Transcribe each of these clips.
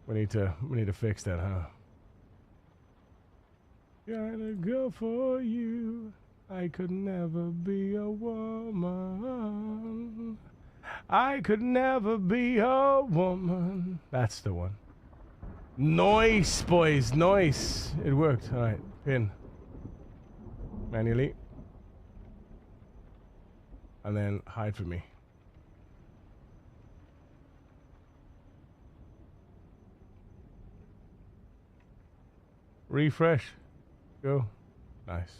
We need to fix that, huh? Gotta go for you. I could never be a woman. I could never be a woman. That's the one. Nice, boys. Nice. It worked. All right. Pin. Manually. And then hide for me. Refresh. Go. Nice.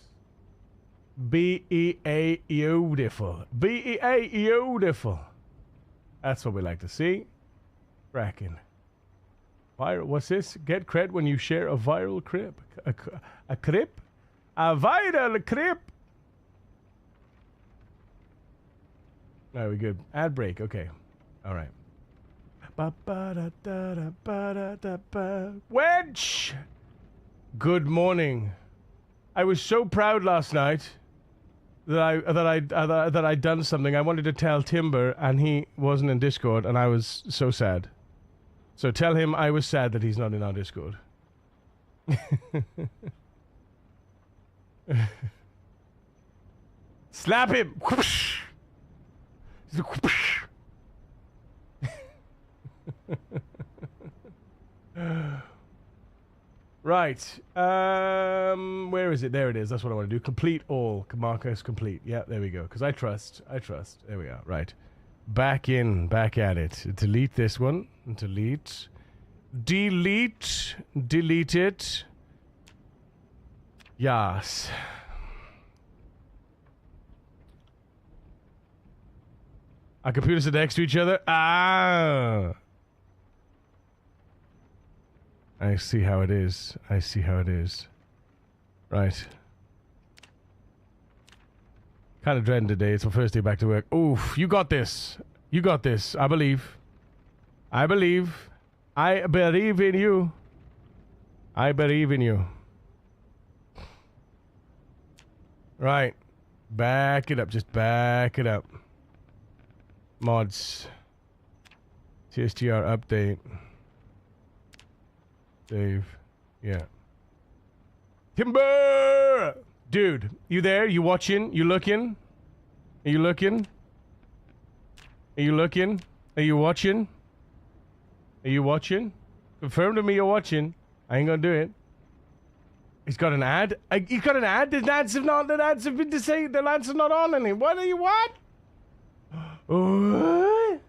B-E-A beautiful. B-E-A beautiful. That's what we like to see. Cracking. Viral. What's this? Get cred when you share a viral clip. A clip? A viral clip. Are we good? Ad break. Okay. All right. Wedge. Good morning. I was so proud last night that I'd done something. I wanted to tell Timber, and he wasn't in Discord, and I was so sad. So tell him I was sad that he's not in our Discord. Slap him. Right. Where is it? There it is. That's what I want to do. Complete all. Marcus complete. Yeah, there we go. Because I trust. There we are. Right. Back in. Back at it. Delete this one. Delete. Delete. Delete it. Yes. Our computers are next to each other. Ah. I see how it is. I see how it is. Right. Kind of dreading today. It's my first day back to work. Oof, you got this. You got this. I believe. I believe. I believe in you. I believe in you. Right. Back it up. Just back it up. Mods. TSTR update. Dave. Yeah. Timber! Dude, you there? You watching? You looking? Are you looking? Are you looking? Are you watching? Are you watching? Confirm to me you're watching. I ain't gonna do it. He's got an ad? He's got an ad? The ads have been to say the ads are not on any. What are you, what? What?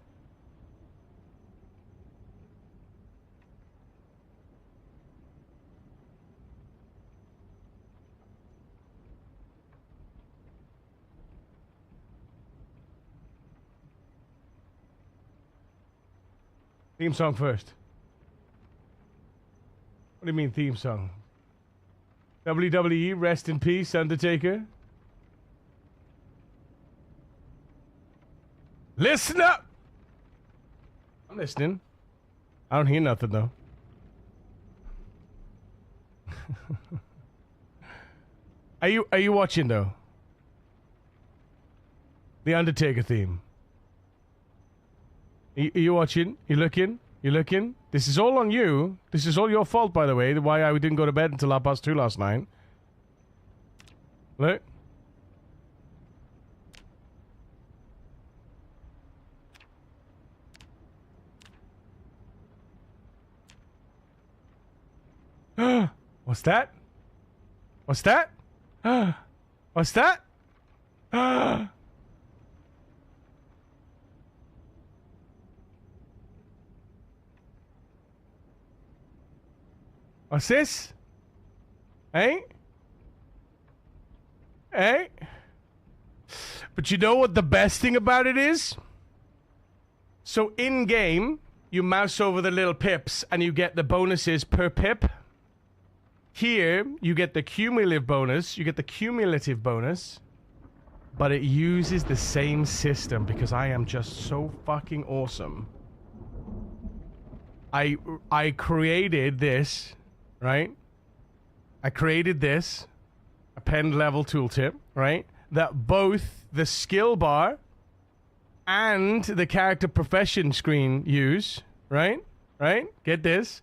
Theme song first. What do you mean theme song? WWE, rest in peace, Undertaker. Listen up! I'm listening. I don't hear nothing though. Are you watching though? The Undertaker theme. Are you watching? You looking? You looking? This is all on you. This is all your fault, by the way. Why I didn't go to bed until 2:30 last night. Look. What's that? What's that? What's that? What's this? Hey? Hey? But you know what the best thing about it is? So in-game, you mouse over the little pips and you get the bonuses per pip. Here, you get the cumulative bonus. You get the cumulative bonus. But it uses the same system because I am just so fucking awesome. I created this... Right? I created this, append level tooltip, right? That both the skill bar and the character profession screen use, right? right? Get this.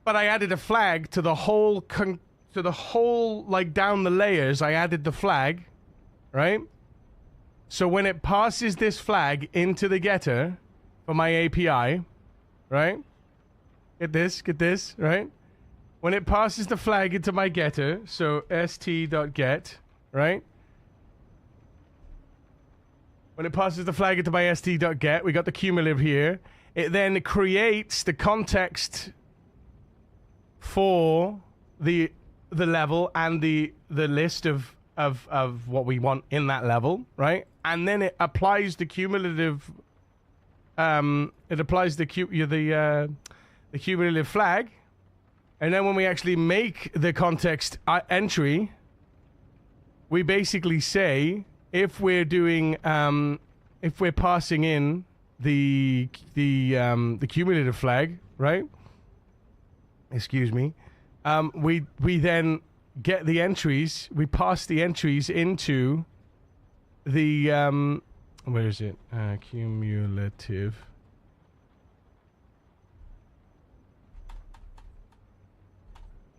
But I added a flag to the whole, like, down the layers, I added the flag, right? So when it passes this flag into the getter for my API, right? Get this, right? When it passes the flag into my getter, so st.get, right? When it passes the flag into my st.get, we got the cumulative here. It then creates the context for the level and the list of what we want in that level, right? And then it applies the cumulative. It applies the cumulative flag, and then when we actually make the context entry, we basically say if we're doing if we're passing in the cumulative flag, right? Excuse me. We then get the entries. We pass the entries into the where is it? Cumulative.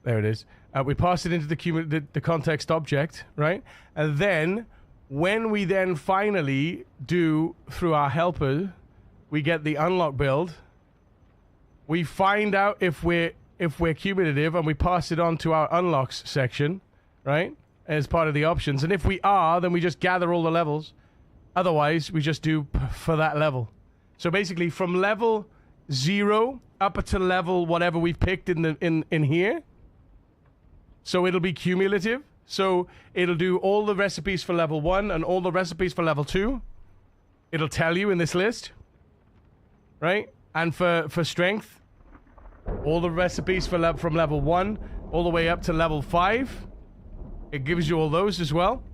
There it is. We pass it into the context object, right? And then when we then finally do through our helper, we get the unlock build. We find out if we're cumulative, and we pass it on to our unlocks section, right? As part of the options. And if we are, then we just gather all the levels. Otherwise, we just do for that level. So basically, from level 0 up to level whatever we've picked in here. So it'll be cumulative. So it'll do all the recipes for level 1 and all the recipes for level 2. It'll tell you in this list, right? And for strength, all the recipes for from level 1 all the way up to level 5. It gives you all those as well.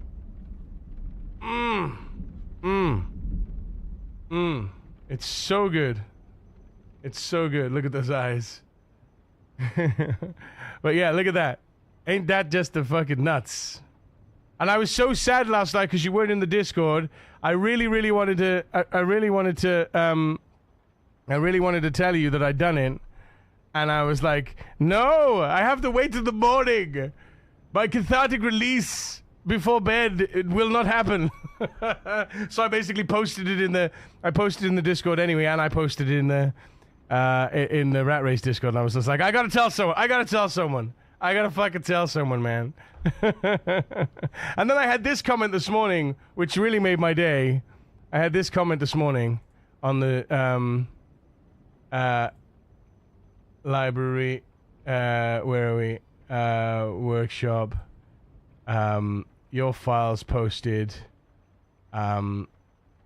It's so good. It's so good. Look at those eyes. But yeah, look at that. Ain't that just the fucking nuts? And I was so sad last night because you weren't in the Discord. I really wanted to tell you that I'd done it. And I was like, no, I have to wait till the morning. My cathartic release before bed, it will not happen. So I basically posted it in the Discord anyway, and I posted it in the Rat Race Discord. And I was just like, I gotta tell someone. I gotta fucking tell someone, man. And then I had this comment this morning, which really made my day. I had this comment this morning on the library, where are we? Workshop. Your files posted.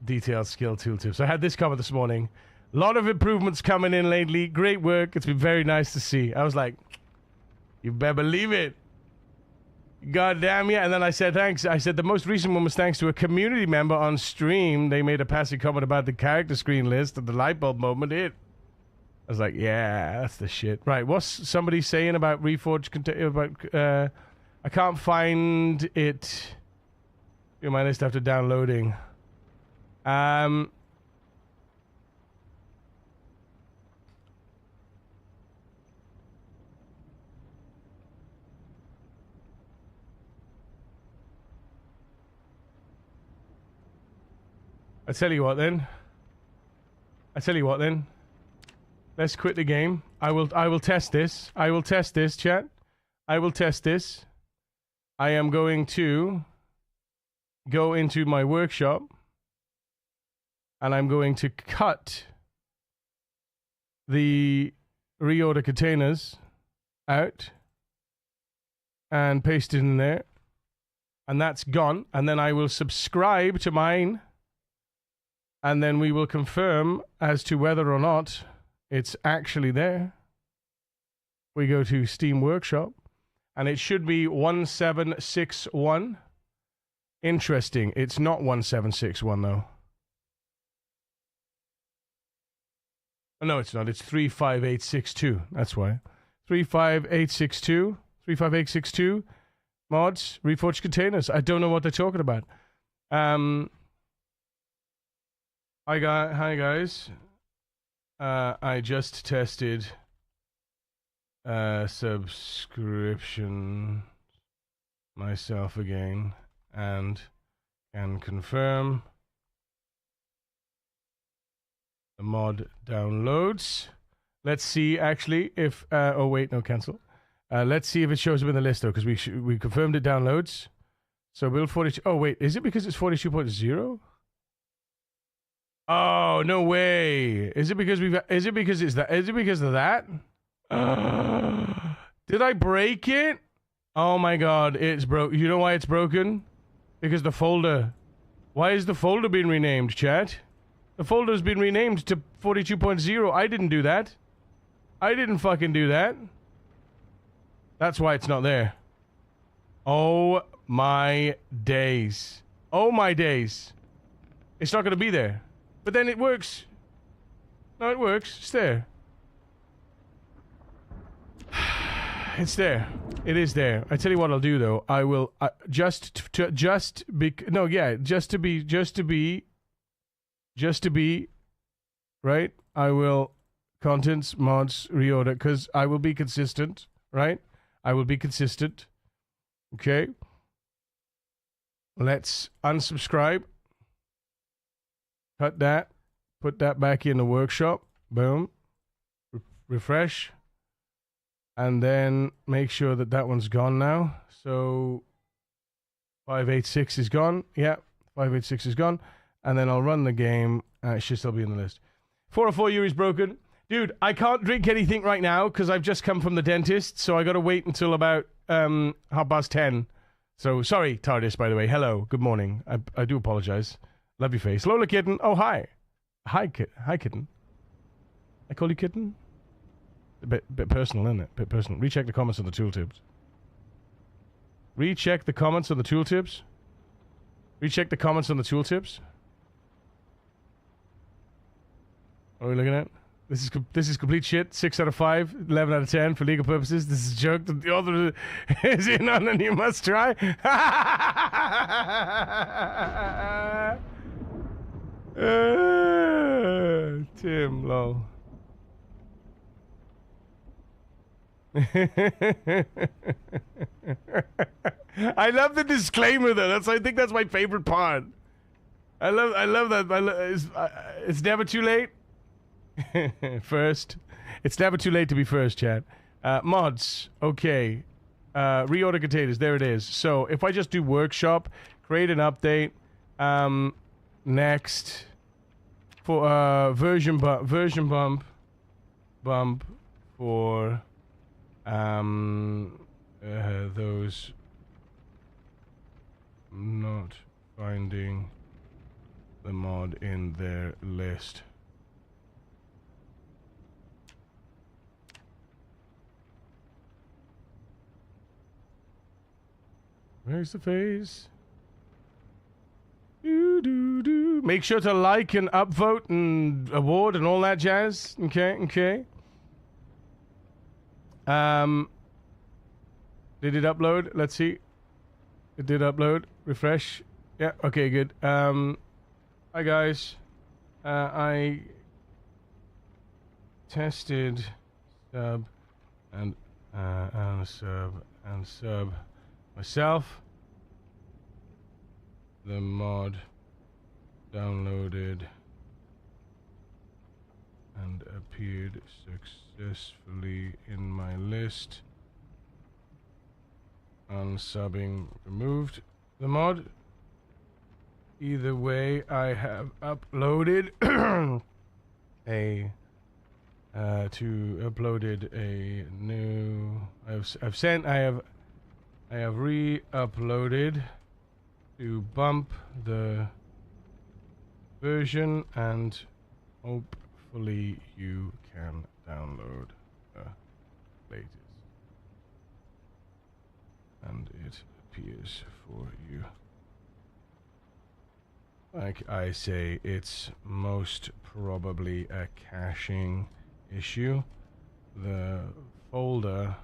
Detailed skill tooltip. So I had this comment this morning. A lot of improvements coming in lately. Great work. It's been very nice to see. I was like, you better believe it. God damn yeah. And then I said thanks. I said the most recent one was thanks to a community member on stream. They made a passing comment about the character screen list and the light bulb moment hit. I was like, yeah, that's the shit. Right, what's somebody saying about Reforged? I can't find it in my list after downloading. I tell you what then. Let's quit the game. I will test this. Chat. I will test this. I am going to go into my workshop and I'm going to cut the reorder containers out and paste it in there. And that's gone. And then I will subscribe to mine. And then we will confirm as to whether or not it's actually there. We go to Steam Workshop, and it should be 1761. Interesting. It's not 1761, though. Oh, no, it's not. It's 35862. That's why. 35862. 35862. Mods, Reforged Containers. I don't know what they're talking about. Hi guys. I just tested subscription myself again and can confirm the mod downloads. Let's see actually if oh wait, no, cancel. Let's see if it shows up in the list though, because we confirmed it downloads. So build 42. Oh wait, is it because it's 42.0? Oh no way! Is it because Is it because it's that? Is it because of that? Did I break it? Oh my god, it's broke. You know why it's broken? Because the folder. Why is the folder being renamed, chat? The folder's been renamed to 42.0. I didn't do that. I didn't fucking do that. That's why it's not there. Oh my days. Oh my days. It's not going to be there. But then it works. No, it works. It's there. It's there. It is there. I tell you what I'll do though. I will just to be right. I will contents mods reorder because I will be consistent, right? I will be consistent. Okay. Let's unsubscribe. Cut that. Put that back in the workshop. Boom. Refresh. And then make sure that that one's gone now. So 586 is gone. Yeah, 586 is gone. And then I'll run the game. It should still be in the list. 404 Yuri's broken. Dude, I can't drink anything right now because I've just come from the dentist. So I got to wait until about 10:30. So sorry, TARDIS, by the way. Hello. Good morning. I do apologize. Love your face. Lola Kitten. Oh, hi. Hi, Kitten. I call you Kitten? A bit personal, isn't it? Bit personal. Recheck the comments on the tooltips. Recheck the comments on the tooltips. Recheck the comments on the tooltips. What are we looking at? This is complete shit. 6 out of 5, 11 out of 10 for legal purposes. This is a joke that the author is in on and you must try. Tim, lol. I love the disclaimer though. I think that's my favorite part. I love that. It's never too late. First, it's never too late to be first, chat. Mods, okay. Reorder containers, there it is. So if I just do workshop, create an update, next for version bump for those not finding the mod in their list. Where's the face? Do. Make sure to like and upvote and award and all that jazz. Okay. Did it upload? Let's see. It did upload. Refresh. Yeah, okay, good. Hi guys. I tested sub and sub myself. The mod downloaded and appeared successfully in my list. Unsubbing removed the mod. Either way, I have uploaded a new. I have re-uploaded to bump the version, and hopefully you can download the latest. And it appears for you. Like I say, it's most probably a caching issue. The folder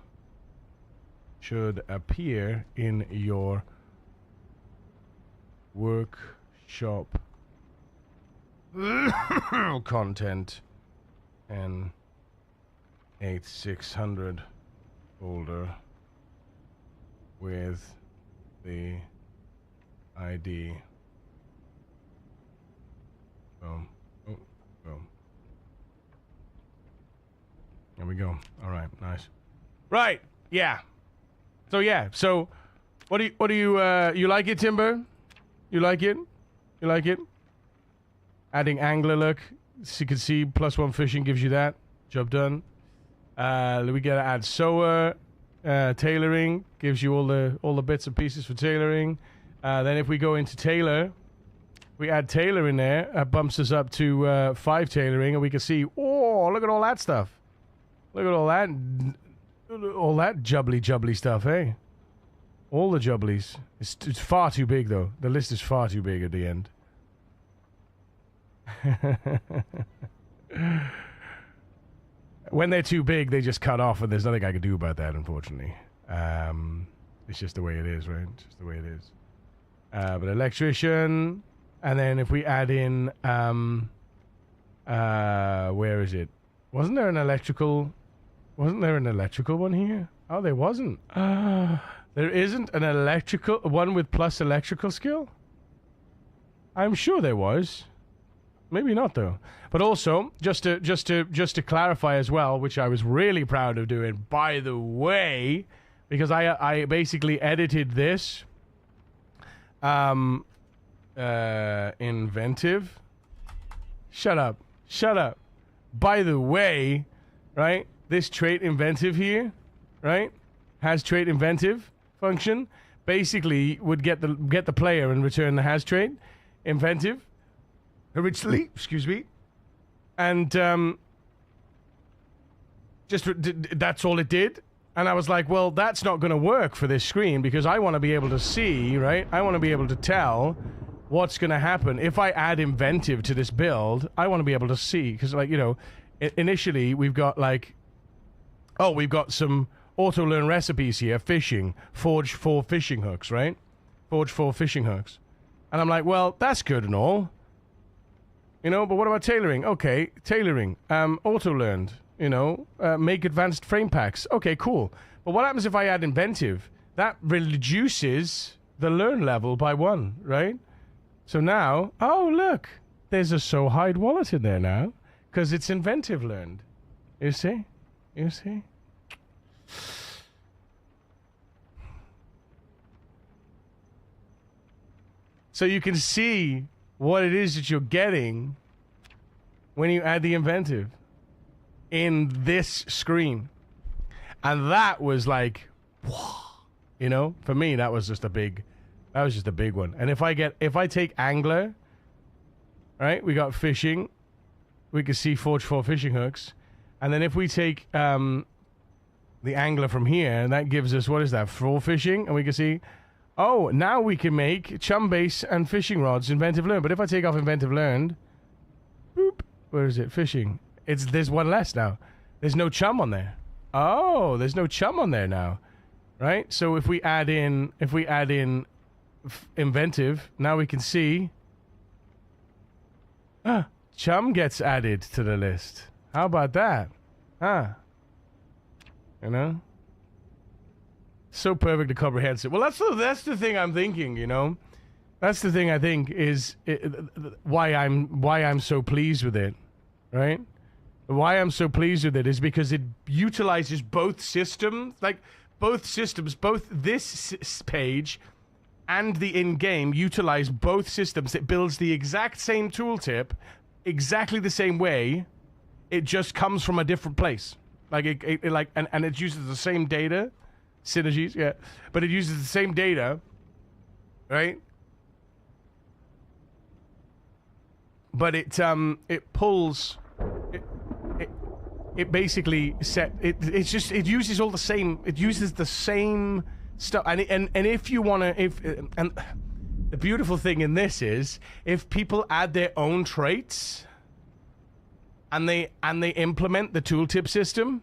should appear in your workshop content N8600 folder with the ID. Boom. Oh, boom. There we go. All right, nice. Right, yeah. So yeah, so what do you you like it, Timber? You like it? You like it? Adding angler look, so you can see +1 fishing gives you that. Job done. We gotta add sewer, tailoring gives you all the bits and pieces for tailoring. Then if we go into tailor, we add tailor in there. That bumps us up to 5 tailoring, and we can see. Oh, look at all that stuff. Look at all that jubbly stuff, hey? All the jubblies. It's far too big, though. The list is far too big at the end. When they're too big, they just cut off, and there's nothing I can do about that, unfortunately. It's just the way it is, right? It's just the way it is. But electrician, and then if we add in, where is it? Wasn't there an electrical one here? Oh, there wasn't. There isn't an electrical one with plus electrical skill? I'm sure there was. Maybe not though. But also, just to clarify as well, which I was really proud of doing, by the way, because I basically edited this inventive. Shut up. By the way, right? This trait inventive here, right? Has trait inventive function. Basically would get the player and return the has trait inventive originally, excuse me. And that's all it did. And I was like, well, that's not going to work for this screen because I want to be able to see, right? I want to be able to tell what's going to happen. If I add inventive to this build, I want to be able to see. Because, like, you know, initially we've got, like, oh, we've got some auto-learn recipes here. Fishing. Forge 4 fishing hooks, right? Forge 4 fishing hooks. And I'm like, well, that's good and all. You know, but what about tailoring? Okay, tailoring. Auto-learned. You know, make advanced frame packs. Okay, cool. But what happens if I add inventive? That reduces the learn level by 1, right? So now, oh, look. There's a so hide wallet in there now. Because it's inventive learned. You see? You see? So you can see what it is that you're getting when you add the inventive in this screen. And that was like, you know, for me that was just a big one. And if I take angler, right, we got fishing, we can see Forge 4 fishing hooks, and then if we take the angler from here, that gives us, what is that, 4 fishing, and we can see, oh, now we can make chum base and fishing rods, inventive learned. But if I take off inventive learned, boop, where is it, fishing? There's one less now. There's no chum on there. Oh, there's no chum on there now, right? So if we add in inventive, now we can see, chum gets added to the list. How about that? You know? So perfect and comprehensive. Well, that's the thing I'm thinking, you know? That's the thing I think is why I'm so pleased with it, right? Why I'm so pleased with it is because it utilizes both systems, both this page and the in-game utilize both systems. It builds the exact same tooltip, exactly the same way. It just comes from a different place. And it uses the same data, synergies, yeah. But it uses the same data, right? But it pulls. It basically it uses all the same. It uses the same stuff. And if you want to, and the beautiful thing in this is if people add their own traits and they implement the tooltip system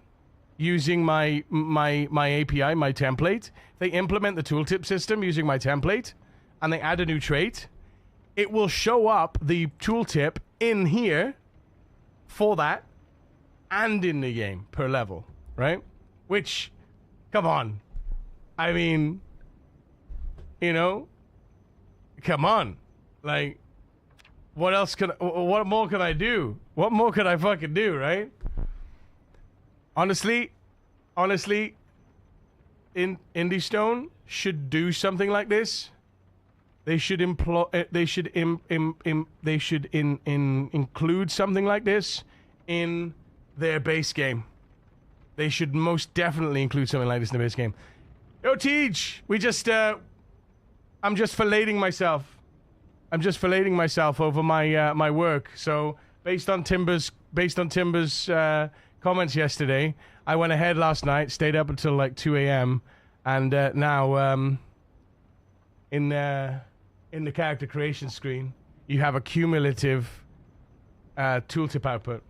using my API, my template, they implement the tooltip system using my template and they add a new trait, it will show up the tooltip in here for that. and in the game per level, right? Which, come on. I mean, you know, come on. Like, what more can I do? What more could I fucking do, right? Honestly, Indie Stone should do something like this. They should include something like this in their base game. They should most definitely include something like this in the base game. Yo, Tej, I'm just filleting myself. I'm just filleting myself over my work. So based on Timber's comments yesterday, I went ahead last night, stayed up until like 2 a.m. and now in the character creation screen, you have a cumulative tooltip output.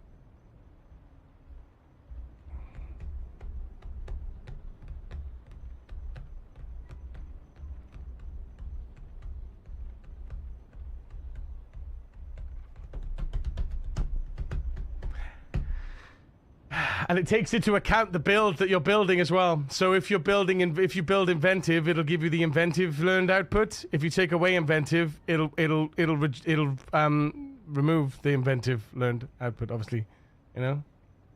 And it takes into account the build that you're building as well. So if you build inventive, it'll give you the inventive learned output. If you take away inventive, it'll remove the inventive learned output. Obviously, you know,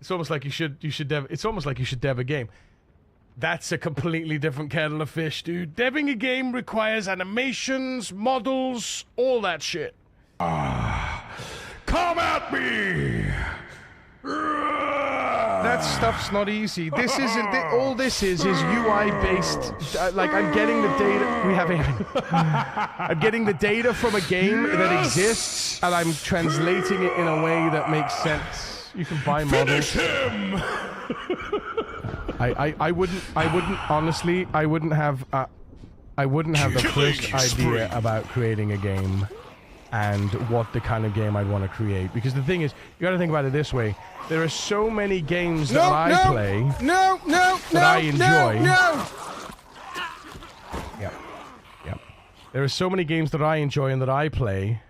it's almost like you should dev. It's almost like you should dev a game. That's a completely different kettle of fish, dude. Deving a game requires animations, models, all that shit. Come at me. That stuff's not easy. This isn't. All this is UI based. Like I'm getting the data. I'm getting the data from a game that exists, and I'm translating it in a way that makes sense. You can buy models. Finish him. I wouldn't honestly. I wouldn't have the first idea about creating a game and what the kind of game I'd want to create. Because the thing is, you got to think about it this way. There are so many games that I play that I enjoy. Yep. There are so many games that I enjoy and that I play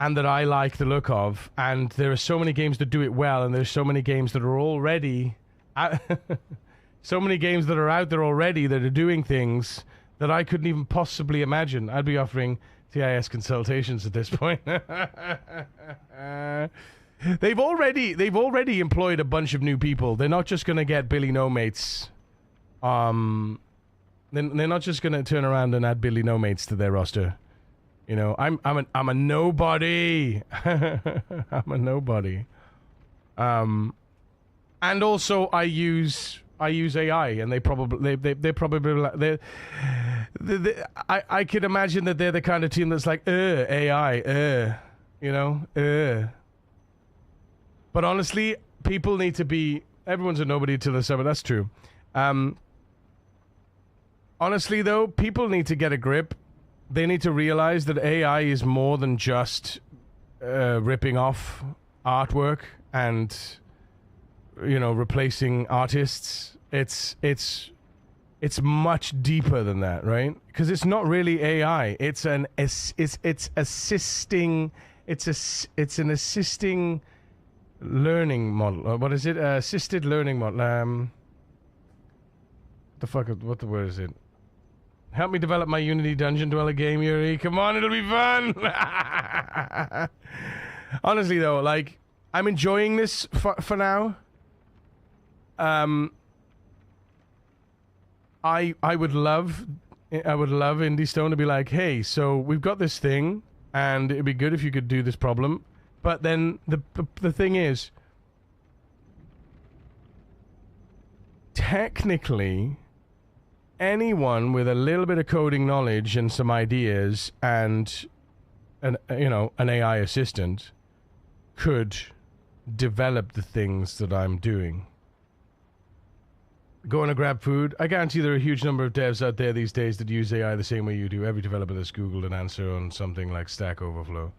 and that I like the look of. And there are so many games that do it well, and there's so many games that are already... so many games that are out there already that are doing things that I couldn't even possibly imagine. I'd be offering TIS consultations at this point. They've already employed a bunch of new people. They're not just going to get Billy No Mates. They're not just going to turn around and add Billy No Mates to their roster. You know, I'm a nobody. I'm a nobody. And also I use AI, and they probably I could imagine that they're the kind of team that's like AI, you know. But honestly, people need to be... Everyone's a nobody till the summer. That's true. Honestly, though, people need to get a grip. They need to realize that AI is more than just ripping off artwork and, you know, replacing artists. It's much deeper than that, right? Because it's not really AI. It's an assisting... It's an assisting... learning model. What is it? Assisted learning model. What the word is it? Help me develop my Unity Dungeon Dweller game, Yuri. Come on, it'll be fun. Honestly, though, like, I'm enjoying this for now. I would love Indie Stone to be like, hey, so we've got this thing, and it'd be good if you could do this problem. But then the thing is, technically, anyone with a little bit of coding knowledge and some ideas and an AI assistant could develop the things that I'm doing. Going to grab food. I guarantee there are a huge number of devs out there these days that use AI the same way you do. Every developer that's Googled an answer on something like Stack Overflow.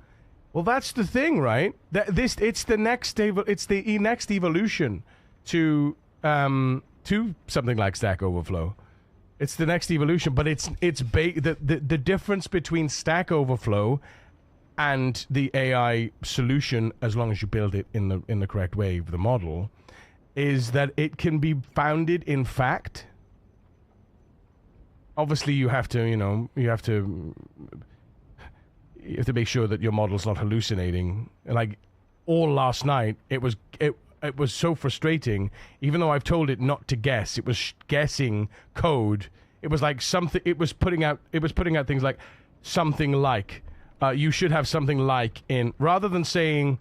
Well, that's the thing, right? It's the next evolution to something like Stack Overflow. It's the next evolution, but the difference between Stack Overflow and the AI solution, as long as you build it in the correct way, the model, is that it can be founded in fact. Obviously, you have to, you have to make sure that your model's not hallucinating. Like, all last night, it was so frustrating. Even though I've told it not to guess, it was guessing code. It was like something. It was putting out things like something like. You should have something like in, rather than turning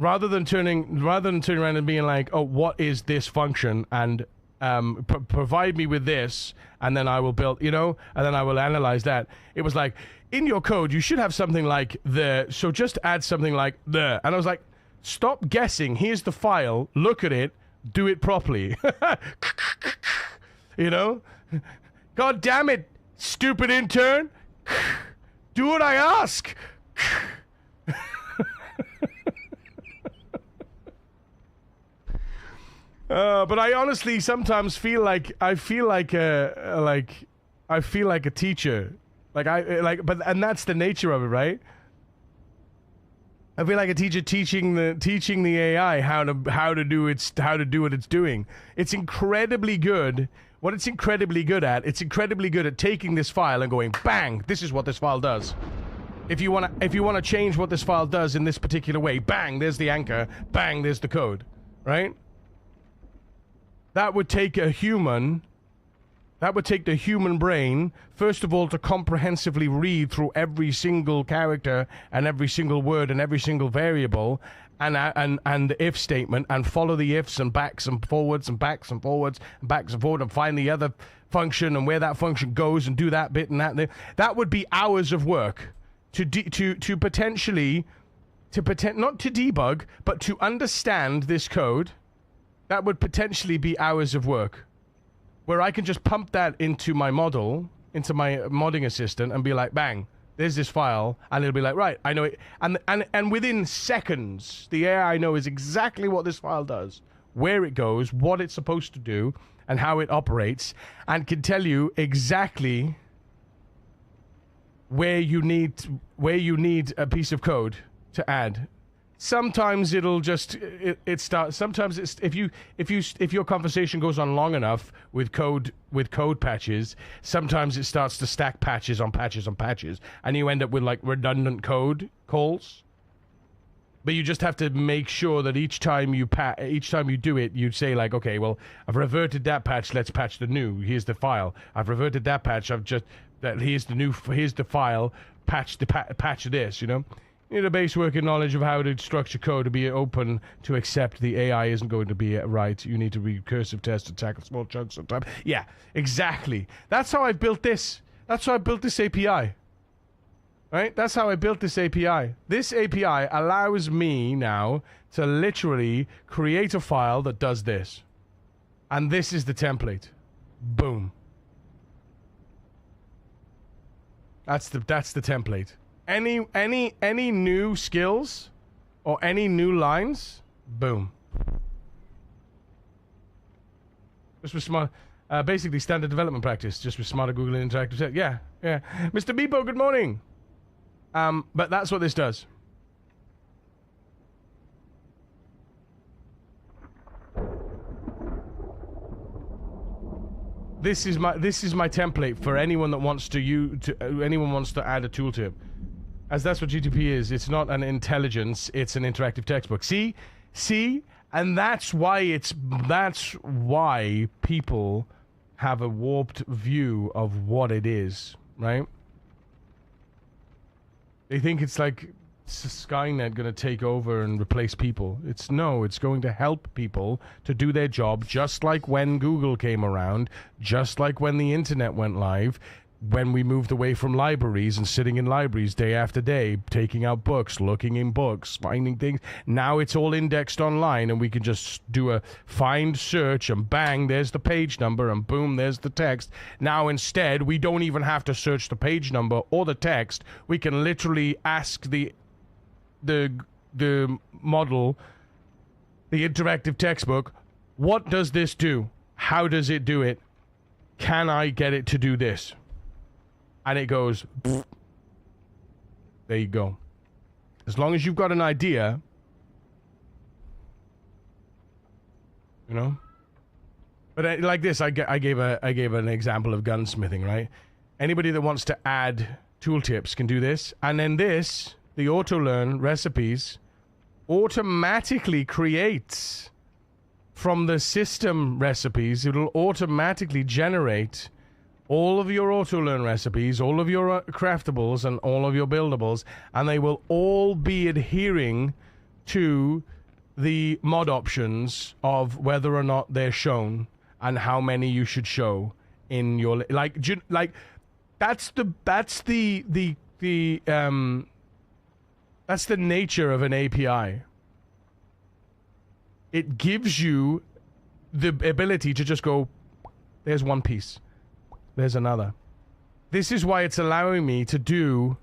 around and being like, oh, what is this function, and provide me with this, and then I will build, and then I will analyze that. It was like, in your code, you should have something like so just add something like and I was like, stop guessing. Here's the file. Look at it. Do it properly. God damn it, stupid intern. Do what I ask. But I honestly sometimes feel like a teacher. And that's the nature of it, right? I feel like a teacher teaching the AI how to do what it's doing. It's incredibly good. What it's incredibly good at taking this file and going, bang, this is what this file does. If you want to change what this file does in this particular way, bang, there's the anchor, bang, there's the code, right? That would take the human brain, first of all, to comprehensively read through every single character and every single word and every single variable and the if statement, and follow the ifs and backs and forwards and backs and forwards and backs and forward, and find the other function and where that function goes and do that bit and that. That would be hours of work to potentially not to debug, but to understand this code. That would potentially be hours of work, where I can just pump that into my model, into my modding assistant, and be like, bang, there's this file, and it'll be like, right, I know it. And within seconds, the AI knows exactly what this file does, where it goes, what it's supposed to do, and how it operates, and can tell you exactly where you need a piece of code to add. Sometimes it'll just it starts. Sometimes it's if your conversation goes on long enough with code patches, sometimes it starts to stack patches on patches on patches, and you end up with like redundant code calls. But you just have to make sure that each time you do it, you say like, okay, well, I've reverted that patch. Let's patch the new. Here's the file. I've reverted that patch. Here's the file. Patch this. You need a base working knowledge of how to structure code to be open to accept the AI isn't going to be right. You need to recursive test to tackle small chunks of time. Yeah, exactly. That's how I built this. That's how I built this API. Right? That's how I built this API. This API allows me now to literally create a file that does this. And this is the template. Boom. That's the template. Any new skills or any new lines, boom. Just with smart, basically standard development practice, just with smarter Google interactive tech. Yeah. Mr. Beepo, good morning. But that's what this does. This is my template for anyone that wants anyone wants to add a tooltip. As that's what GTP is. It's not an intelligence, it's an interactive textbook. See? And that's why people have a warped view of what it is, right? They think it's like Skynet going to take over and replace people. It's going to help people to do their job, just like when Google came around, just like when the internet went live, when we moved away from libraries and sitting in libraries day after day, taking out books, looking in books, finding things. Now it's all indexed online, and we can just do a find search, and bang, there's the page number, and boom, there's the text. Now instead, we don't even have to search the page number or the text. We can literally ask the model, the interactive textbook, what does this do? How does it do it? Can I get it to do this? And it goes, There you go. As long as you've got an idea, you know. But like this, I gave an example of gunsmithing, right? Anybody that wants to add tooltips can do this, and then this, the auto learn recipes, automatically creates from the system recipes. It'll automatically generate all of your auto learn recipes, all of your craftables, and all of your buildables, and they will all be adhering to the mod options of whether or not they're shown and how many you should show in your that's the nature of an API. It gives you the ability to just go, there's one piece, there's another. This is why it's allowing me to do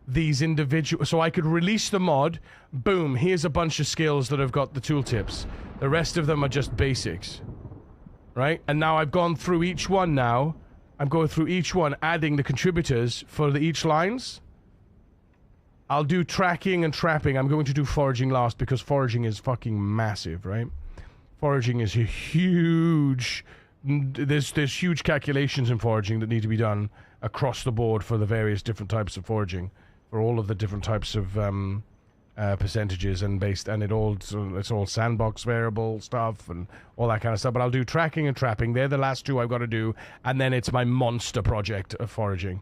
these individual, so I could release the mod, boom, here's a bunch of skills that have got the tooltips. The rest of them are just basics, right? And now I've gone through each one now. I'm going through each one, adding the contributors for each lines. I'll do tracking and trapping. I'm going to do foraging last because foraging is fucking massive, right? Foraging is a huge... There's huge calculations in foraging that need to be done across the board for the various different types of foraging, for all of the different types of percentages and it's all sandbox variable stuff and all that kind of stuff. But I'll do tracking and trapping. They're the last two I've got to do, and then it's my monster project of foraging.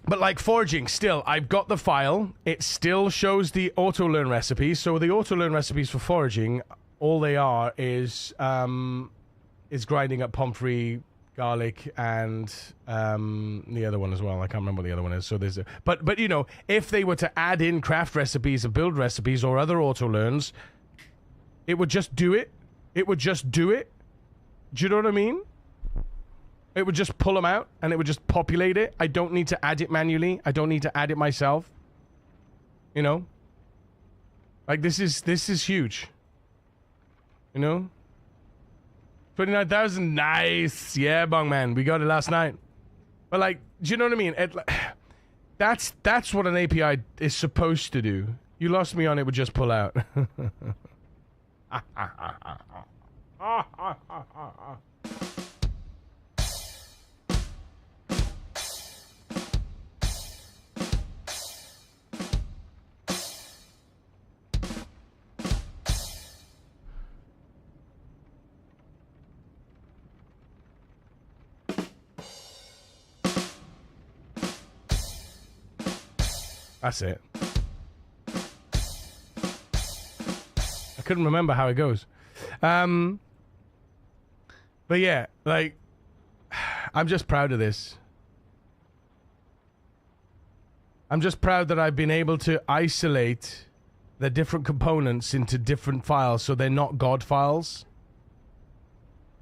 But like foraging, still, I've got the file. It still shows the auto-learn recipes. So the auto-learn recipes for foraging, all they are is grinding up pomfrey, garlic, and the other one as well. I can't remember what the other one is. So there's but you know, if they were to add in craft recipes and build recipes or other auto-learns, it would just do it. It would just do it. Do you know what I mean? It would just pull them out, and it would just populate it. I don't need to add it manually. I don't need to add it myself. You know? Like, this is huge. You know? 29,000, nice. Yeah, bong man, we got it last night. But like, do you know what I mean? That's what an API is supposed to do. You lost me on it would just pull out. That's it. I couldn't remember how it goes. But yeah, like, I'm just proud of this. I'm just proud that I've been able to isolate the different components into different files so they're not God files.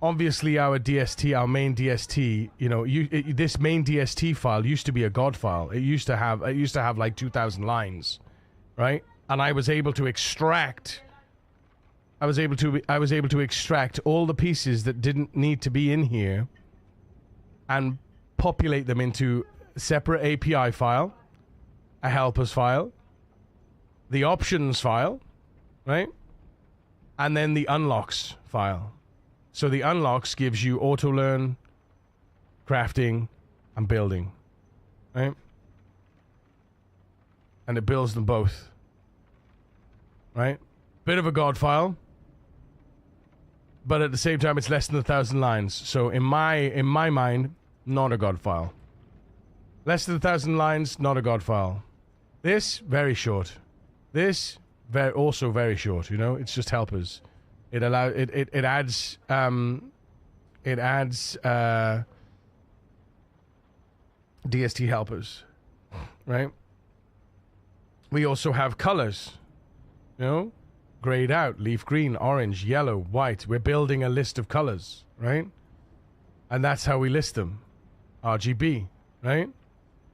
Obviously, our DST, our main DST, you know, this main DST file used to be a God file. It used to have like 2,000 lines, right? And I was able to extract. I was able to extract all the pieces that didn't need to be in here, and populate them into a separate API file, a helpers file, the options file, right, and then the unlocks file. So the unlocks gives you auto-learn, crafting, and building, right? And it builds them both, right? Bit of a God file, but at the same time, it's less than 1,000 lines. So in my mind, not a God file. Less than 1,000 lines, not a God file. This, very short. This, also very short. You know, it's just helpers. It allows it adds DST helpers, right? We also have colors, you know, grayed out, leaf green, orange, yellow, white. We're building a list of colors, right? And that's how we list them, RGB, right?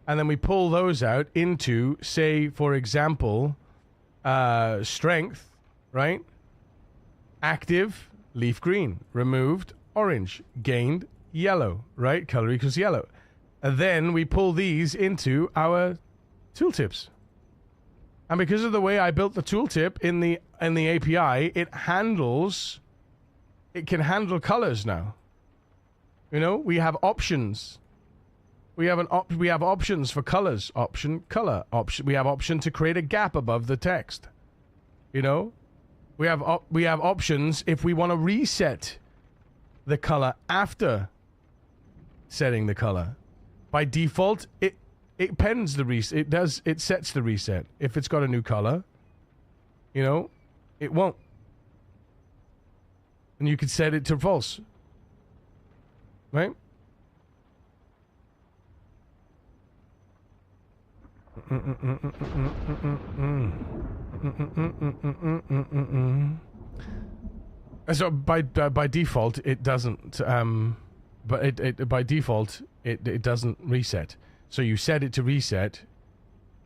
And then we pull those out into, say, for example, strength, right? Active, leaf green. Removed, orange. Gained, yellow, right? Color equals yellow. And then we pull these into our tooltips. And because of the way I built the tooltip in the API, it can handle colors now. You know, we have options. We have options for colors. Option, color. Option. We have option to create a gap above the text. You know, we have options if we want to reset the color after setting the color. By default, it pens the reset. It sets the reset. If it's got a new color, you know, it won't. And you could set it to false. Right? So by default it doesn't but it by default it doesn't reset. So you set it to reset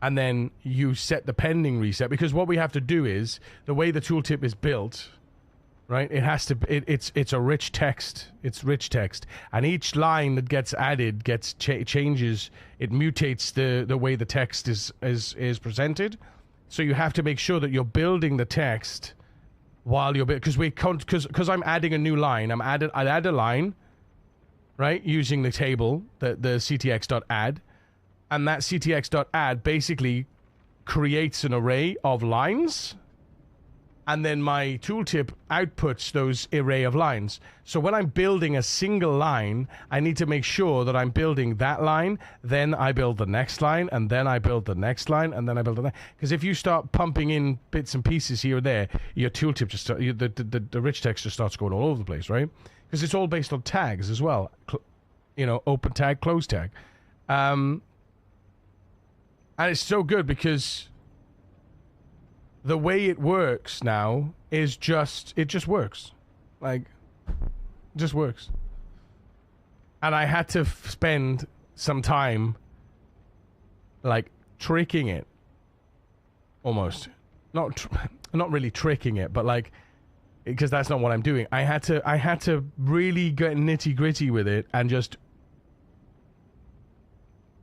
and then you set the pending reset, because what we have to do is the way the tooltip is built, right? It has to it's a rich text. It's rich text, and each line that gets added changes. It mutates the way the text is presented. So you have to make sure that you're building the text while you're because I'm adding a new line. I'll add a line, right, using the table, the ctx.add, and that ctx.add basically creates an array of lines. And then my tooltip outputs those array of lines. So when I'm building a single line, I need to make sure that I'm building that line, then I build the next line, and then I build the next line, and then I build the next. Because if you start pumping in bits and pieces here or there, your tooltip just the rich text just starts going all over the place, right? Because it's all based on tags as well. You know, open tag, close tag. And it's so good because the way it works now is it just works. Like, it just works. And I had to spend some time, like, tricking it. Almost. Not really tricking it, but, like, because that's not what I'm doing. I had to really get nitty gritty with it and just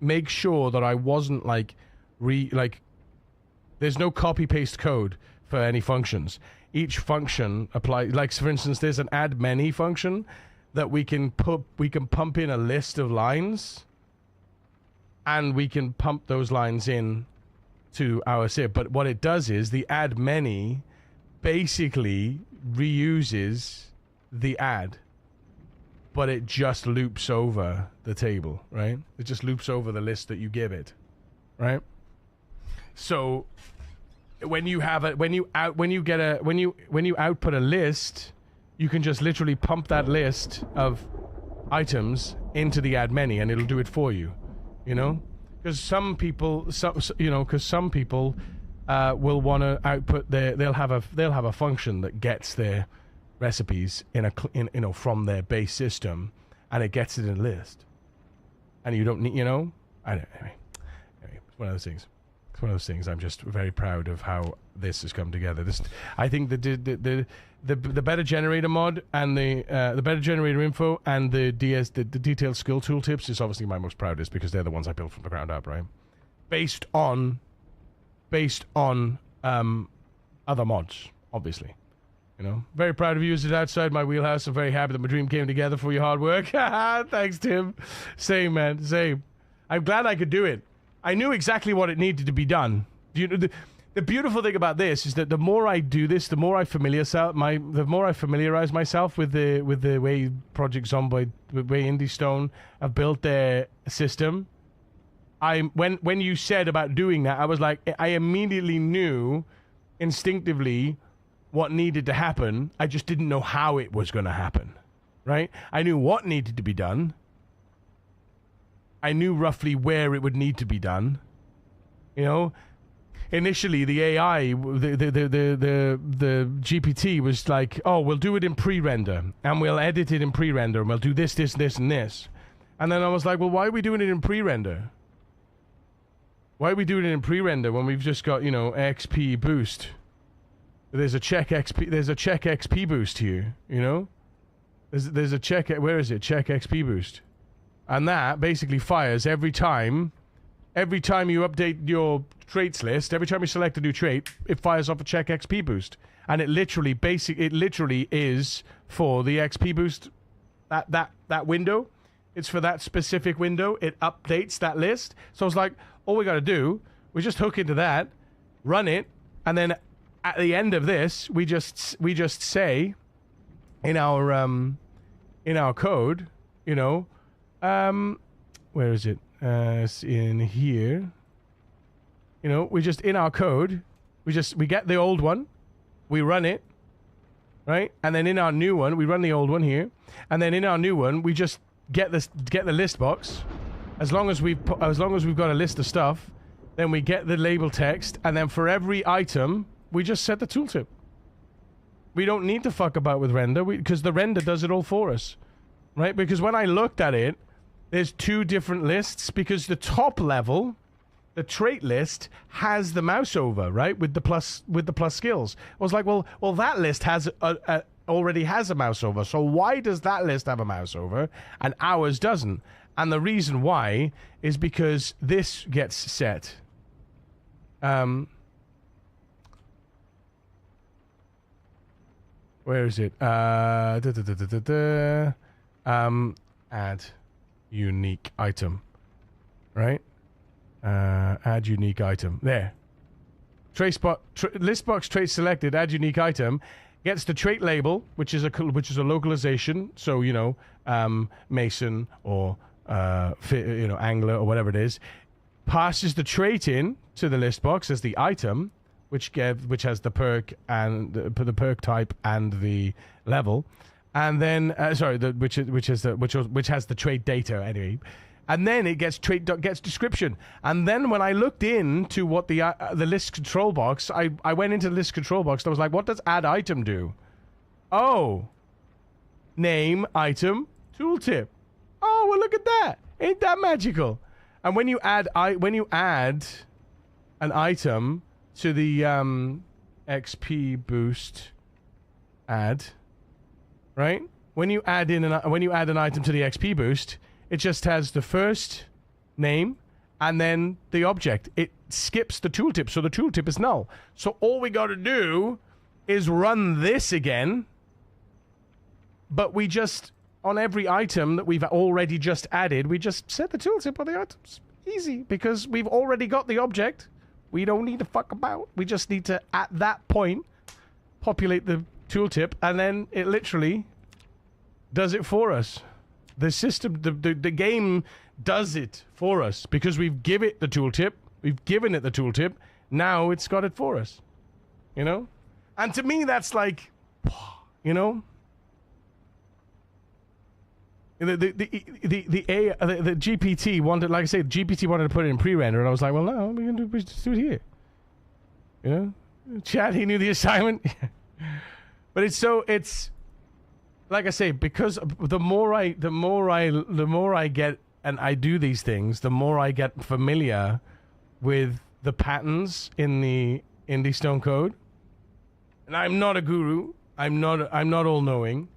make sure that I wasn't, like, there's no copy-paste code for any functions. Each function applies, like, for instance, there's an add many function that we can pump in a list of lines, and we can pump those lines in to our SIP. But what it does is the add many basically reuses the add, but it just loops over the table, right? It just loops over the list that you give it, right? So when you output a list, you can just literally pump that list of items into the add many, and it'll do it for you. You know, because some people will want to output they'll have a function that gets their recipes from their base system, and it gets it in a list, and you don't need, anyway, it's one of those things. It's one of those things. I'm just very proud of how this has come together. I think the better generator mod and the better generator info and the detailed skill tooltips is obviously my most proudest, because they're the ones I built from the ground up, right? Based on other mods, obviously. You know, very proud of you. It's outside my wheelhouse. I'm very happy that my dream came together for your hard work. Thanks, Tim. Same, man. Same. I'm glad I could do it. I knew exactly what it needed to be done. You know, the beautiful thing about this is that the more I do this, the more I familiarize myself with the way Project Zomboid, the way Indie Stone have built their system. When you said about doing that, I was like, I immediately knew instinctively what needed to happen. I just didn't know how it was going to happen, right? I knew what needed to be done. I knew roughly where it would need to be done. You know, initially the AI, the GPT was like, oh, we'll do it in pre-render, and we'll edit it in pre-render, and we'll do this, and this. And then I was like, well, why are we doing it in pre-render? Why are we doing it in pre-render when we've just got, XP boost? There's a check XP boost here, you know? There's a check, where is it? Check XP boost. And that basically fires every time you update your traits list. Every time you select a new trait, it fires off a check XP boost. And it literally is for the XP boost, that window. It's for that specific window. It updates that list. So it's like, all we got to do, we just hook into that, run it, and then at the end of this, we just say in our code, you know, where is it? It's in here. You know, we just in our code, we get the old one, we run it, right? And then in our new one, we run the old one here, and then in our new one, we just get the list box. As long as we've got a list of stuff, then we get the label text, and then for every item, we just set the tooltip. We don't need to fuck about with render because the render does it all for us, right? Because when I looked at it, there's two different lists because the top level, the trait list, has the mouse over, right, with the plus skills. I was like, well, that list has already has a mouse over. So why does that list have a mouse over and ours doesn't? And the reason why is because this gets set. Where is it? Add unique item, right? Add unique item. There. List box trait selected. Add unique item. Gets the trait label, which is a localization. So you know, Mason or Angler or whatever it is. Passes the trait in to the list box as the item, which has the perk and the perk type and the level, and then which has the trait data anyway, and then it gets gets description. And then when I looked into what the list control box, I went into the list control box and I was like, what does add item do? Oh, name item tooltip. Oh, well, look at that! Ain't that magical? And when you add an item to the XP boost add, right? When you add an item to the XP boost, it just has the first name and then the object. It skips the tooltip, so the tooltip is null. So all we got to do is run this again, but we just, on every item that we've already just added, we just set the tooltip on the items. Easy, because we've already got the object. We don't need to fuck about. We just need to, at that point, populate the tooltip, and then it literally does it for us. The system, the game does it for us because we've given it the tooltip. We've given it the tooltip. Now it's got it for us. You know? And to me, that's like, you know? The GPT wanted, like I said, GPT wanted to put it in pre-render, and I was like, well, no, we just do it here. You know, Chad, he knew the assignment, but it's like I say, because the more I get and I do these things, the more I get familiar with the patterns in the Indie Stone code. And I'm not a guru. I'm not all knowing.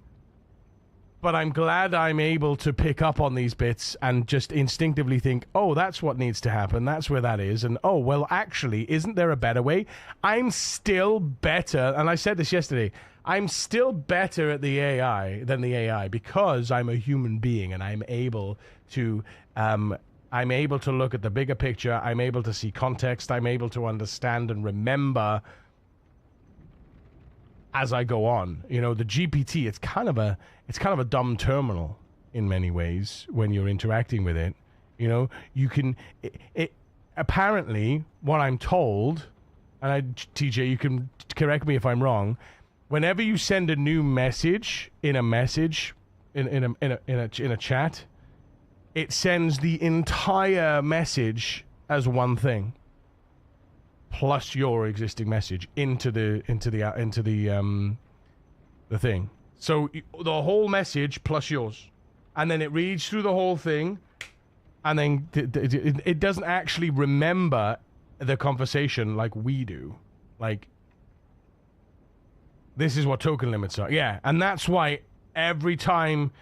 But I'm glad I'm able to pick up on these bits and just instinctively think, oh, that's what needs to happen. That's where that is. And, oh, well, actually, isn't there a better way? I'm still better. And I said this yesterday. I'm still better at the AI than the AI because I'm a human being and I'm able to look at the bigger picture. I'm able to see context. I'm able to understand and remember as I go on. You know, the GPT, it's kind of a dumb terminal in many ways when you're interacting with it. You know, you can it apparently what I'm told, and TJ, you can correct me if I'm wrong, whenever you send a new message in a chat, it sends the entire message as one thing plus your existing message into the thing. So the whole message plus yours, and then it reads through the whole thing, and then it doesn't actually remember the conversation like we do. Like, this is what token limits are. Yeah, and that's why every time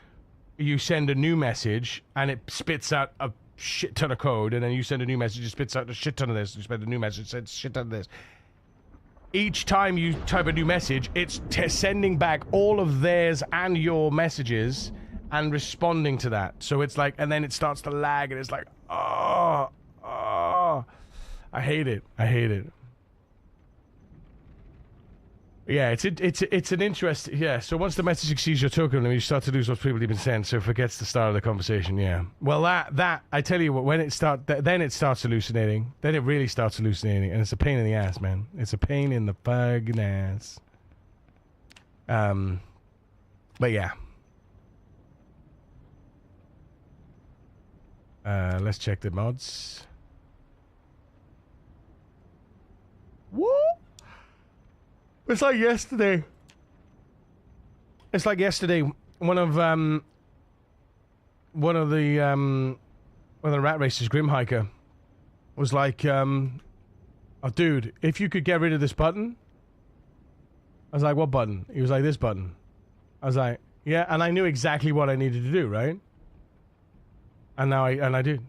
you send a new message and it spits out a shit ton of code, and then you send a new message, it spits out a shit ton of this. You send a new message, it sends a shit ton of this. Each time you type a new message, it's sending back all of theirs and your messages and responding to that. So it's like, and then it starts to lag, and it's like, oh, I hate it. I hate it. Yeah, it's an interesting, yeah. So once the message exceeds your token limit, you start to lose what's previously been sent. So it forgets the start of the conversation. Yeah. Well, that I tell you what, when it then it starts hallucinating. Then it really starts hallucinating, and it's a pain in the ass, man. It's a pain in the fucking ass. But yeah. Let's check the mods. What? It's like yesterday. It's like yesterday. One of the Rat Race's Grim Hiker was like, "Oh, dude, if you could get rid of this button." I was like, "What button?" He was like, "This button." I was like, "Yeah," and I knew exactly what I needed to do, right? And now I did.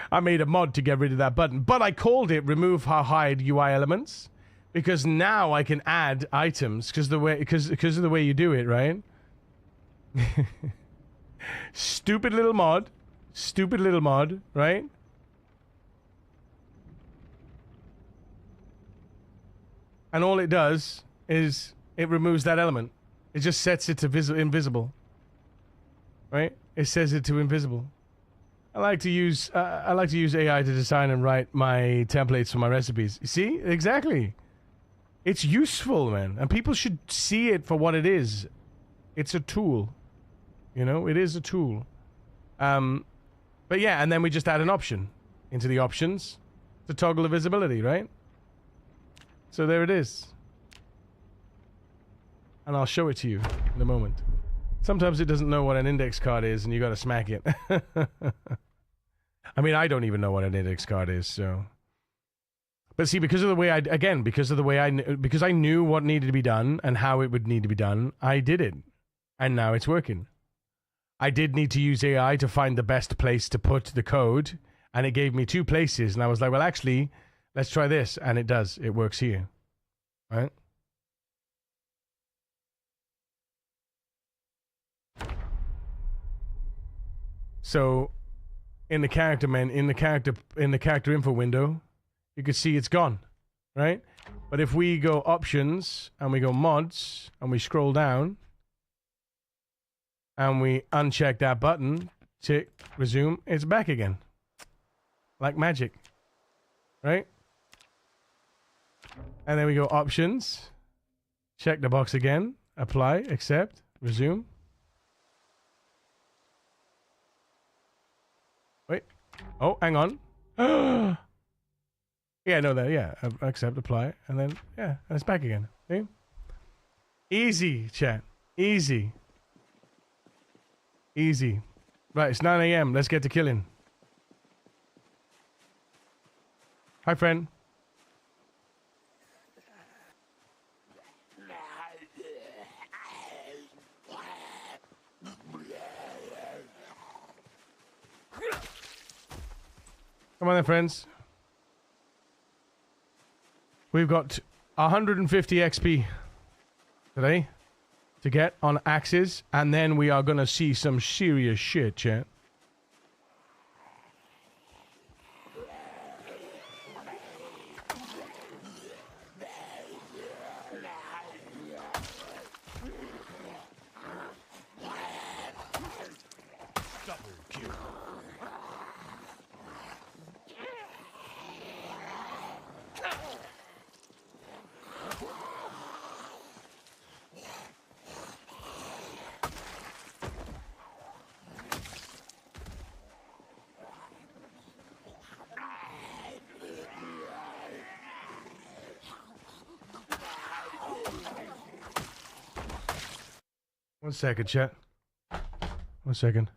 I made a mod to get rid of that button, but I called it remove or hide UI elements because now I can add items because of the way you do it, right? Stupid little mod, right? And all it does is it removes that element. It just sets it to invisible, right? It says it to invisible. I like to use AI to design and write my templates for my recipes. See? Exactly. It's useful, man. And people should see it for what it is. It's a tool. You know, it is a tool. But yeah, and then we just add an option into the options to toggle the visibility, right? So there it is. And I'll show it to you in a moment. Sometimes it doesn't know what an index card is and you gotta smack it. I mean, I don't even know what an index card is, so. But see, because I knew what needed to be done and how it would need to be done, I did it. And now it's working. I did need to use AI to find the best place to put the code, and it gave me 2 places, and I was like, well, actually, let's try this, and it does. It works here. Right? So in the character info window, you can see it's gone, right? But if we go options and we go mods and we scroll down and we uncheck that button, tick, resume, it's back again. Like magic, right? And then we go options, check the box again, apply, accept, resume. Wait. Oh, hang on. Yeah, no, that, yeah. Accept, apply, and then, yeah, and it's back again. See? Easy, chat. Easy. Easy. Right, it's 9 a.m. Let's get to killing. Hi, friend. Come on then, friends. We've got 150 XP today to get on axes, and then we are gonna see some serious shit, chat. One second, chat. 1 second.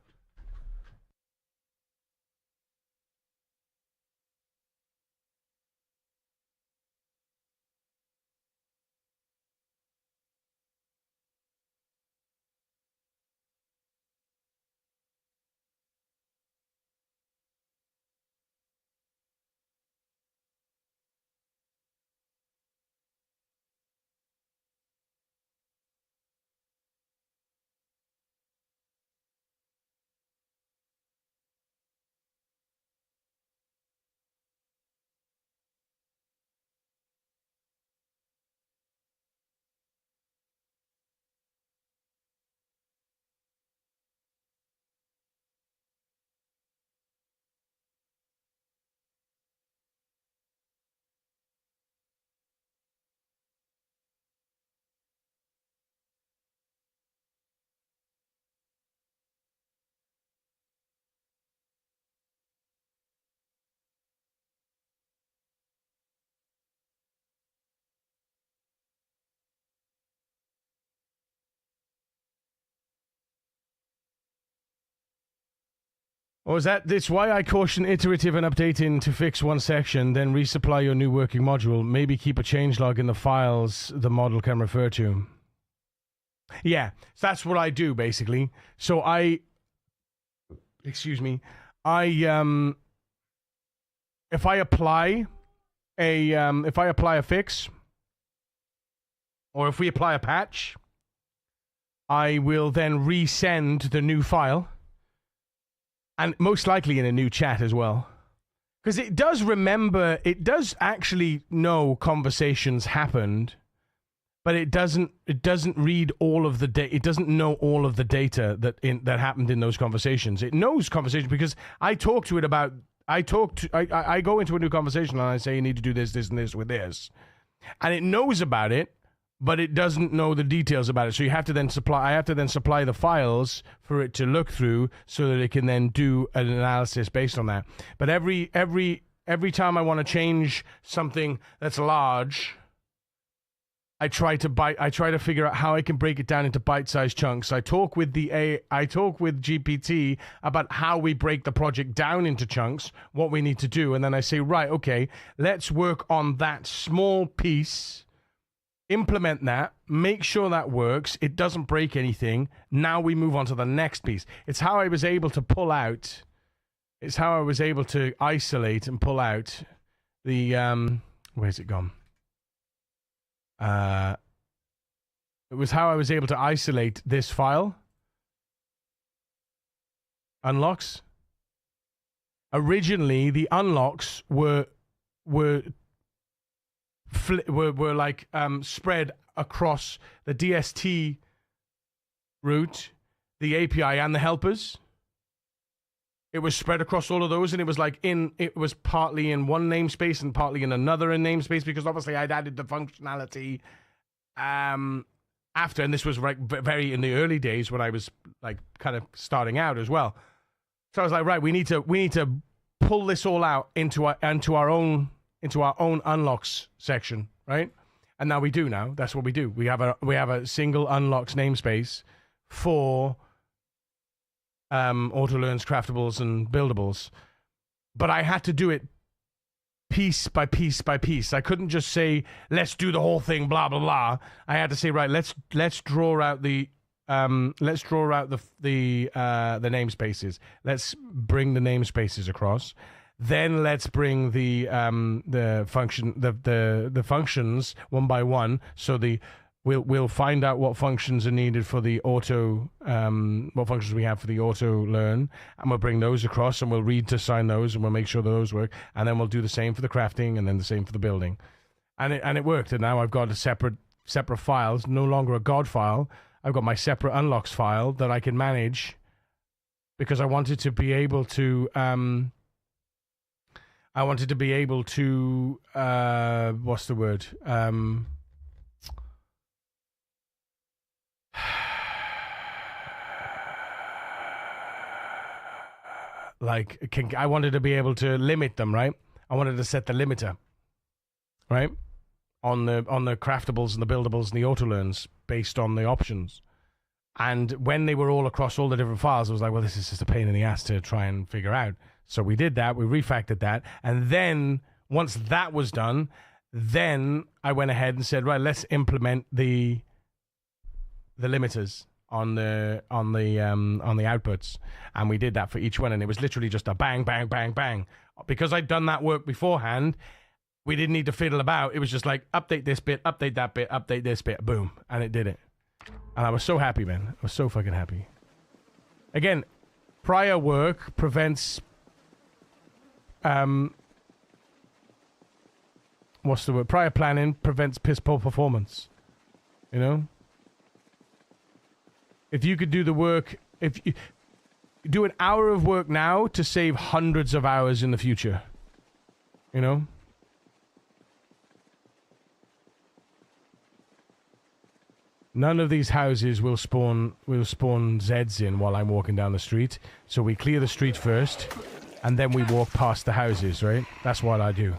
Or is that, it's why I caution iterative and updating to fix one section, then resupply your new working module. Maybe keep a changelog in the files the model can refer to. Yeah, so that's what I do, basically. So excuse me, if I apply a fix, or if we apply a patch, I will then resend the new file, and most likely in a new chat as well, because it does actually know conversations happened, but it doesn't read all of the data. It doesn't know all of the data that happened in those conversations. It knows conversations because I talk to it about. I go into a new conversation and I say you need to do this, this, and this with this, and it knows about it, but it doesn't know the details about it. So you have to then supply. I have to then supply the files for it to look through, so that it can then do an analysis based on that. But every time I want to change something that's large, I try to figure out how I can break it down into bite-sized chunks. I talk with GPT about how we break the project down into chunks, what we need to do, and then I say, right, okay, let's work on that small piece, implement that, make sure that works, it doesn't break anything. Now we move on to the next piece. It's how I was able to isolate and pull out the where's it gone? It was how I was able to isolate this file. Unlocks. Originally, the unlocks were like spread across the DST route, the API, and the helpers. It was spread across all of those, and it was partly in one namespace and partly in another namespace, because obviously I'd added the functionality after, and this was like very in the early days when I was like kind of starting out as well. So I was like, right, we need to pull this all out into our own unlocks section, right? And now we do. Now that's what we do. We have a single unlocks namespace for auto-learns, craftables, and buildables. But I had to do it piece by piece by piece. I couldn't just say, let's do the whole thing, blah, blah, blah. I had to say, right, let's draw out the namespaces. Let's bring the namespaces across. Then let's bring the functions one by one. So we'll find out what functions are needed for the auto, what functions we have for the auto learn, and we'll bring those across, and we'll redesign those, and we'll make sure that those work, and then we'll do the same for the crafting, and then the same for the building, and it worked. And now I've got a separate files, no longer a God file. I've got my separate unlocks file that I can manage, because I wanted to be able to. What's the word? I wanted to be able to limit them, right? I wanted to set the limiter, right, on the craftables and the buildables and the auto learns based on the options. And when they were all across all the different files, I was like, well, this is just a pain in the ass to try and figure out. So we did that. We refactored that, and then once that was done, then I went ahead and said, right, let's implement the limiters on the outputs, and we did that for each one, and it was literally just a bang, bang, bang, bang. Because I'd done that work beforehand, we didn't need to fiddle about. It was just like, update this bit, update that bit, update this bit, boom, and it did it. And I was so happy, man. I was so fucking happy. Again, prior work prevents what's the word? Prior planning prevents piss poor performance. You know? If you could do the work, if you do an hour of work now to save hundreds of hours in the future, you know? None of these houses will spawn Zeds in while I'm walking down the street. So we clear the street first, and then we walk past the houses, right? That's what I do.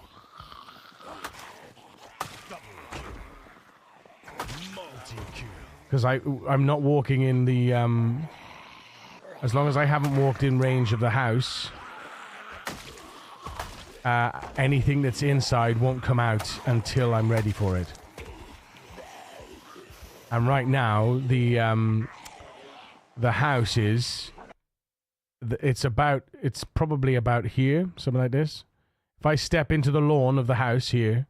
Because I'm not walking in the As long as I haven't walked in range of the house, anything that's inside won't come out until I'm ready for it. And right now, the house is... It's probably about here, something like this. If I step into the lawn of the house here,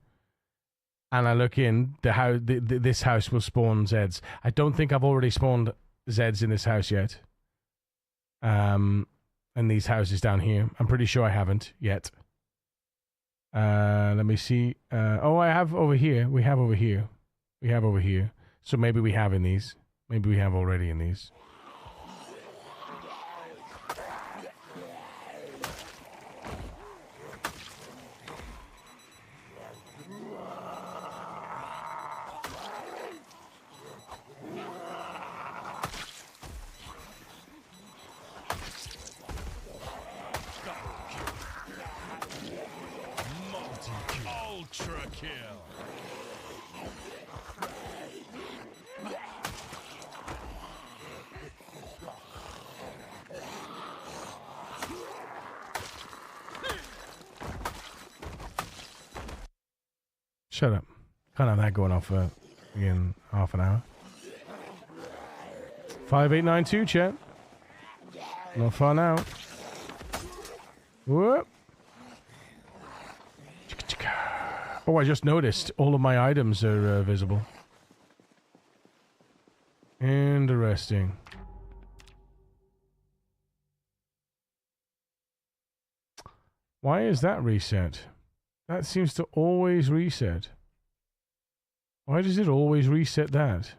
and I look in, this house will spawn Zeds. I don't think I've already spawned Zeds in this house yet. And these houses down here. I'm pretty sure I haven't yet. Let me see. Oh, I have over here. We have over here. We have over here. So maybe we have in these. Maybe we have already in these. Shut up. Can't have that going on for again half an hour. 5892, chat. Not far now. Whoop. Oh, I just noticed all of my items are visible. Interesting. Why is that reset? That seems to always reset. Why does it always reset that?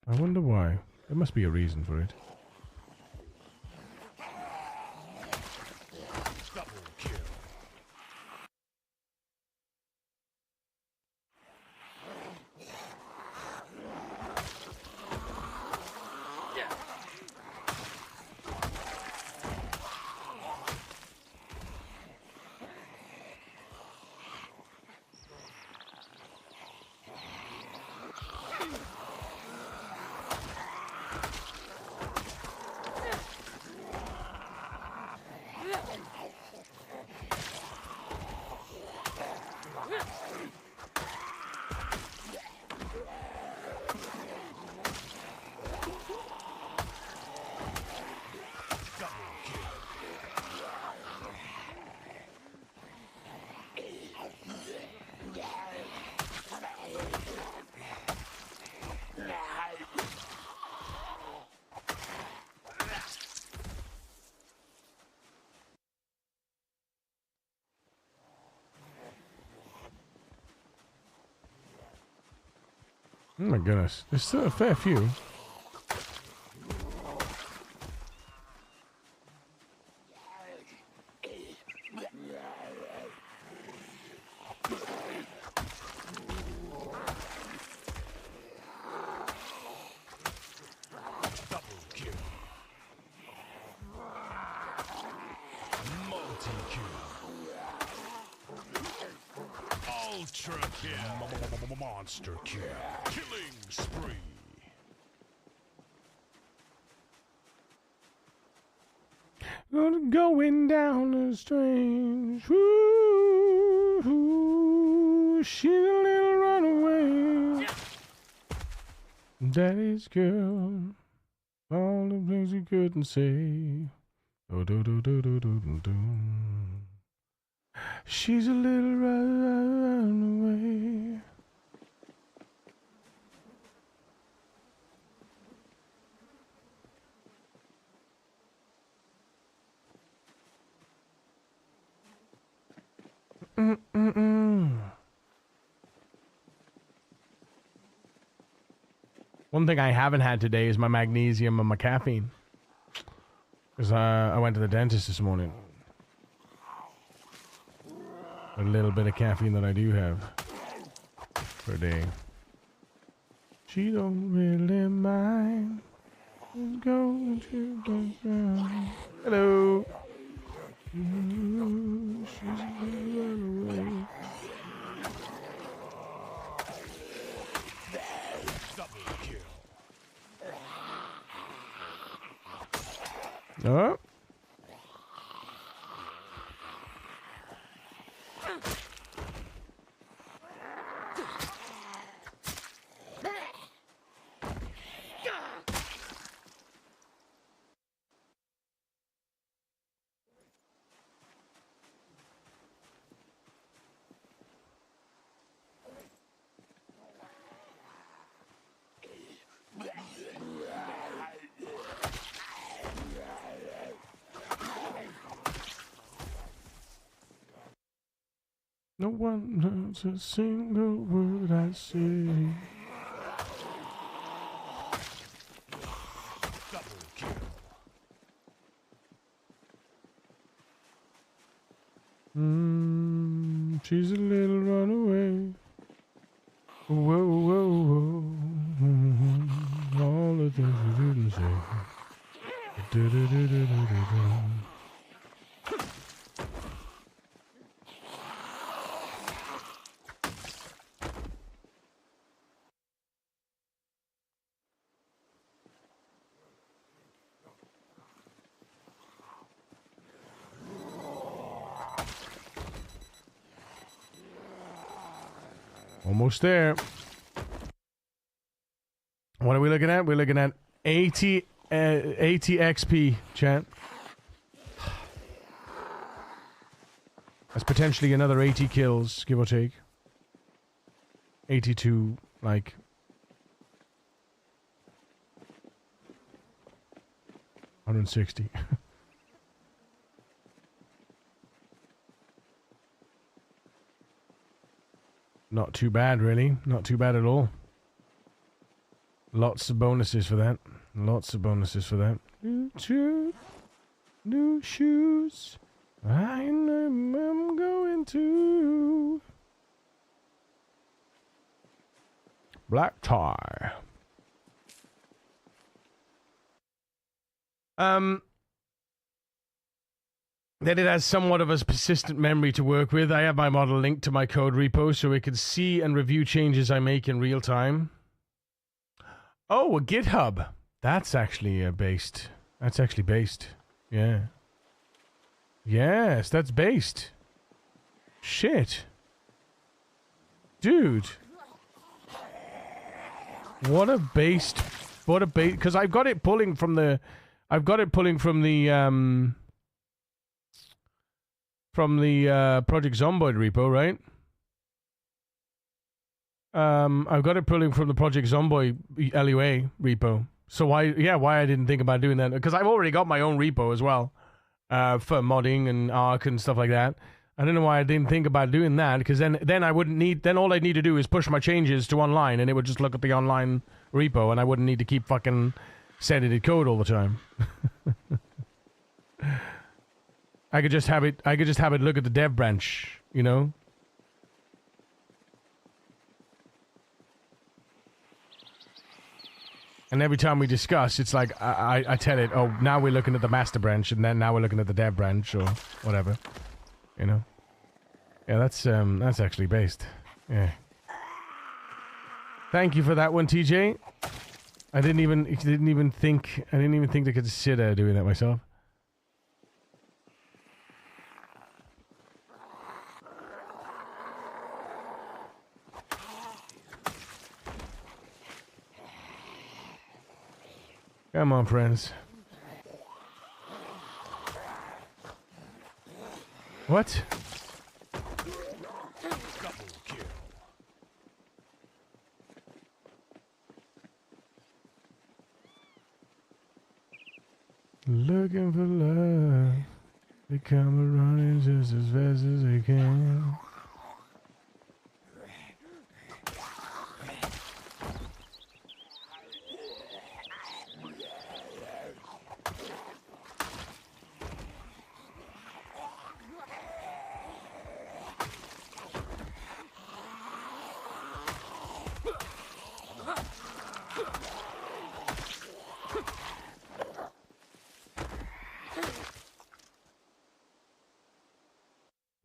I wonder why. There must be a reason for it. Oh my goodness, there's still a fair few. Monster kill. Killing spree. Going down a strange. Ooh, she's a little runaway. Daddy's girl. All the things he couldn't say. Do do do do do do do do. She's a little runaway. One thing I haven't had today is my magnesium and my caffeine. Because I went to the dentist this morning. A little bit of caffeine that I do have per day. She don't really mind. She's going to the ground. Hello. Ooh, she's a little runaway. Oh. No one knows a single word I say. Double kill. She's a little runaway. Whoa, whoa, whoa. All the things we didn't say. Almost there. What are we looking at? We're looking at 80 XP, chat. That's potentially another 80 kills, give or take. 82, like... $160. Not too bad, really. Not too bad at all. Lots of bonuses for that. Lots of bonuses for that. New shoes. I'm going to. Black tie. That it has somewhat of a persistent memory to work with. I have my model linked to my code repo so it can see and review changes I make in real time. Oh, a GitHub. That's actually based. That's actually based. Yeah. Yes, that's based. Shit. Dude. What a based... What a base... Because I've got it pulling from the... Project Zomboid repo, right? I've got it pulling from the Project Zomboid LUA repo. So why I didn't think about doing that? Because I've already got my own repo as well, for modding and Arc and stuff like that. I don't know why I didn't think about doing that, because then I wouldn't need... Then all I'd need to do is push my changes to online, and it would just look at the online repo, and I wouldn't need to keep fucking sending it code all the time. I could just have it look at the dev branch, you know? And every time we discuss, it's like, I tell it, oh, now we're looking at the master branch, and then now we're looking at the dev branch, or whatever. You know? Yeah, that's actually based. Yeah. Thank you for that one, TJ. I didn't even think to consider doing that myself. Come on, friends. What? Double kill. Looking for love. They come running just as fast as they can.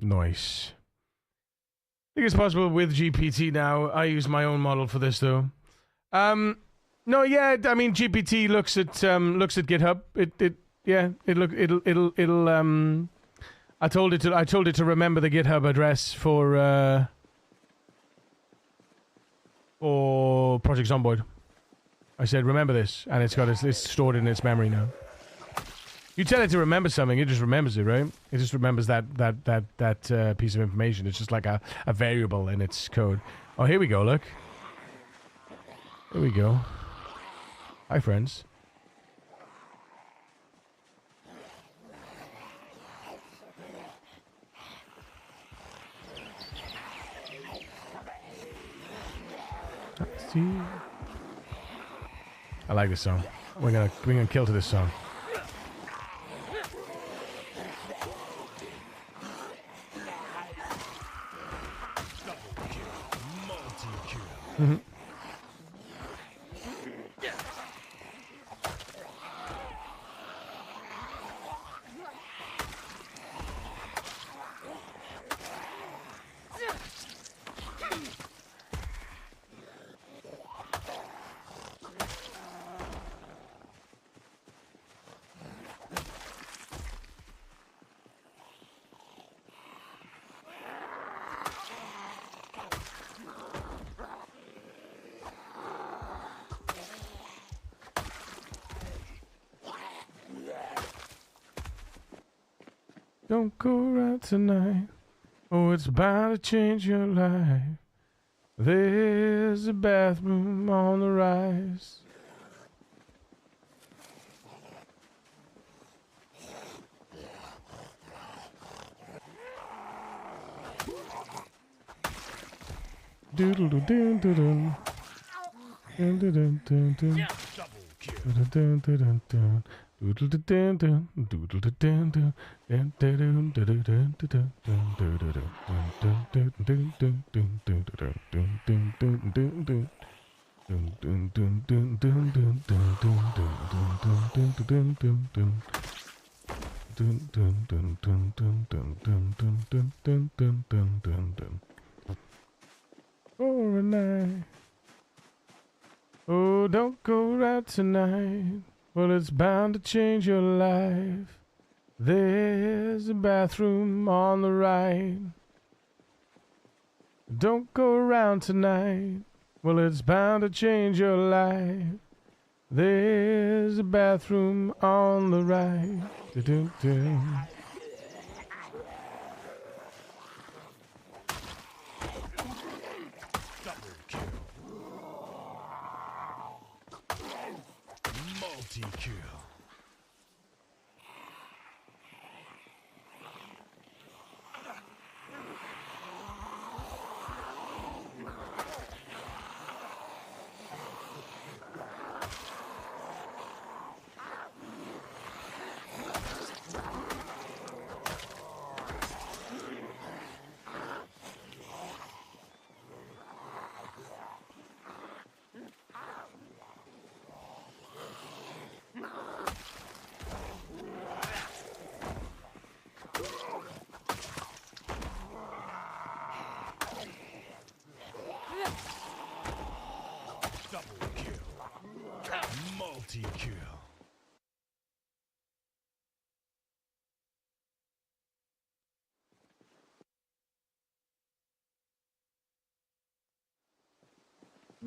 Nice. I think it's possible with GPT now. I use my own model for this though. No, yeah, I mean GPT looks at GitHub. Yeah, it'll. I told it to remember the GitHub address for Project Zomboid. I said, remember this, and it's stored in its memory now. You tell it to remember something, it just remembers it, right? It just remembers that piece of information. It's just like a variable in its code. Oh, here we go, look. Here we go. Hi, friends. See? I like this song. We're gonna kill to this song. Mm-hmm. Don't go out tonight, oh, it's bound to change your life. There's a bathroom on the rise. Doodle doo doo doo doo. Dun dun dun dun dun. Dun dun dun dun dun. Doodle dun dun doodle dun dun dun dun dun dun dun dun for a night. Oh, don't go out tonight. Well, it's bound to change your life. There's a bathroom on the right. Don't go around tonight. Well, it's bound to change your life. There's a bathroom on the right. Do-do-do. Multi-kill. Multi-kill.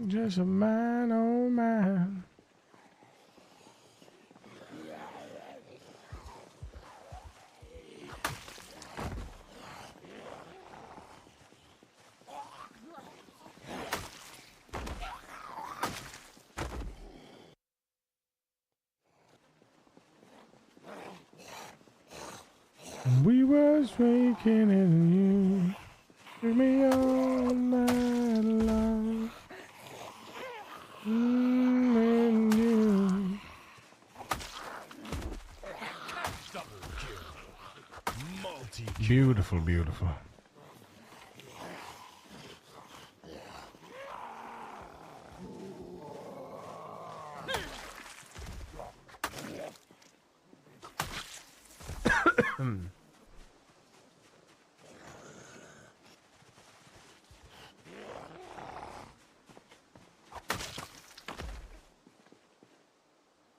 Just a man, oh man. We was waking in you. Took me all night long. In you. Double kill. Multi-kill. Beautiful, beautiful.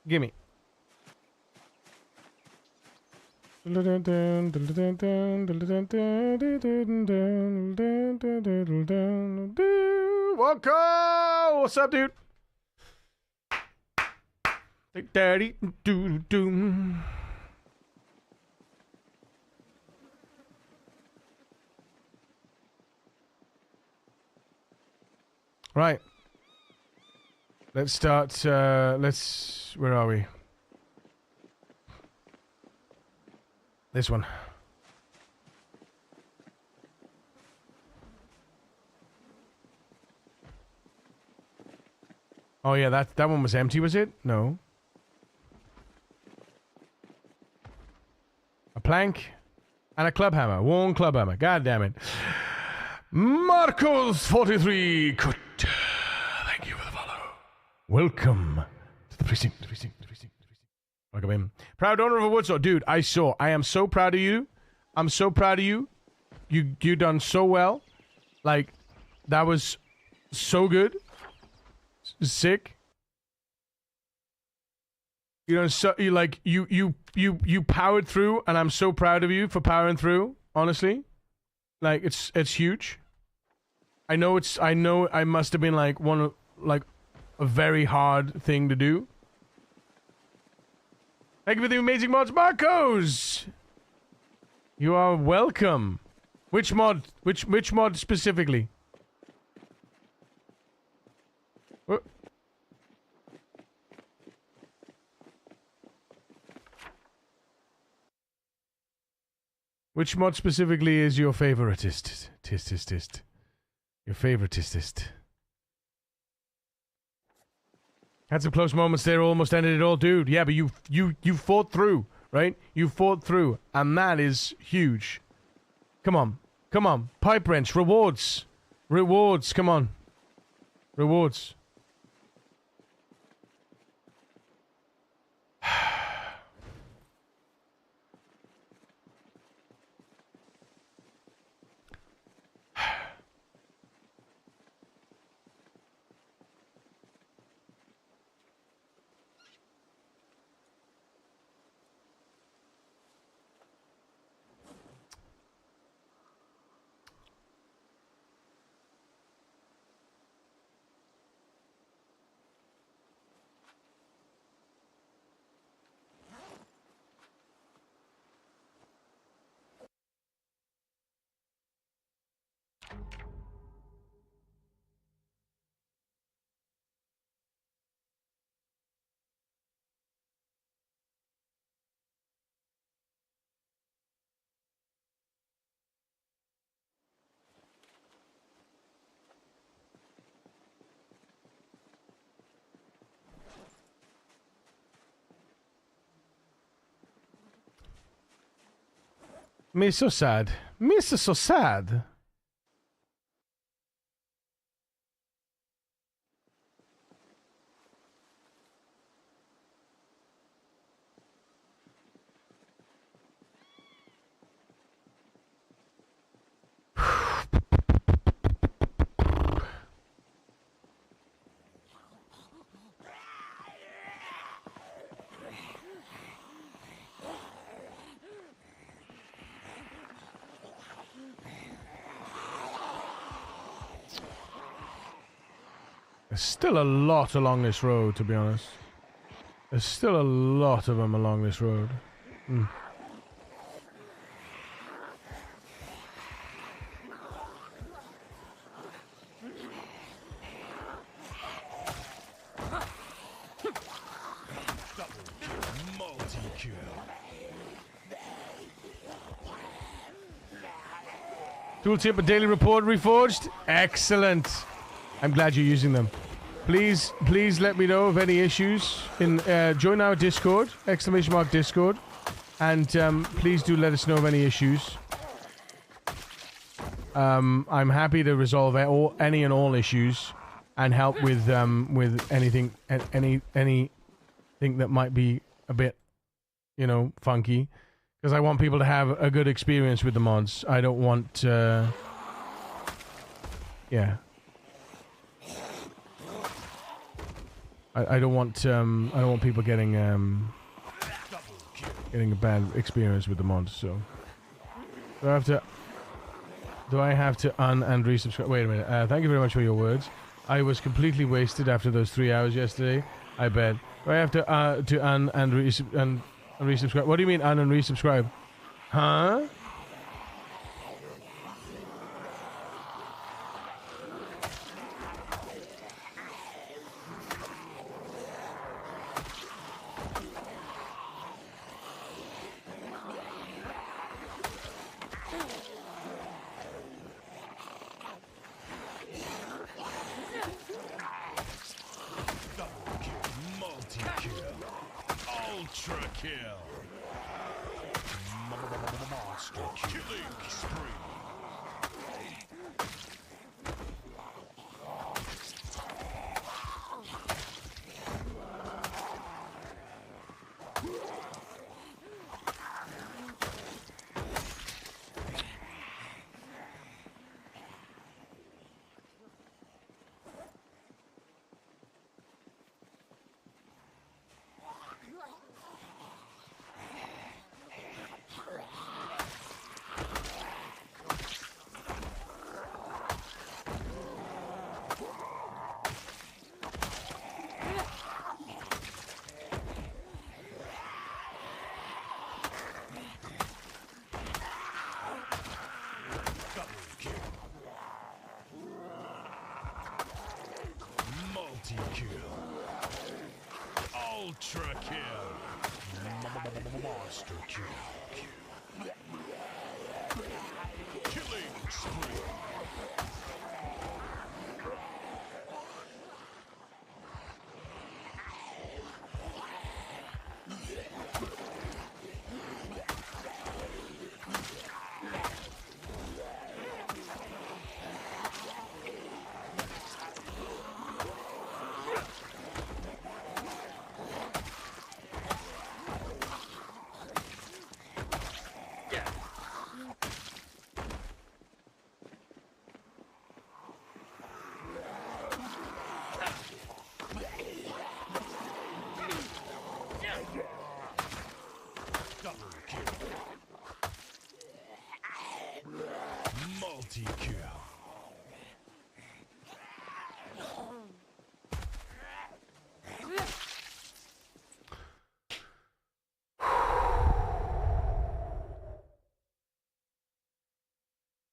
Gimme. Waka! What's up, dude? Big Daddy. Do do. Right. Let's start. Where are we? This one. Oh yeah, that one was empty, was it? No. A plank and a club hammer. One club hammer. God damn it. Marcos 43. Good. Thank you for the follow. Welcome to the precinct. Welcome in. Proud owner of a wood saw. Dude, I am so proud of you. I'm so proud of you. You done so well. Like, that was so good. Sick. You know, so you powered through, and I'm so proud of you for powering through. Honestly, like it's huge. I know I must have been like a very hard thing to do. Thank you for the amazing mods, Marcos. You are welcome. Which mod? Which mod specifically? Which mod specifically is your favoritist? Your favoritist. Had some close moments there, almost ended it all, dude. Yeah, but you fought through, right? You fought through, and that is huge. Come on. Pipe wrench, rewards, come on. Rewards. Me so sad. There's still a lot along this road, to be honest. There's still a lot of them along this road. Tooltip, a daily report reforged. Excellent. I'm glad you're using them. Please let me know of any issues. Join our Discord, !Discord, and please do let us know of any issues. I'm happy to resolve any and all issues and help with anything that might be a bit, funky, because I want people to have a good experience with the mods. I don't want, yeah. I don't want people getting getting a bad experience with the mod. So do I have to un and resubscribe? Wait a minute. Thank you very much for your words. I was completely wasted after those 3 hours yesterday. I bet. Do I have to un and resubscribe? What do you mean un and resubscribe? Huh? Ultra kill. Monster killing spree. Multi-kill. Ultra kill. Monster kill. Killing spree. Multi-kill.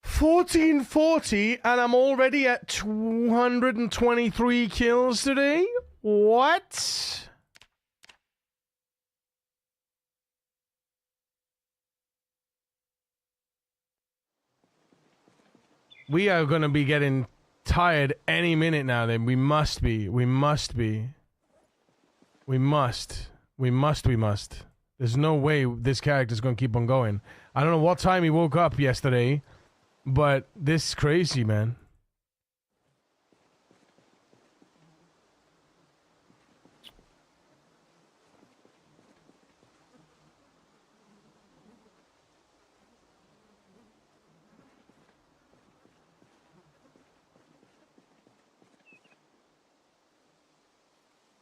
$14.40 and I'm already at 223 kills today? What? We are going to be getting tired any minute now then. We must be. We must be. We must. We must. We must. There's no way this character's going to keep on going. I don't know what time he woke up yesterday, but this is crazy, man.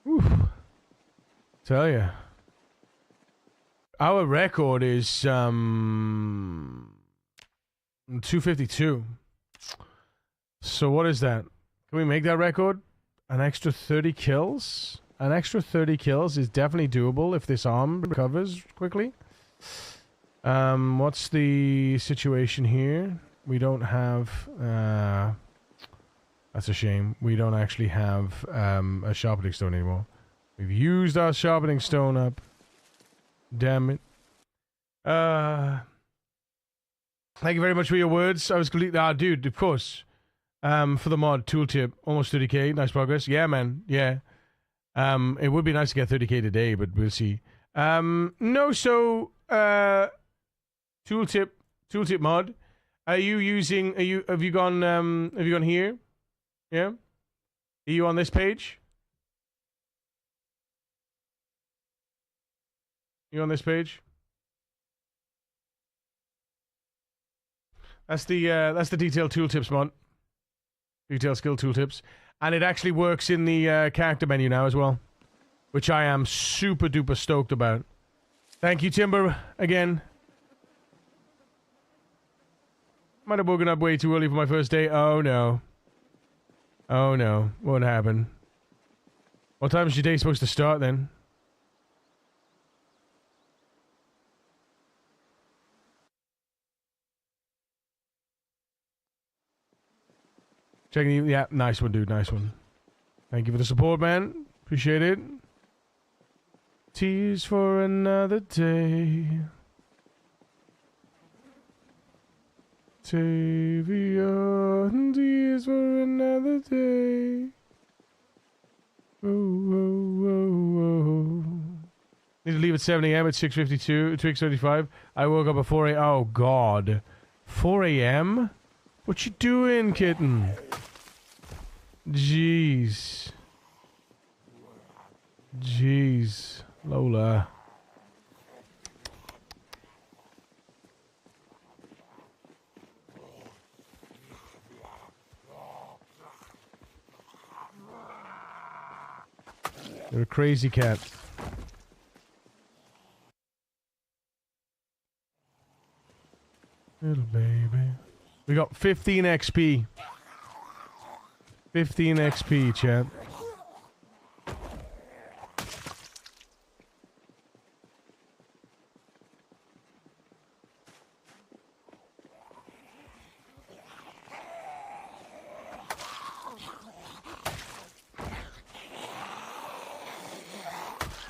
Oof. Tell you. Our record is 252. So what is that? Can we make that record? An extra 30 kills? An extra 30 kills is definitely doable if this arm recovers quickly. What's the situation here? We don't have... that's a shame. We don't actually have a sharpening stone anymore. We've used our sharpening stone up. Damn it. Thank you very much for your words. I was completely... Ah, dude, of course. For the mod, tooltip, almost 30k. Nice progress. Yeah, man. Yeah. It would be nice to get 30k today, but we'll see. No, so... Tooltip mod. Are you using... Have you gone here? Yeah? Are you on this page? You on this page? That's the detailed tooltips mod. Detailed skill tooltips. And it actually works in the character menu now as well. Which I am super duper stoked about. Thank you, Timber, again. Might have woken up way too early for my first day. Oh, no. Oh, no. What happened? What time is your day supposed to start, then? Checking you. Yeah, nice one, dude. Nice one. Thank you for the support, man. Appreciate it. Tears for another day. Tavion, tears for another day. Oh, oh, oh, oh. Need to leave at 7 a.m. at 6:52, 6:35. I woke up at 4 a.m. Oh, God. 4 a.m.? What you doing, kitten? Jeez. Jeez. Lola. You're a crazy cat. Little baby. We got 15 XP. 15 XP, chat.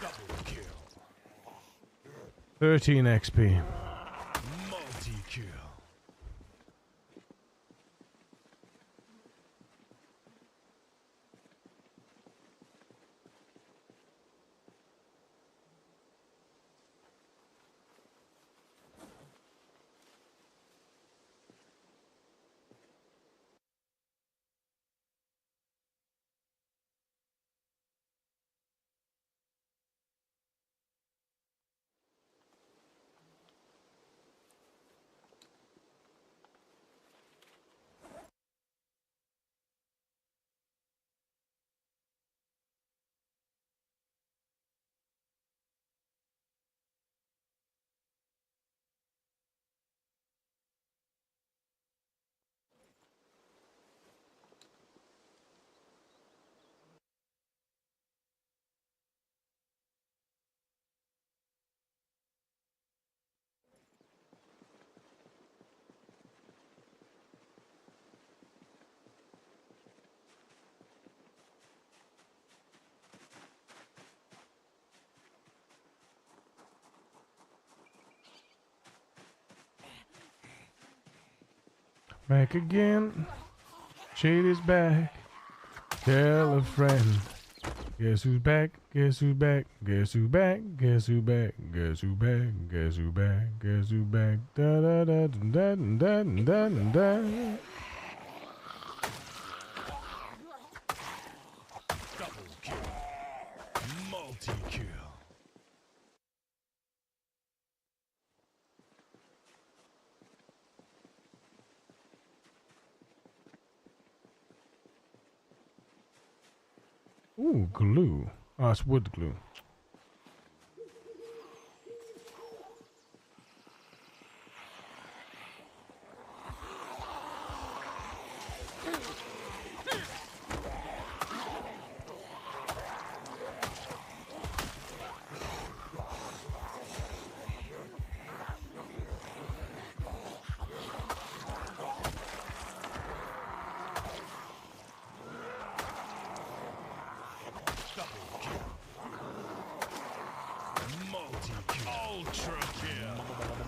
Double kill. 13 XP. Multi-kill. Back again. Shade is back. Tell a friend. Guess who's back? Guess who's back? Guess who's back? Guess who's back? Guess who's back? Guess who's back? Guess who's back? Da da da da da da da da. Double kill. Multi-kill. Ooh, glue. Oh, it's wood glue. Ultra kill.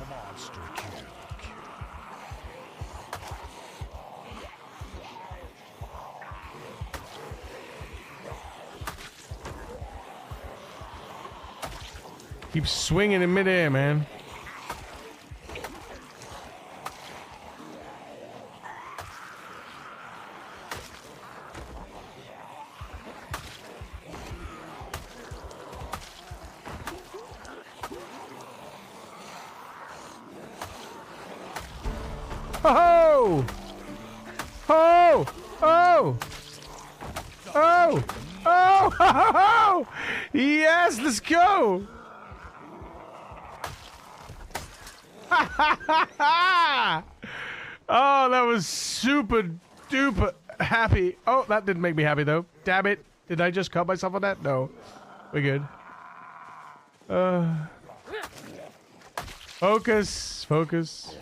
Monster kill. Keep swinging in midair, man. Oh! Oh! Oh! Oh! Oh! Yes, let's go! Oh, that was super duper happy. Oh, that didn't make me happy though. Damn it. Did I just cut myself on that? No. We're good. Focus. Focus.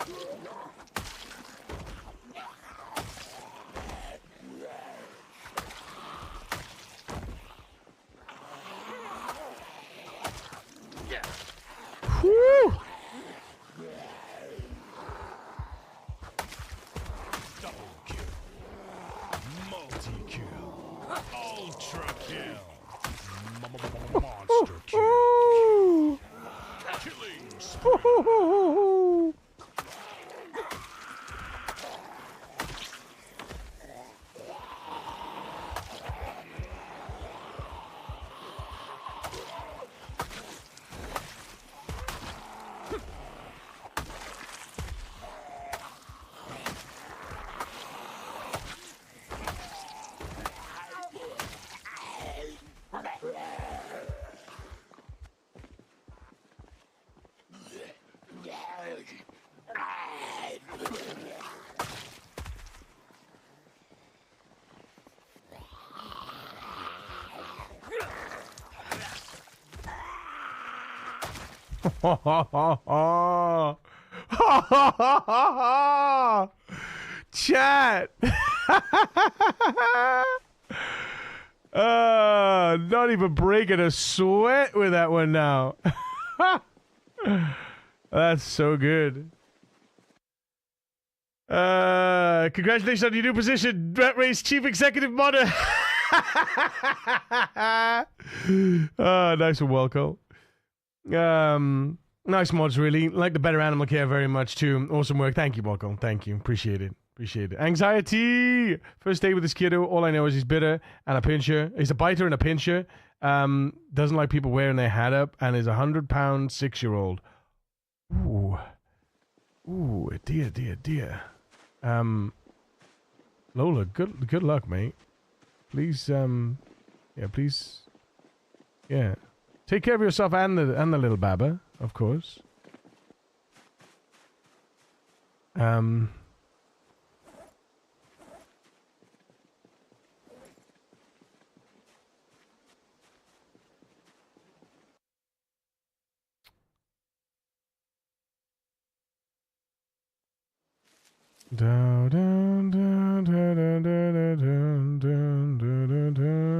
Whew. Double kill. Multi-kill. Ultra kill. Monster kill. Ooh. Killing spree. Ooh. Chat. Not even breaking a sweat with that one now. That's so good. Congratulations on your new position, Rat Race Chief Executive Modder. Nice and welcome. Nice mods, really. Like the better animal care very much too. Awesome work. Thank you, Walco. Thank you. Appreciate it. Appreciate it. Anxiety. First day with this kiddo. All I know is he's bitter and a pincher. He's a biter and a pincher. Doesn't like people wearing their hat up, and is a 100-pound 6-year-old. Ooh. Ooh, dear, dear, dear. Lola, good luck, mate. Please, yeah, please, yeah. Take care of yourself and the little baba, of course. Down, down, down, down, down, down, down, down, down, down.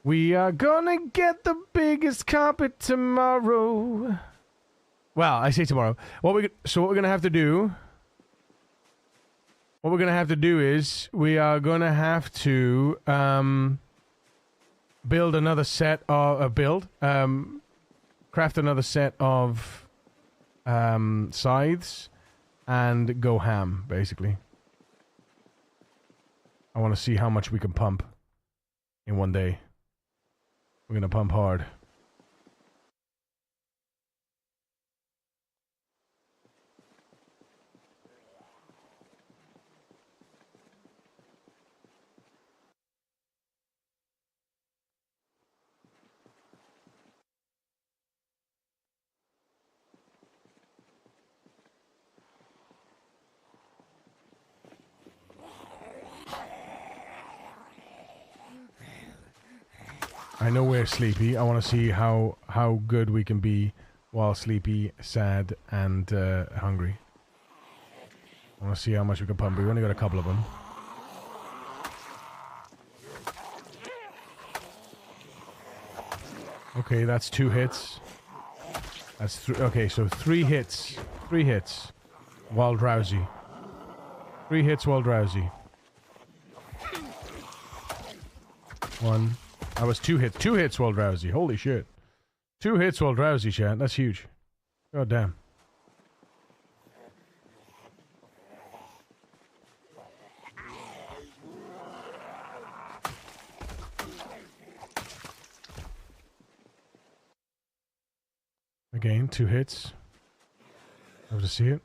We are gonna get the biggest carpet tomorrow. Well, I say tomorrow. What we're gonna have to do. What we're going to have to do is we are going to have to build another set of craft another set of scythes and go ham, basically. I want to see how much we can pump in one day. We're going to pump hard. I know we're sleepy. I want to see how good we can be while sleepy, sad, and hungry. I want to see how much we can pump. We've only got a couple of them. Okay, that's 2 hits. That's okay, so 3 hits. 3 hits while drowsy. 3 hits while drowsy. 1. That was 2 hits. 2 hits while drowsy. Holy shit. 2 hits while drowsy, chat. That's huge. God damn. Again, 2 hits. Love to see it.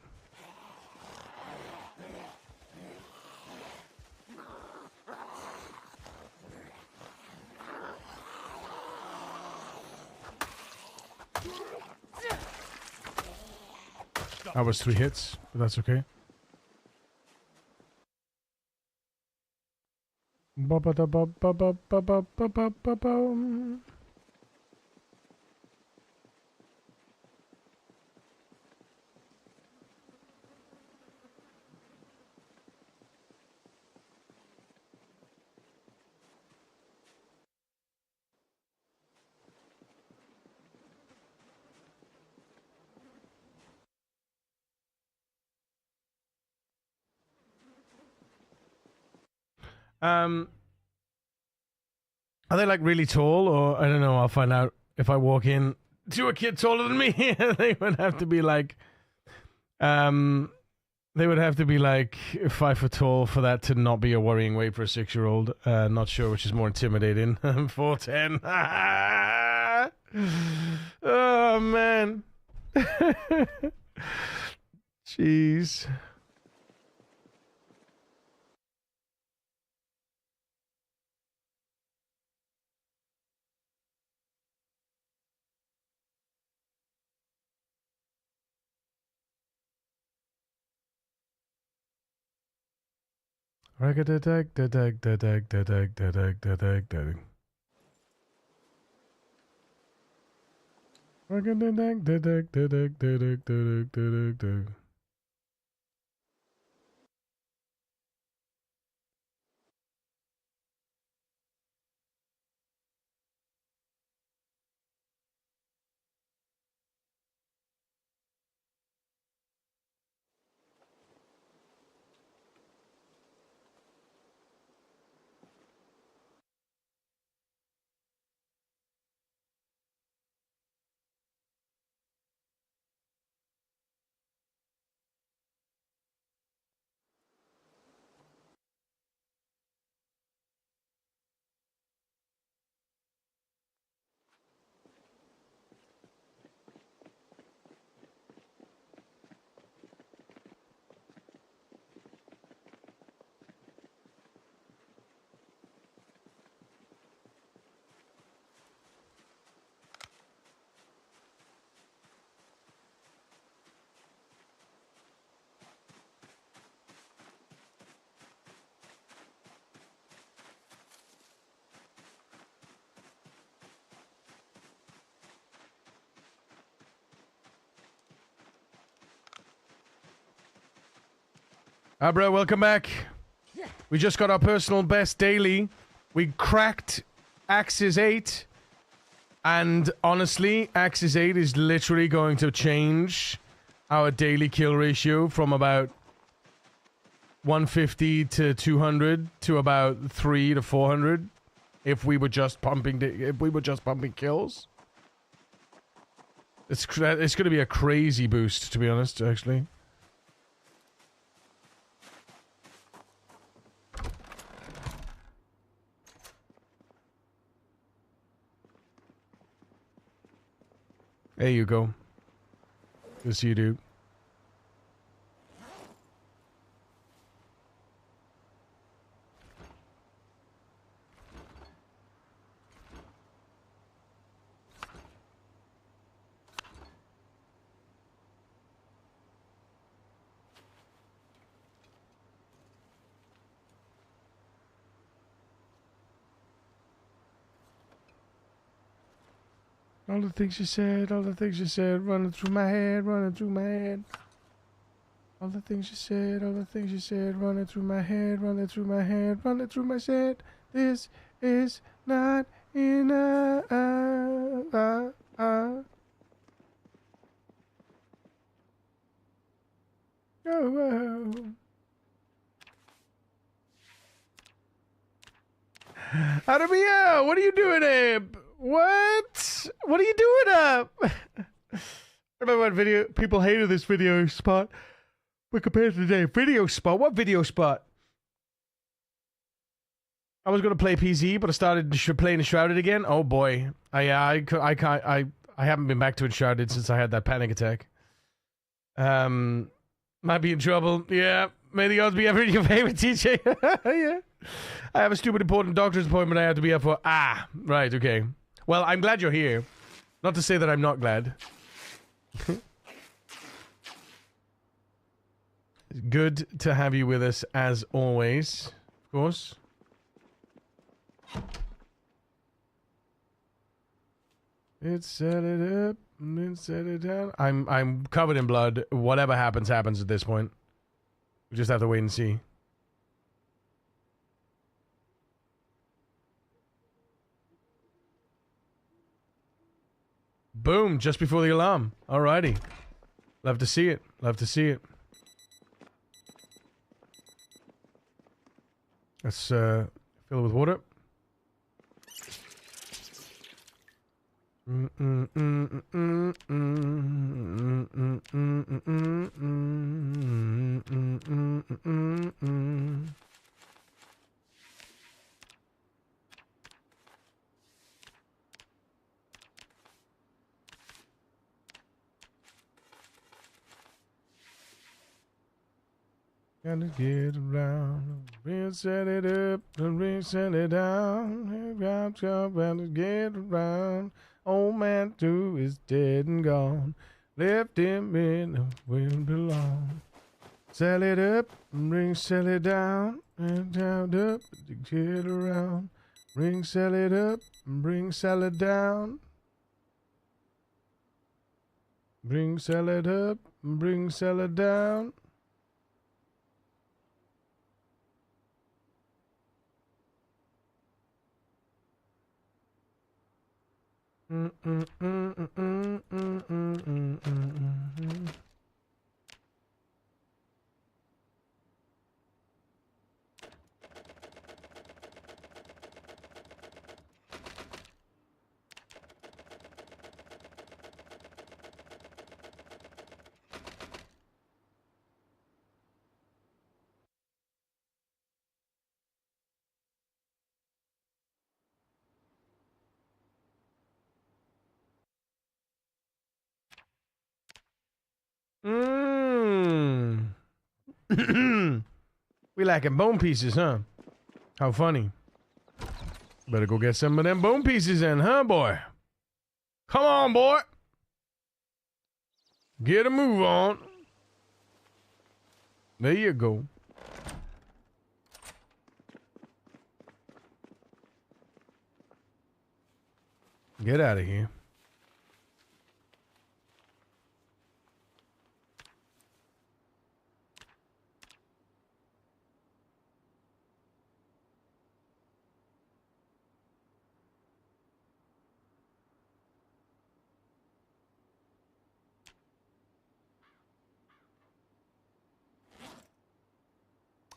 That was 3 hits, but that's okay. Ba-ba-da-ba-ba-ba-ba-ba-ba-ba-bum. Are they like really tall, or I don't know? I'll find out if I walk in to a kid taller than me. They would have to be like, they would have to be like 5 foot tall for that to not be a worrying weight for a 6-year-old. Not sure which is more intimidating. 4'10". Oh man, jeez. Bro, welcome back. We just got our personal best daily. We cracked Axis 8. And honestly, Axis 8 is literally going to change our daily kill ratio from about 150 to 200 to about 3 to 400 if we were just pumping kills. It's going to be a crazy boost, to be honest, actually. There you go. Good to see you, dude. All the things you said, running through my head, running through my head. All the things you said, running through my head, running through my head, running through my head. This is not enough. Oh. Arabia, what are you doing, Abe? What? What are you doing up? I remember what video people hated this video spot, but compared to today, video spot. What video spot? I was gonna play PZ, but I started playing Enshrouded again. Oh boy, I haven't been back to Enshrouded since I had that panic attack. Might be in trouble. Yeah, may the odds be ever in your favor, TJ. Yeah, I have a stupid important doctor's appointment I have to be up for. Ah, right, okay. Well, I'm glad you're here. Not to say that I'm not glad. Good to have you with us as always, of course. Let's set it up, let's set it down. I'm covered in blood. Whatever happens, happens at this point. We just have to wait and see. Boom, just before the alarm. Alrighty. Love to see it. Love to see it. Let's fill it with water. Gotta get around, reset it up, and reset it down. Gotta get around. Old man too is dead and gone. Left him in the where it belong. Sell it up, and sell it down, and down up to get around. Bring sell it up, and bring sell it down. Bring sell it up, and bring sell it down. We lacking bone pieces, huh? How funny. Better go get some of them bone pieces in, huh, boy? Come on, boy. Get a move on. There you go. Get out of here.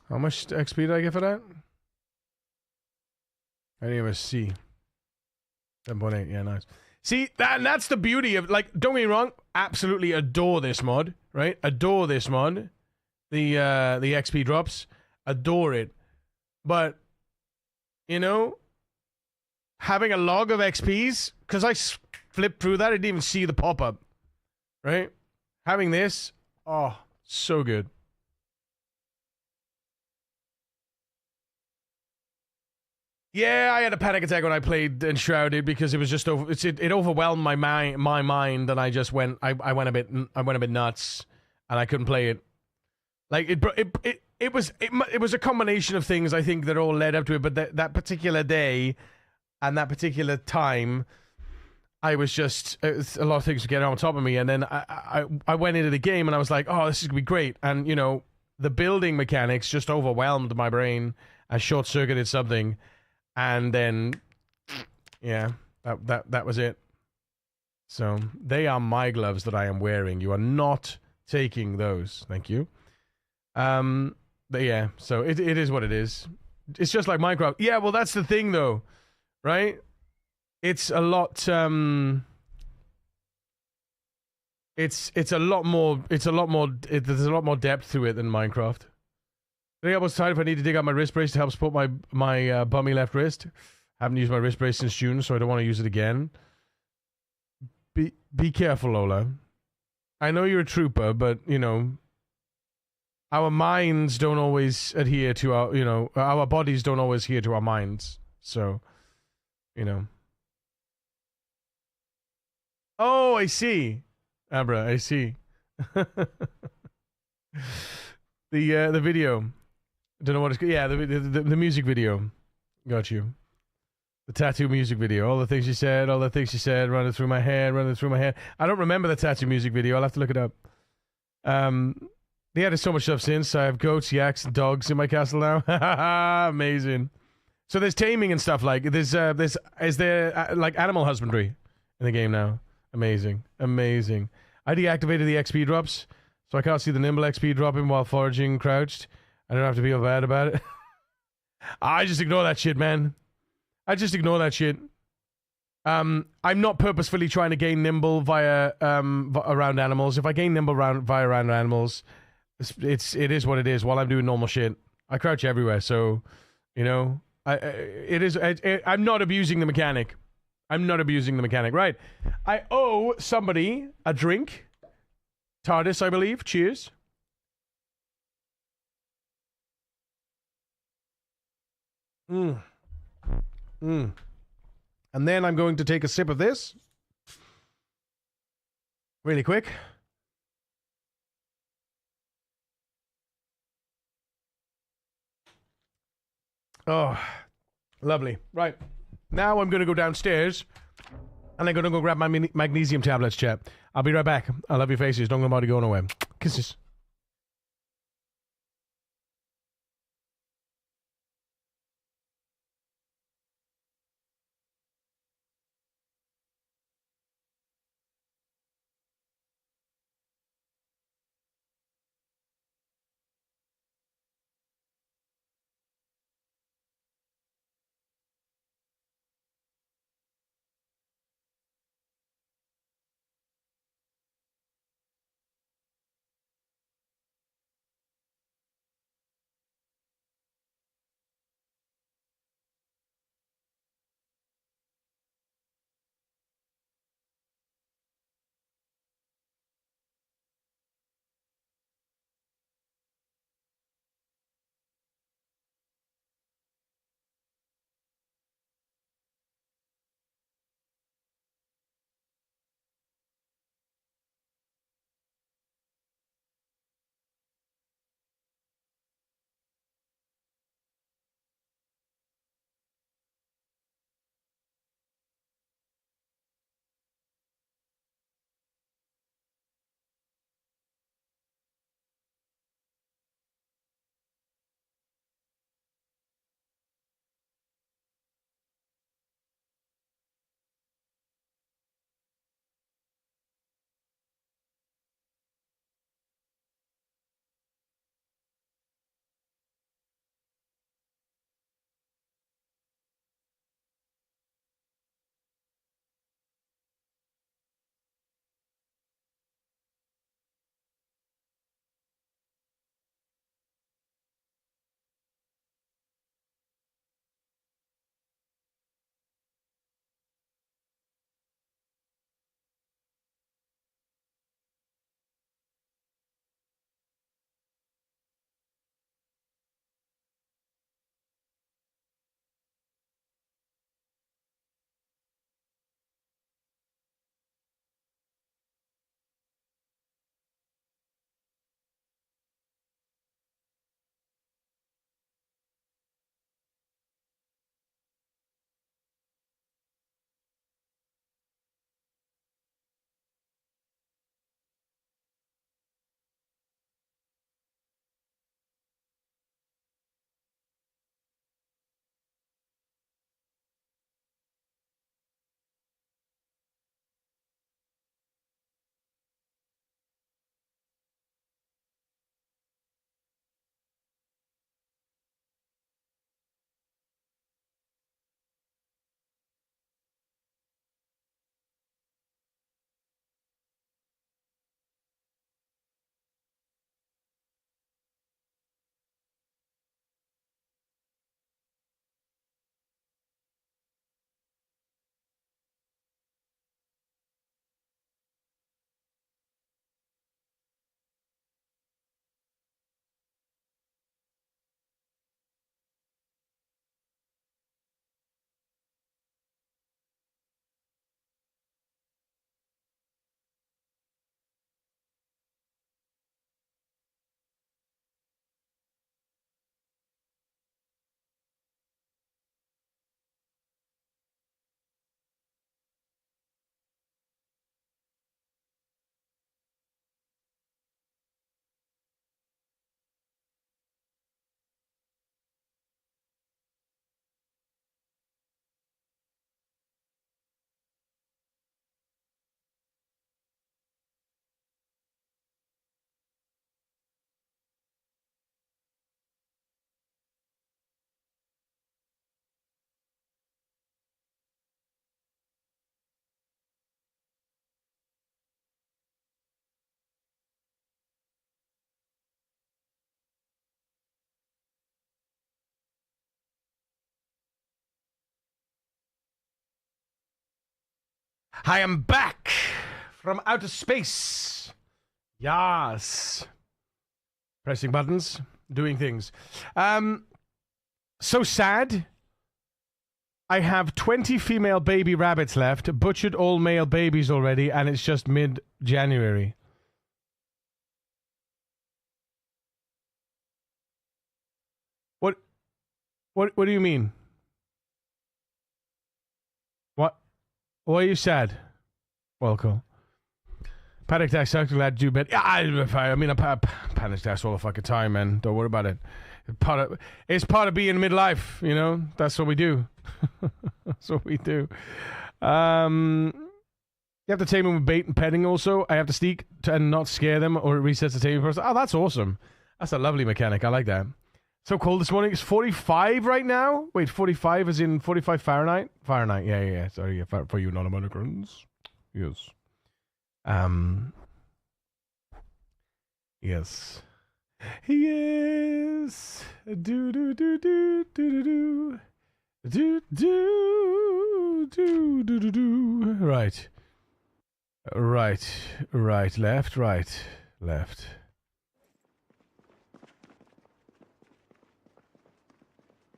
How much XP did I get for that? I didn't even see. 7.8, yeah, nice. See, that's the beauty of, like, don't get me wrong, absolutely adore this mod, right? Adore this mod. The XP drops. Adore it. But, you know, having a log of XPs, because I flipped through that, I didn't even see the pop-up, right? Having this, oh, so good. Yeah, I had a panic attack when I played Enshrouded because it was just it overwhelmed my mind, and I just went I went a bit nuts, and I couldn't play it. Like it was a combination of things, I think, that all led up to it. But that particular day and that particular time, I was just a lot of things were getting on top of me, and then I went into the game and I was like, oh, this is gonna be great, and you know, the building mechanics just overwhelmed my brain and short circuited something. And then, yeah, that was it. So, they are my gloves that I am wearing. You are not taking those. Thank you. But yeah, so it is what it is. It's just like Minecraft. Yeah, well, that's the thing, though, right? It's a lot, there's a lot more depth to it than Minecraft. I think I was tired if I need to dig out my wrist brace to help support my bummy left wrist. Haven't used my wrist brace since June, so I don't want to use it again. Be careful, Lola. I know you're a trooper, but, you know, our minds don't always adhere to our, you know, our bodies don't always adhere to our minds. So, you know. Oh, I see. Abra, I see. The video. Don't know what it's. Yeah, the music video. Got you. The tattoo music video. All the things she said. All the things she said. Running through my head. Running through my head. I don't remember the tattoo music video. I'll have to look it up. Yeah, there's so much stuff since. I have goats, yaks, and dogs in my castle now. Amazing. So there's taming and stuff like there's is there like animal husbandry in the game now. Amazing, amazing. I deactivated the XP drops, so I can't see the nimble XP dropping while foraging crouched. I don't have to feel bad about it. I just ignore that shit, man. I just ignore that shit. I'm not purposefully trying to gain nimble via around animals. If I gain nimble via around animals, it is what it is. While I'm doing normal shit, I crouch everywhere. So, you know, I'm not abusing the mechanic. I'm not abusing the mechanic. Right. I owe somebody a drink. TARDIS, I believe. Cheers. And then I'm going to take a sip of this. Really quick. Oh, lovely. Right. Now I'm going to go downstairs and I'm going to go grab my magnesium tablets, chat. I'll be right back. I love your faces. Don't nobody go nowhere. Kisses. I am back from outer space. Yes. Pressing buttons, doing things. So sad. I have 20 female baby rabbits left, butchered all male babies already, and it's just mid-January. What do you mean? What are you sad? Welcome. Panic attacks, so glad to do better. Yeah, I mean, I panic attacks all the fucking time, man. Don't worry about it. It's part of being midlife, you know? That's what we do. That's what we do. You have to tame them with bait and petting also. I have to sneak and not scare them, or it resets the taming process. Oh, that's awesome. That's a lovely mechanic. I like that. So cold this morning. It's 45 right now. Wait, 45 is in 45 Fahrenheit? Fahrenheit, yeah. Sorry, for you non-Americans. Yes. Yes. Yes. Do do do do do do do do do do do. Right. Right. Left. Right. Left.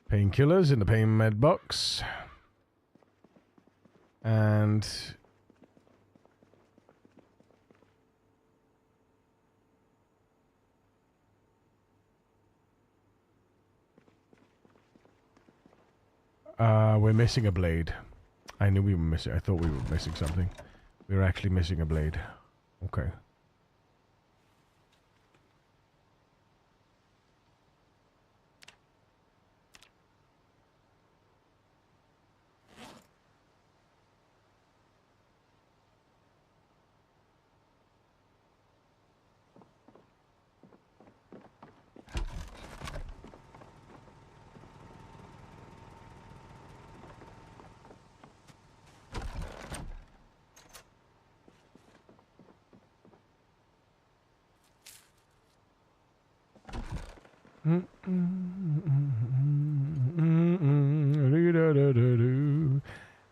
Painkillers in the pain med box. And we're missing a blade. I knew we were missing. I thought we were missing something. We were actually missing a blade. Okay.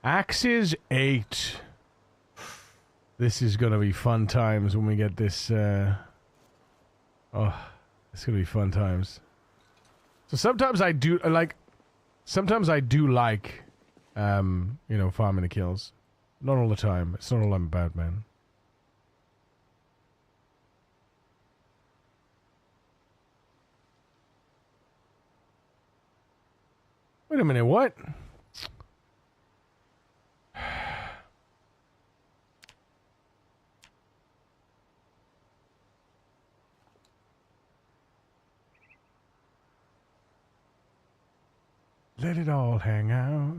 Axes 8. This is gonna be fun times when we get this. Oh, it's gonna be fun times. So sometimes I do like. Sometimes I do like, you know, farming the kills. Not all the time. It's not all I'm about, man. Wait a minute, what? Let it all hang out.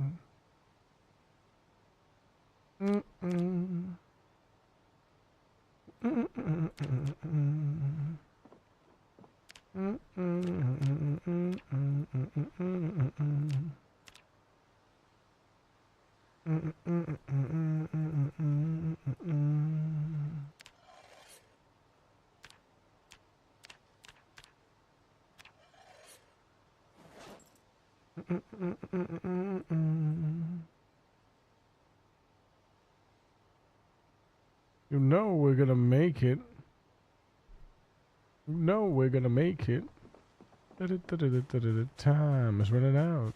You know we're gonna make it. You know we're gonna make it. Time is running out.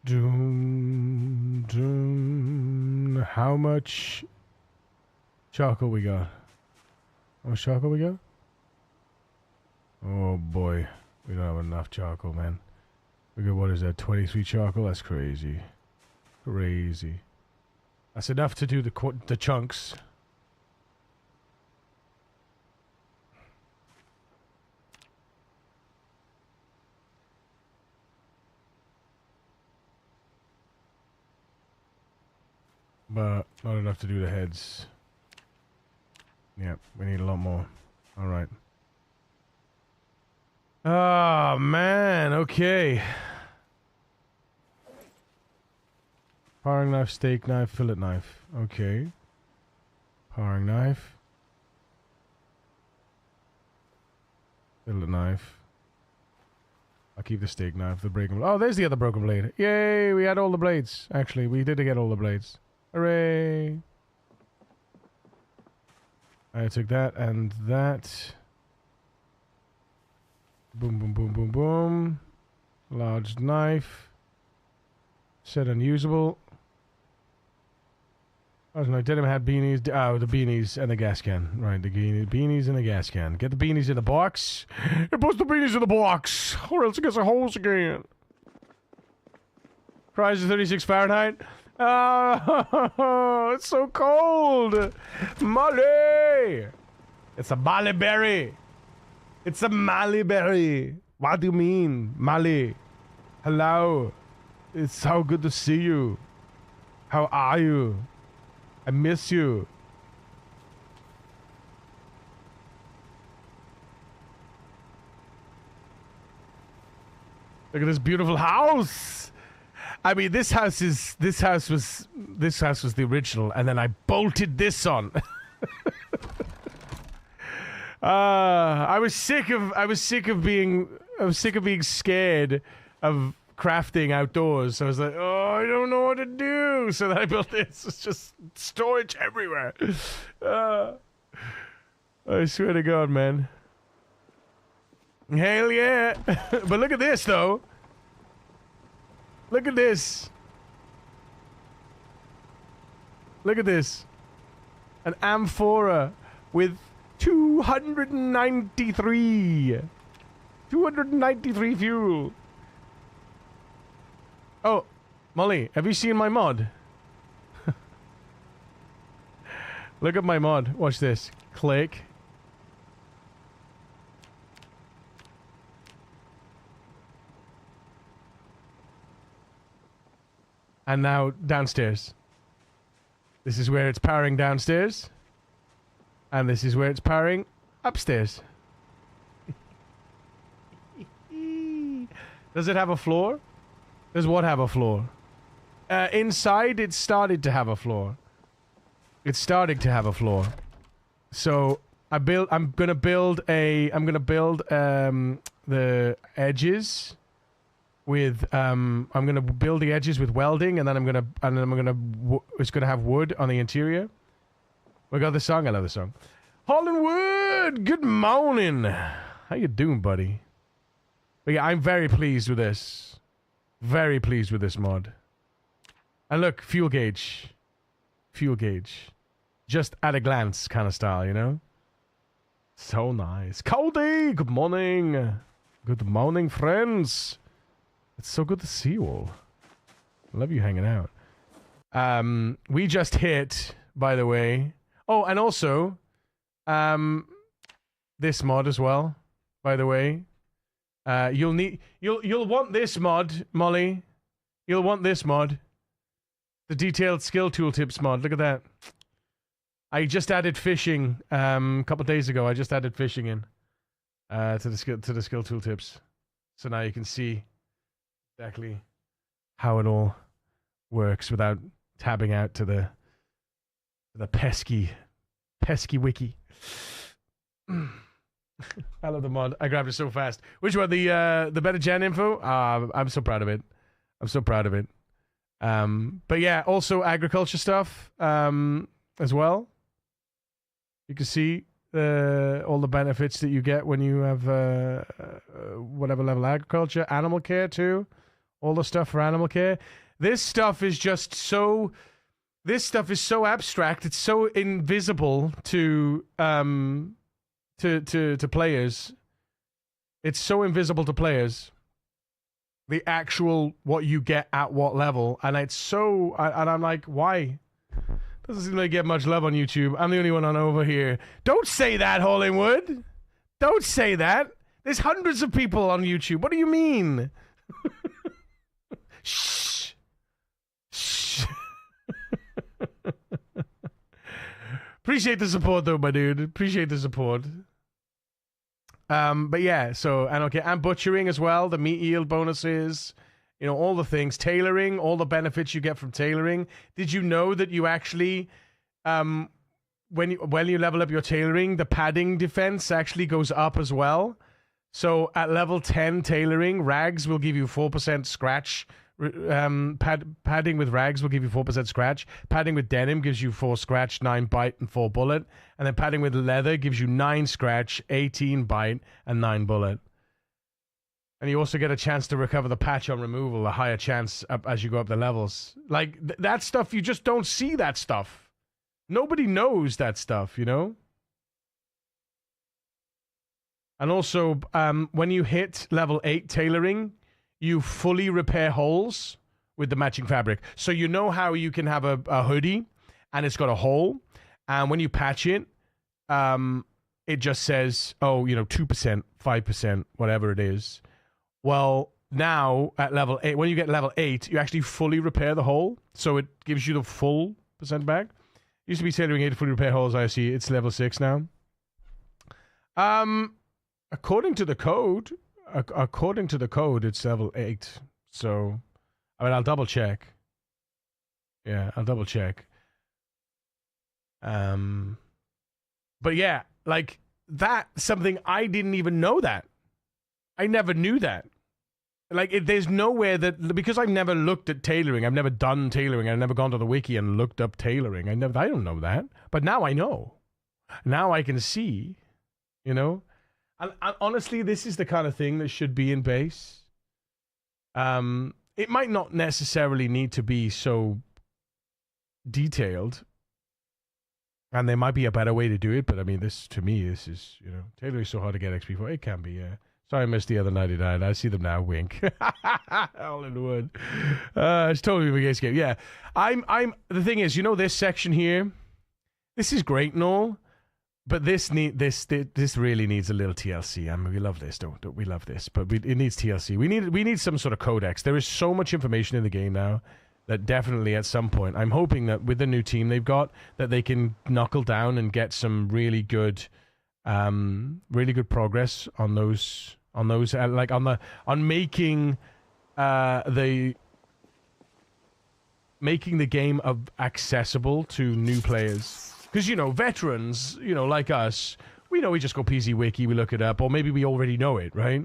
Doom, doom. How much charcoal we got? How much charcoal we got? Oh boy, we don't have enough charcoal, man. We got, what is that, 23 charcoal? That's crazy. Crazy. That's enough to do the chunks. But not enough to do the heads. Yeah, we need a lot more. Alright. Oh, man. Okay. Paring knife, steak knife, fillet knife. Okay. Paring knife. Fillet knife. I'll keep the steak now for the broken. Oh, there's the other broken blade. Yay! We had all the blades. Actually, we did get all the blades. Hooray! I took that and that. Boom, boom, boom, boom, boom. Large knife. Set unusable. Oh, no, Denim had beanies. Oh, the beanies and the gas can. Right, the beanies and the gas can. Get the beanies in the box. Put the beanies in the box, or else it gets a hose again. Price is 36 Fahrenheit. Oh, it's so cold. Molly. It's a Molly berry. It's a Molly berry. What do you mean, Molly? Hello. It's so good to see you. How are you? I miss you. Look at this beautiful house. I mean, this house was the original, and then I bolted this on. I was sick of being scared of crafting outdoors. So I was like, oh, I don't know what to do. So then I built this. It's just storage everywhere. I swear to God, man. Hell yeah. But look at this, though. Look at this. Look at this. An amphora with 293 fuel. Oh, Molly, have you seen my mod? Look at my mod. Watch this. Click. And now downstairs. This is where it's powering downstairs. And this is where it's powering upstairs. Does it have a floor? Does what have a floor? Inside, it started to have a floor. It's starting to have a floor. So I'm gonna build the edges with I'm gonna build the edges with welding, and then it's gonna have wood on the interior. We got the song. I love the song. Hollandwood, good morning. How you doing, buddy? But yeah, I'm very pleased with this. Very pleased with this mod. And look, fuel gauge. Fuel gauge. Just at a glance kind of style, you know? So nice. Cody, good morning. Good morning, friends. It's so good to see you all. I love you hanging out. We just hit, by the way. Oh, and also, this mod as well, by the way. You'll want this mod, Molly. You'll want this mod. The detailed skill tooltips mod. Look at that. I just added fishing a couple days ago. I just added fishing in to the skill tooltips. So now you can see exactly how it all works without tabbing out to the pesky wiki. I love the mod. I grabbed it so fast. Which one? The better gen info? I'm so proud of it. I'm so proud of it. But yeah, also agriculture stuff as well. You can see all the benefits that you get when you have whatever level agriculture. Animal care too. All the stuff for animal care. This stuff is just so... This stuff is so abstract. It's so invisible to players. It's so invisible to players. The actual what you get at what level, and it's so. And I'm like, why? Doesn't seem like get much love on YouTube. I'm the only one on over here. Don't say that, Hollywood. Don't say that. There's hundreds of people on YouTube. What do you mean? Shh. Shh. Appreciate the support, though, my dude. Appreciate the support. But yeah, so, and okay, and butchering as well, the meat yield bonuses, you know, all the things, tailoring, all the benefits you get from tailoring. Did you know that you actually, when you level up your tailoring, the padding defense actually goes up as well? So at level 10 tailoring, rags will give you 4% scratch. Padding with rags will give you 4% scratch. Padding with denim gives you 4 scratch, 9 bite, and 4 bullet. And then padding with leather gives you 9 scratch, 18 bite, and 9 bullet. And you also get a chance to recover the patch on removal, a higher chance up as you go up the levels. Like, that stuff, you just don't see that stuff. Nobody knows that stuff, you know? And also, when you hit level 8 tailoring, you fully repair holes with the matching fabric. So you know how you can have a hoodie, and it's got a hole, and when you patch it, it just says, 2%, 5%, whatever it is. Well, now at level 8, when you get level 8, you actually fully repair the hole, so it gives you the full percent back. Used to be tailoring 8 to fully repair holes, I see. It's level 6 now. According to the code, it's level 8. So, I'll double check. Yeah, I'll double check. But yeah, like, that's something I didn't even know that. I never knew that. Like, there's nowhere that, because I've never looked at tailoring, I've never done tailoring, I've never gone to the wiki and looked up tailoring. I don't know that. But now I know. Now I can see, you know? And honestly, this is the kind of thing that should be in base. It might not necessarily need to be so detailed. And there might be a better way to do it, but I mean, this is, tailoring is so hard to get XP for. It can be, yeah. Sorry I missed the other 99. I see them now. Wink. All in one. It's totally a game. Yeah. The thing is, this section here, this is great and all, but this really needs a little TLC. I mean, we love this, don't we? Love this, but it needs TLC. We need some sort of codex. There is so much information in the game now that definitely at some point, I'm hoping that with the new team they've got, that they can knuckle down and get some really good progress on those like on making the game accessible to new players. Because veterans, like us, we just go PZ Wiki, we look it up, or maybe we already know it, right?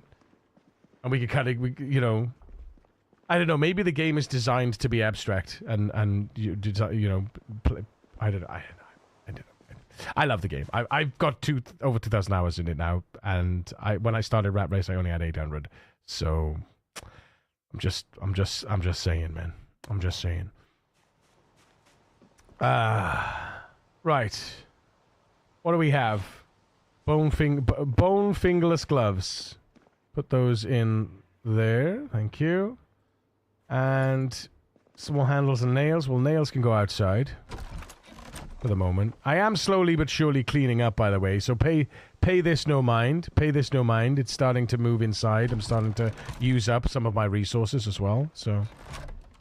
And we can kind of, I don't know. Maybe the game is designed to be abstract, and play, I don't know. I love the game. I've got over 2,000 hours in it now, and when I started Rat Race, I only had 800. So I'm just saying, man. I'm just saying. Right. What do we have? Bone fingerless gloves. Put those in there. Thank you. And small handles and nails. Well, nails can go outside for the moment. I am slowly but surely cleaning up, by the way. So pay this no mind. Pay this no mind. It's starting to move inside. I'm starting to use up some of my resources as well. So,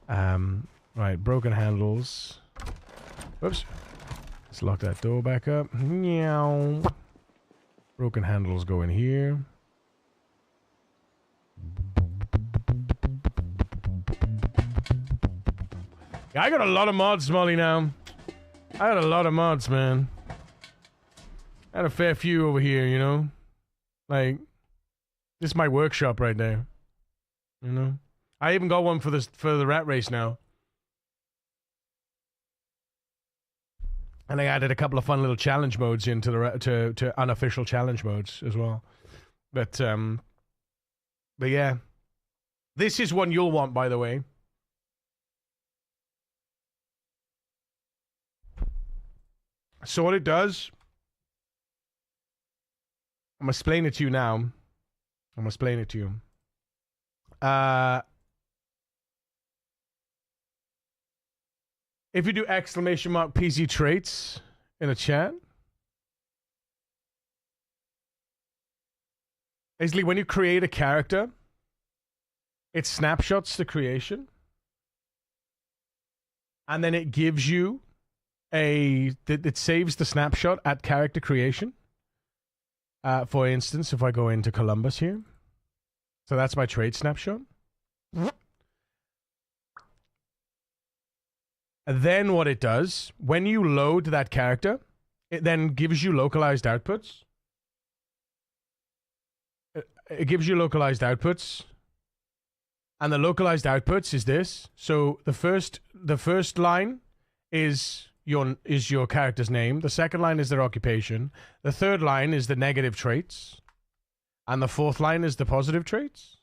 right, broken handles. Whoops. Let's lock that door back up. Meow. Broken handles go in here. Yeah, I got a lot of mods, Molly, now. I got a lot of mods, man. I had a fair few over here, Like, this is my workshop right there. I even got one for the Rat Race now. And I added a couple of fun little challenge modes into to unofficial challenge modes as well. But yeah. This is one you'll want, by the way. So what it does, I'm going to explain it to you now. I'm going to explain it to you. If you do ! PZ traits in a chat, basically when you create a character, it snapshots the creation, and then it gives you it saves the snapshot at character creation. For instance, if I go into Columbus here, so that's my trait snapshot. And then what it does, when you load that character, it then gives you localized outputs. it gives you localized outputs. And the localized outputs is this. So the first line is your character's name. The second line is their occupation. The third line is the negative traits. And the fourth line is the positive traits.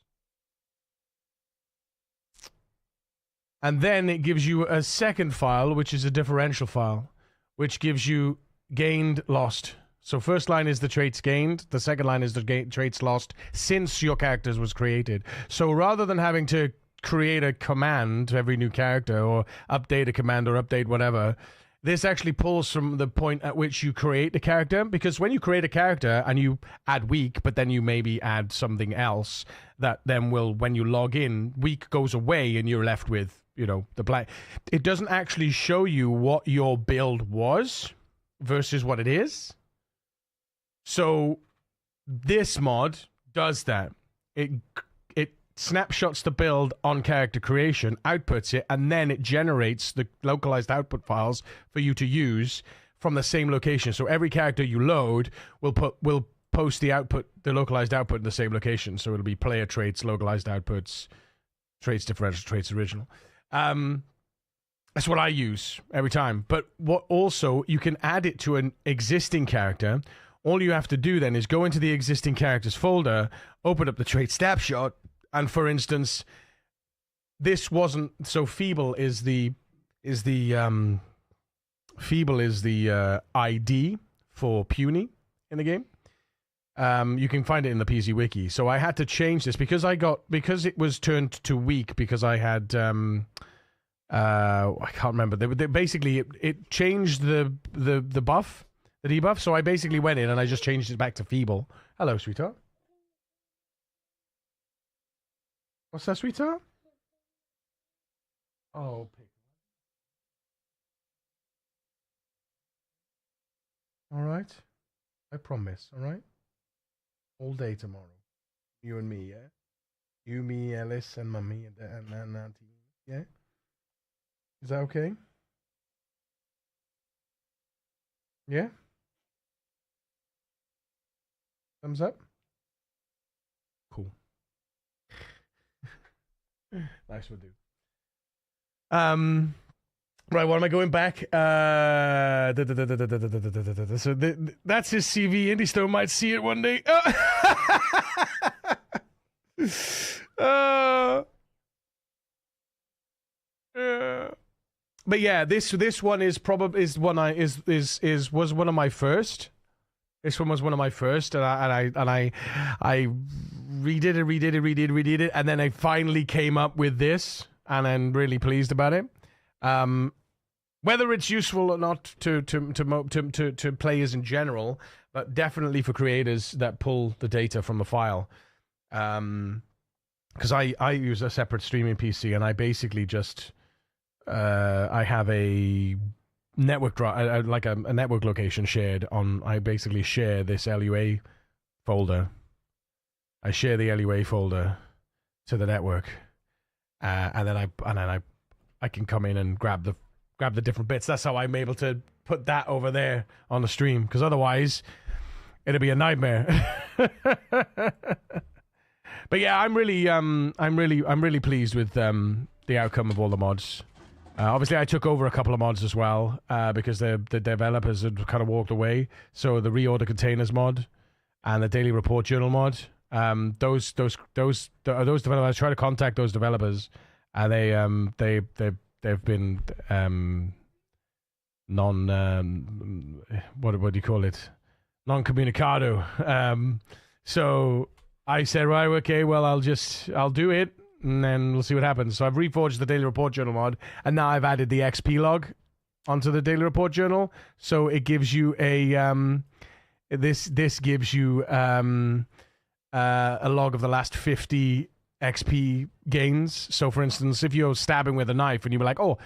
And then it gives you a second file, which is a differential file, which gives you gained, lost. So first line is the traits gained. The second line is the traits lost since your characters was created. So rather than having to create a command to every new character or update a command or update whatever, this actually pulls from the point at which you create the character. Because when you create a character and you add weak, but then you maybe add something else that then will, when you log in, weak goes away and you're left with, you know, the blank. It doesn't actually show you what your build was versus what it is. So this mod does that. It snapshots the build on character creation, outputs it, and then it generates the localized output files for you to use from the same location. So every character you load will post the localized output in the same location. So it'll be player traits, localized outputs, traits differential, traits original. That's what I use every time. But what also, you can add it to an existing character. All you have to do then is go into the existing characters folder, open up the trait snapshot, and for instance, this wasn't so feeble is the ID for puny in the game. You can find it in the PZ wiki. So I had to change this because it was turned to weak because I had I can't remember. They basically it changed the buff. The debuff, so I basically went in and I just changed it back to feeble. Hello, sweetheart. What's that, sweetheart? Oh, pig. All right. I promise, all right? All day tomorrow. You and me, yeah? You, me, Ellis, and Mummy, and Auntie. Yeah? Is that okay? Yeah? Thumbs up? Cool. Nice will do. Right, what am I going back? So that's his CV. Indystone might see it one day. But yeah, this one is probably was one of my first. This one was one of my first, and I redid it, and then I finally came up with this, and I'm really pleased about it. Whether it's useful or not to players in general, but definitely for creators that pull the data from the file, because I use a separate streaming PC, and I basically just I have a network drive, like a network location shared on. I basically share this LUA folder. I share the LUA folder to the network, and then I can come in and grab the different bits. That's how I'm able to put that over there on the stream, because otherwise it'd be a nightmare. But yeah, I'm really pleased with the outcome of all the mods. Obviously, I took over a couple of mods as well because the developers had kind of walked away. So the reorder containers mod and the daily report journal mod. Those developers. I try to contact those developers, and they've been what do you call it? Non-comunicado. So I said, right, okay, well, I'll do it, and then we'll see what happens. So I've reforged the daily report journal mod, and now I've added the XP log onto the daily report journal. So it gives you a this gives you a log of the last 50 XP gains. So for instance, if you're stabbing with a knife and you're like, oh,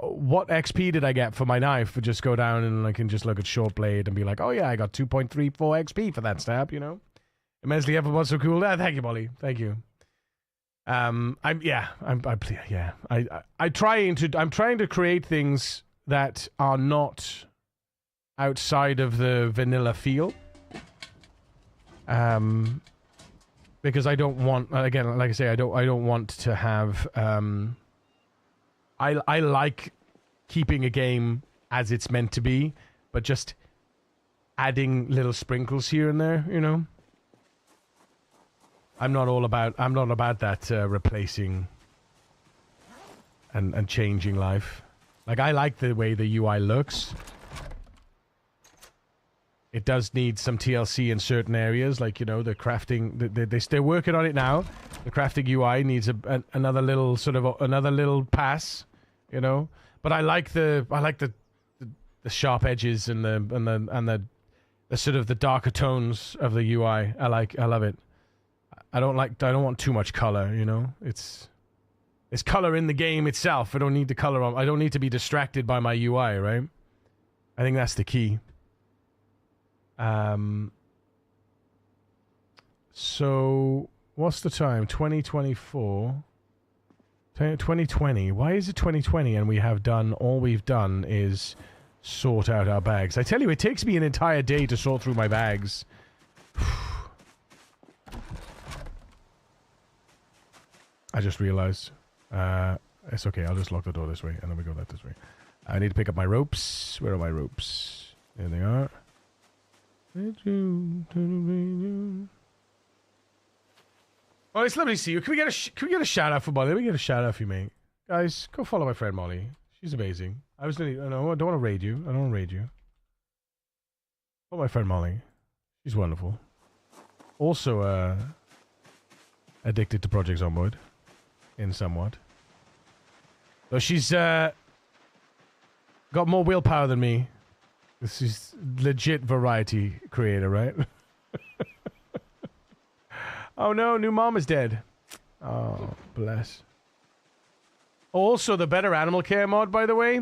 what XP did I get for my knife? Just go down and I can just look at short blade and be like, oh yeah, I got 2.34 XP for that stab, you know? Immensely everyone's so cool. Thank you, Molly. Thank you. I'm trying to create things that are not outside of the vanilla feel. because I don't want, again, like I say, I don't want to have, I like keeping a game as it's meant to be, but just adding little sprinkles here and there, you know? I'm not about that replacing and changing life. Like, I like the way the UI looks. It does need some TLC in certain areas, like, you know, the crafting. They're working on it now. The crafting UI needs another little another little pass, you know. But I like the sharp edges and the sort of the darker tones of the UI. I love it. I don't want too much color, you know. It's color in the game itself. I don't need the color on. I don't need to be distracted by my UI, right? I think that's the key. So what's the time? 2024. 2020. Why is it 2020 and all we've done is sort out our bags? I tell you, it takes me an entire day to sort through my bags. I just realized. It's okay, I'll just lock the door this way, and then we go this way. I need to pick up my ropes. Where are my ropes? There they are. Oh, it's lovely to see you. Can we get a shout out for Molly? Let me get a shout out for you, mate. Guys, go follow my friend Molly. She's amazing. I don't want to raid you. Follow my friend Molly. She's wonderful. Also, addicted to Project Zomboid. In somewhat. Though she's got more willpower than me. This is legit variety creator, right? Oh no, new mom is dead. Oh, bless. Also, the Better Animal Care mod, by the way,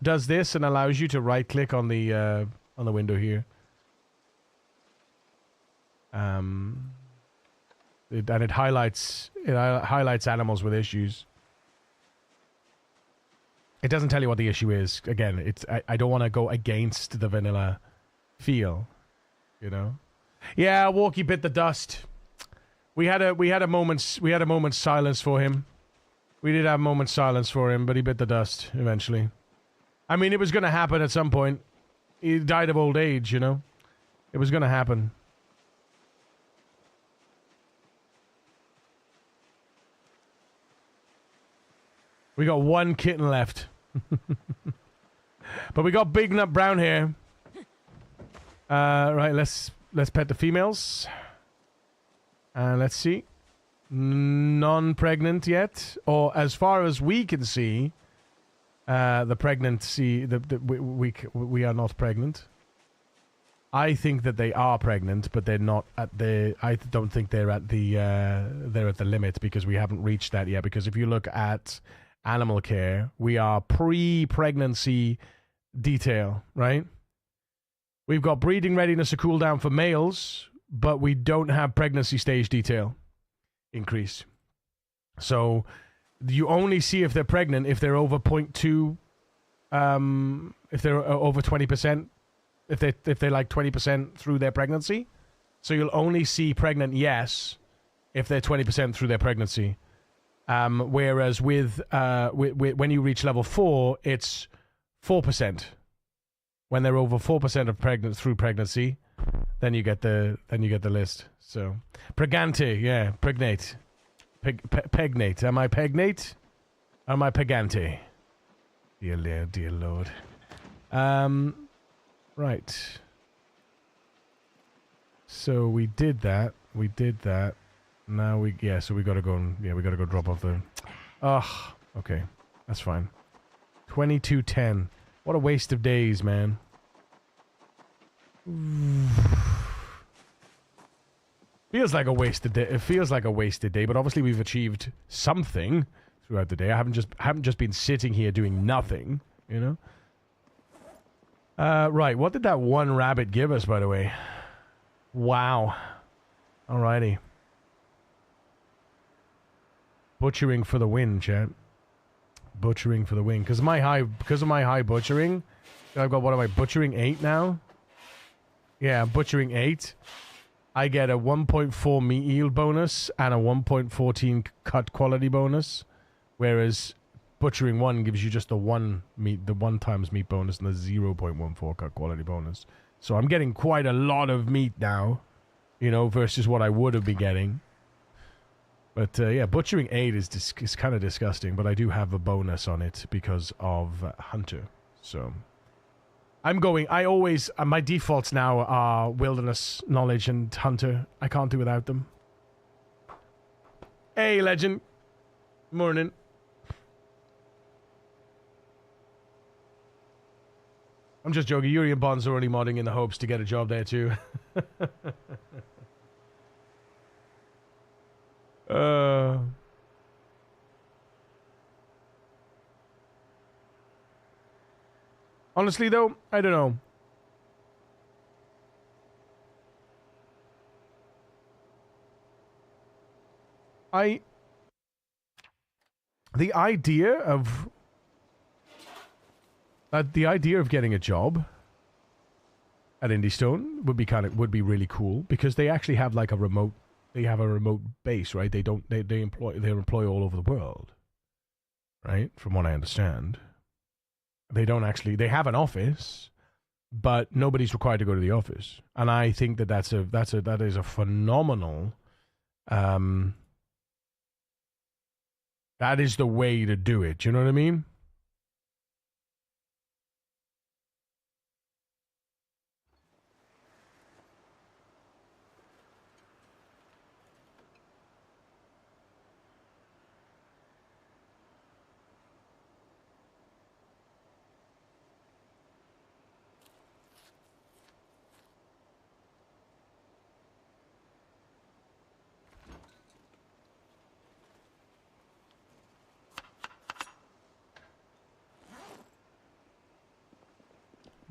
does this and allows you to right-click on the window here. And it highlights animals with issues. It doesn't tell you what the issue is. Again, I don't want to go against the vanilla feel, you know. Yeah, Walkie bit the dust. We had a moment's silence for him. We did have a moment's silence for him, but he bit the dust eventually. I mean, it was going to happen at some point. He died of old age, you know. It was going to happen. We got one kitten left. But we got Big Nut Brown here. Right, let's pet the females. Let's see. Non-pregnant yet, or as far as we can see, the pregnancy. We are not pregnant. I think that they are pregnant, but they're not at the. I don't think they're at the limit because we haven't reached that yet. Because if you look at animal care, we are pre-pregnancy detail, right? We've got breeding readiness to cool down for males, but we don't have pregnancy stage detail increase. So you only see if they're pregnant if they're over 0.2, if they're over 20%, if they're like 20% through their pregnancy. So you'll only see pregnant yes if they're 20% through their pregnancy. Whereas with when you reach level 4, it's 4%. When they're over 4% of through pregnancy, then you get the list. So pregante, yeah, pregnate, pegnate. Am I pegnate? Am I pegante? Dear Lord. Right. So we did that. Now so we gotta go and we gotta go drop off the. Okay, that's fine. 22:10. What a waste of days, man. Feels like a wasted day. It feels like a wasted day, but obviously we've achieved something throughout the day. I haven't just been sitting here doing nothing, you know. Right. What did that one rabbit give us, by the way? Wow. Alrighty. Butchering for the win, chat. Butchering for the win. Because of my high butchering, I've got, what am I, butchering 8 now? Yeah, butchering 8. I get a 1.4 meat yield bonus and a 1.14 cut quality bonus, whereas butchering 1 gives you just the 1 times meat bonus and the 0.14 cut quality bonus. So I'm getting quite a lot of meat now, you know, versus what I would have been getting. But yeah, butchering 8 is kind of disgusting, but I do have a bonus on it because of Hunter. So I always, my defaults now are Wilderness, Knowledge, and Hunter. I can't do without them. Hey, Legend. Morning. I'm just joking. Yuri and Bonds are only modding in the hopes to get a job there too. Honestly, though, I don't know. The idea of getting a job at IndieStone would be really cool, because they actually have like a remote base, right? They employ all over the world, right? From what I understand. They have an office, but nobody's required to go to the office. And I think that is a phenomenal, that is the way to do it. You know what I mean?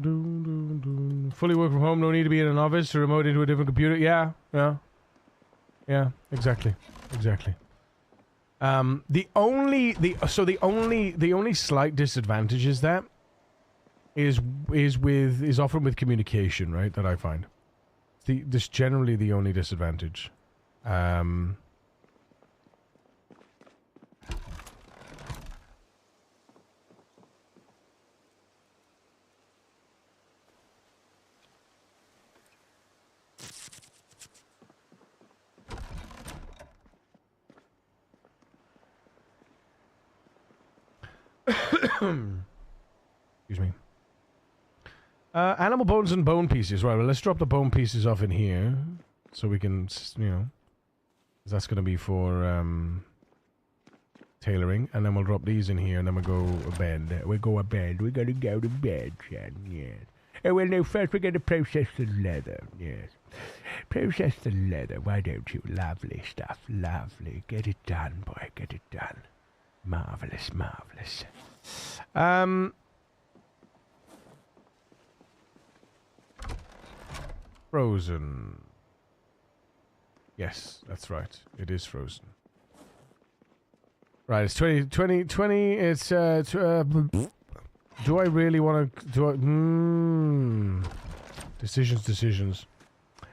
Fully work from home, no need to be in an office to remote into a different computer. Yeah, exactly. The only slight disadvantage is that is often with communication, right? That I find this generally the only disadvantage. Excuse me. Animal bones and bone pieces. Right, well, let's drop the bone pieces off in here so we can, you know, that's going to be for tailoring, and then we'll drop these in here, and then we'll go to bed. We're going to go to bed, Chad. Yes. Oh, well, no, first we're going to process the leather. Yes. Process the leather. Why don't you? Lovely stuff. Lovely. Get it done, boy. Get it done. Marvelous. Frozen. Yes, that's right. It is frozen. Right, it's 20, it's, do I really want to, Decisions.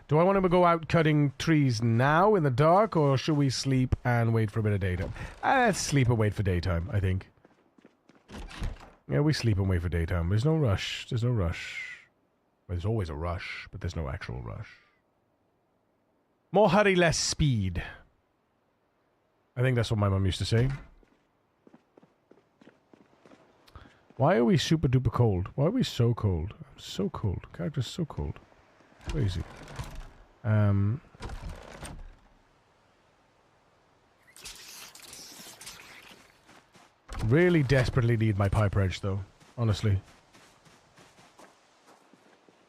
Do I want to go out cutting trees now in the dark, or should we sleep and wait for a bit of daytime? Let's sleep and wait for daytime, I think. Yeah, we sleep and wait for daytime. There's no rush. Well, there's always a rush, but there's no actual rush. More hurry, less speed. I think that's what my mum used to say. Why are we super duper cold? Why are we so cold? I'm so cold. Character's so cold. Crazy. Really desperately need my pipe edge, though. Honestly.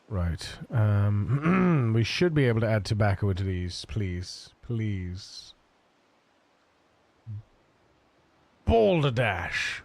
Right. We should be able to add tobacco into these. Please. Balderdash.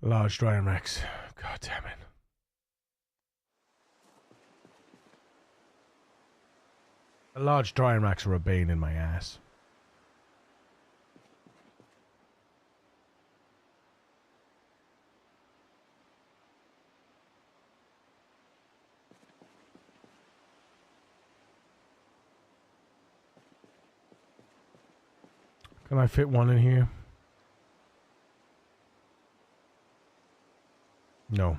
Large drying racks. God damn it. The large drying racks are a bane in my ass. Can I fit one in here? No.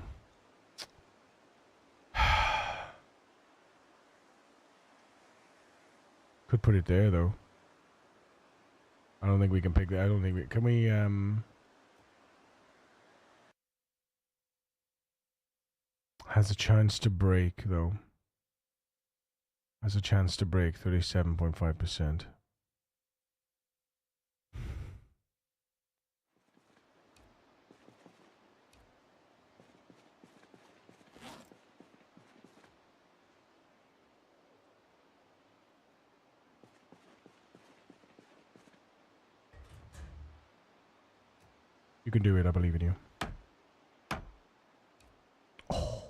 Could put it there though. I don't think we can pick that. I don't think we can. We has a chance to break though. Has a chance to break 37.5%. You can do it, I believe in you. Oh.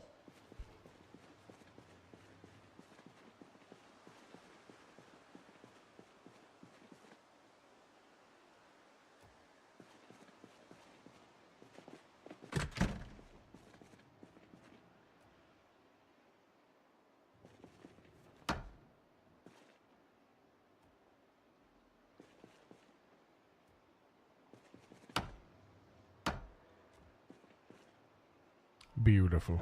Beautiful.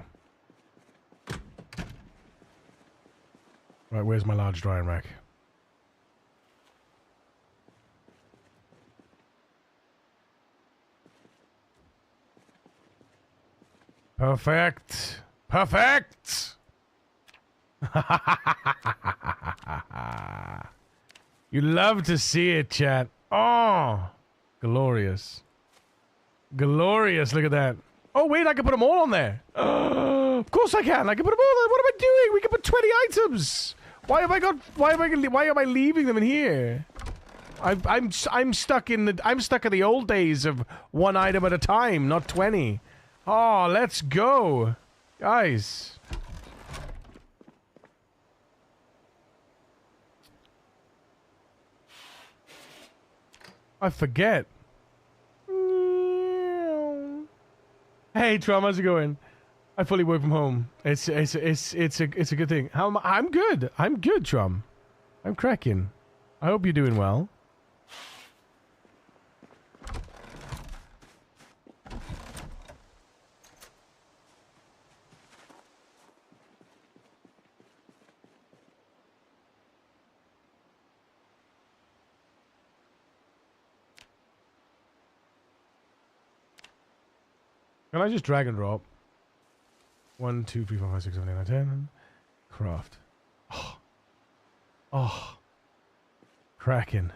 Right, where's my large drying rack? Perfect. Perfect. You love to see it, chat. Oh, glorious. Glorious. Look at that. Oh, wait, I can put them all on there. Of course I can. I can put them all on. What am I doing? We can put 20 items. Why am I leaving them in here? I'm stuck in the old days of one item at a time, not 20. Oh, let's go. Guys. I forget. Hey, Trom, how's it going? I fully work from home. It's a good thing. I'm good. I'm good, Trom. I'm cracking. I hope you're doing well. Can I just drag and drop? 1, 2, 3, 4, 5, 6, 7, 8, 9, 10. Craft. Oh. Oh. Cracking.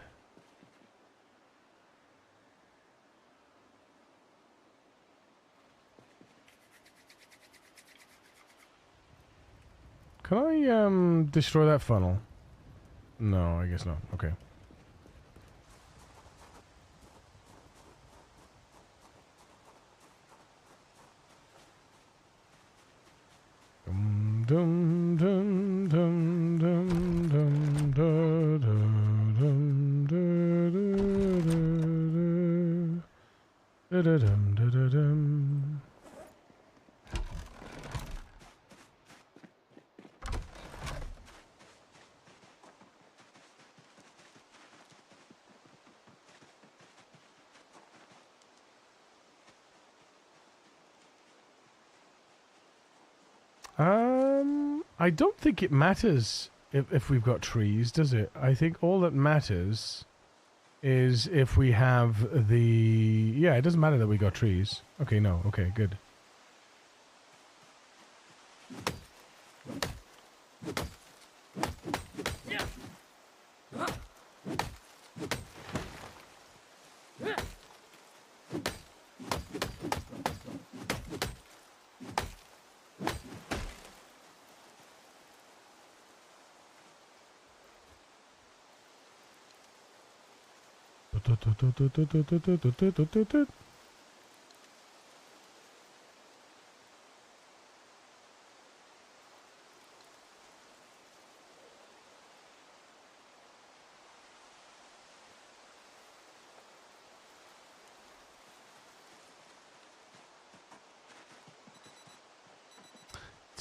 Can I destroy that funnel? No, I guess not. Okay. Dum dum dum dum dum dum dum dum dum dum. I don't think it matters if we've got trees, does it? I think all that matters is if we have the... Yeah, it doesn't matter that we got trees. Okay, no. Okay, good.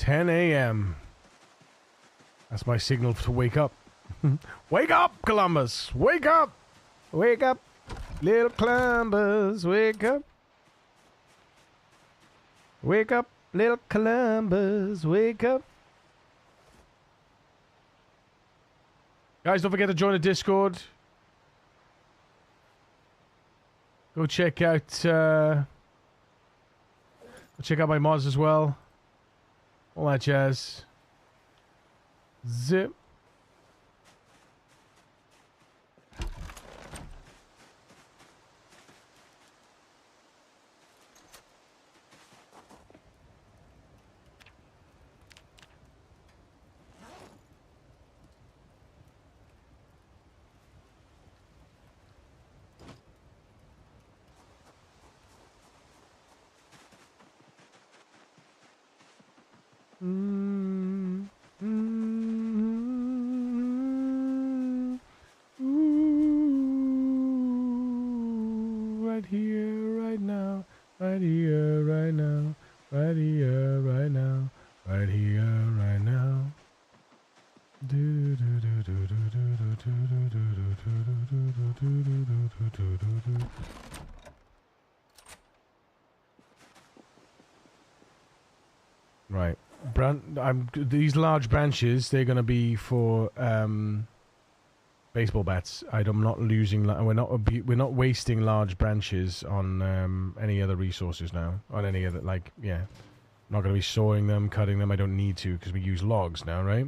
10 a.m. That's my signal to wake up. Wake up, Columbus! Wake up! Wake up! Little Columbus, wake up! Wake up, little Columbus, wake up! Guys, don't forget to join the Discord. Go check out my mods as well. All that jazz. Zip. Right here, right now, right here, right now, right here, right now, right here, right now. Do do do do do do do do do do do do do do. Right. These large branches, they're going to be for baseball bats. I'm not losing. We're not wasting large branches on any other resources now. On any other, yeah. Not going to be sawing them, cutting them. I don't need to because we use logs now, right?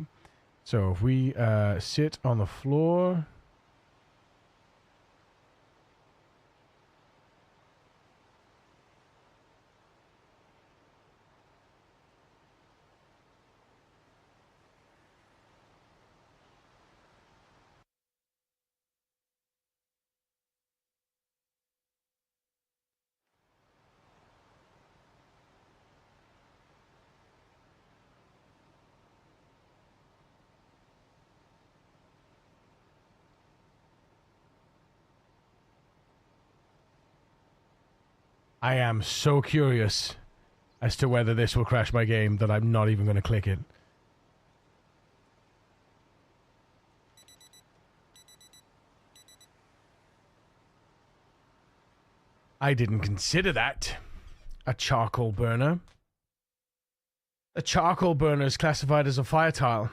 So if we sit on the floor. I am so curious as to whether this will crash my game that I'm not even going to click it. I didn't consider that. A charcoal burner. A charcoal burner is classified as a fire tile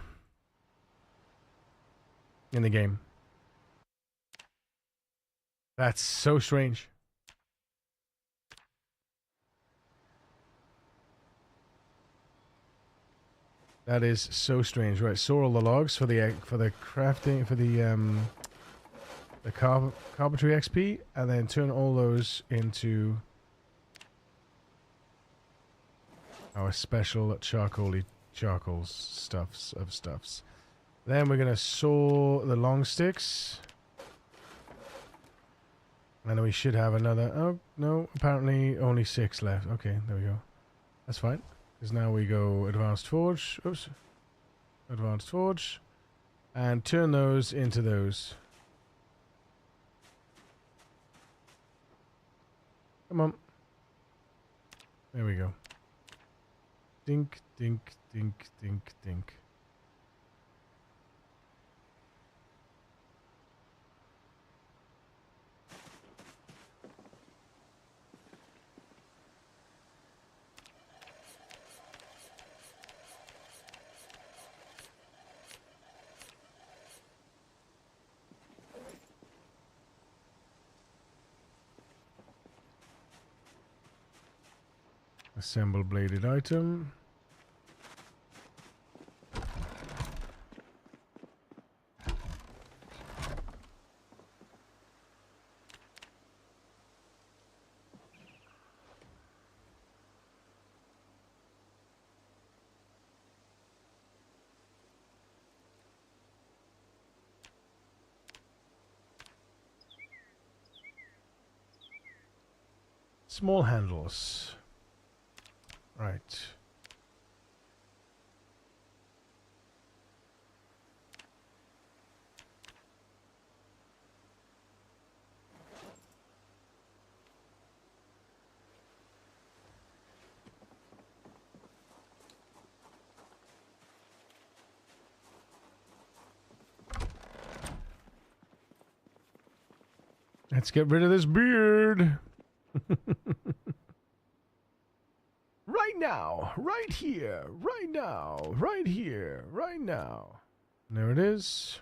in the game. That's so strange. That is so strange. Right, saw all the logs for the crafting for the carpentry XP, and then turn all those into our special charcoal stuffs. Then we're gonna saw the long sticks, and then we should have another. Oh no, apparently only 6 left. Okay, there we go. That's fine. Because now we go advanced forge. Oops. Advanced forge. And turn those into those. Come on. There we go. Dink, dink, dink, dink, dink. Assemble bladed item. Small handles. Right. Let's get rid of this beard. Right now, right here, right now, right here, right now. There it is.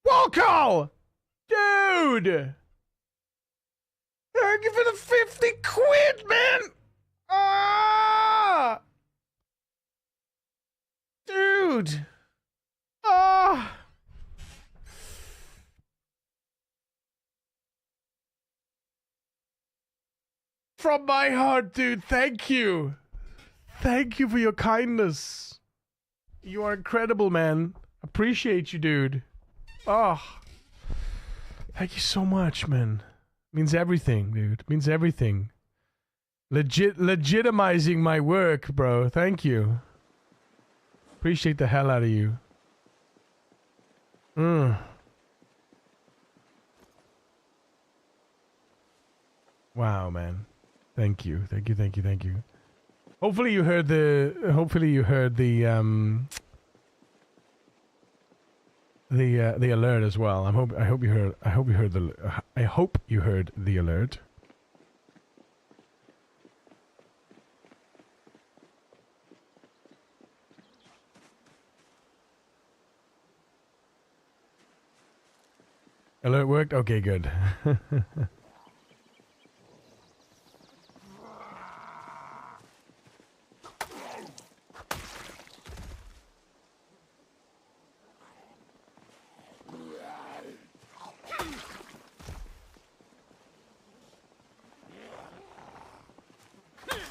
Walko! Dude! Thank you for the 50 quid, man! Ah! Dude! Ah! From my heart, dude, thank you. Thank you for your kindness. You are incredible, man. Appreciate you, dude. Oh. Thank you so much, man. Means everything, dude. Means everything. Legitimizing my work, bro. Thank you. Appreciate the hell out of you. Wow, man. Thank you. Thank you, thank you, thank you. Hopefully you heard the the alert as well. I hope you heard the alert. Alert worked? Okay, good.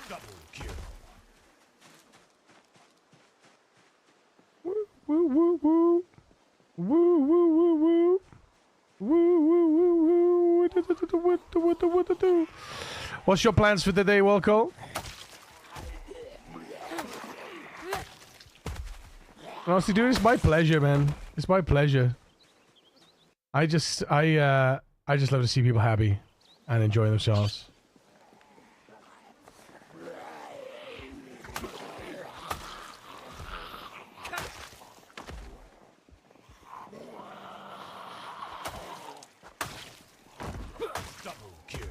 Double kill. Woo woo woo woo. Woo woo woo woo. Woo woo woo woo. What's your plans for the day, Wilco? Honestly, dude, it's my pleasure, man. It's my pleasure. I just love to see people happy and enjoy themselves. Double kill.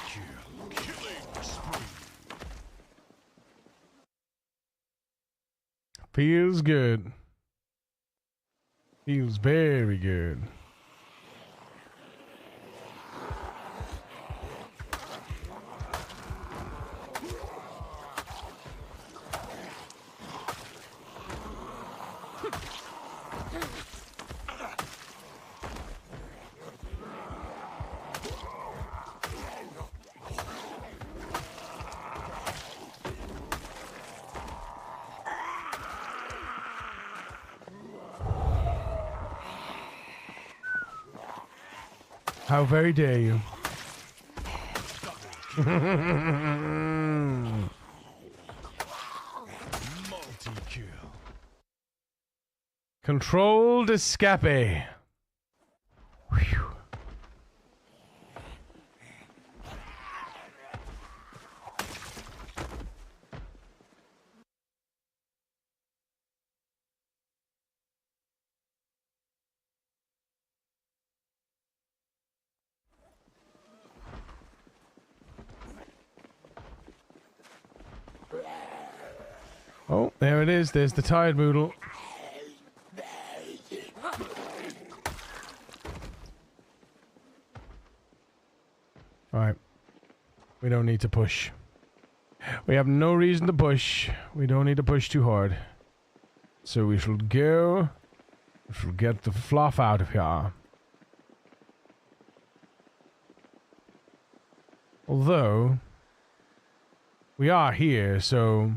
kill. Killing spree. Feels good. Feels very good. How very dare you? Multi-kill. Controlled escape. Whew. Oh, there it is. There's the tired moodle. Alright. We don't need to push. We have no reason to push. We don't need to push too hard. So we shall go. We shall get the fluff out of here. Although, we are here, so...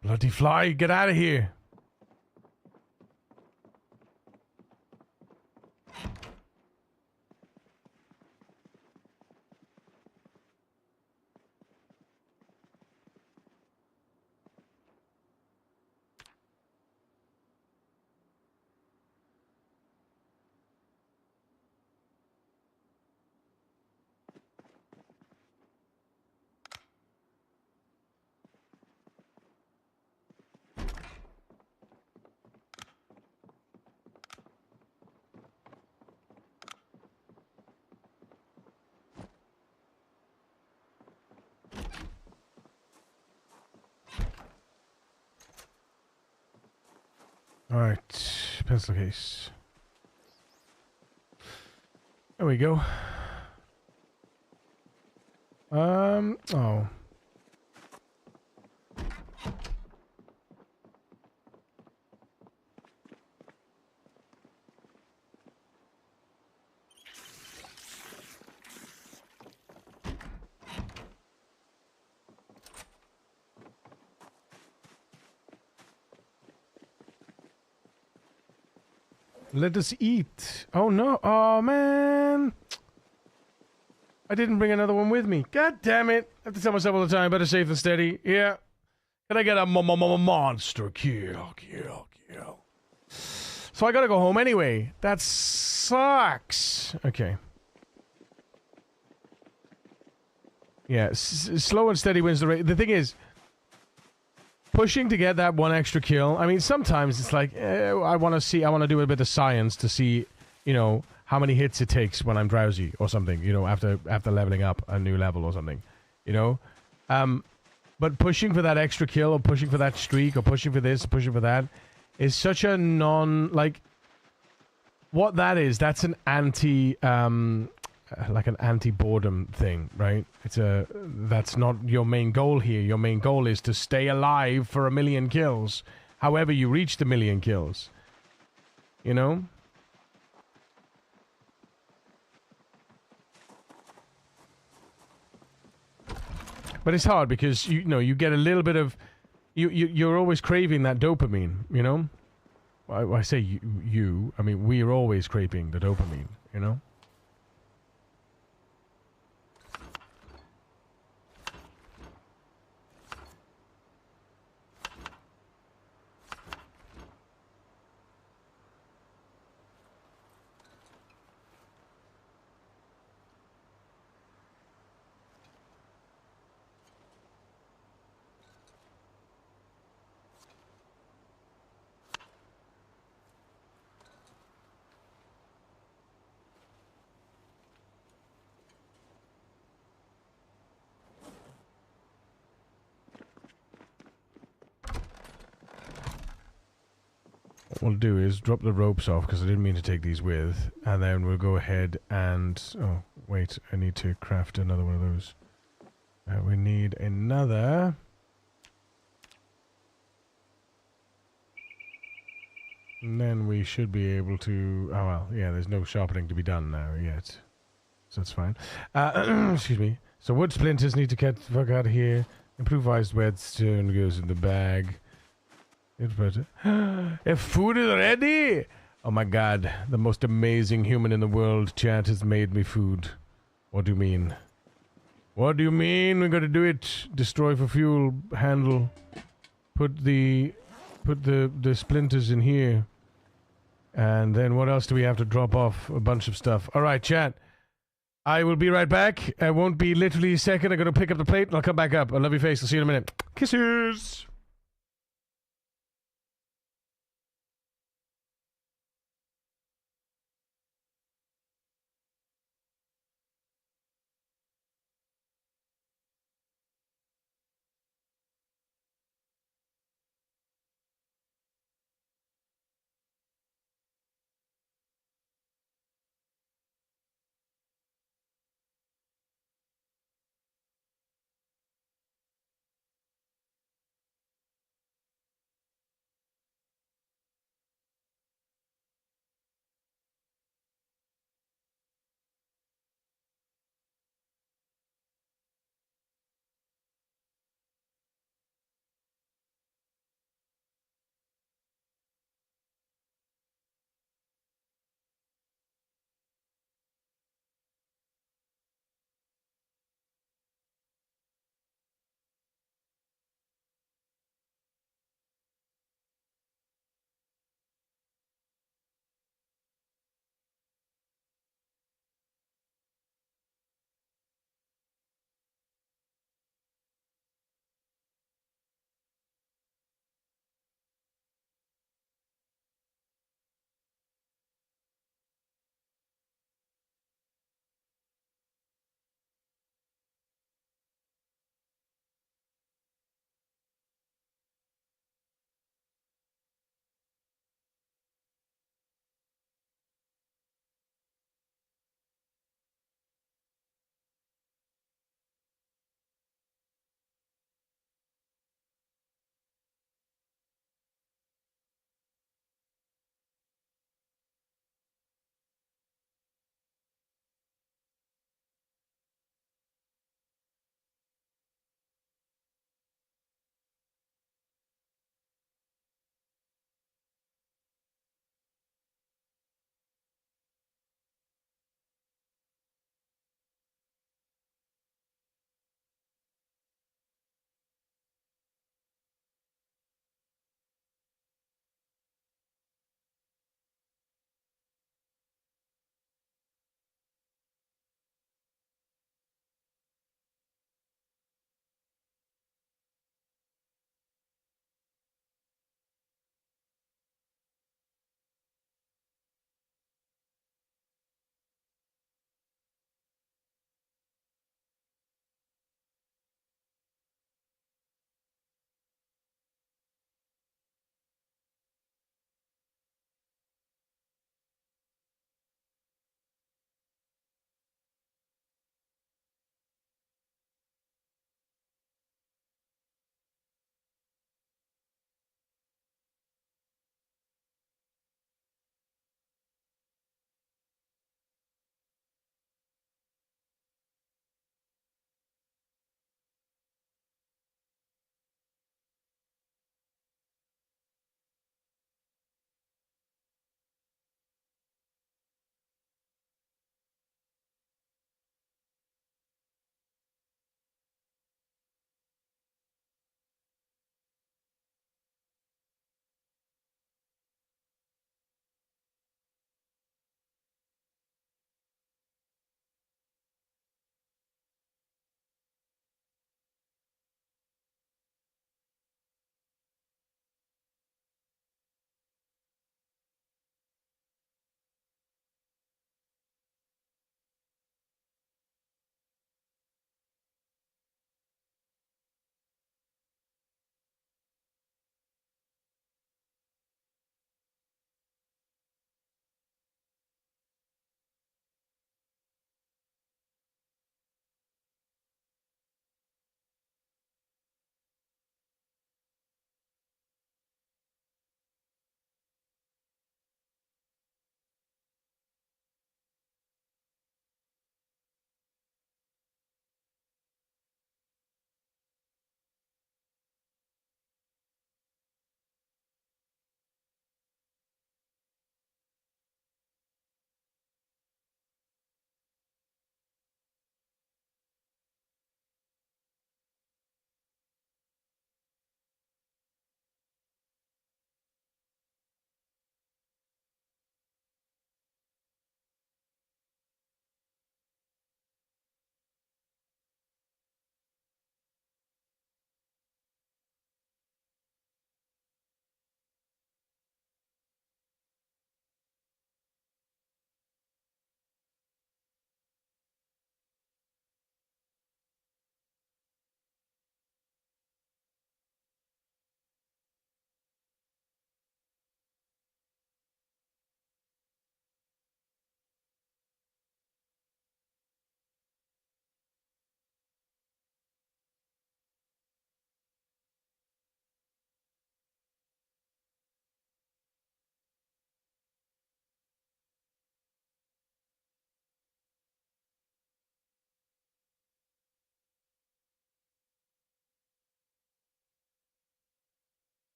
Bloody fly, get out of here. Alright, pencil case. There we go. Oh. Let us eat. Oh no. Oh man. I didn't bring another one with me. God damn it. I have to tell myself all the time, better safe than steady. Yeah. Can I get a monster kill? Kill. So I gotta go home anyway. That sucks. Okay. Yeah, slow and steady wins the race. The thing is, pushing to get that one extra kill. I mean, sometimes it's like I want to do a bit of science to see, you know, how many hits it takes when I'm drowsy or something. You know, after leveling up a new level or something. You know, but pushing for that extra kill or pushing for that streak or pushing for this, pushing for that, is such a like. What that is, that's an like an anti-boredom thing, right? That's not your main goal here. Your main goal is to stay alive for 1,000,000 kills. However you reach the 1,000,000 kills. You know? But it's hard because you know you get a little bit of you're always craving that dopamine, you know? I say you, I mean we're always craving the dopamine, you know? What we'll do is drop the ropes off because I didn't mean to take these with, and then we'll go ahead and... Oh, wait, I need to craft another one of those. We need another... And then we should be able to... Oh, well, yeah, there's no sharpening to be done now yet. So that's fine. Excuse me. So wood splinters need to get the fuck out of here. Improvised whetstone goes in the bag. If food is ready! Oh my god, the most amazing human in the world, chat, has made me food. What do you mean? What do you mean? We gotta do it. Destroy for fuel, handle. Put the splinters in here. And then what else do we have to drop off? A bunch of stuff. Alright, chat. I will be right back. I won't be literally a second. I'm gonna pick up the plate and I'll come back up. I love your face. I'll see you in a minute. Kisses!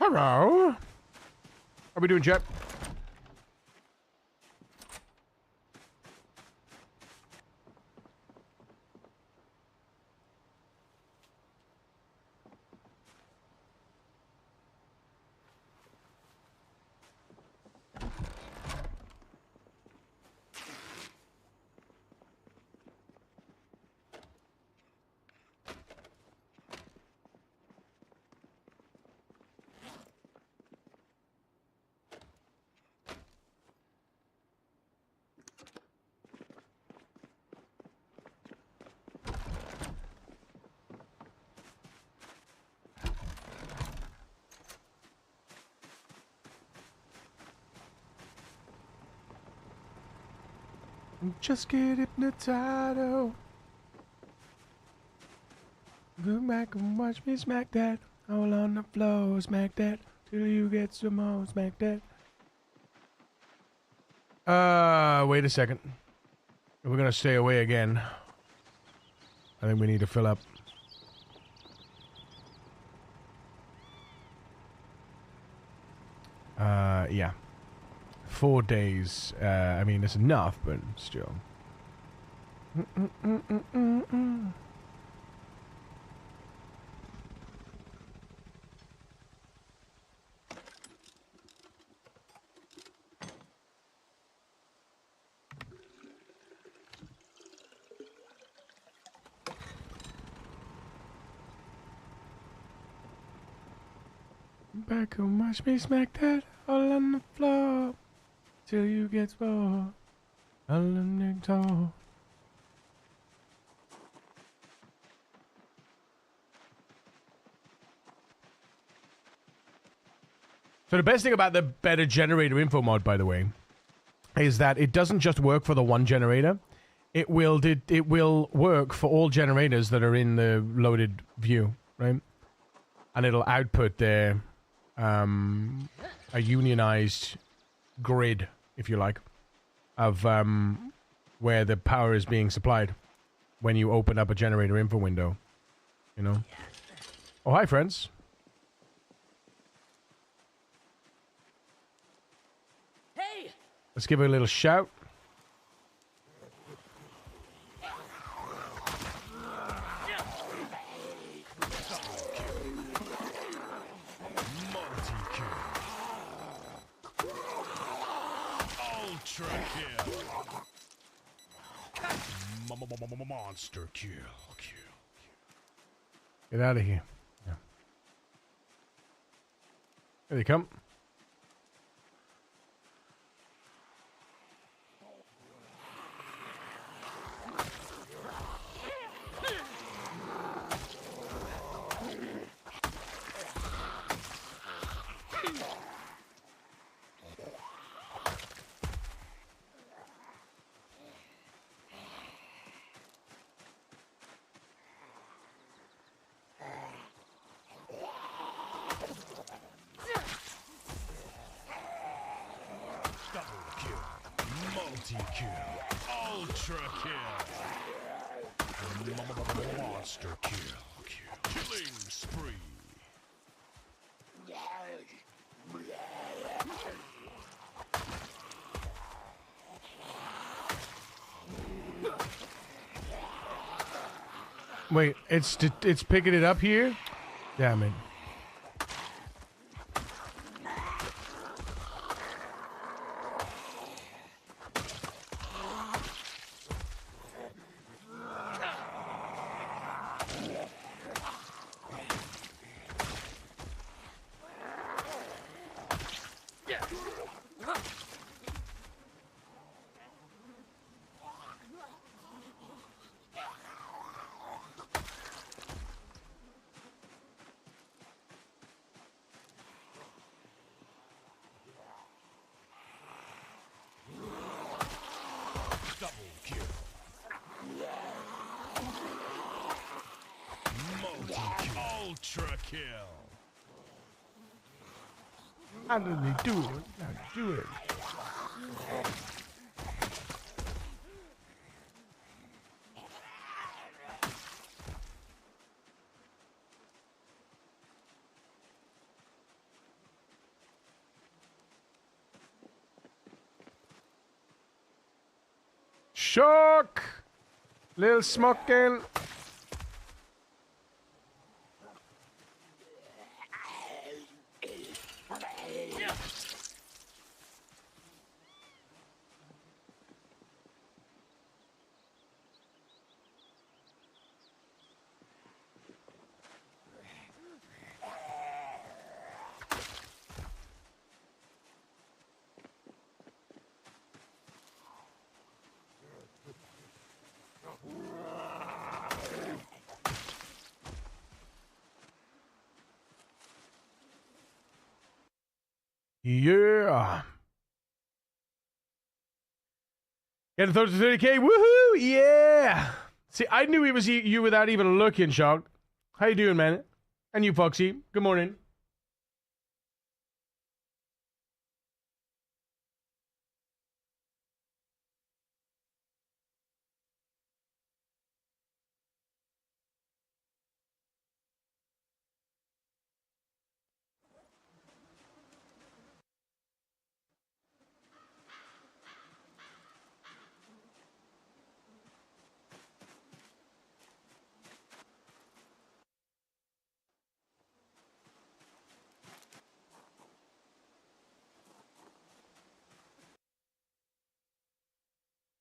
Hello. How we doing, Jet? Just get hypnotized. Go back and watch me smack that. All on the floor, smack that. Till you get some more, smack that. Wait a second. We're gonna stay away again. I think we need to fill up. Yeah. 4 days. I mean, it's enough, but still. Back and watch me smack that all on the floor till you get raw. All on the door. So the best thing about the better generator info mod, by the way, is that it doesn't just work for the one generator. It will work for all generators that are in the loaded view, right? And it'll output their a unionized grid, if you like, of where the power is being supplied when you open up a generator info window, you know? Oh, hi, friends. Hey! Let's give her a little shout. Monster kill. Get out of here. Yeah. Here they come. Multi-kill. Ultra kill. Monster kill. Killing spree. Wait, it's picking it up here? Damn it. Ultra kill. How did they do it? How did they do it? Shock! Little smoking. Yeah. Get a 30K. Woohoo! Yeah. See, I knew it was you without even looking, Shock. How you doing, man? And you, Foxy. Good morning.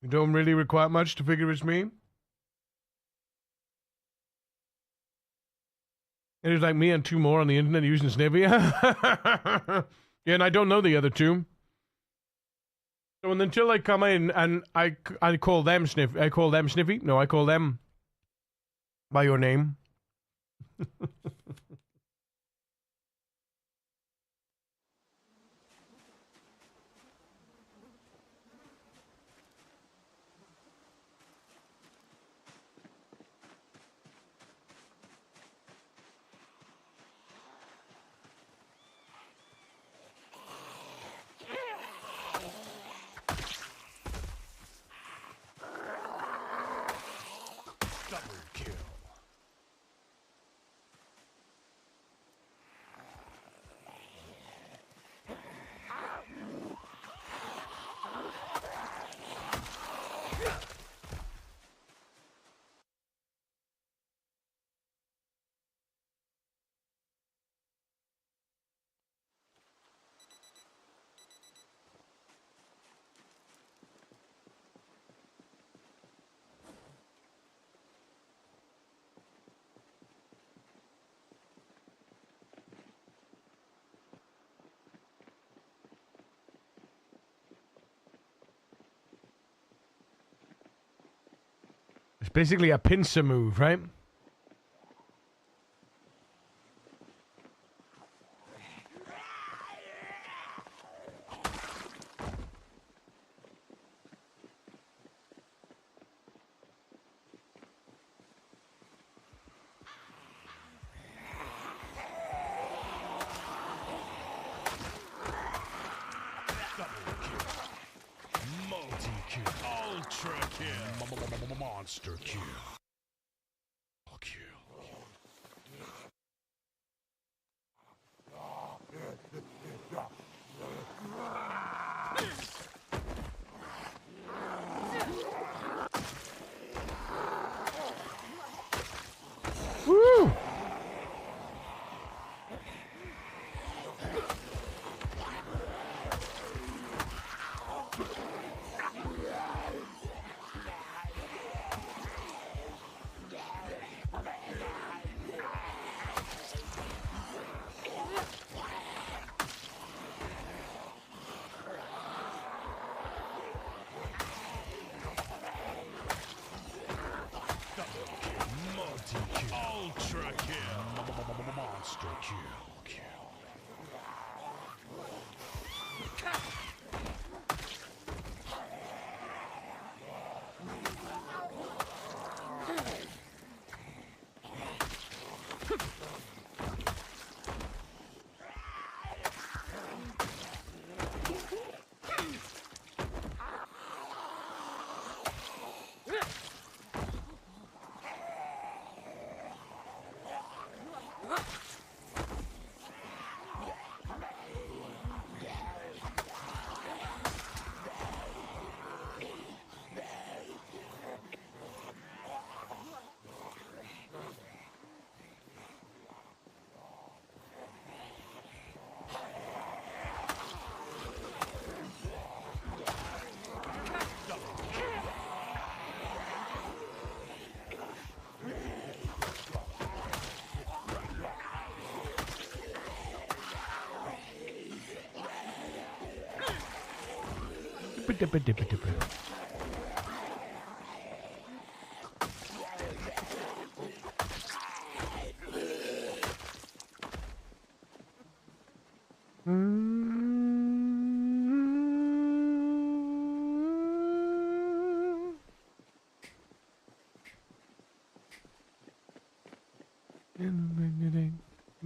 You don't really require much to figure it's me. It is like me and two more on the internet using Sniffy. Yeah, and I don't know the other two. So until I come in and I call them Sniffy. I call them Sniffy. No, I call them by your name. Double kill. It's basically a pincer move, right? Multi-kill. Ultra kill. Monster kill. Kill. Woo! Multi-kill. Ultra kill. Monster kill.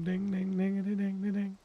Ding, ding, ding, ding, ding, ding, ding.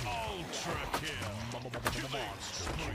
Ultra kill. Monster kill.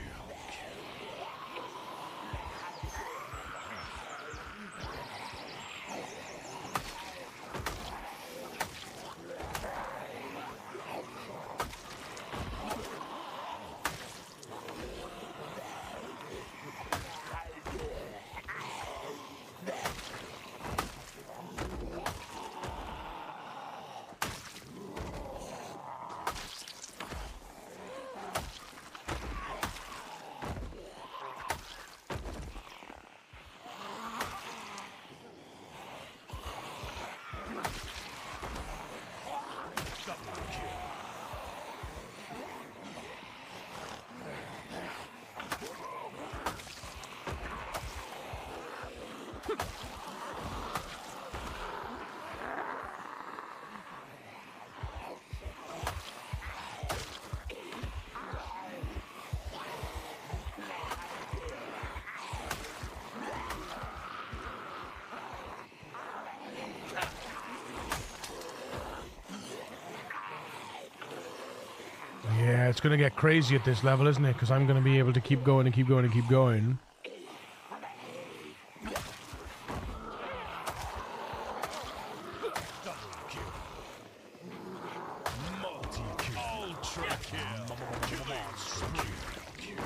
Yeah, it's gonna get crazy at this level, isn't it? Because I'm gonna be able to keep going and keep going and keep going. Multi-kill. Ultra kill. Monster kill.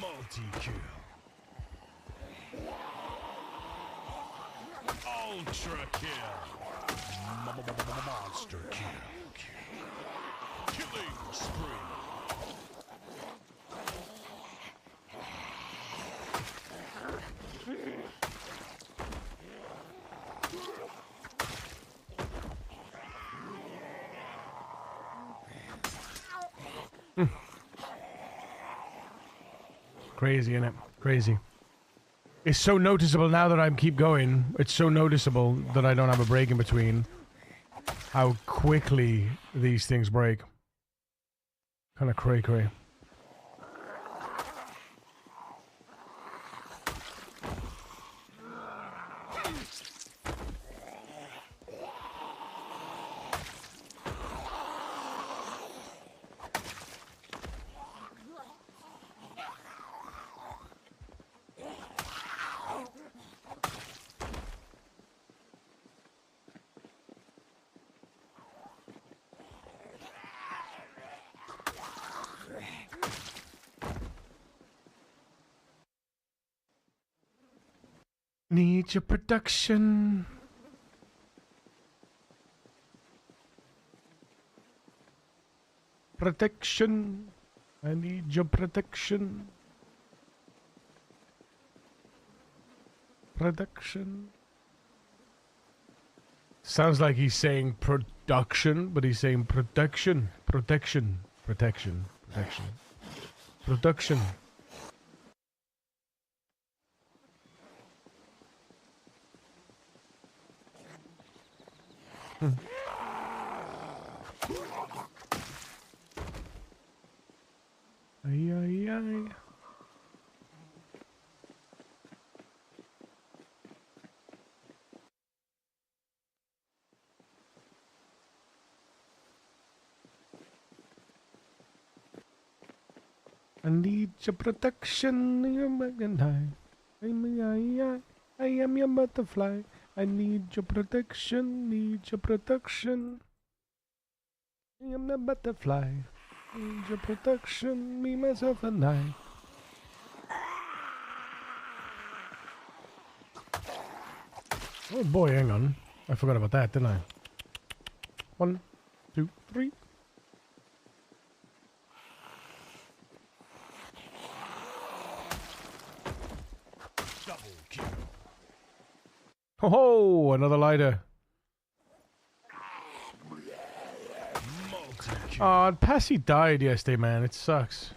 Multi-kill. Ultra kill. Monster kill. Killing spree. Crazy, innit? Crazy. It's so noticeable now that I keep going. It's so noticeable that I don't have a break in between. How quickly these things break. Kind of cray-cray. Need your production. Protection. I need your protection. Production. Sounds like he's saying production, but he's saying protection. Protection. Protection. Protection. Production. Ay, ay, ay. I need your protection. I am your butterfly. I need your protection. Need your protection. I am the butterfly. Need your protection. Me, myself, and I. Oh boy, hang on. I forgot about that, didn't I? 1, 2, 3. Oh, another lighter. Oh, Passy died yesterday, man. It sucks.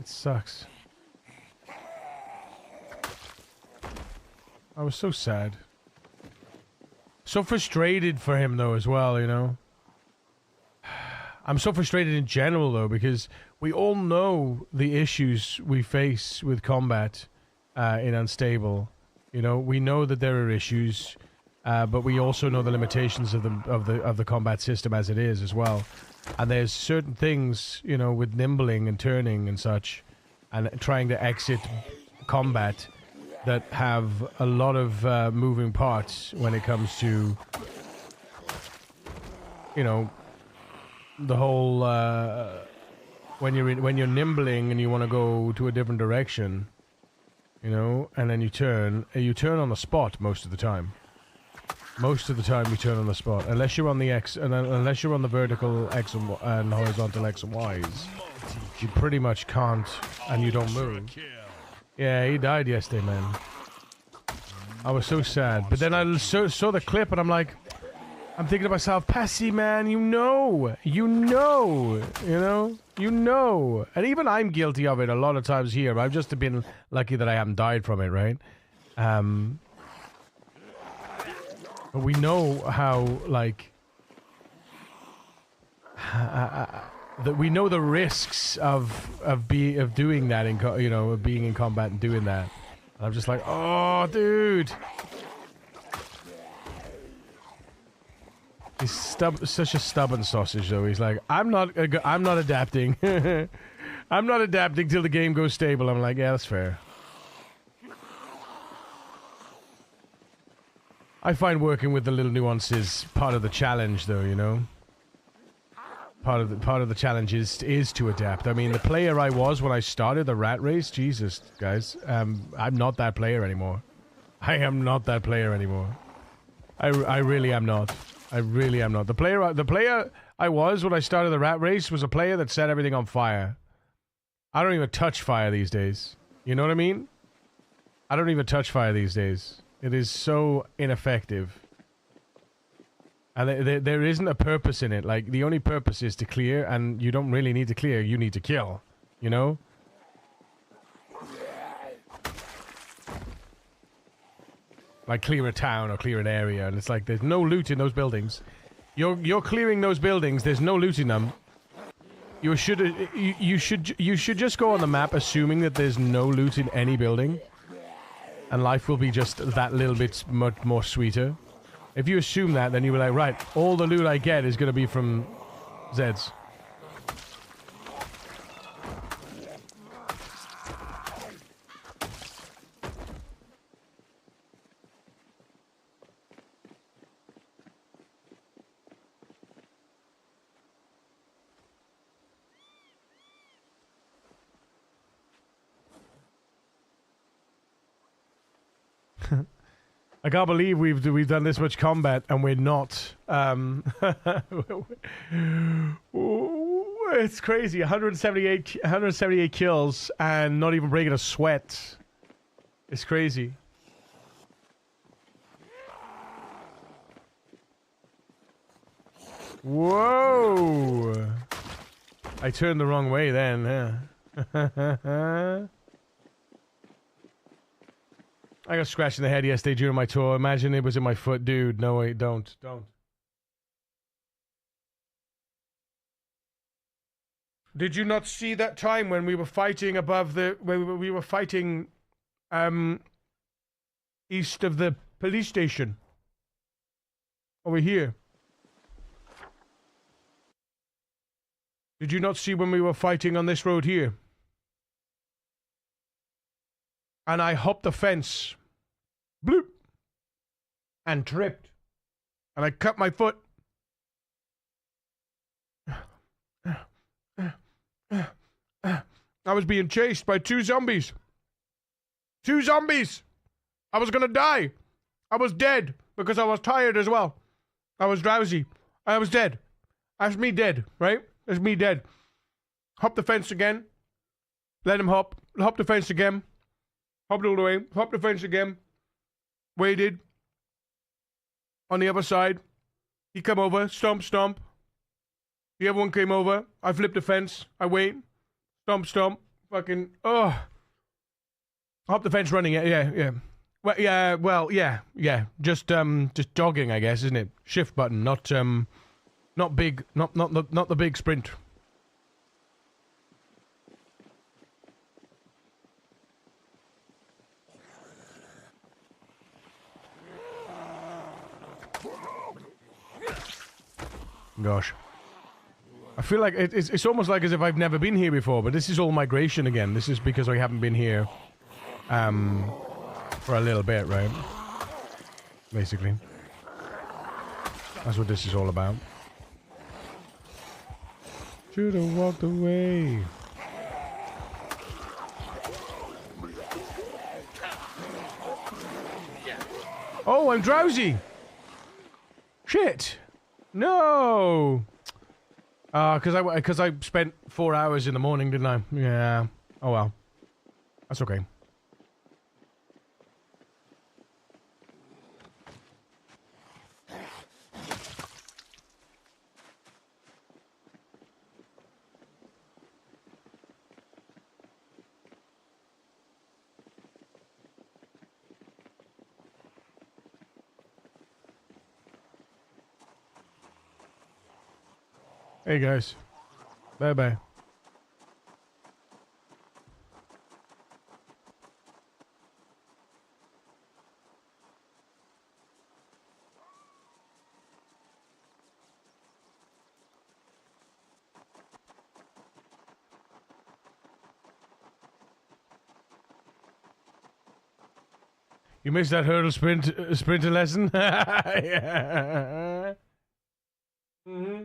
It sucks. I was so sad. So frustrated for him, though, as well, you know? I'm so frustrated in general, though, because we all know the issues we face with combat in Unstable. You know, we know that there are issues, but we also know the limitations of the combat system as it is as well. And there's certain things, you know, with nimbling and turning and such, and trying to exit combat that have a lot of moving parts when it comes to, you know, the whole when you're nimbling and you want to go to a different direction. You know, and then you turn on the spot most of the time. Most of the time you turn on the spot, unless you're on the X, and unless you're on the vertical X and horizontal X and Ys, you pretty much can't, and you don't move. Yeah, he died yesterday, man. I was so sad, but then I saw the clip, and I'm thinking to myself, Passy, man, you know, and even I'm guilty of it a lot of times here. I've just been lucky that I haven't died from it, right? But we know how, like, that we know the risks of doing that of being in combat and doing that. And I'm just like, oh, dude. He's such a stubborn sausage, though. He's like, I'm not adapting. I'm not adapting till the game goes stable. I'm like, yeah, that's fair. I find working with the little nuances part of the challenge, though. You know, part of the challenge is to adapt. I mean, the player I was when I started the Rat Race, Jesus, guys, I'm not that player anymore. I am not that player anymore. I really am not. I really am not. The player I was when I started the Rat Race was a player that set everything on fire. I don't even touch fire these days. You know what I mean? I don't even touch fire these days. It is so ineffective. And there isn't a purpose in it. Like, the only purpose is to clear, and you don't really need to clear, you need to kill. You know? like clear a town or clear an area, and it's like there's no loot in those buildings. You're clearing those buildings. There's no loot in them. You should just go on the map assuming that there's no loot in any building, and life will be just that little bit much more sweeter. If you assume that, then you'll be like, right, all the loot I get is going to be from Zeds. I can't believe we've done this much combat and we're not. It's crazy. 178 kills and not even breaking a sweat. It's crazy. Whoa! I turned the wrong way then. Yeah. I got scratched in the head yesterday during my tour. Imagine it was in my foot. Dude, no way, don't. Did you not see that time when we were fighting above the... when we were fighting, east of the police station? Over here. Did you not see when we were fighting on this road here? And I hopped the fence, bloop, and tripped, and I cut my foot. I was being chased by two zombies. Two zombies! I was gonna die. I was dead, because I was tired as well. I was drowsy. I was dead. That's me dead, right? That's me dead. Hop the fence again. Let him hop. Hop the fence again. Hopped all the way, hopped the fence again, waited on the other side. He come over, stomp, stomp. The other one came over. I flipped the fence. I wait, stomp, stomp. Fucking, oh. Hop the fence running, yeah. Well, yeah. Just jogging, I guess, isn't it? Shift button, not big, not the big sprint. Gosh. I feel like it's almost like as if I've never been here before, but this is all migration again. This is because I haven't been here for a little bit, right? Basically. That's what this is all about. Should have walked away. Oh, I'm drowsy! Shit! No! Because I spent 4 hours in the morning, didn't I? Yeah. Oh well. That's okay. Hey guys. Bye-bye. You missed that hurdle sprinter lesson? Yeah. Mm-hmm.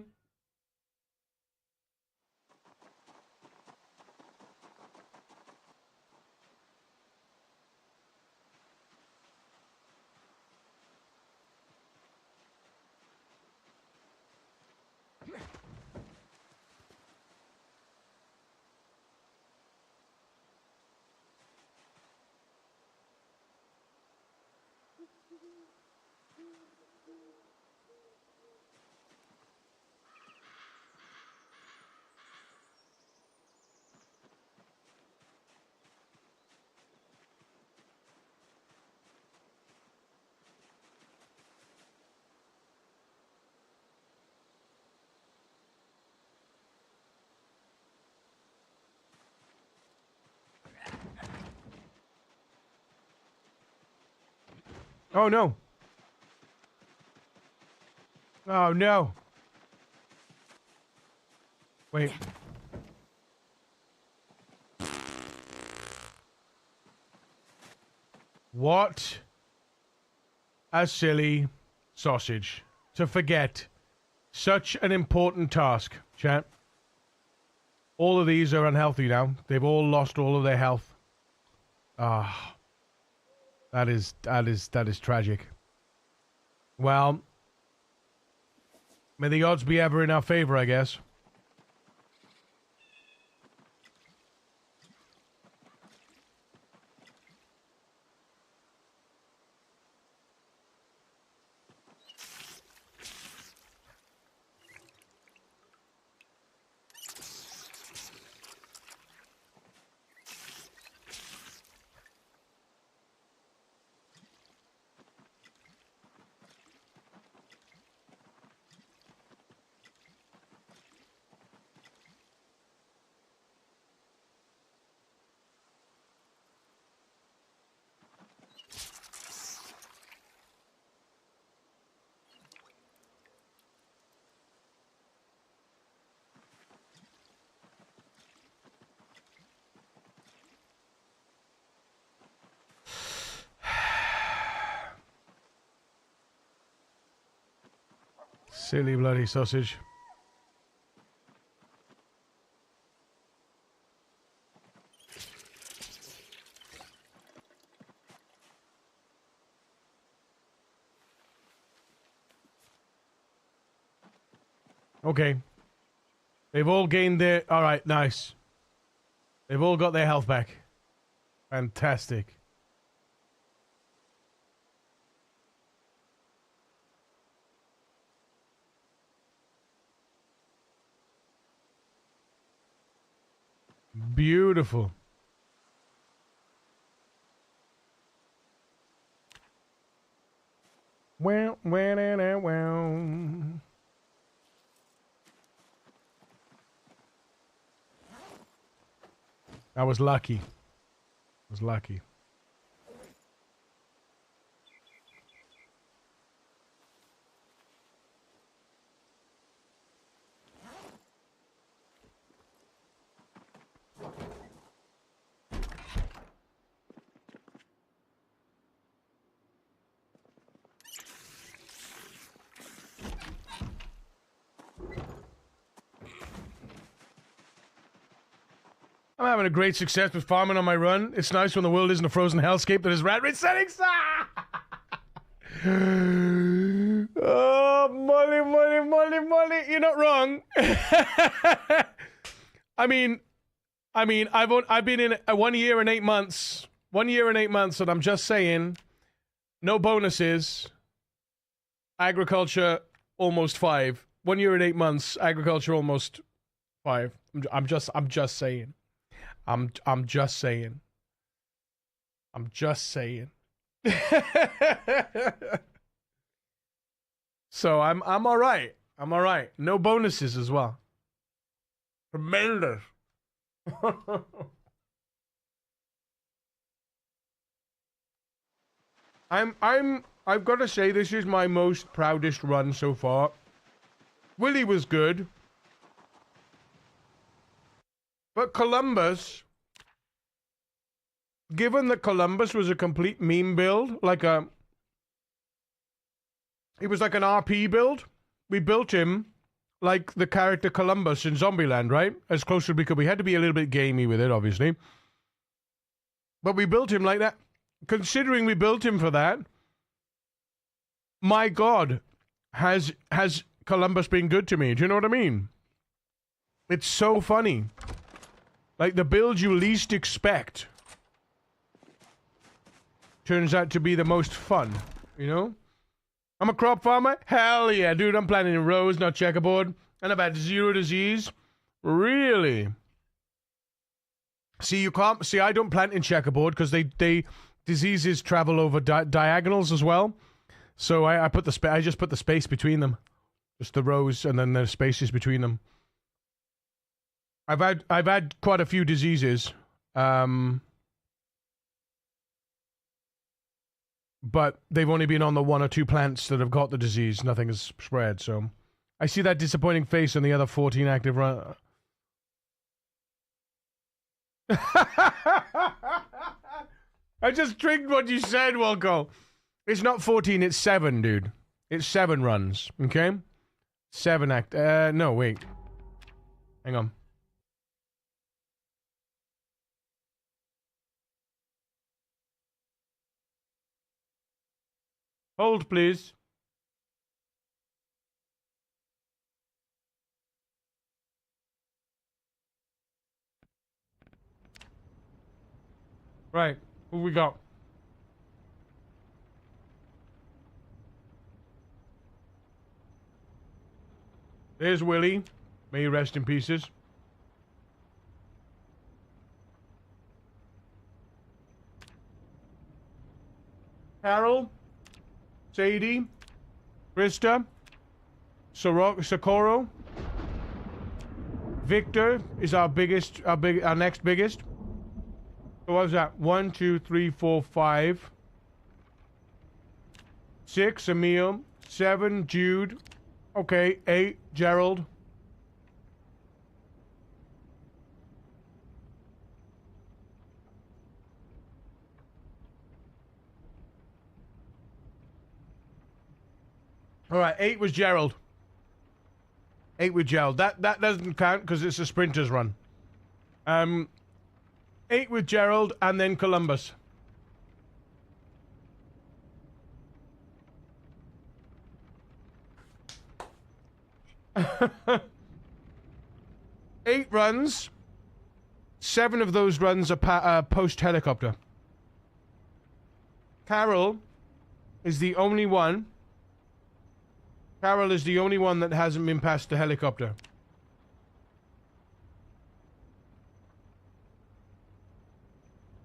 Oh, no. Oh, no. Wait. What a silly sausage to forget such an important task, chat. All of these are unhealthy now. They've all lost all of their health. Ah, that is tragic. Well, may the odds be ever in our favor, I guess. Silly bloody sausage. Okay. They've all gained their... Alright, nice. They've all got their health back. Fantastic. Beautiful. Well. I was lucky. I was lucky. I'm having a great success with farming on my run. It's nice when the world isn't a frozen hellscape that is rat race settings. Oh, money. You're not wrong. I mean, I've been in 1 year and 8 months. 1 year and 8 months, and I'm just saying, no bonuses. Agriculture almost 5. 1 year and 8 months. Agriculture almost 5. I'm just saying. I'm just saying. I'm just saying. So I'm all right. I'm all right. No bonuses as well. Tremendous. I've got to say this is my most proudest run so far. Willie was good. But Columbus, given that Columbus was a complete meme build, he was like an RP build. We built him like the character Columbus in Zombieland, right? As close as we could. We had to be a little bit gamey with it, obviously. But we built him like that. Considering we built him for that, my God, has Columbus been good to me? Do you know what I mean? It's so funny. Like, the build you least expect turns out to be the most fun, you know? I'm a crop farmer? Hell yeah, dude, I'm planting in rows, not checkerboard. And I've had 0 disease. Really? See, I don't plant in checkerboard because diseases travel over diagonals as well. So I just put the space between them. Just the rows and then the spaces between them. I've had quite a few diseases. but they've only been on the 1 or 2 plants that have got the disease. Nothing has spread, so... I see that disappointing face on the other 14 active run... I just trigged what you said, Wilco. It's not 14, it's 7, dude. It's 7 runs, okay? 7 no, wait. Hang on. Hold, please. Right, who we got? There's Willie. May he rest in pieces. Carol. Sadie. Krista. Socorro. Victor is our next biggest. So what was that? 1, 2, 3, 4, 5. 6, Emil. 7, Jude. Okay, 8, Gerald. Alright, 8 was Gerald. 8 with Gerald. That doesn't count because it's a sprinter's run. 8 with Gerald and then Columbus. Eight runs. 7 of those runs are post-helicopter. Carol is the only one. Carol is the only one that hasn't been past the helicopter.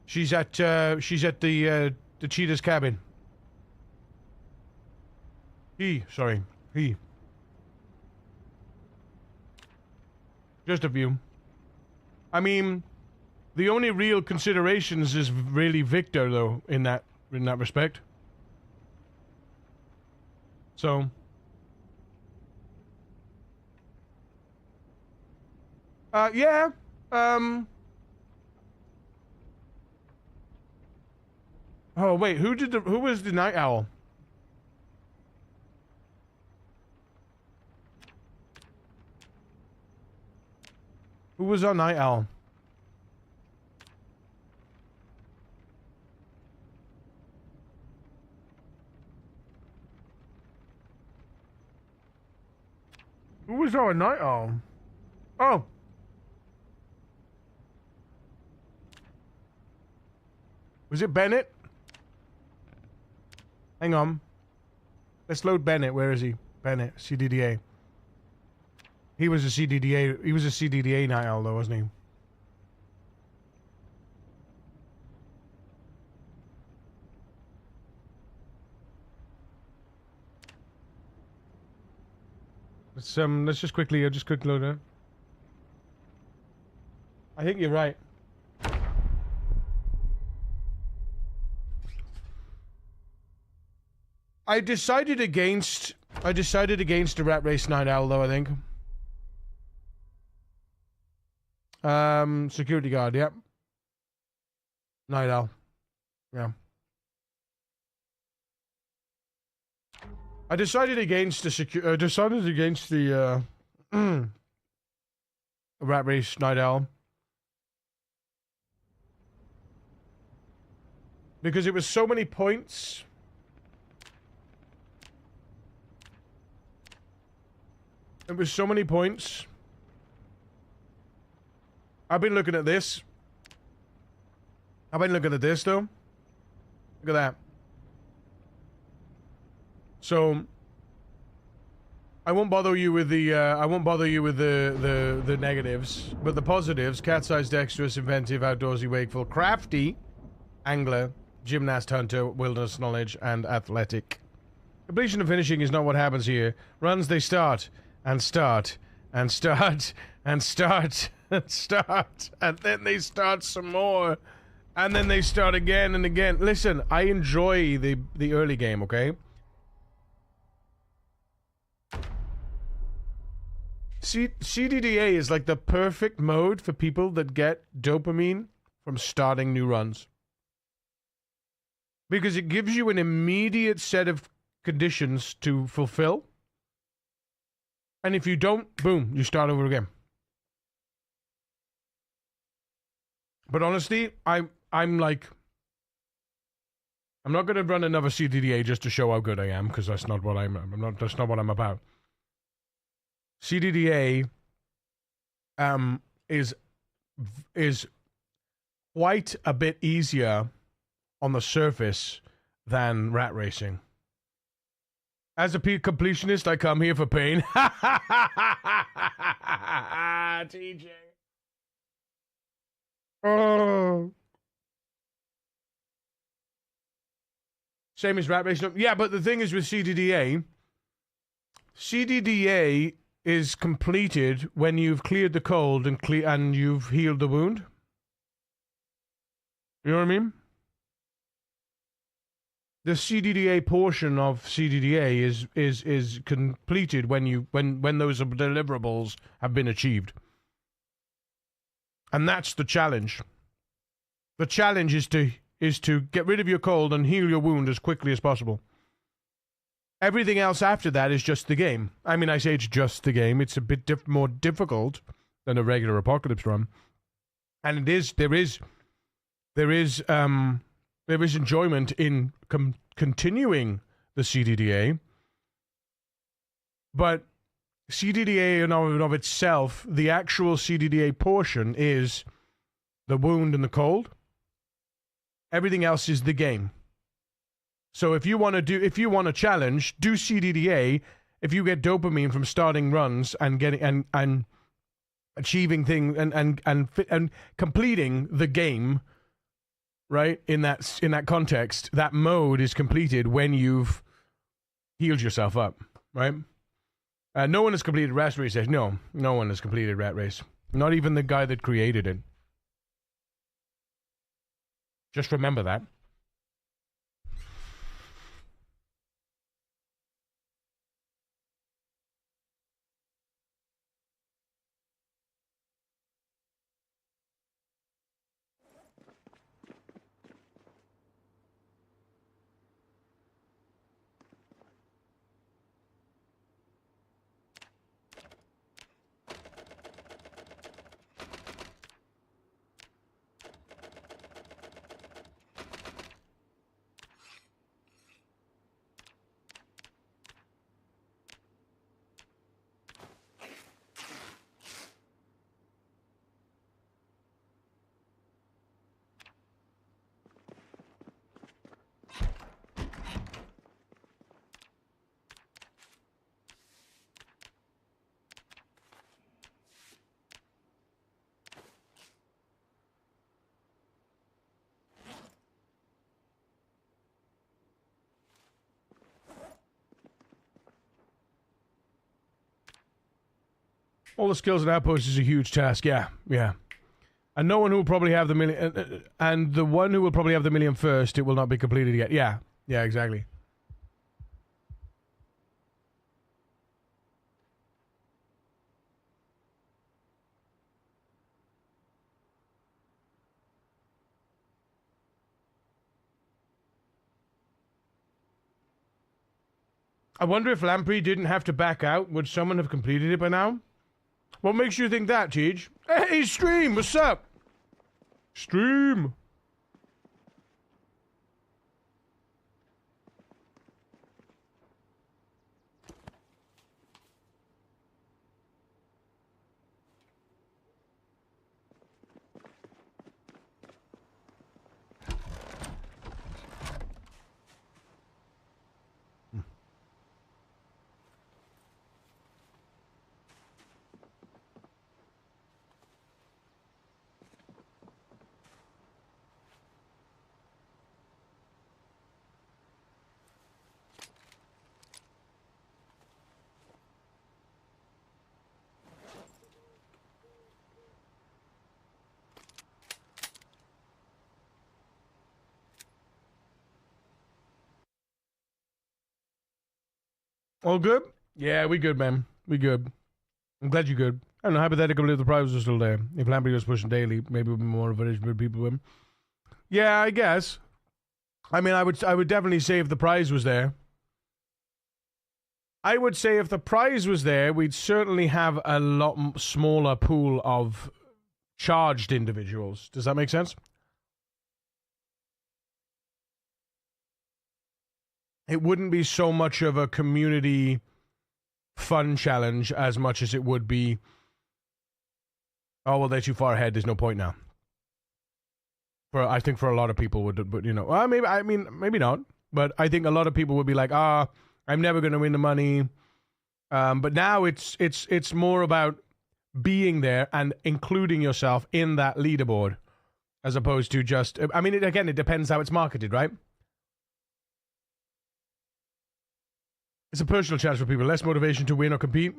She's at the cheetah's cabin. He. Just a few. I mean, the only real considerations is really Victor, though, in that respect. So. Yeah. Oh wait, who was the night owl? Who was our night owl? Who was our night owl? Oh. Was it Bennett? Hang on. Let's load Bennett. Where is he? Bennett, CDDA. He was a CDDA. He was a CDDA night owl, though, wasn't he? Let's just quickly. I'll just quickly load it. I think you're right. I decided against the Rat Race Night Owl, though, I think. Security guard, yep. Night Owl. Yeah. I decided against the Rat Race Night Owl. Because it was so many points. It was so many points. I've been looking at this. I've been looking at this, though. Look at that. So, I won't bother you with the, the negatives. But the positives: cat-sized, dexterous, inventive, outdoorsy, wakeful, crafty, angler, gymnast, hunter, wilderness knowledge, and athletic. Completion and finishing is not what happens here. Runs, they start. And start, and start, and start, and start, and then they start some more. And then they start again and again. Listen, I enjoy the early game, okay? CDDA is like the perfect mode for people that get dopamine from starting new runs. Because it gives you an immediate set of conditions to fulfill. And if you don't, boom, you start over again. But honestly, I'm like, I'm not going to run another CDDA just to show how good I am, because that's not what that's not what I'm about. CDDA is quite a bit easier on the surface than rat racing. As a completionist, I come here for pain. TJ. Oh. Same as rat racing. Yeah, but the thing is with CDDA is completed when you've cleared the cold and you've healed the wound. You know what I mean? The CDDA portion of CDDA is completed when those deliverables have been achieved. And that's the challenge. The challenge is to get rid of your cold and heal your wound as quickly as possible. Everything else after that is just the game. I mean, I say it's just the game. It's a bit more difficult than a regular apocalypse run, and there is enjoyment in continuing the CDDA, but CDDA in and of itself, the actual CDDA portion is the wound and the cold. Everything else is the game. So if you want to challenge, do CDDA. If you get dopamine from starting runs and getting and achieving things and completing the game, right? In that context, that mode is completed when you've healed yourself up, right? No one has completed Rat Race. No one has completed Rat Race. Not even the guy that created it. Just remember that. All the skills and outposts is a huge task. Yeah. And no one who will probably have the million, and the one who will probably have the million first, it will not be completed yet. Yeah, exactly. I wonder if Lamprey didn't have to back out. Would someone have completed it by now? What makes you think that, Tej? Hey, Stream, what's up? Stream. All good? Yeah, we good, man. We good. I'm glad you good. I don't know, hypothetically, if the prize was still there. If Lampy was pushing daily, maybe it would be more of an issue people with him. Yeah, I guess. I mean, I would definitely say if the prize was there. I would say if the prize was there, we'd certainly have a lot smaller pool of charged individuals. Does that make sense? It wouldn't be so much of a community fun challenge as much as it would be, oh, well, they're too far ahead. There's no point now. I think for a lot of people would, but maybe not. But I think a lot of people would be like, I'm never going to win the money. But now it's more about being there and including yourself in that leaderboard, as opposed to just. I mean, it depends how it's marketed, right? It's a personal challenge for people. Less motivation to win or compete.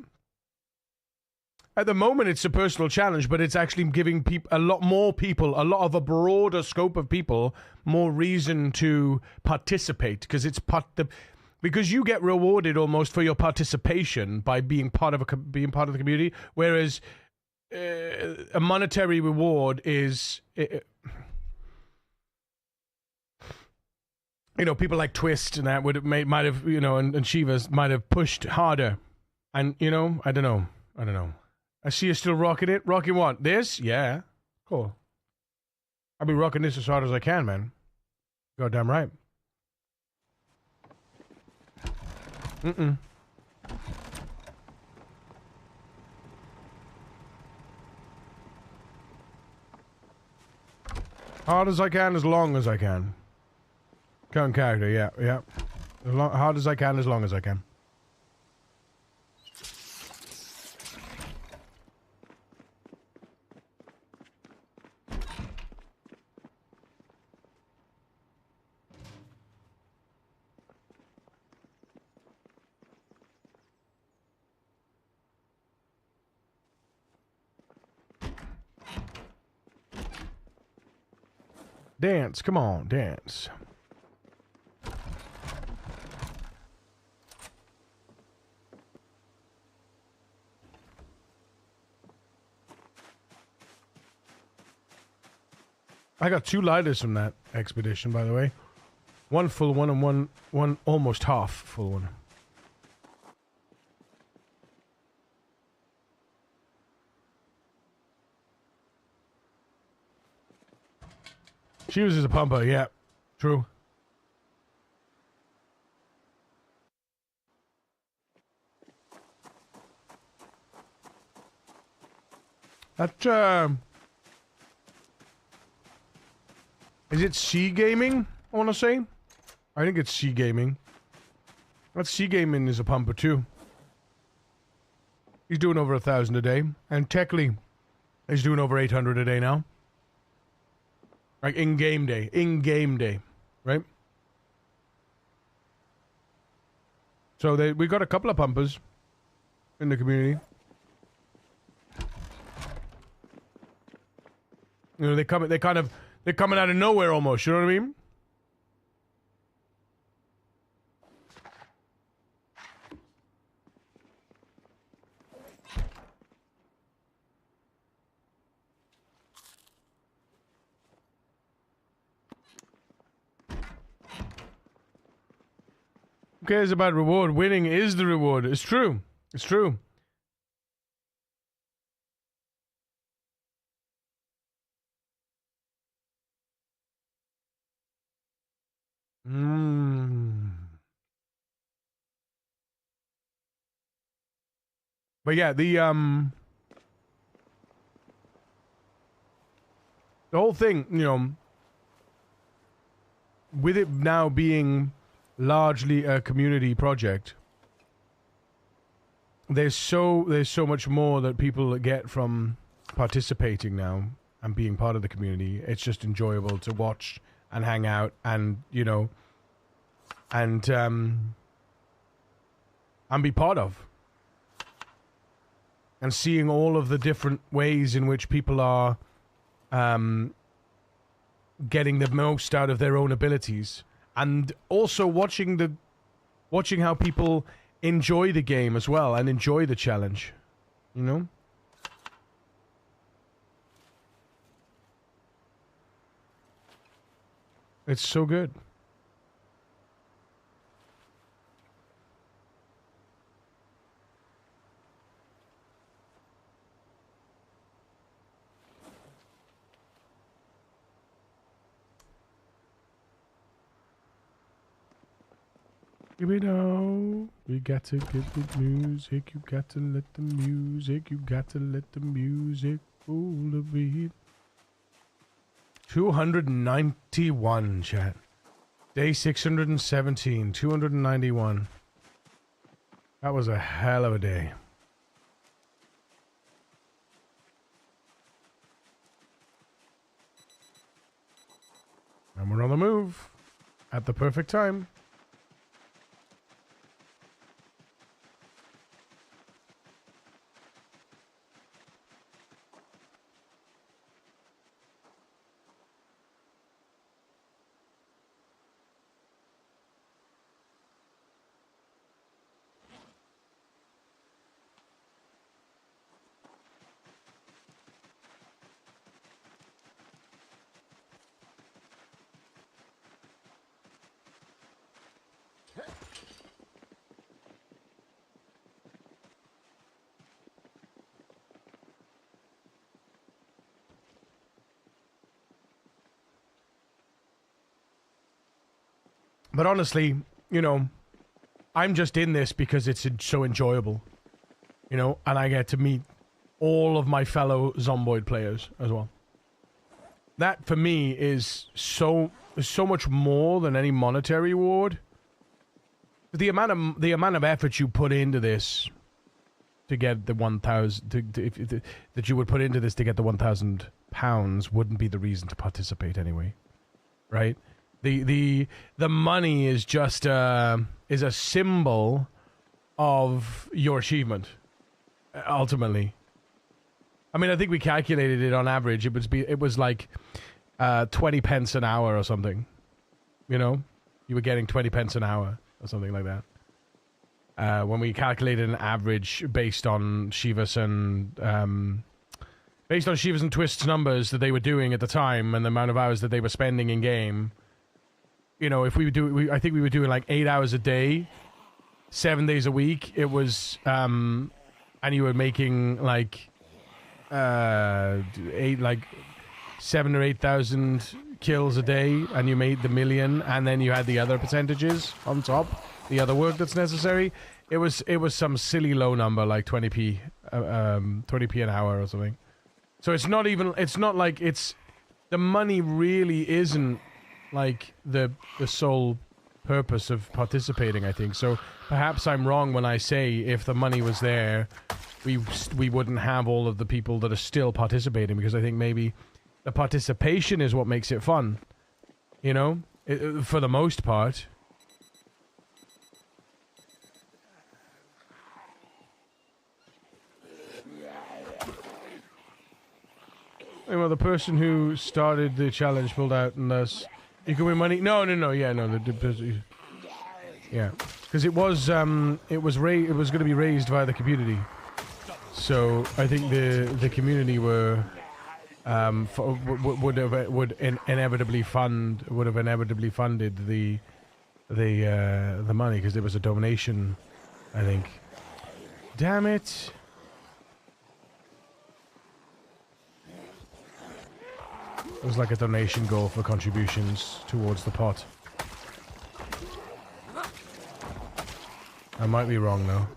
At the moment, it's a personal challenge, but it's actually giving a lot of a broader scope of people, more reason to participate, because because you get rewarded almost for your participation by being part of the community, whereas a monetary reward is, people like Twist and that might have and Shivas might have pushed harder, and I don't know. I see you still rocking it. Rocking what? This? Yeah. Cool. I'll be rocking this as hard as I can, man. Goddamn right. Hard as I can, as long as I can. Current character, yeah. Hard as I can, as long as I can. Dance, come on, dance. I got 2 lighters from that expedition, by the way. One full one and one almost half full one. She uses a pumper, yeah. True. That, is it C Gaming, I want to say? I think it's C Gaming. That C Gaming is a pumper, too. He's doing over 1,000 a day. And Techly is doing over 800 a day now. Like in-game day, right? So we got a couple of pumpers in the community. They're coming out of nowhere almost, you know what I mean? Who cares about reward? Winning is the reward. It's true. It's true. But yeah, the whole thing, with it now being largely a community project, there's so much more that people get from participating now and being part of the community. It's just enjoyable to watch and hang out and and be part of, and seeing all of the different ways in which people are getting the most out of their own abilities. And also watching how people enjoy the game as well and enjoy the challenge. You know? It's so good. Here we go. We got to get the music. You got to let the music. You got to let the music pull the beat. 291, chat. Day 617. 291. That was a hell of a day. And we're on the move. At the perfect time. But honestly, you know, I'm just in this because it's so enjoyable, you know, and I get to meet all of my fellow Zomboid players as well. That for me is so much more than any monetary reward. The amount of effort you put into this to get the 1,000 that you would put into this to get the £1,000 wouldn't be the reason to participate anyway, right? The money is just is a symbol of your achievement. Ultimately, I mean, I think we calculated it on average. It was like 20 pence an hour or something. You know, you were getting 20 pence an hour or something like that. When we calculated an average based on Shivas and Twist's numbers that they were doing at the time and the amount of hours that they were spending in game. You know, if I think we were doing like 8 hours a day, 7 days a week. It was, and you were making like 7,000 or 8,000 kills a day, and you made the million, and then you had the other percentages on top, the other work that's necessary. It was some silly low number like 20p, 20p an hour or something. So it's not like the money really isn't like the sole purpose of participating, I think. So perhaps I'm wrong when I say if the money was there, we wouldn't have all of the people that are still participating, because I think maybe the participation is what makes it fun, you know, for the most part. Well, the person who started the challenge pulled out and thus you can win money. No, yeah, no, yeah, because it was going to be raised via the community, so I think the community would have inevitably funded the money, because there was a donation, I think. Damn it. It was like a donation goal for contributions towards the pot. I might be wrong though.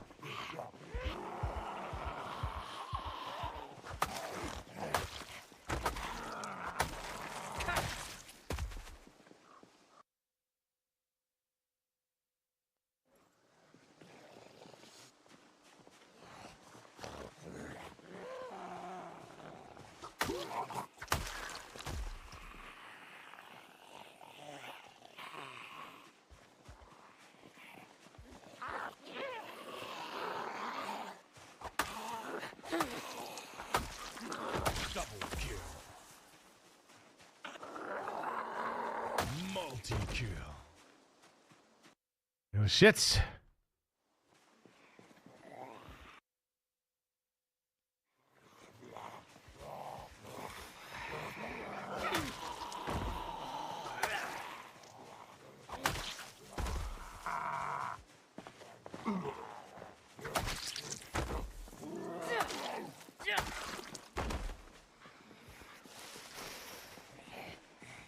Shits.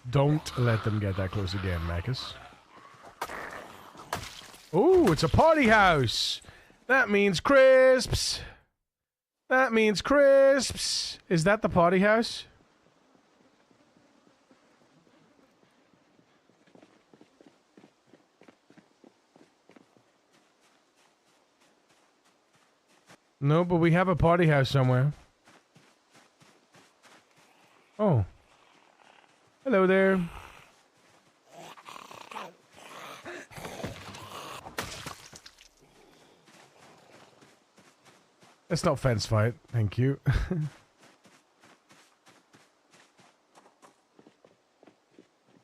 Don't let them get that close again, Marcus. Oh, it's a party house. That means crisps. That means crisps. Is that the party house? No, but we have a party house somewhere. Oh. Hello there. Let's not fence fight. Thank you.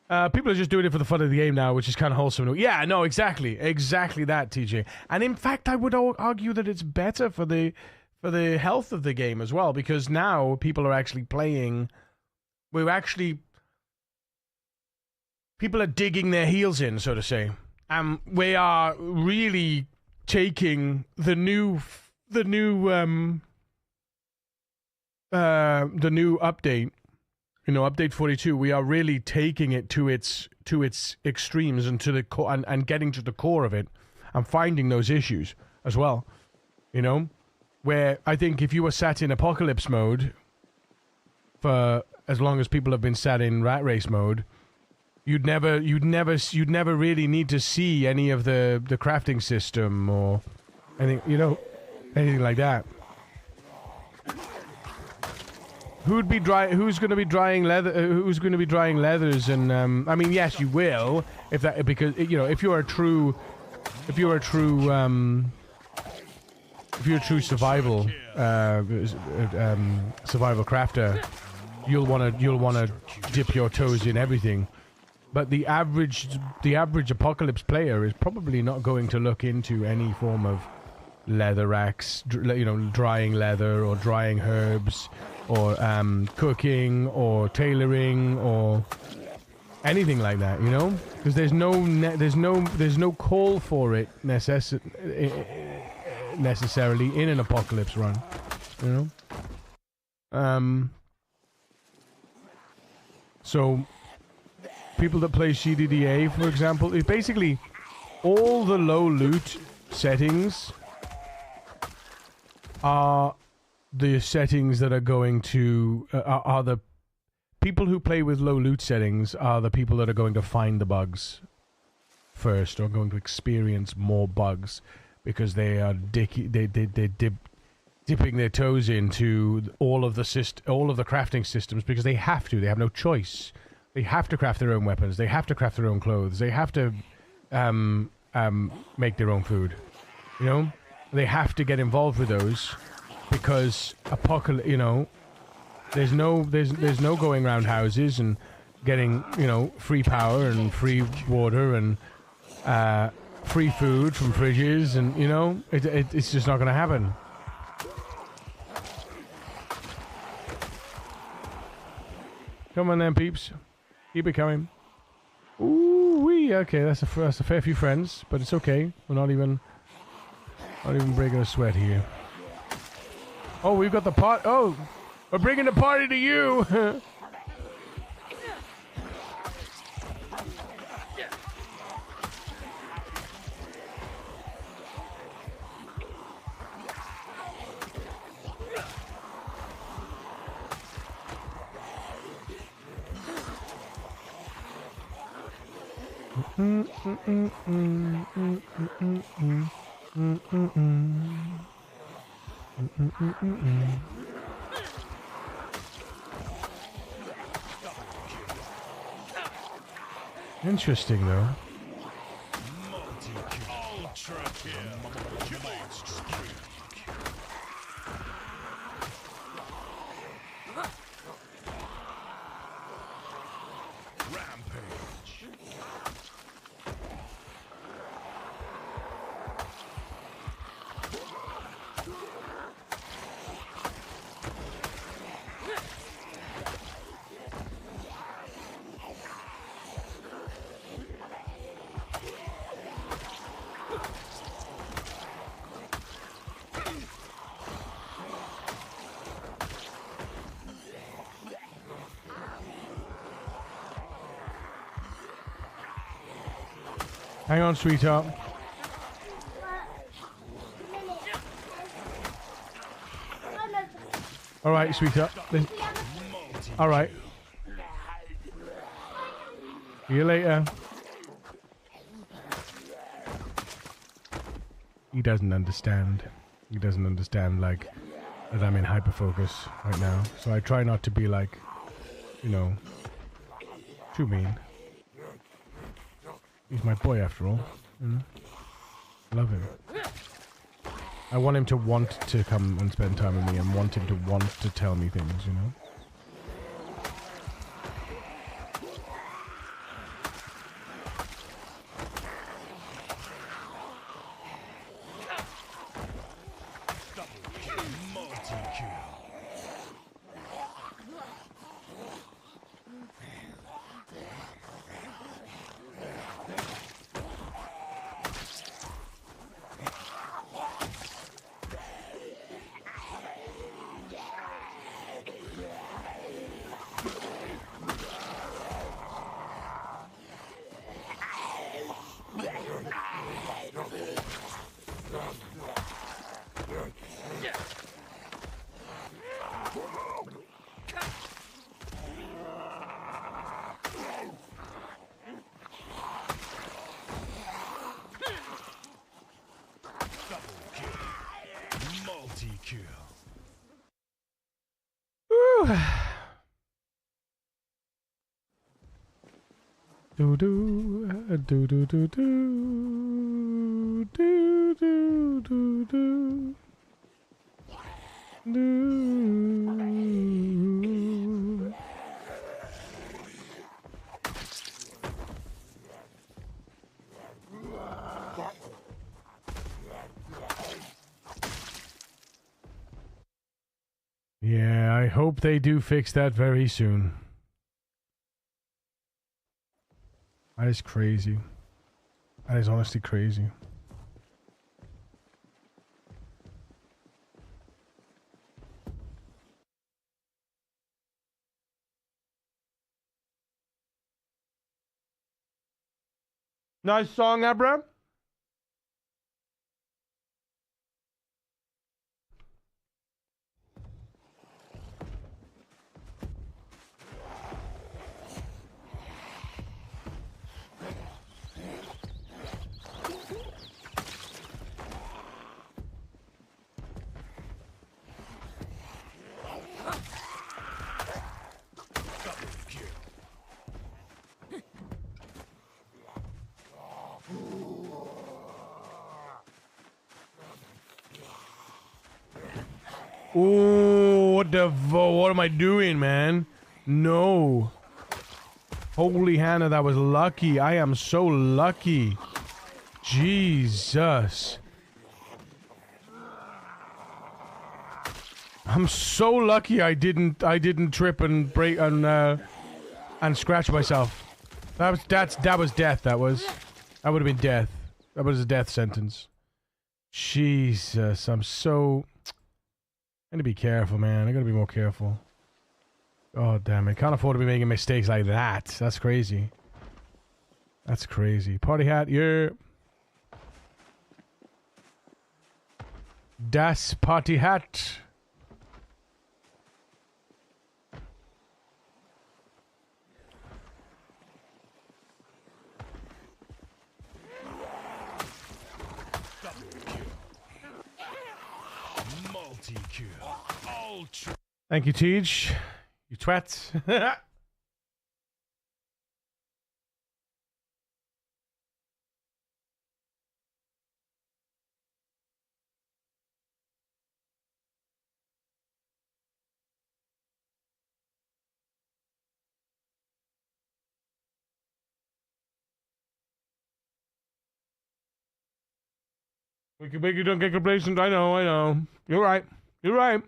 People are just doing it for the fun of the game now, which is kind of wholesome. Yeah, no, exactly. Exactly that, TJ. And in fact, I would argue that it's better for the health of the game as well, because now people are actually playing... People are digging their heels in, so to say. We are really taking the new update, update 42. We are really taking it to its extremes and to the and getting to the core of it, and finding those issues as well. Where I think if you were sat in apocalypse mode for as long as people have been sat in rat race mode, you'd never really need to see any of the crafting system or anything, anything like that. Who's going to be drying leather? Who's going to be drying leathers? And I mean, yes, you will because if you're a true survival crafter, you'll want to dip your toes in everything. But the average apocalypse player is probably not going to look into any form of leather racks, drying leather or drying herbs, or cooking or tailoring or anything like that, because there's no call for it necessarily in an apocalypse run, So people that play CDDA, for example, is basically all the low loot settings are the settings that are going to are the people who play with low loot settings are the people that are going to find the bugs first, or going to experience more bugs, because they are dipping their toes into all of the crafting systems, because they have to. They have no choice. They have to craft their own weapons. They have to craft their own clothes. They have to make their own food. They have to get involved with those, because there's no going around houses and getting free power and free water and free food from fridges, and it's just not going to happen. Come on then, peeps. Keep it coming. Ooh wee. Okay, that's a fair few friends, but it's okay. We're not even breaking a sweat here. Oh, we've got the pot. Oh, we're bringing the party to you. Interesting, though. Hang on, sweetheart. All right, sweetheart. All right. See you later. He doesn't understand. He doesn't understand, like, that I'm in hyperfocus right now. So I try not to be, like, you know, too mean. He's my boy after all. You know? Love him. I want him to want to come and spend time with me and want him to want to tell me things, you know? Do do do do do do do do do do do. Yeah, I hope they do fix that very soon. That is crazy. That is honestly crazy. Nice song, Abra. Oh, what am I doing, man? No. Holy Hannah, that was lucky. I am so lucky. Jesus. I'm so lucky I didn't trip and break and scratch myself. That was death, that would have been death. That was a death sentence. Jesus, I'm so... I gotta be careful, man. I gotta be more careful. Oh, damn it. Can't afford to be making mistakes like that. That's crazy. That's crazy. Party hat, yeah. Das Party hat. Thank you, Tej. You twats. We can make you don't get complacent. I know. You're right. You're right.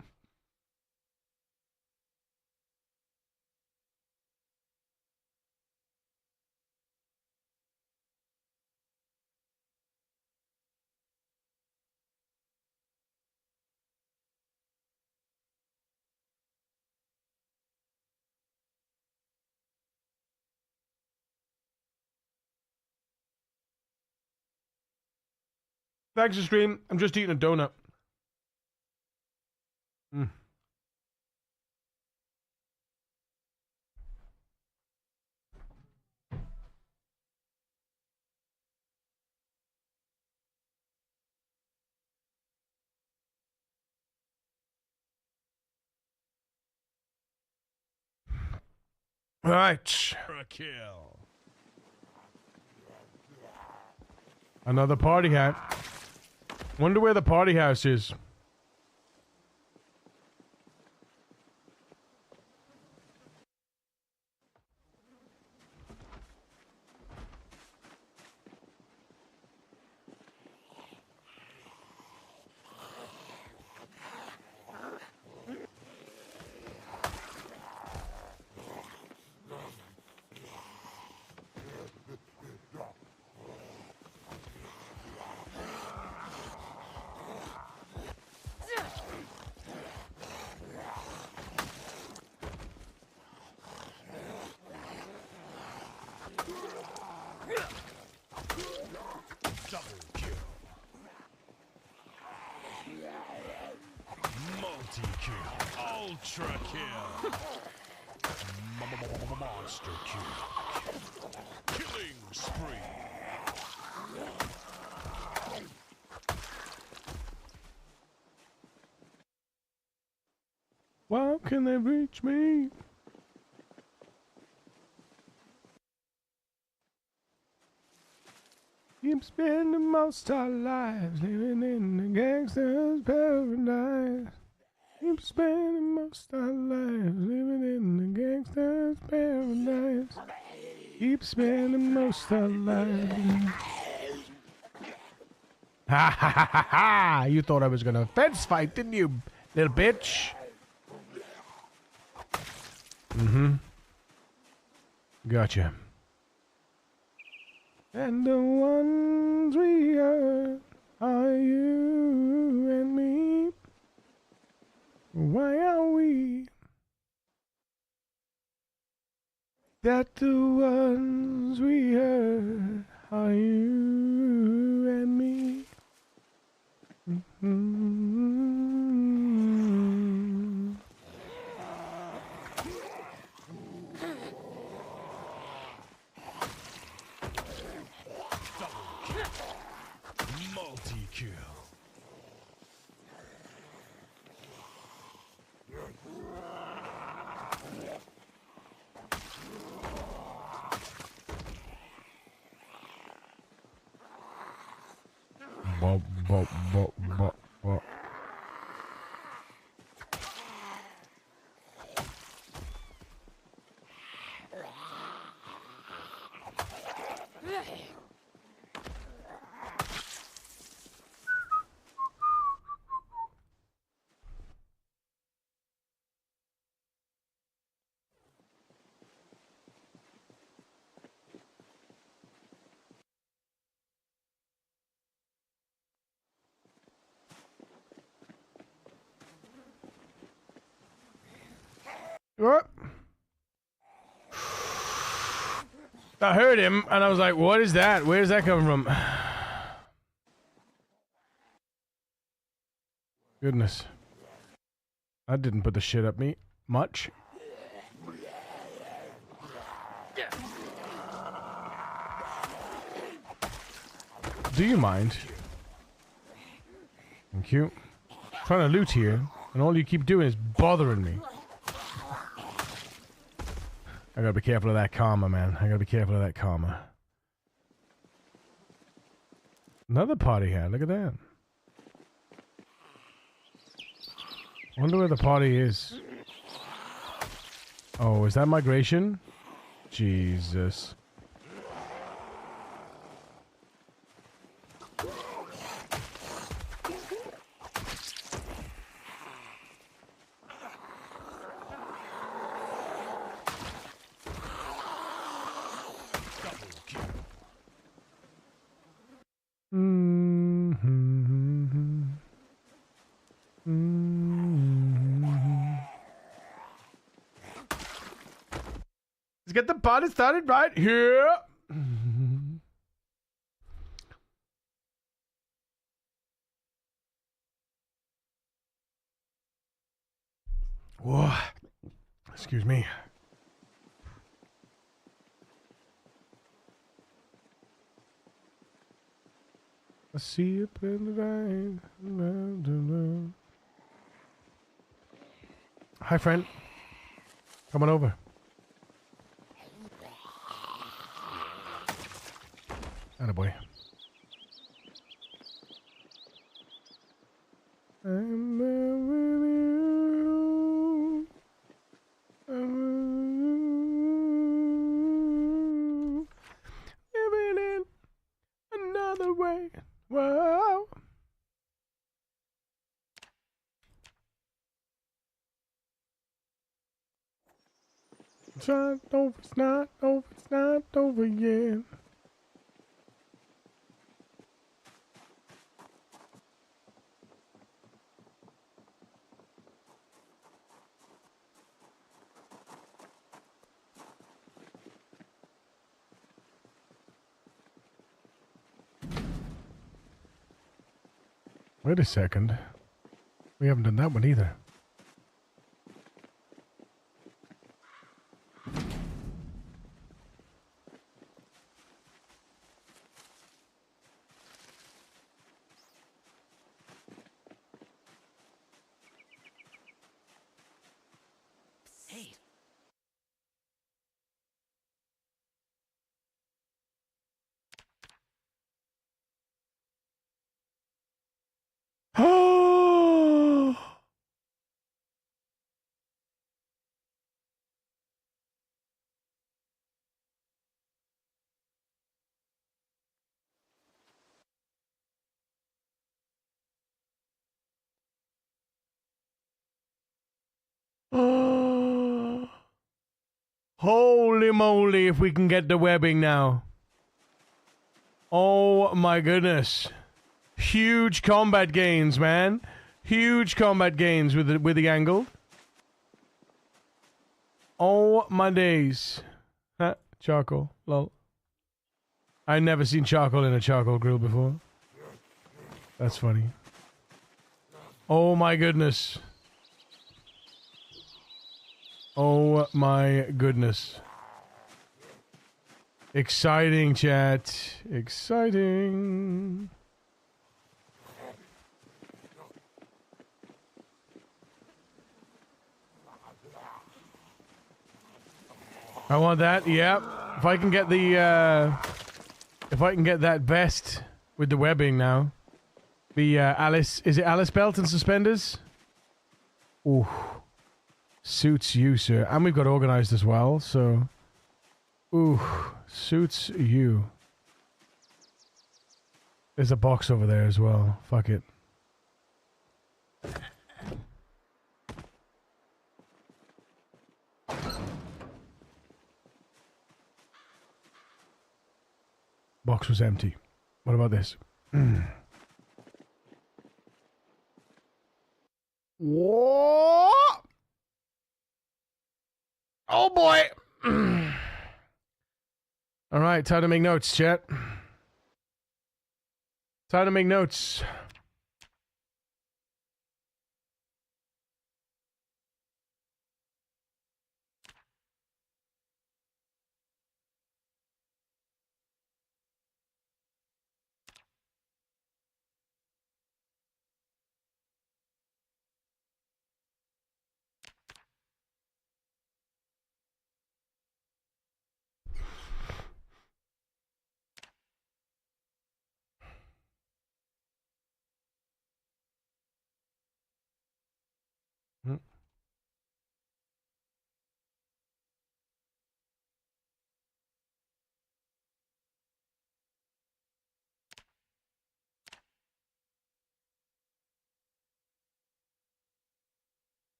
Thanks for stream. I'm just eating a donut. Mm. All right. A kill. Another party hat. Wonder where the party house is. Double kill. Multi-kill. Ultra kill. Monster kill. Killing spree. How can they reach me? Keep spending most our lives living in the gangster's paradise. Keep spending most our lives living in the gangster's paradise. Keep spending most our lives. Ha ha ha ha ha! You thought I was gonna fence fight, didn't you, little bitch? Mm-hmm. Gotcha. And the ones we are you and me. Why are we? That the ones we heard are you and me. Mm-hmm. Multi-kill. Bop, bop, bop, bop, bop. What? I heard him, and I was like, what is that? Where's that coming from? Goodness. That didn't put the shit up me much. Do you mind? Thank you. I'm trying to loot here, and all you keep doing is bothering me. I gotta be careful of that karma, man. I gotta be careful of that karma. Another party hat. Look at that. Wonder where the party is. Oh, is that migration? Jesus. Let's get the party started right here. Whoa. Excuse me. I see it in the rain. Hi, friend. Come on over. Attaboy. I'm with you. Living in another way. Whoa. It's not over, it's not over, it's not over yet. Wait a second. We haven't done that one either. Hey. Oh! Holy moly, if we can get the webbing now. Oh my goodness. Huge combat gains, man. Huge combat gains with the angle. Oh my days. Huh, charcoal. Lol. I've never seen charcoal in a charcoal grill before. That's funny. Oh my goodness. Oh my goodness. Exciting, chat. Exciting. I want that, yeah. If I can get the, if I can get that vest with the webbing now. The, Alice, is it Alice belt and suspenders? Ooh. Suits you, sir. And we've got organized as well, so... Ooh, suits you. There's a box over there as well. Fuck it. Box was empty. What about this? What? Oh boy! Alright, time to make notes, chat. Time to make notes.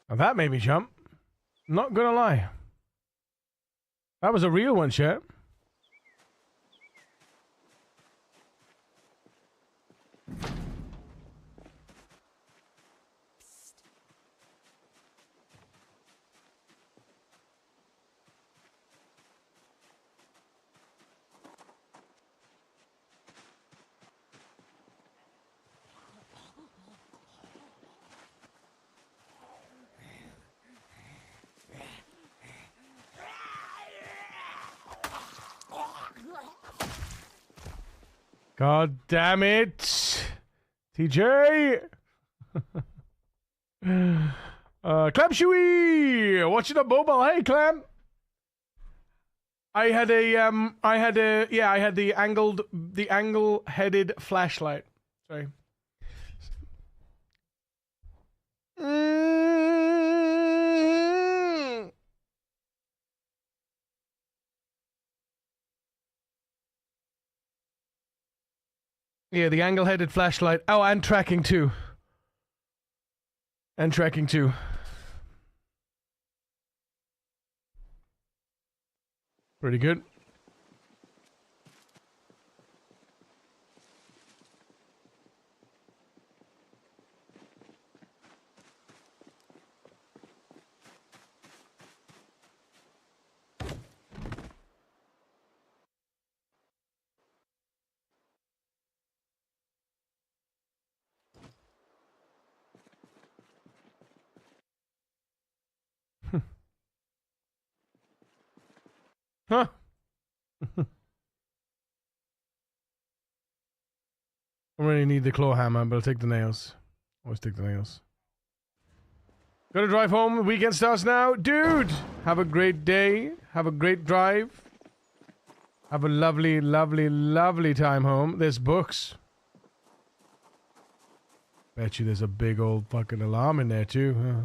Now that made me jump. Not gonna lie. That was a real one, chat. God damn it, TJ. Clam Shui, watching on mobile. Hey, Clam. I had the angle-headed flashlight. Sorry. Yeah, the angle-headed flashlight. Oh, and tracking too. And tracking too. Pretty good. Huh? I really need the claw hammer, but I'll take the nails. Always take the nails. Gotta drive home. Weekend starts now. Dude! Have a great day. Have a great drive. Have a lovely, lovely, lovely time home. There's books. Bet you there's a big old fucking alarm in there too, huh?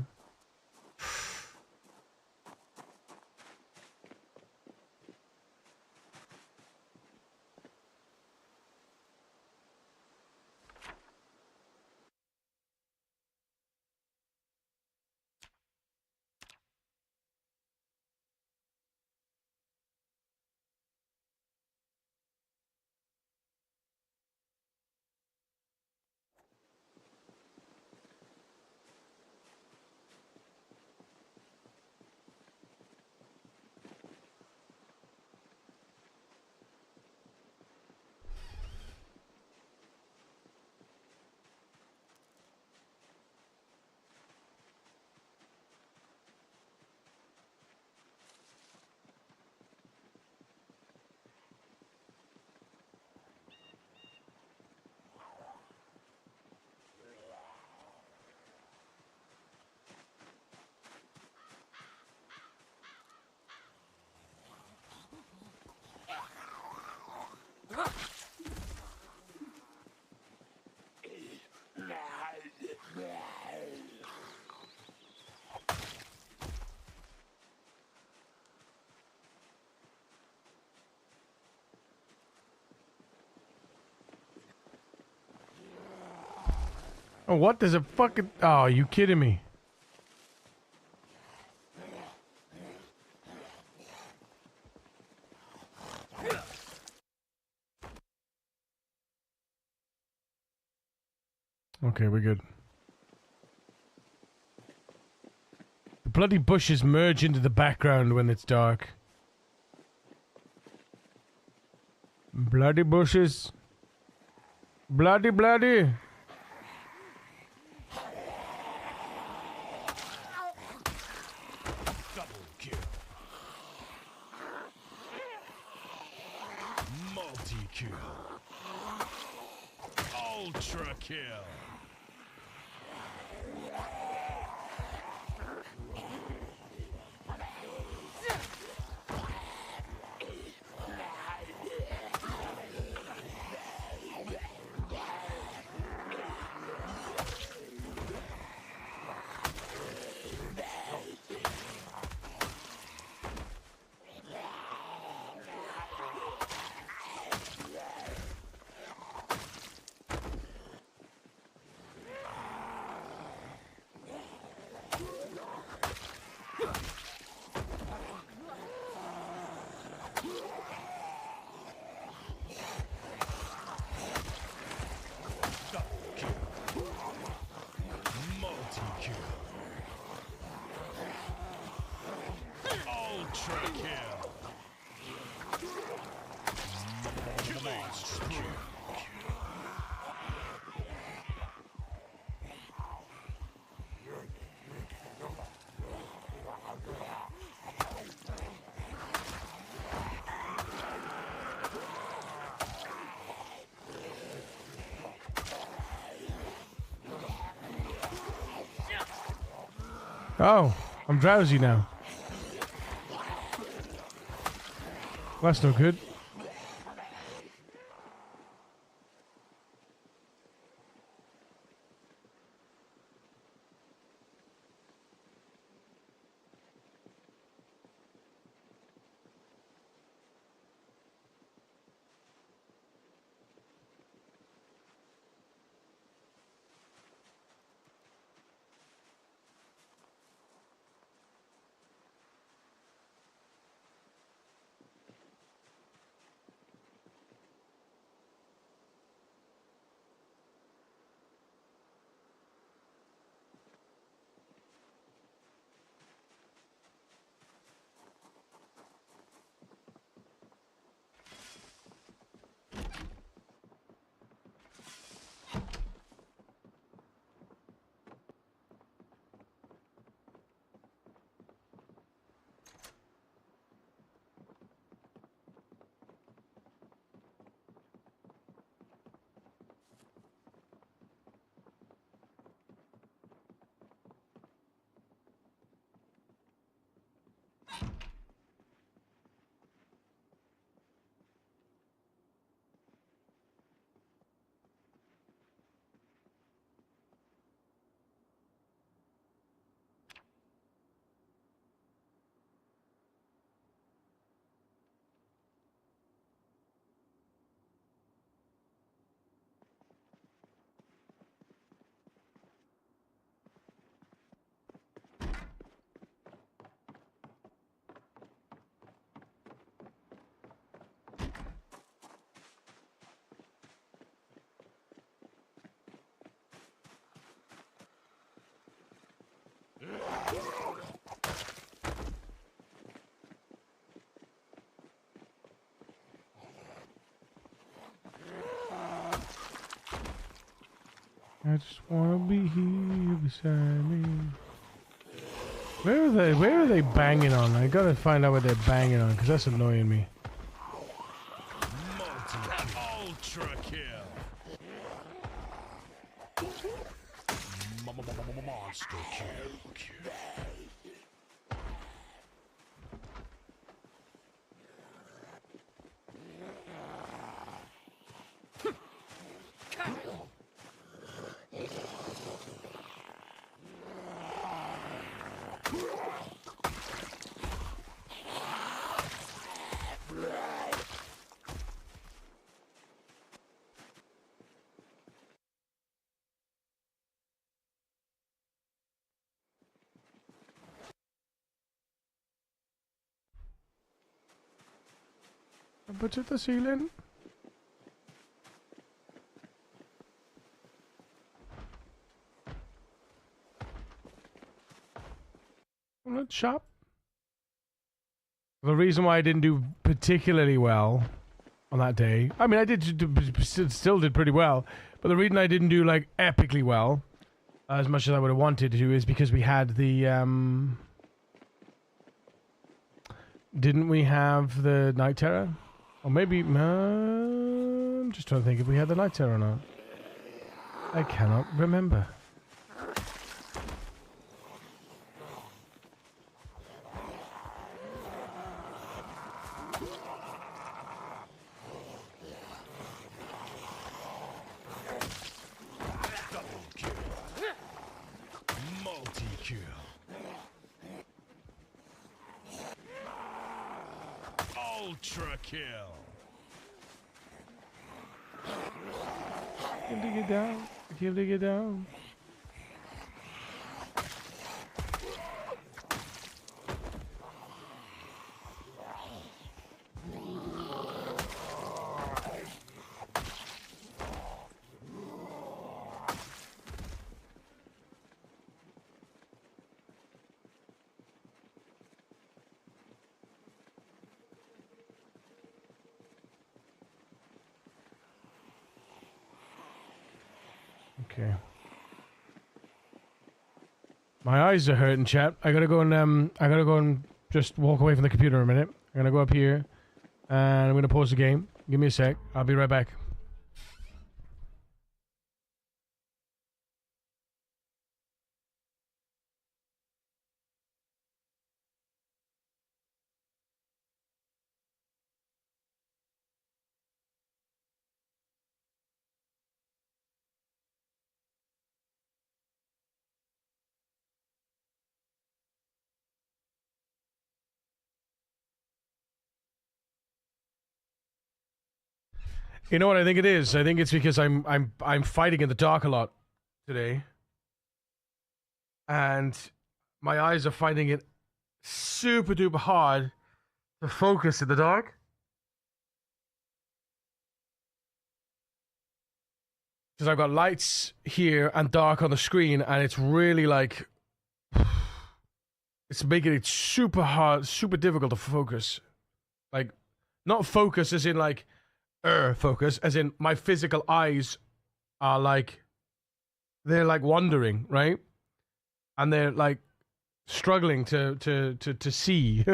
Oh, what? There's a fucking... Oh, you kidding me? Okay, we're good. The bloody bushes merge into the background when it's dark. Bloody bushes. Bloody, bloody. Double kill. Multi-kill. Ultra kill. Ultra kill. Killing spree. Oh, I'm drowsy now. That's no good. I just wanna be here beside me. Where are they? Where are they banging on? I gotta find out what they're banging on, because that's annoying me. Ultra kill. Monster kill. Put it the ceiling. Let's shop. The reason why I didn't do particularly well on that day, I mean, I still did pretty well, but the reason I didn't do like epically well, as much as I would have wanted to, is because we had the didn't we have the Night Terror? Or maybe I'm just trying to think if we had the Night Terror or not. I cannot remember. Ultra kill. Give it down. Give it down. Okay. My eyes are hurting, chat. I gotta go and just walk away from the computer a minute. I'm gonna go up here and I'm gonna pause the game. Give me a sec. I'll be right back. You know what I think it is? I think it's because I'm fighting in the dark a lot today. And my eyes are finding it super duper hard to focus in the dark. Because I've got lights here and dark on the screen, and it's really like it's making it super hard, super difficult to focus. Like, not focus as in like focus, as in my physical eyes are like they're like wandering, right? And they're like struggling to see.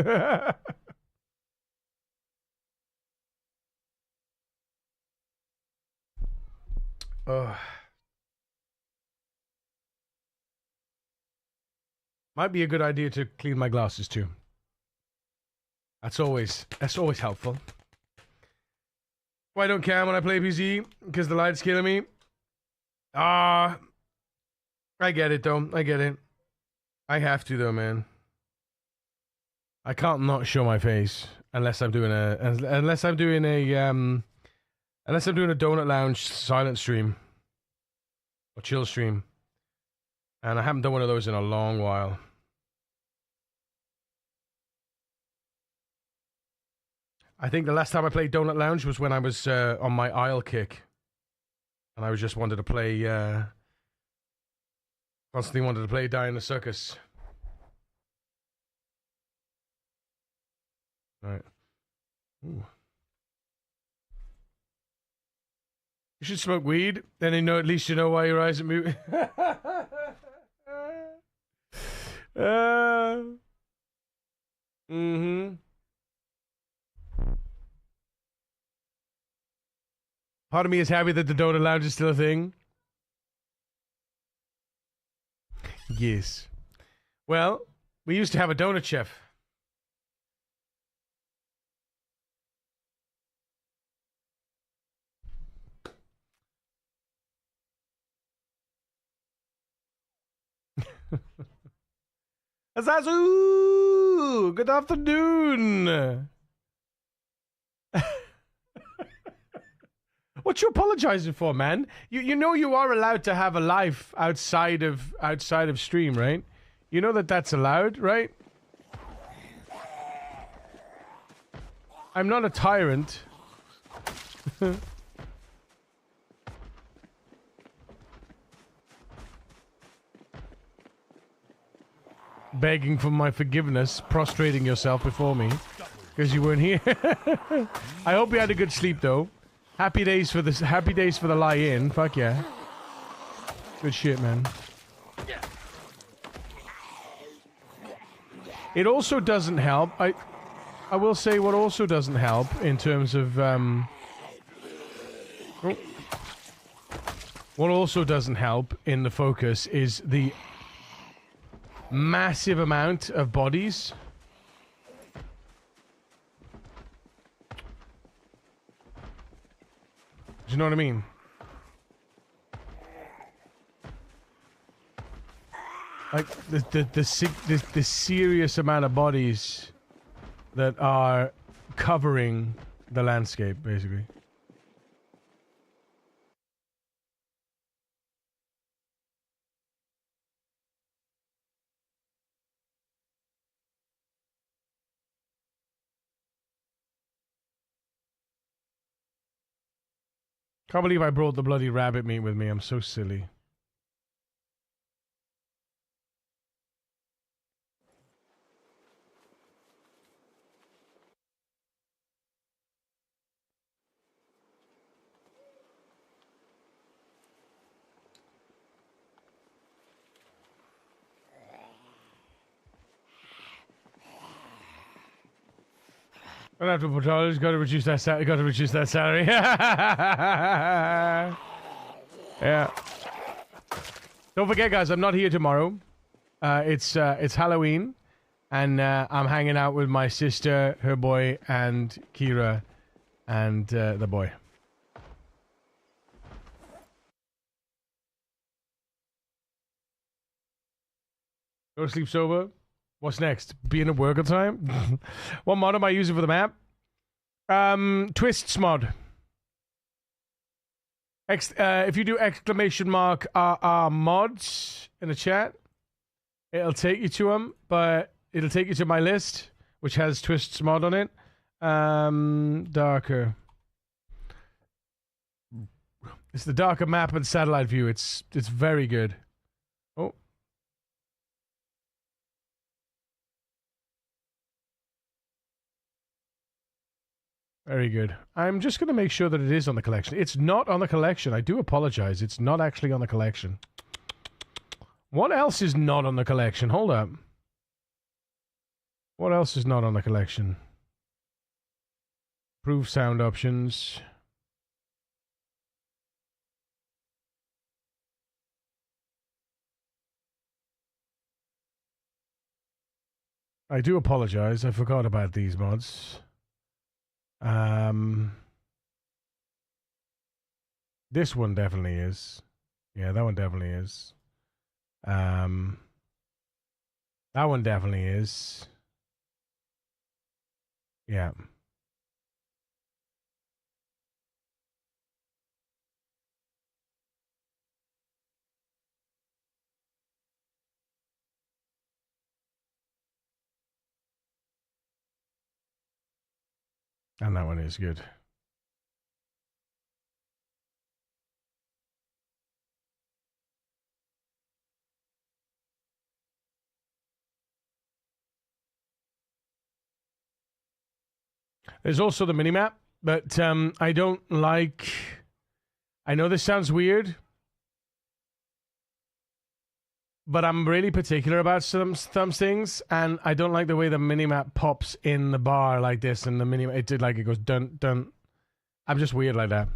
Might be a good idea to clean my glasses too. That's always helpful. Why don't cam when I play PC? Because the light's killing me. I get it though. I get it. I have to though, man. I can't not show my face unless I'm doing a donut lounge silent stream or chill stream, and I haven't done one of those in a long while. I think the last time I played Donut Lounge was when I was on my aisle kick, and I was just wanted to play. Constantly wanted to play Die in the Circus. Right. Ooh. You should smoke weed, then you know at least you know why your eyes are moving. Mm-hmm. Part of me is happy that the Donut Lounge is still a thing. Yes. Well, we used to have a donut chef. Azazu! Good afternoon! What you apologizing for, man? You know you are allowed to have a life outside of stream, right? You know that that's allowed, right? I'm not a tyrant. Begging for my forgiveness, prostrating yourself before me because you weren't here. I hope you had a good sleep though. Happy days for the lie-in. Fuck yeah. Good shit, man. It also doesn't help. I will say what also doesn't help in terms of what also doesn't help in the focus is the massive amount of bodies. Do you know what I mean? Like the serious amount of bodies that are covering the landscape, basically. Can't believe I brought the bloody rabbit meat with me. I'm so silly. don't have to put dollars. Got to reduce that salary. Got to reduce that salary. Yeah. Don't forget, guys. I'm not here tomorrow. It's Halloween, and I'm hanging out with my sister, her boy, and Kira, and the boy. Go to sleep sober. What's next? Being at work all the time? What mod am I using for the map? Twists mod. If you do exclamation mark RR mods in the chat, it'll take you to them, but it'll take you to my list, which has Twists mod on it. Darker. It's the darker map and satellite view. It's very good. Oh. Very good. I'm just going to make sure that it is on the collection. It's not on the collection. I do apologize. It's not actually on the collection. What else is not on the collection? Hold up. What else is not on the collection? Improve sound options. I do apologize. I forgot about these mods. This one definitely is. Yeah, that one definitely is. That one definitely is. Yeah. And that one is good. There's also the minimap, but I don't like... I know this sounds weird, but I'm really particular about some things, and I don't like the way the minimap pops in the bar like this, and the minimap, it did like it goes dun dun. I'm just weird like that.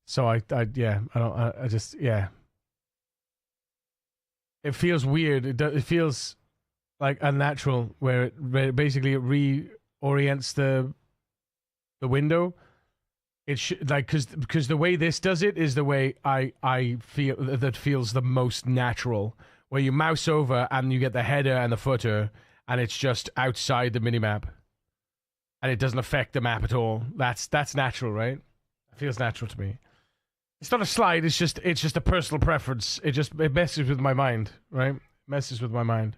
So I just, yeah. It feels weird. It feels like unnatural, where it basically reorients the window. It should, like, because the way this does it is the way I feel that feels the most natural. Where you mouse over and you get the header and the footer, and it's just outside the minimap, and it doesn't affect the map at all. That's natural, right? It feels natural to me. It's not a slide. It's just a personal preference. It messes with my mind, right? Messes with my mind.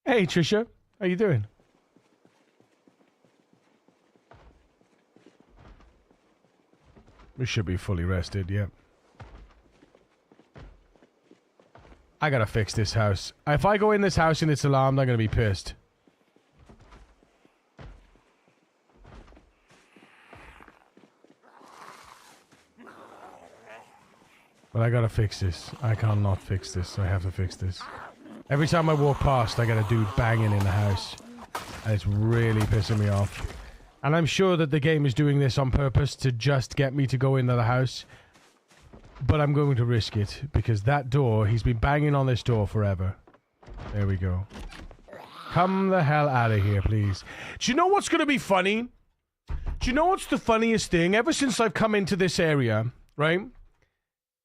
Hey, Trisha. How you doing? We should be fully rested, yeah. I gotta fix this house. If I go in this house and it's alarmed, I'm gonna be pissed. But I gotta fix this. I can't not fix this. I have to fix this. Every time I walk past, I get a dude banging in the house. And it's really pissing me off. And I'm sure that the game is doing this on purpose to just get me to go into the house. But I'm going to risk it. Because that door, he's been banging on this door forever. There we go. Come the hell out of here, please. Do you know what's going to be funny? Do you know what's the funniest thing? Ever since I've come into this area, right?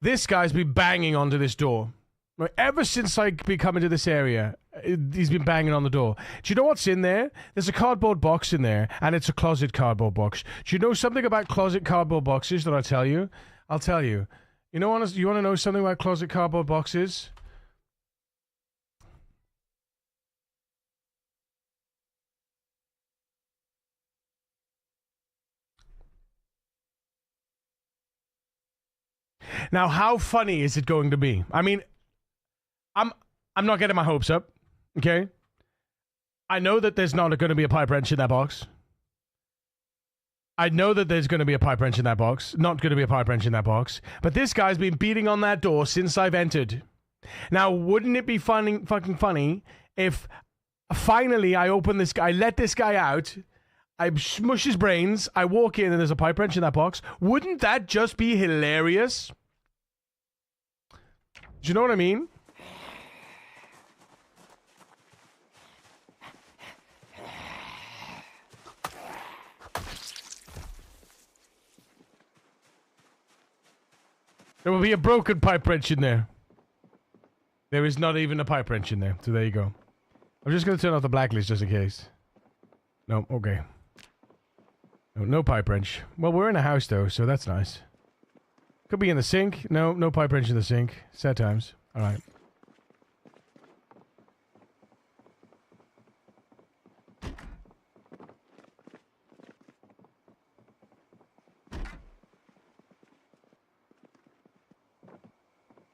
This guy's been banging onto this door. Right, ever since I be coming to this area, he's been banging on the door. Do you know what's in there? There's a cardboard box in there, and it's a closet cardboard box. Do you know something about closet cardboard boxes that I'll tell you? I'll tell you. You want to know something about closet cardboard boxes? Now, how funny is it going to be? I mean, I'm not getting my hopes up, okay? I know that there's not going to be a pipe wrench in that box. I know that there's going to be a pipe wrench in that box. Not going to be a pipe wrench in that box. But this guy's been beating on that door since I've entered. Now, wouldn't it be fucking funny if finally I open this guy, I let this guy out, I smush his brains, I walk in and there's a pipe wrench in that box? Wouldn't that just be hilarious? Do you know what I mean? There will be a broken pipe wrench in there. There is not even a pipe wrench in there. So there you go. I'm just going to turn off the blacklist just in case. No, okay. No pipe wrench. Well, we're in a house though, so that's nice. Could be in the sink. No pipe wrench in the sink. Sad times. Alright.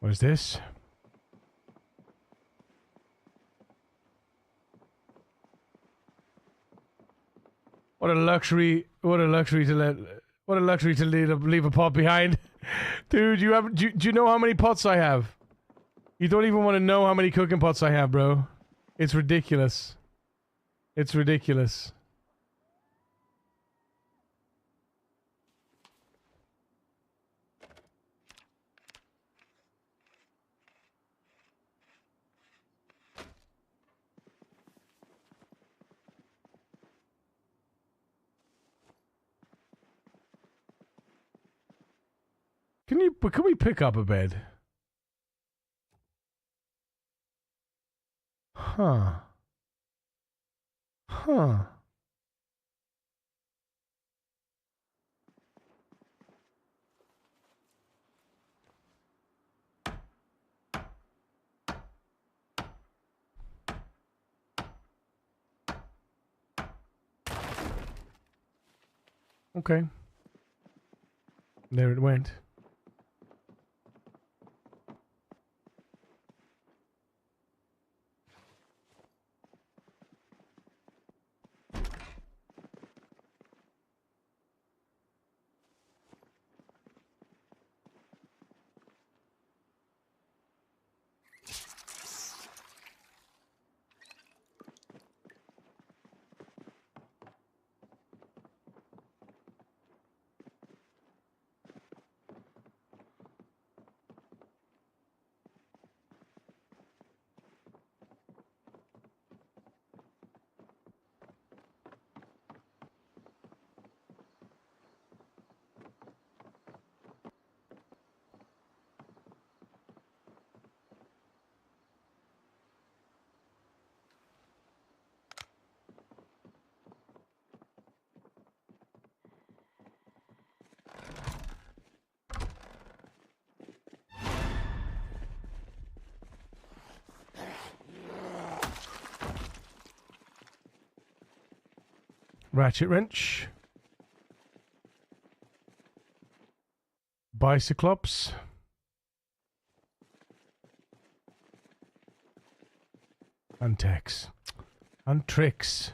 What is this? What a luxury to leave a pot behind. Dude, do you know how many pots I have? You don't even want to know how many cooking pots I have, bro. It's ridiculous. It's ridiculous. Can we pick up a bed? Huh. Okay. There it went. Ratchet wrench. Bicyclops. Untex. Untricks.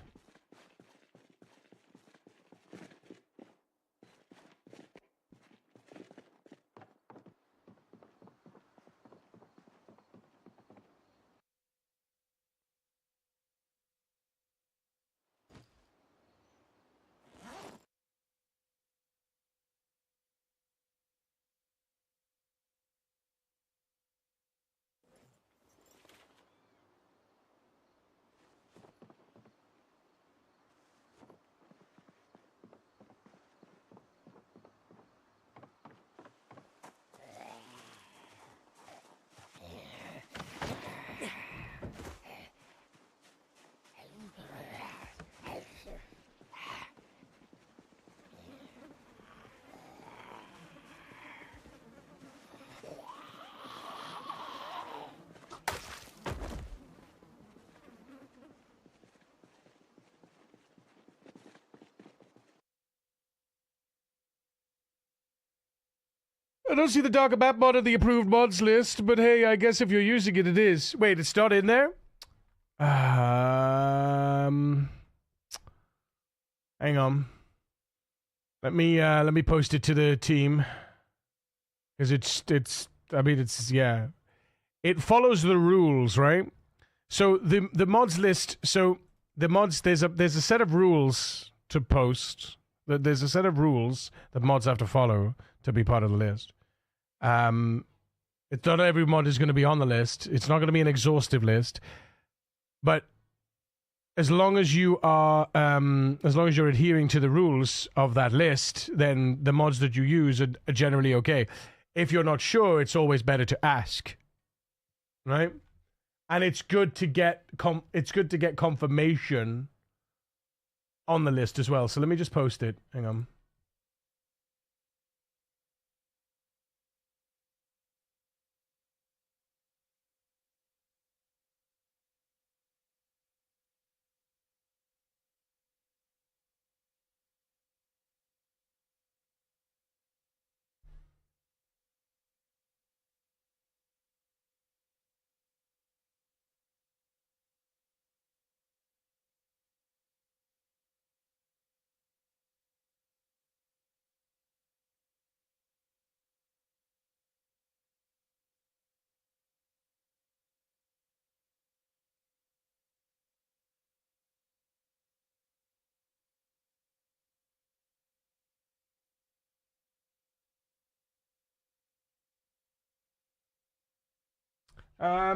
don't see the Darker Bat mod on the approved mods list, but hey, I guess if you're using it, it is. Wait, it's not in there? Hang on. Let me post it to the team. Because yeah. It follows the rules, right? So the mods list, so the mods, there's a set of rules to post. There's a set of rules that mods have to follow to be part of the list. It's not every mod is going to be on the list. It's not going to be an exhaustive list. But as long as you are, as long as you're adhering to the rules of that list, then the mods that you use are generally okay. If you're not sure, it's always better to ask, right? And it's good to get confirmation on the list as well. So let me just post it. Hang on. I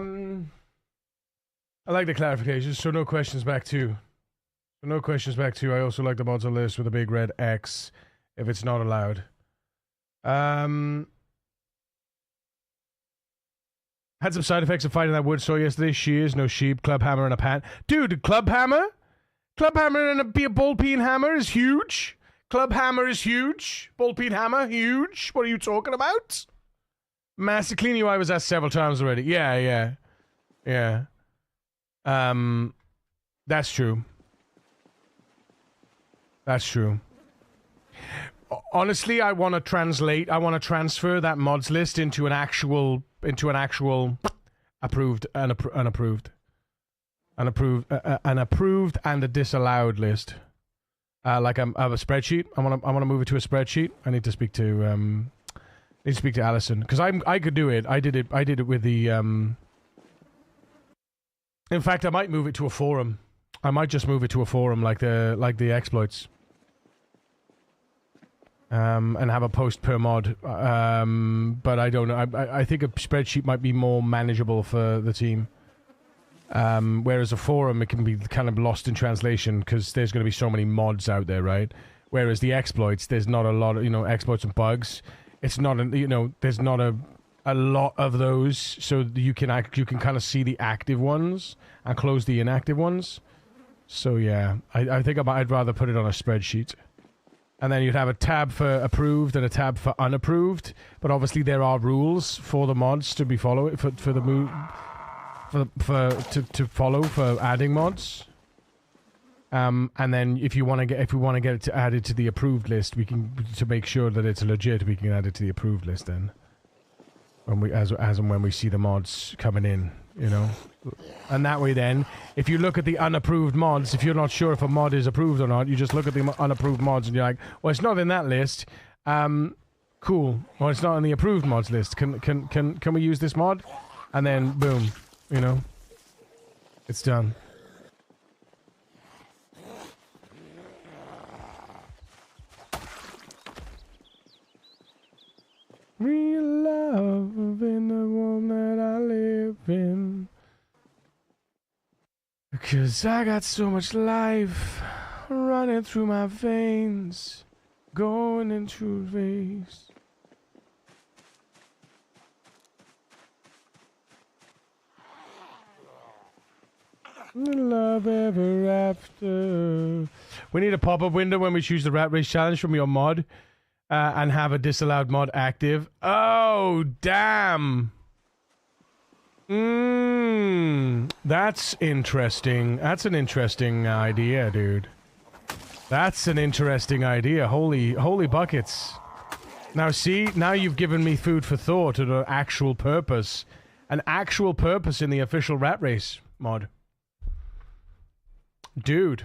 like the clarification. So no questions back to. No questions back to. I also like the mods on list with a big red X if it's not allowed. Had some side effects of fighting that wood saw yesterday. Shears, no sheep, club hammer, and a pan. Dude, club hammer? Club hammer and a ball peen hammer is huge. Club hammer is huge. Ball peen hammer, huge. What are you talking about? Master Clean UI was asked several times already. Yeah. That's true. That's true. Honestly, I want to transfer that mods list into an actual approved and unapproved. An approved and a disallowed list. I have a spreadsheet. I want to move it to a spreadsheet. I need to speak to Alison because I could do it. I did it with the In fact, I might move it to a forum. I might just move it to a forum like the exploits. And have a post per mod. But I don't know. I think a spreadsheet might be more manageable for the team. Whereas a forum, it can be kind of lost in translation because there's going to be so many mods out there, right? Whereas the exploits, there's not a lot of, exploits and bugs. It's not, there's not a lot of those, so you can kind of see the active ones and close the inactive ones. So yeah, I think I'd rather put it on a spreadsheet. And then you'd have a tab for approved and a tab for unapproved. But obviously there are rules for the mods to be followed to follow for adding mods. And then if we want to get it added to the approved list, we can, to make sure that it's legit, we can add it to the approved list then. As and when we see the mods coming in, And that way then, if you look at the unapproved mods, if you're not sure if a mod is approved or not, you just look at the unapproved mods and you're like, well, it's not in that list. Cool. Well, it's not in the approved mods list. Can we use this mod? And then boom, it's done. Real love in the world that I live in. Because I got so much life running through my veins, going into race. Love ever after. We need a pop-up window when we choose the Rat Race challenge from your mod. And have a disallowed mod active. Oh, damn. That's interesting. That's an interesting idea, dude. That's an interesting idea. Holy buckets. Now see, now you've given me food for thought and an actual purpose. An actual purpose in the official Rat Race mod. Dude.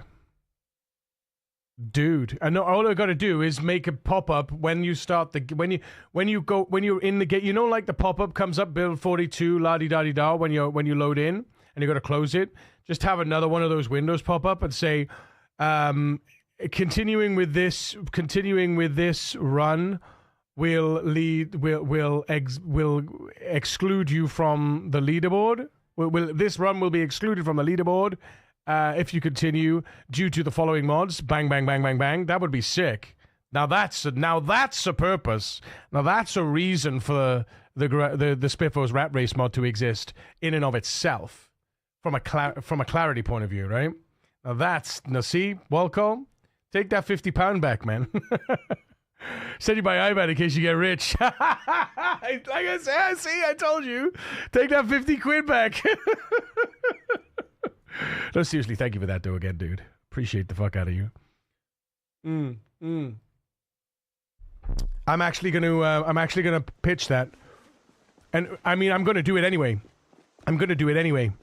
And all I gotta do is make a pop-up when you start the when you're in the gate. You know, like the pop-up comes up, build 42, la-di-da-di-da, when you load in and you gotta close it. Just have another one of those windows pop up and say, continuing with this run will exclude you from the leaderboard. This run will be excluded from the leaderboard if you continue due to the following mods. Bang, bang, bang, bang, bang. That would be sick. Now that's a purpose. Now that's a reason for the Spiffos Rat Race mod to exist in and of itself, from a clarity point of view, right? Now see, Walco, take that £50 back, man. Send you my IBAN in case you get rich. Like I said, see, I told you. Take that 50 quid back. No, seriously, thank you for that, though, again, dude. Appreciate the fuck out of you. I'm actually gonna pitch that. And, I mean, I'm gonna do it anyway.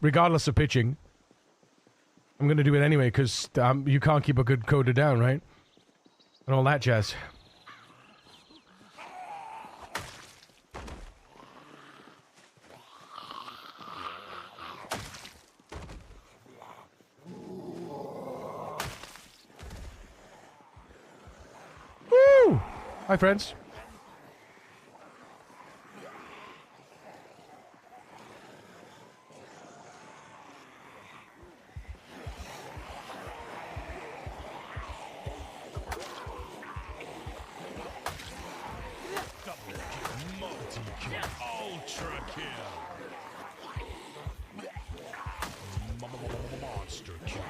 Regardless of pitching. I'm gonna do it anyway, because you can't keep a good coder down, right? And all that jazz. Woo! Hi, friends. Ultra kill. Monster kill.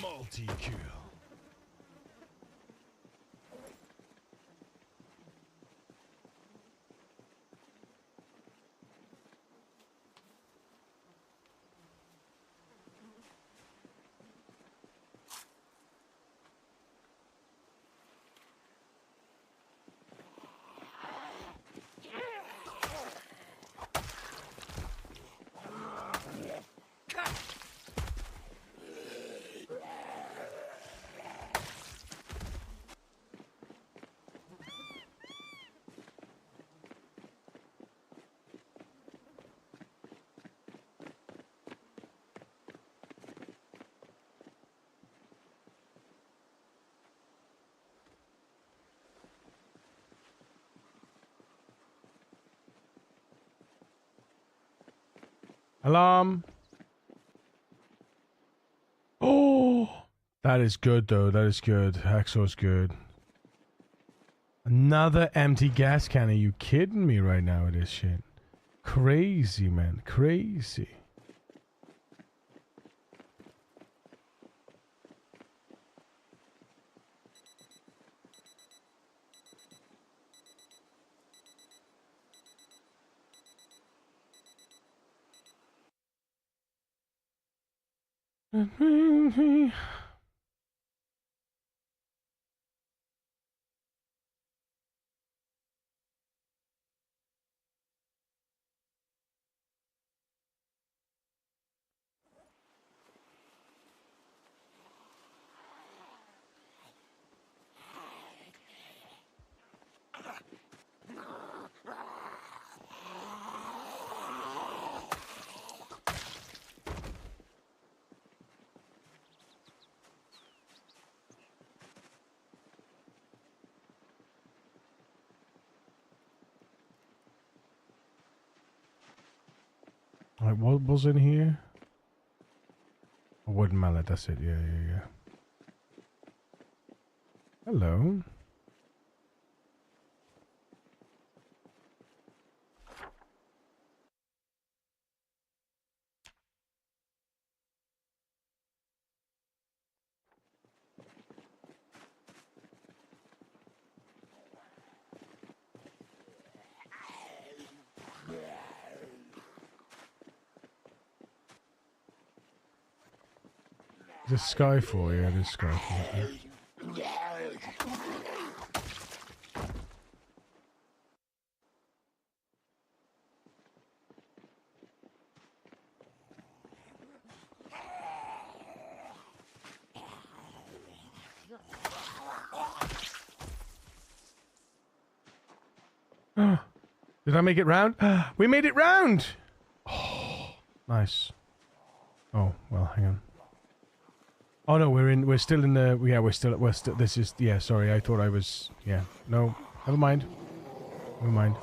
Multi-kill. Alarm. Oh, that is good, though. That is good. Hacksaw's good. Another empty gas can. Are you kidding me right now with this shit? Crazy, man. Crazy. Like, what was in here? wooden mallet, that's it. Yeah. Hello. Is this Skyfall? Yeah, it is Skyfall. Did I make it round? We made it round! Oh, nice. Oh, well, hang on. Oh no, we're still in the, yeah, we're still, this is, yeah, sorry, I thought I was, yeah, no, never mind. Never mind.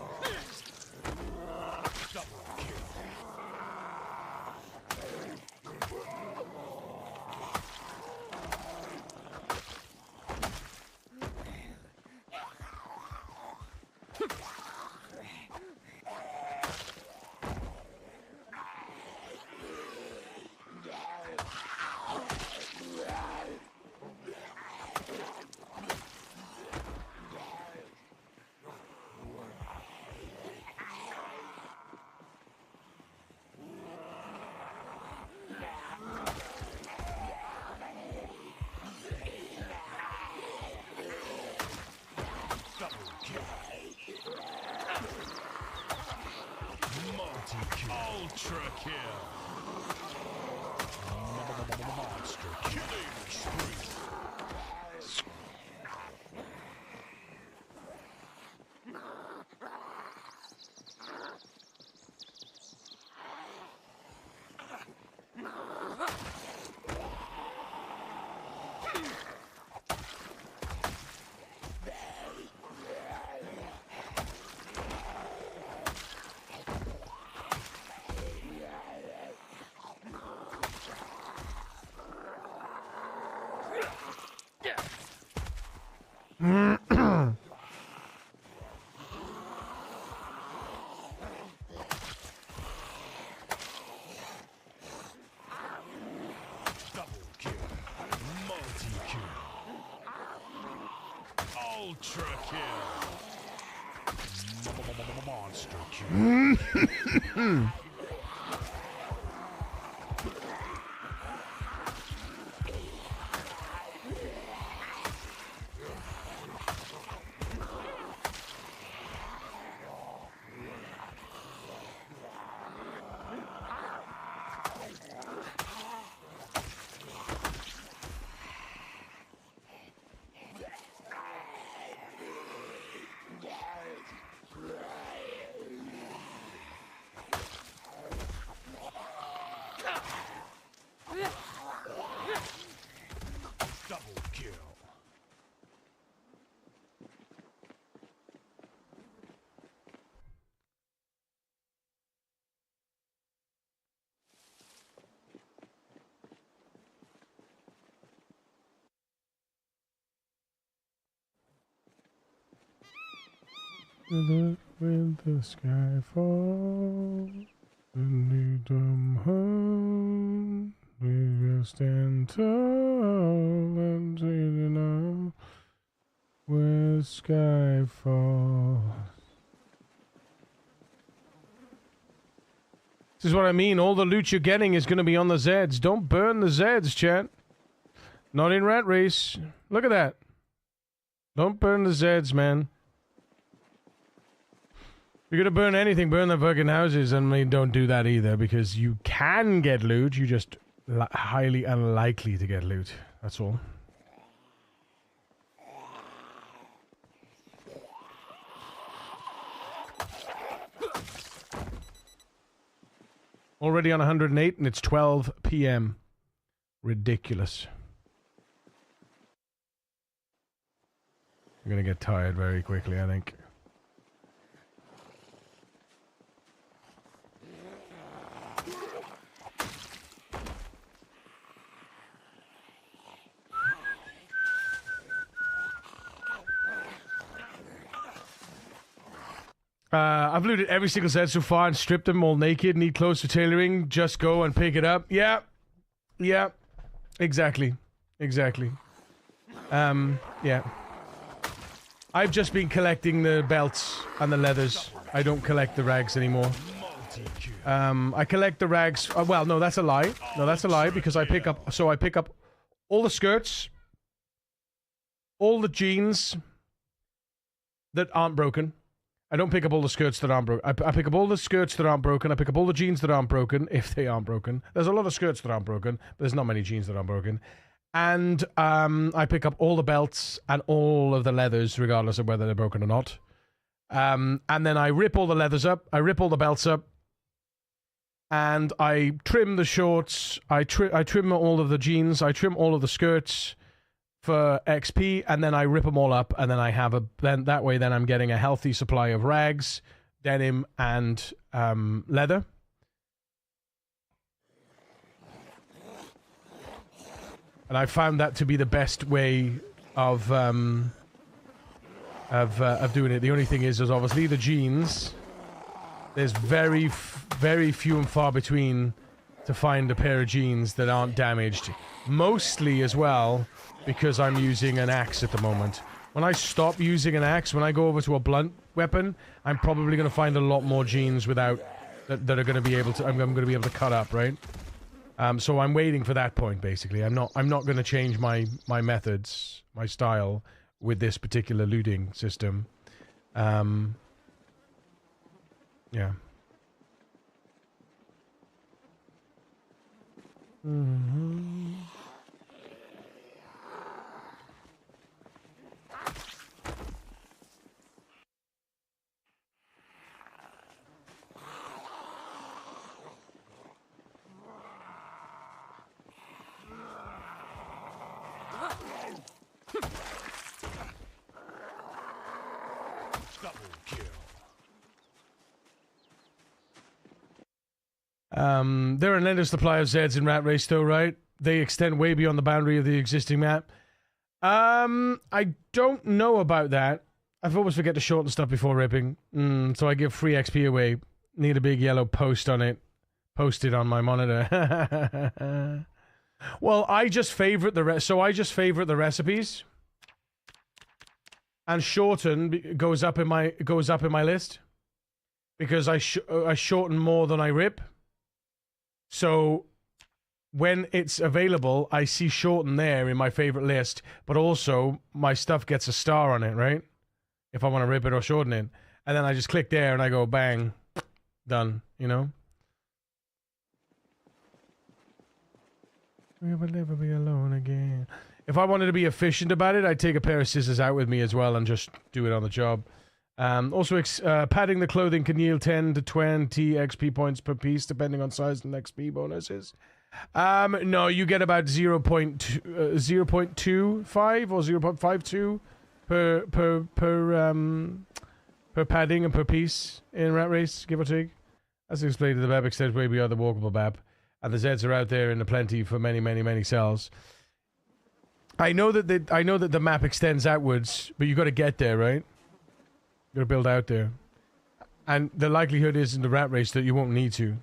Ultra kill. Monster killing spree. Ultra kill. Monster kill. Double kill. With the sky fall, and come home, we will stand tall and see the now where sky falls. This is what I mean. All the loot you're getting is going to be on the Zeds. Don't burn the Zeds, chat. Not in Rat Race. Look at that. Don't burn the Zeds, man. If you're gonna burn anything, burn the fucking houses, and I mean, don't do that either, because you can get loot, you're just highly unlikely to get loot. That's all. Already on 108, and it's 12 p.m. Ridiculous. I'm gonna get tired very quickly, I think. I've looted every single set so far and stripped them all naked. Need clothes for tailoring. Just go and pick it up. Yeah. Yeah. Exactly. Exactly. Yeah. I've just been collecting the belts and the leathers. I don't collect the rags anymore. I collect the rags. Well, no, that's a lie. No, that's a lie because I pick up. So I pick up all the skirts, all the jeans that aren't broken. I don't pick up all the skirts that aren't broken. I pick up all the skirts that aren't broken. I pick up all the jeans that aren't broken, if they aren't broken. There's a lot of skirts that aren't broken, but there's not many jeans that aren't broken. And I pick up all the belts and all of the leathers, regardless of whether they're broken or not. And then I rip all the leathers up. I rip all the belts up. And I trim the shorts. I trim all of the jeans. I trim all of the skirts for XP, and then I rip them all up, and then I have then I'm getting a healthy supply of rags, denim, and leather. And I found that to be the best way of doing it. The only thing is obviously the jeans. There's very few and far between to find a pair of jeans that aren't damaged. Mostly as well, because I'm using an axe at the moment. When I stop using an axe, when I go over to a blunt weapon, I'm probably going to find a lot more jeans without that are going to be able to. I'm going to be able to cut up, right? So I'm waiting for that point. Basically, I'm not going to change my methods, my style with this particular looting system. Yeah. Mm-hmm. Double kill. There are an endless supply of Zeds in Rat Race, though, right? They extend way beyond the boundary of the existing map. I don't know about that. I always forget to shorten stuff before ripping. So I give free XP away. Need a big yellow post on it. Posted on my monitor. Well, I just favorite I just favorite the recipes. And shorten goes up in my list. Because I shorten more than I rip. So when it's available, I see shorten there in my favorite list, but also my stuff gets a star on it, right? If I want to rip it or shorten it. And then I just click there and I go bang, done, you know? We will never be alone again. If I wanted to be efficient about it, I'd take a pair of scissors out with me as well and just do it on the job. Also, padding the clothing can yield 10 to 20 XP points per piece, depending on size and XP bonuses. No, you get about 0.25 or 0.52 per padding and per piece in Rat Race, give or take. As explained, the map extends way beyond the walkable map, and the Zeds are out there in the plenty for many, many, many cells. I know that the map extends outwards, but you got to get there, right? You got to build out there, and the likelihood is in the Rat Race that you won't need to.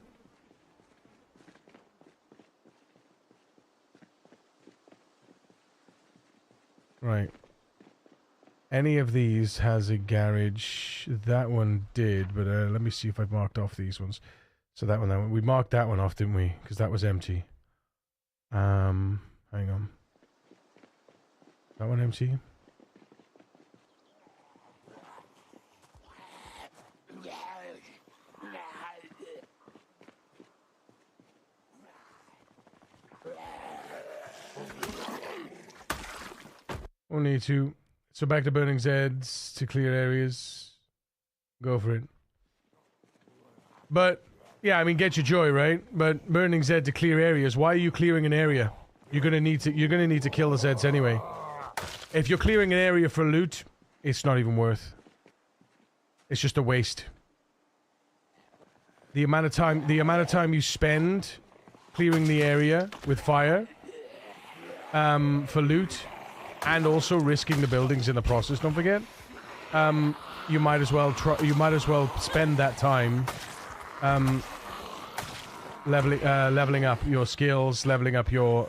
Right. Any of these has a garage. That one did, but let me see if I've marked off these ones. So that one. We marked that one off, didn't we? Because that was empty. Hang on. That one empty? We'll need to. So back to burning Zeds to clear areas. Go for it. But yeah, I mean, get your joy, right? But burning Zed to clear areas. Why are you clearing an area? You're gonna need to kill the Zeds anyway. If you're clearing an area for loot, it's not even worth. It's just a waste. The amount of time you spend clearing the area with fire for loot, and also risking the buildings in the process, don't forget. you might as well spend that time leveling up your skills, leveling up your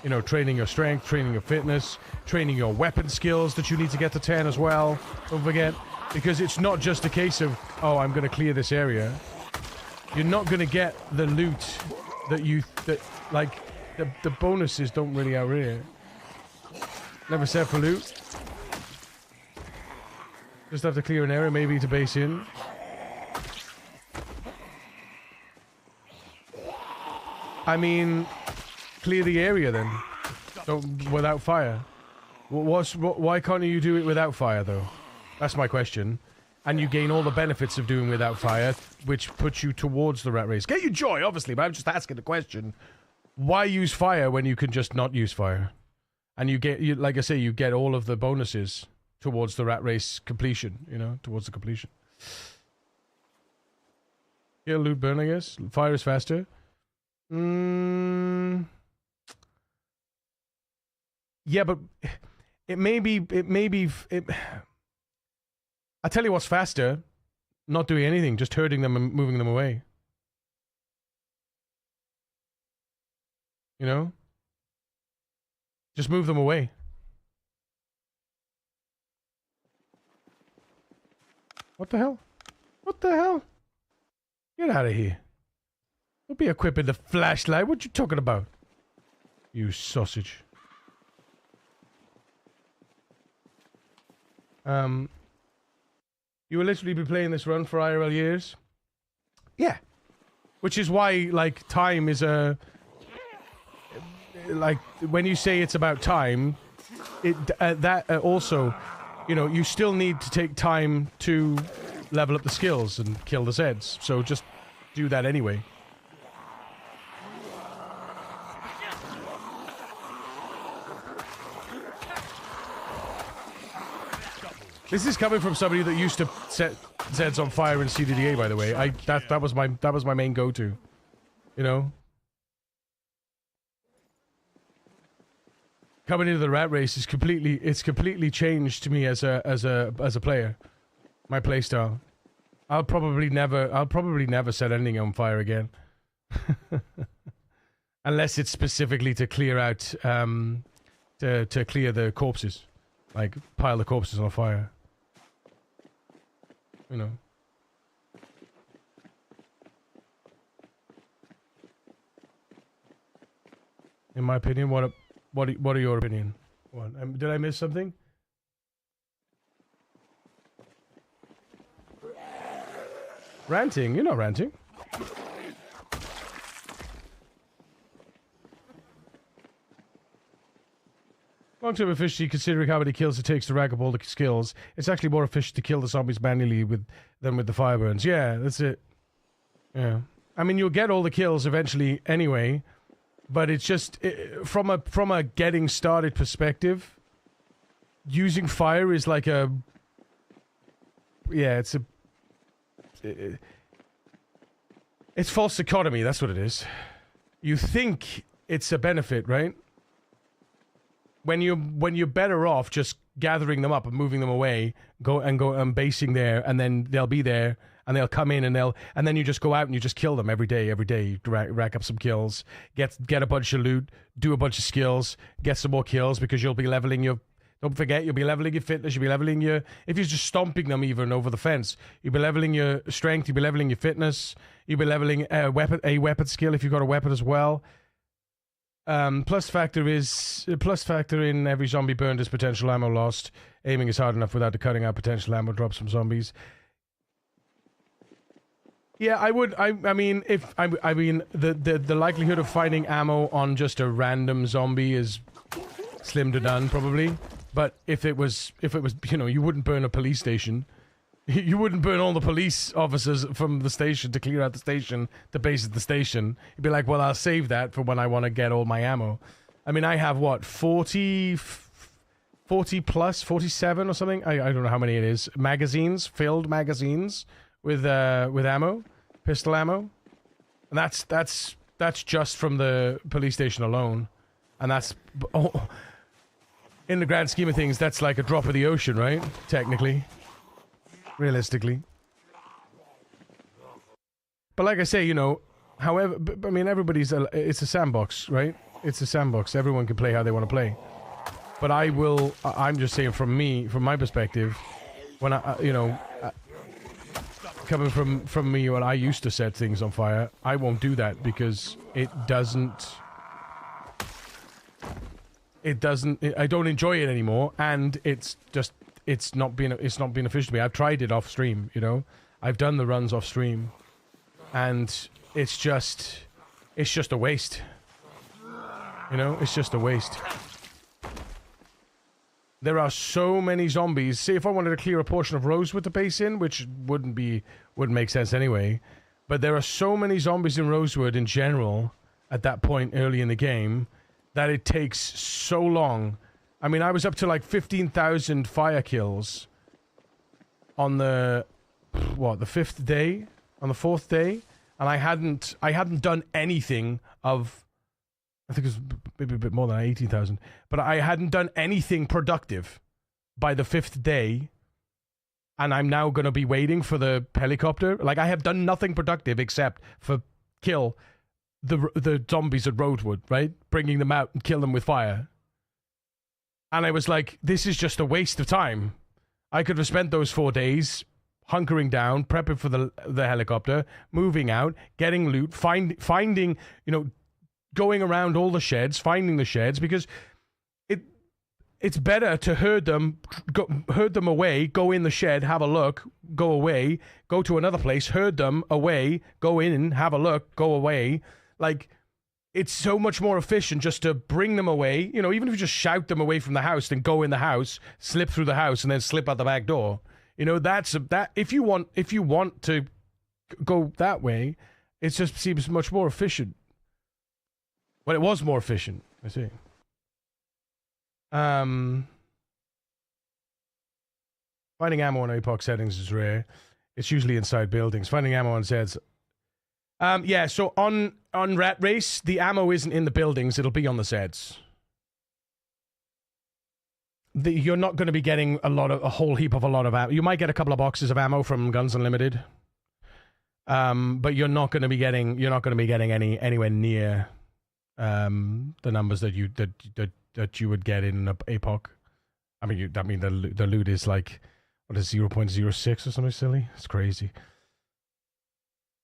you know, training your strength, training your fitness, training your weapon skills that you need to get to 10 as well. Don't forget, because it's not just a case of, oh, I'm going to clear this area. You're not going to get the loot that like the bonuses don't really out here. Never said for loot. Just have to clear an area, maybe to base in. I mean, clear the area then. Don't, without fire. Why can't you do it without fire though? That's my question. And you gain all the benefits of doing without fire, which puts you towards the rat race. Get you joy, obviously, but I'm just asking the question. Why use fire when you can just not use fire? And you get, like I say, you get all of the bonuses towards the rat race completion, you know, towards the completion. Yeah, loot burn, I guess. Fire is faster. Yeah, but it may be. I tell you what's faster, not doing anything, just hurting them and moving them away. You know? Just move them away. What the hell? What the hell? Get out of here. Don't be equipping the flashlight. What you talking about? You sausage. You will literally be playing this run for IRL years? Yeah. Which is why, like, time is a... Like, when you say it's about time, also, you know, you still need to take time to level up the skills and kill the Zeds. So just do that anyway. This is coming from somebody that used to set Zeds on fire in CDDA, by the way. That was my main go-to. You know? Coming into the rat race is completely changed to me as a player. My playstyle. I'll probably never set anything on fire again. Unless it's specifically to clear out to clear the corpses. Like pile the corpses on fire. You know. In my opinion, what are your opinion? What? Did I miss something? Ranting? You're not ranting. Long-term efficiency, considering how many kills it takes to rack up all the skills, it's actually more efficient to kill the zombies manually than with the fire burns. Yeah, that's it. Yeah. I mean, you'll get all the kills eventually anyway, but it's just, from a getting started perspective, using fire is like a... Yeah, it's false dichotomy, that's what it is. You think it's a benefit, right? When you're better off just gathering them up and moving them away, go and basing there, and then they'll be there, and they'll come in, and then you just go out and you just kill them every day. You rack up some kills, get a bunch of loot, do a bunch of skills, get some more kills, because you'll be leveling your... Don't forget, you'll be leveling your fitness, you'll be leveling your... If you're just stomping them even over the fence, you'll be leveling your strength, you'll be leveling your fitness, you'll be leveling a weapon skill if you've got a weapon as well. Plus factor in every zombie burned is potential ammo lost. Aiming is hard enough without cutting out potential ammo drops from zombies. Yeah, I mean, the likelihood of finding ammo on just a random zombie is slim to none, probably. But if it was, you know, you wouldn't burn a police station. You wouldn't burn all the police officers from the station to clear out the station, to base at the station. You'd be like, well, I'll save that for when I want to get all my ammo. I mean, I have, what, 40 plus, 47 or something? I don't know how many it is. Magazines, filled magazines with ammo, pistol ammo. And that's just from the police station alone. And that's... in the grand scheme of things, that's like a drop of the ocean, right? Technically. realistically. But like I say, you know, however, I mean, it's a sandbox, right? It's a sandbox. Everyone can play how they want to play. But I'm just saying from my perspective, when coming from me when I used to set things on fire, I won't do that because I don't enjoy it anymore, and it's not been efficient to me. I've tried it off stream, you know. I've done the runs off stream, and it's just a waste. You know, it's just a waste. There are so many zombies. See, if I wanted to clear a portion of Rosewood to base in, which wouldn't make sense anyway, but there are so many zombies in Rosewood in general at that point early in the game that it takes so long. I mean, I was up to like 15,000 fire kills on the fifth day, on the fourth day, and I hadn't done anything of. I think it was maybe a bit more than 18,000. But I hadn't done anything productive by the fifth day. And I'm now going to be waiting for the helicopter. Like, I have done nothing productive except for kill the zombies at Rosewood, right? Bringing them out and kill them with fire. And I was like, this is just a waste of time. I could have spent those 4 days hunkering down, prepping for the helicopter, moving out, getting loot, finding, you know, going around all the sheds, finding the sheds, because it's better to herd them away, go in the shed, have a look, go away, go to another place, herd them away, go in, have a look, go away. Like, it's so much more efficient just to bring them away. You know, even if you just shout them away from the house, then go in the house, slip through the house, and then slip out the back door. You know, that if you want to go that way, it just seems much more efficient. Well, it was more efficient, I see. Finding ammo on APOC settings is rare. It's usually inside buildings. Finding ammo on ZEDs. Yeah, so on Rat Race, the ammo isn't in the buildings, it'll be on the ZEDs. You're not going to be getting a whole heap of a lot of ammo. You might get a couple of boxes of ammo from Guns Unlimited. But you're not going to be getting anywhere near the numbers that you would get in APOC. I mean, the loot is like, what is 0.06 or something silly? It's crazy.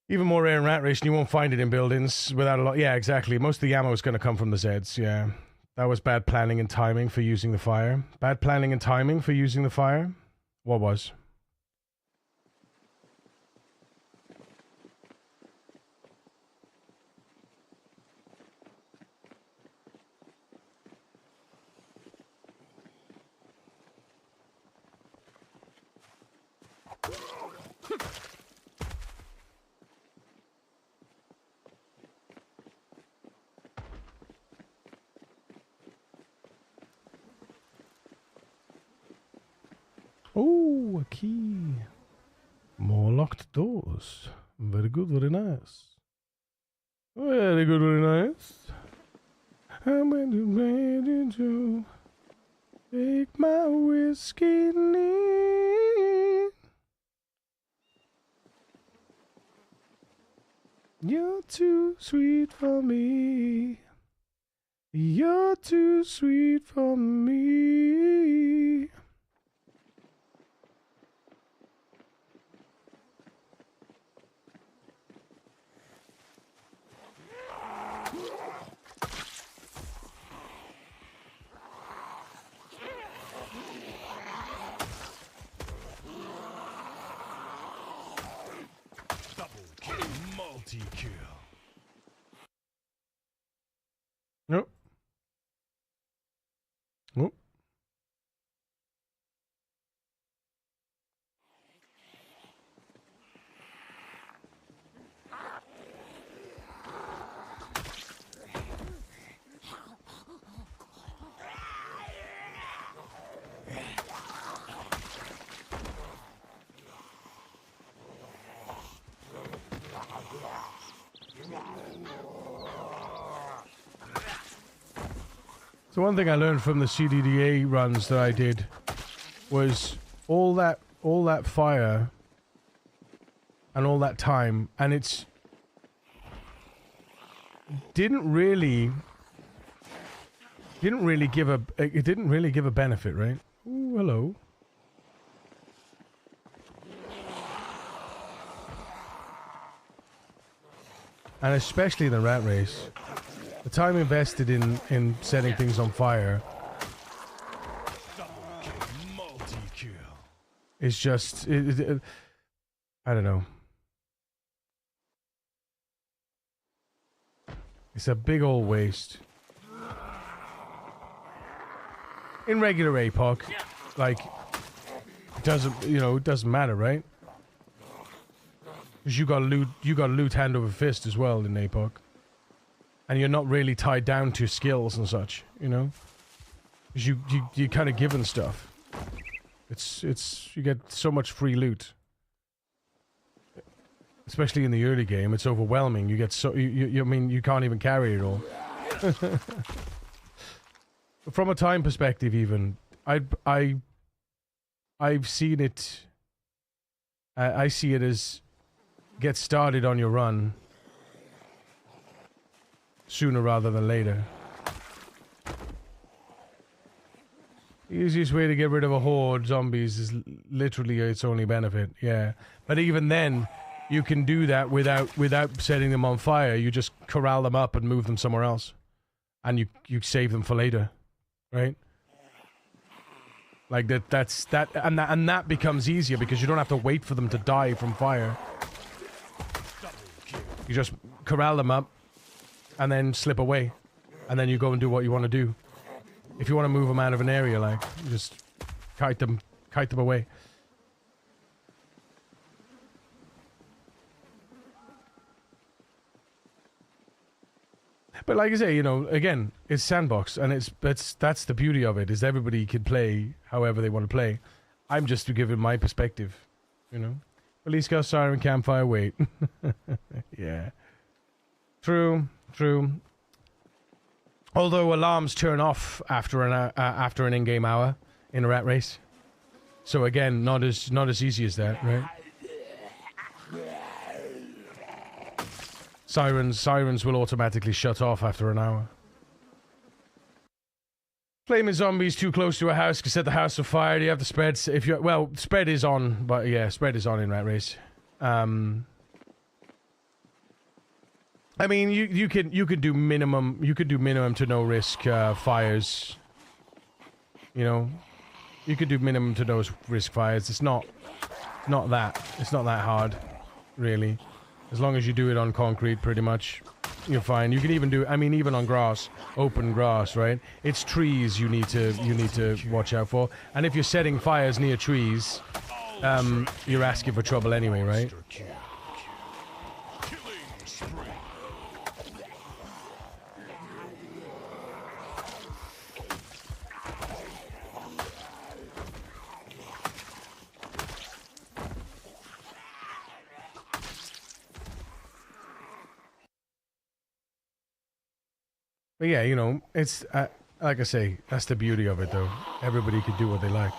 Even more rare in Rat Race, and you won't find it in buildings without a lot. Yeah, exactly. Most of the ammo is going to come from the ZEDs. Yeah, that was bad planning and timing for using the fire. Bad planning and timing for using the fire. What was? Oh, a key. More locked doors. Very good, very nice. Very good, very nice. I'm ready to take my whiskey in. You're too sweet for me. You're too sweet for me. Multi-kill. Nope. Nope. So one thing I learned from the CDDA runs that I did was all that fire and all that time, and it didn't really give a benefit, right? Ooh, hello. And especially in the rat race, the time invested in setting things on fire Multi-kill. is just I don't know. It's a big old waste. In regular APOC, like, it doesn't matter, right? Because you got loot hand over fist as well in APOC. And you're not really tied down to skills and such, you know? Because you kind of given stuff. You get so much free loot. Especially in the early game, it's overwhelming. You get so, I mean, you can't even carry it all. From a time perspective, even, I've seen it, I see it as, get started on your run sooner rather than later. The easiest way to get rid of a horde zombies is literally its only benefit, yeah. But even then, you can do that without setting them on fire. You just corral them up and move them somewhere else. And you save them for later. Right? Like and that becomes easier because you don't have to wait for them to die from fire. You just corral them up and then slip away. And then you go and do what you want to do. If you want to move them out of an area, like, you just kite them away. But like I say, you know, again, it's sandbox, and that's the beauty of it, is everybody can play however they want to play. I'm just giving my perspective, you know. Police car, siren, campfire, wait. Yeah. True. Although alarms turn off after an in-game hour in a rat race. So again, not as easy as that, right? Sirens will automatically shut off after an hour. Flaming zombies too close to a house could set the house on fire. Do you have the spreads? If you spread is on, but yeah, spread is on in Rat Race. I mean, you could do minimum to no risk fires. You know, you could do minimum to no risk fires. It's not that hard, really. As long as you do it on concrete, pretty much, you're fine. You can even do, I mean, even on grass, open grass, right? It's trees you need to watch out for. And if you're setting fires near trees, you're asking for trouble anyway, right? But yeah, you know, it's, like I say, that's the beauty of it, though. Everybody can do what they like.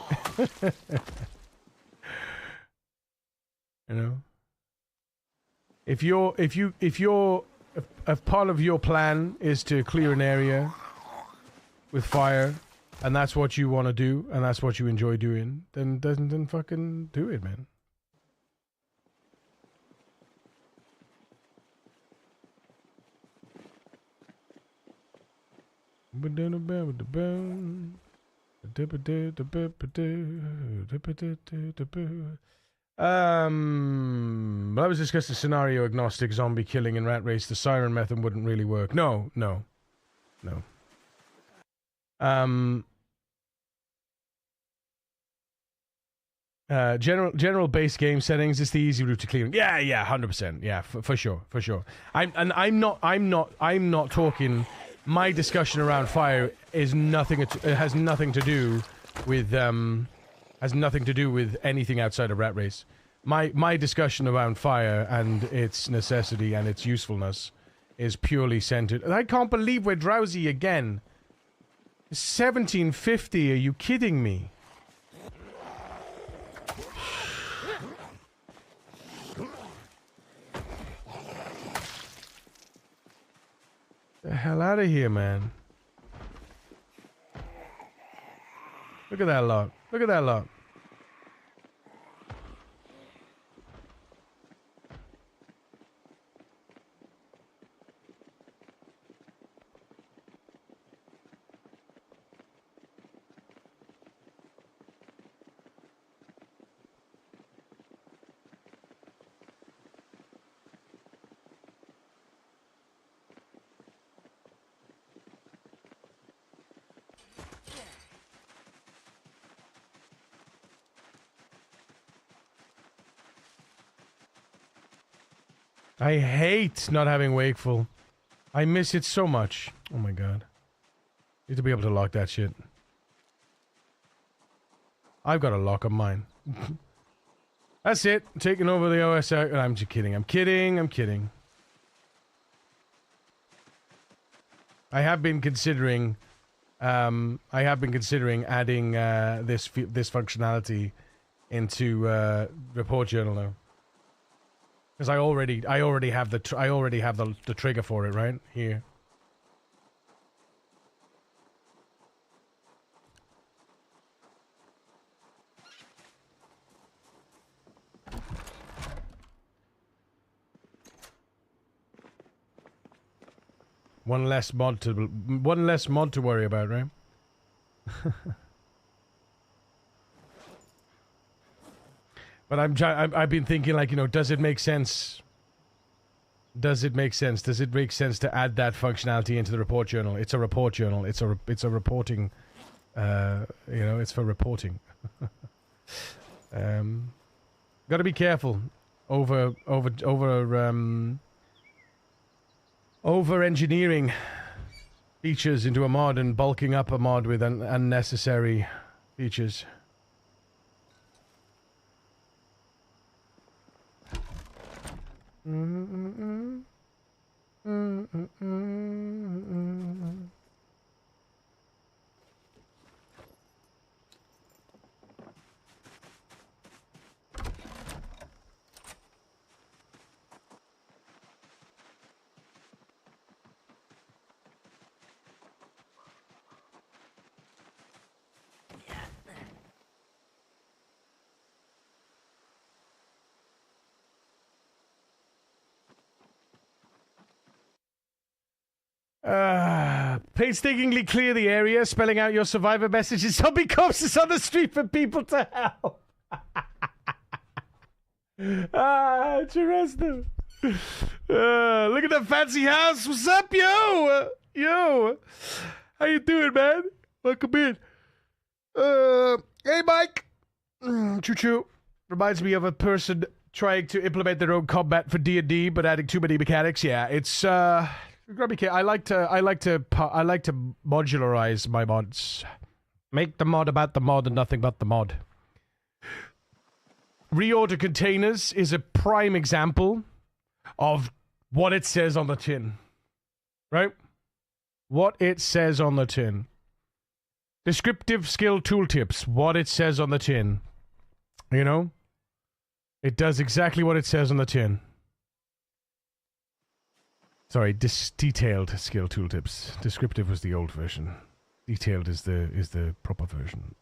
You know? If part of your plan is to clear an area with fire, and that's what you want to do, and that's what you enjoy doing, then fucking do it, man. But I was discussing scenario agnostic zombie killing in Rat Race. The siren method wouldn't really work. No. General base game settings is the easy route to clearing. Yeah, 100%. Yeah, for sure. I'm not talking. My discussion around fire is nothing. It has nothing to do with anything outside of Rat Race. My discussion around fire and its necessity and its usefulness is purely centered. I can't believe we're drowsy again. 1750. Are you kidding me? The hell out of here, man. Look at that lot. Look at that lot. I hate not having wakeful. I miss it so much. Oh my god. Need to be able to lock that shit. I've got a lock of mine. That's it. Taking over the OS. I'm just kidding. I'm kidding. I'm kidding. I have been considering adding this functionality into report journal now. Because I already have the trigger for it right here. One less mod to worry about, right? But I've been thinking, like, you know, does it make sense? Does it make sense? Does it make sense to add that functionality into the report journal? It's a report journal. It's a reporting. You know, it's for reporting. Got to be careful over engineering features into a mod and bulking up a mod with unnecessary features. Painstakingly clear the area, spelling out your survivor messages. Zombie corpses on the street for people to help. Interesting. Look at the fancy house. What's up, yo? Yo. How you doing, man? Welcome in. Hey, Mike. Choo-choo. Reminds me of a person trying to implement their own combat for D&D, but adding too many mechanics. Yeah, it's, I like to modularize my mods. Make the mod about the mod and nothing but the mod. Reorder containers is a prime example of what it says on the tin. Right? What it says on the tin. Descriptive skill tooltips. What it says on the tin. You know? It does exactly what it says on the tin. Sorry, detailed skill tooltips. Descriptive was the old version. Detailed is the proper version.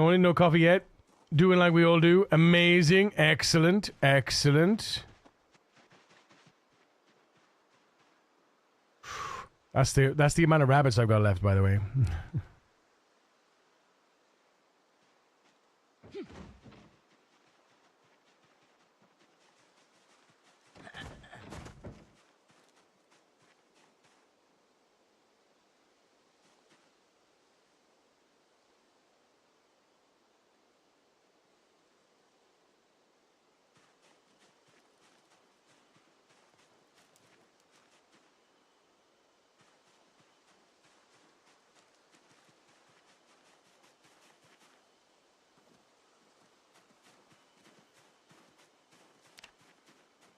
No coffee yet. Doing like we all do. Amazing. Excellent. Excellent. That's the amount of rabbits I've got left, by the way.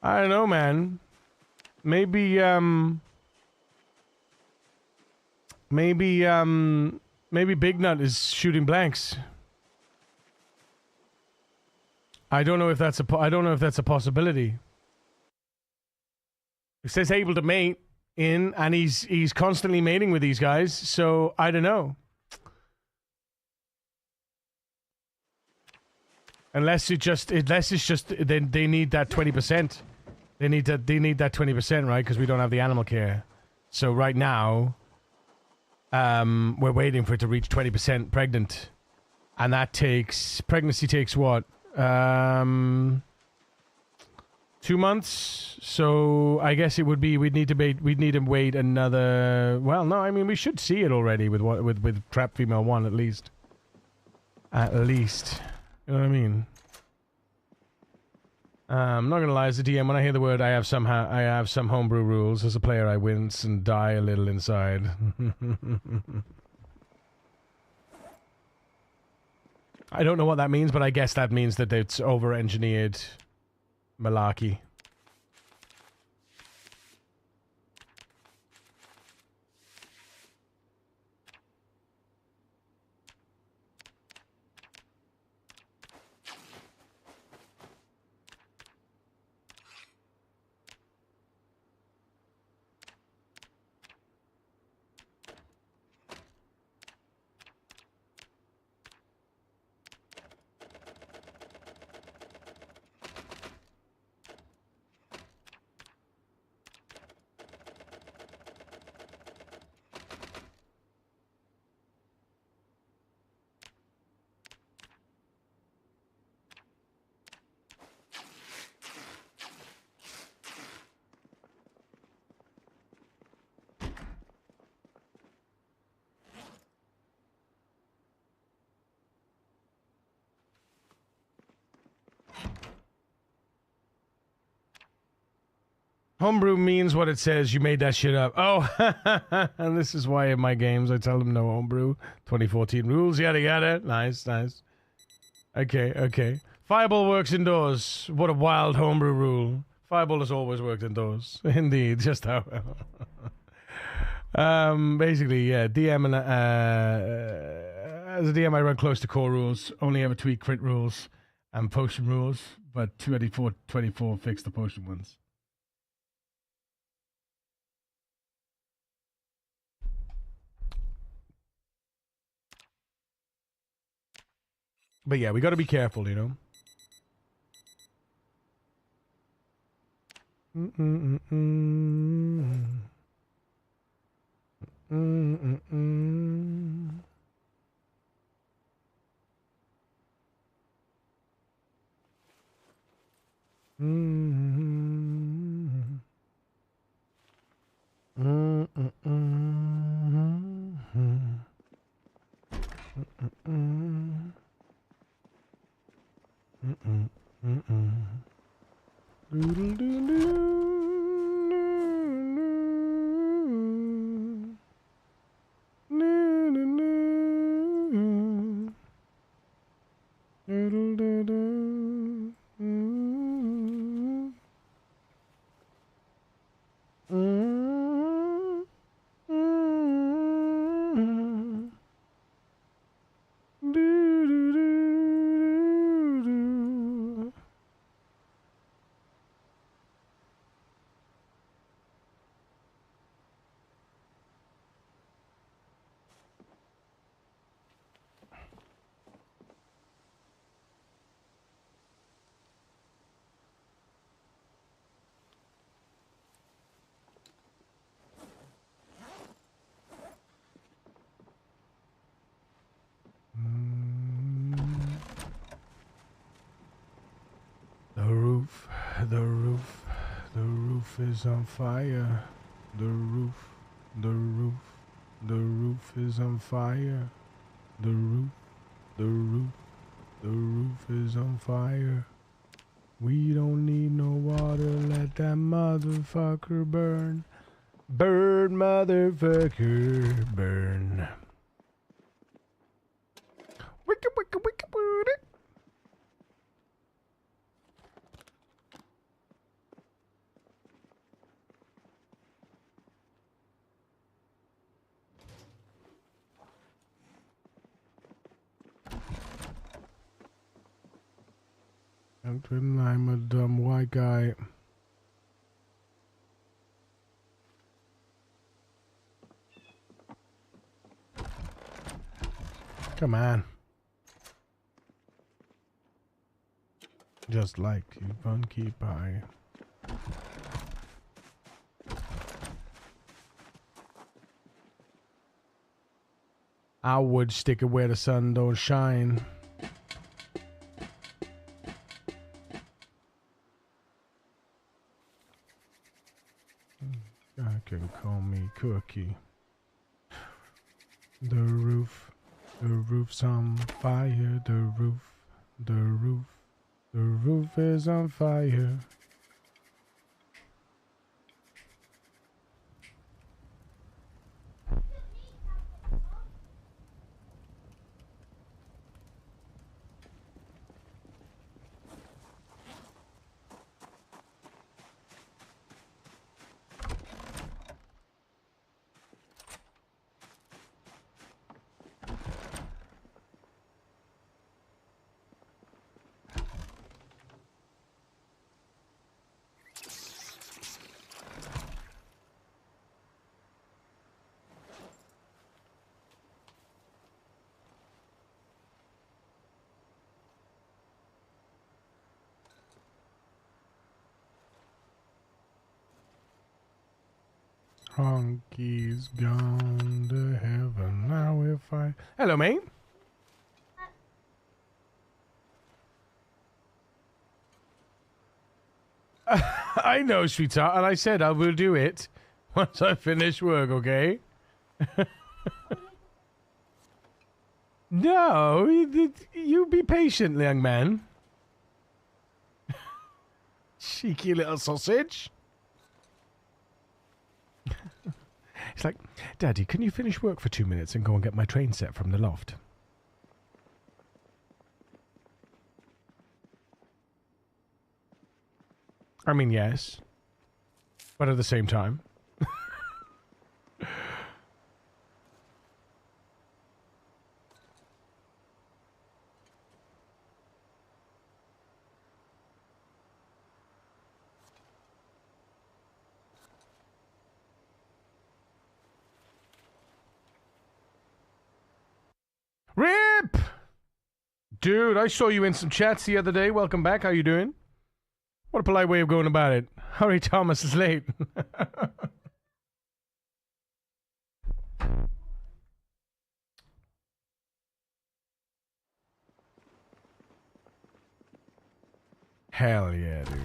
I don't know, man. Maybe, maybe Big Nut is shooting blanks. I don't know if that's a possibility. It says able to mate in, and he's constantly mating with these guys, so I don't know. Unless it's just they need that 20%. They need that 20%, right? Because we don't have the animal care. So right now, we're waiting for it to reach 20% pregnant, and pregnancy takes what? 2 months. So I guess it would be we'd need to wait another. Well, no, I mean we should see it already with trap female 1 at least. At least, you know what I mean. I'm not gonna lie, as a DM, when I hear the word I have some homebrew rules. As a player, I wince and die a little inside. I don't know what that means, but I guess that means that it's over-engineered malarkey. Homebrew means what it says. You made that shit up. Oh, and this is why in my games I tell them no homebrew. 2014 rules, yada yada. Nice, nice. Okay. Fireball works indoors. What a wild homebrew rule. Fireball has always worked indoors. Indeed, just how. Basically, yeah. DM and as a DM, I run close to core rules. Only ever tweak crit rules and potion rules, but 24 fix the potion ones. But yeah, we got to be careful, you know. The roof is on fire. The roof is on fire. The roof is on fire. We don't need no water, let that motherfucker burn. Burn, motherfucker, burn. Wicka, wicka, wicka, wicka. And when I'm a dumb white guy. Come on. Just like you, funky pie. I would stick it where the sun don't shine. I can call me Cookie. The roof's on fire. The roof is on fire. Honky's gone to heaven now if I... Hello, mate. I know, sweetheart, and I said I will do it once I finish work, okay? No, you be patient, young man. Cheeky little sausage. It's like, Daddy, can you finish work for 2 minutes and go and get my train set from the loft? I mean, yes. But at the same time. Rip! Dude, I saw you in some chats the other day. Welcome back. How you doing? What a polite way of going about it. Harry Thomas is late. Hell yeah, dude.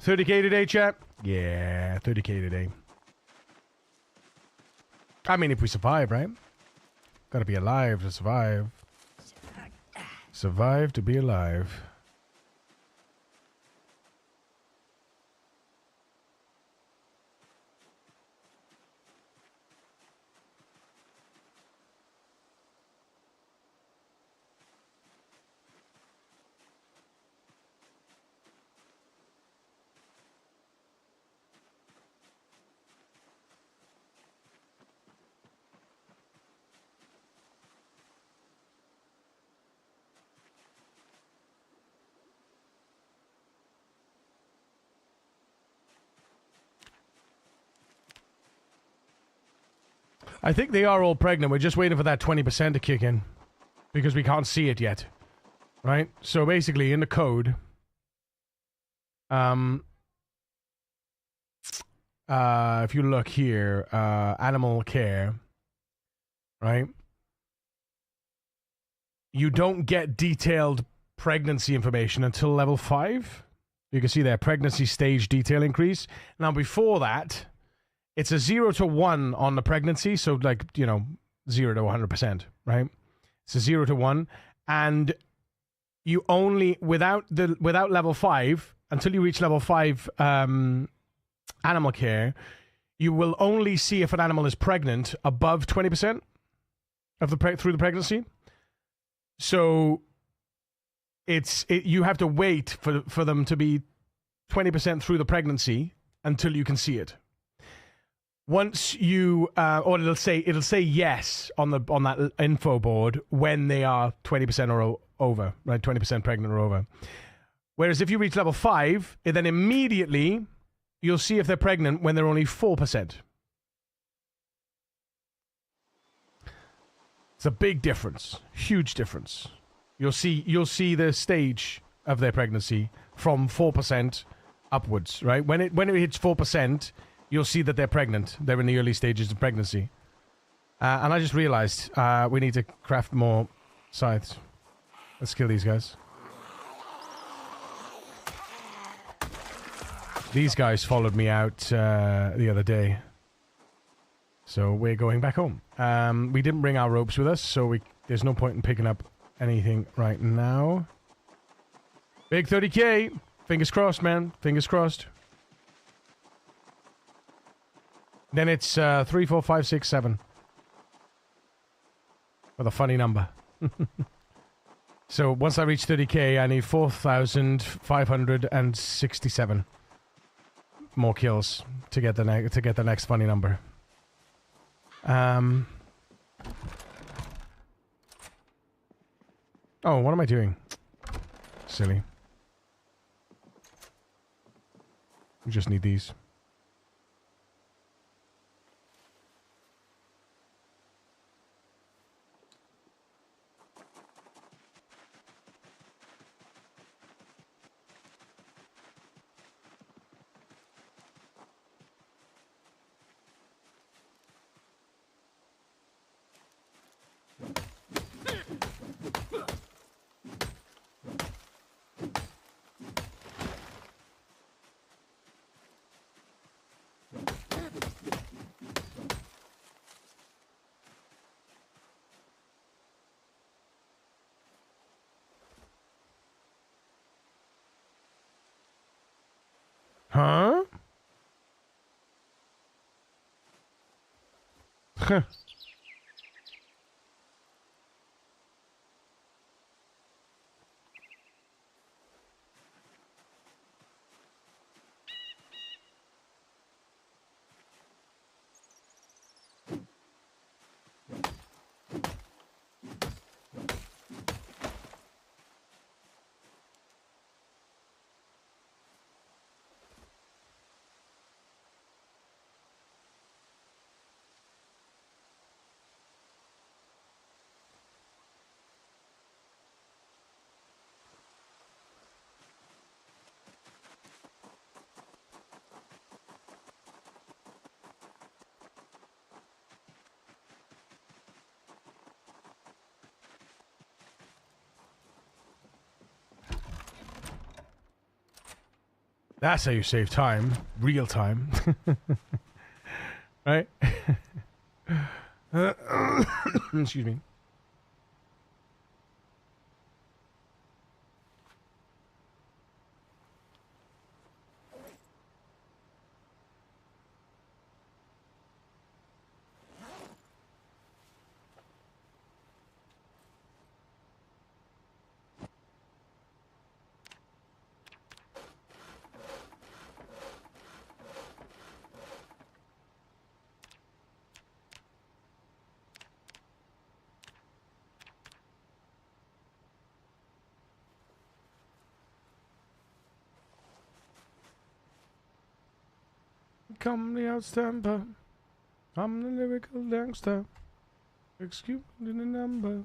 $30K today, chat? Yeah, $30K today. I mean, if we survive, right? Gotta be alive to survive. Survive to be alive. I think they are all pregnant. We're just waiting for that 20% to kick in. Because we can't see it yet. Right? So basically, in the code... if you look here, animal care... Right? You don't get detailed pregnancy information until level 5. You can see there, pregnancy stage detail increase. Now, before that... It's a 0 to 1 on the pregnancy, so like, you know, 0 to 100%, right? It's a 0 to 1, and you only without level 5 until you reach level 5 animal care, you will only see if an animal is pregnant above 20% of through the pregnancy. So you have to wait for them to be 20% through the pregnancy until you can see it. Once you, or it'll say yes on that info board when they are 20% or over, right? 20% pregnant or over. Whereas if you reach level 5, then immediately you'll see if they're pregnant when they're only 4%. It's a big difference, huge difference. You'll see the stage of their pregnancy from 4% upwards, right? When it hits 4%, you'll see that they're pregnant. They're in the early stages of pregnancy. And I just realized we need to craft more scythes. Let's kill these guys. These guys followed me out the other day. So we're going back home. We didn't bring our ropes with us, so there's no point in picking up anything right now. Big 30k. Fingers crossed, man. Fingers crossed. Then it's 3, 4, 5, 6, 7. With a funny number. So once I reach 30k, I need 4,567 more kills to get the next funny number. Oh, what am I doing? Silly. We just need these. Huh? Huh. That's how you save time. Real time. Right? Excuse me. Come the outstamper. I'm the lyrical gangster. Excuse me the number.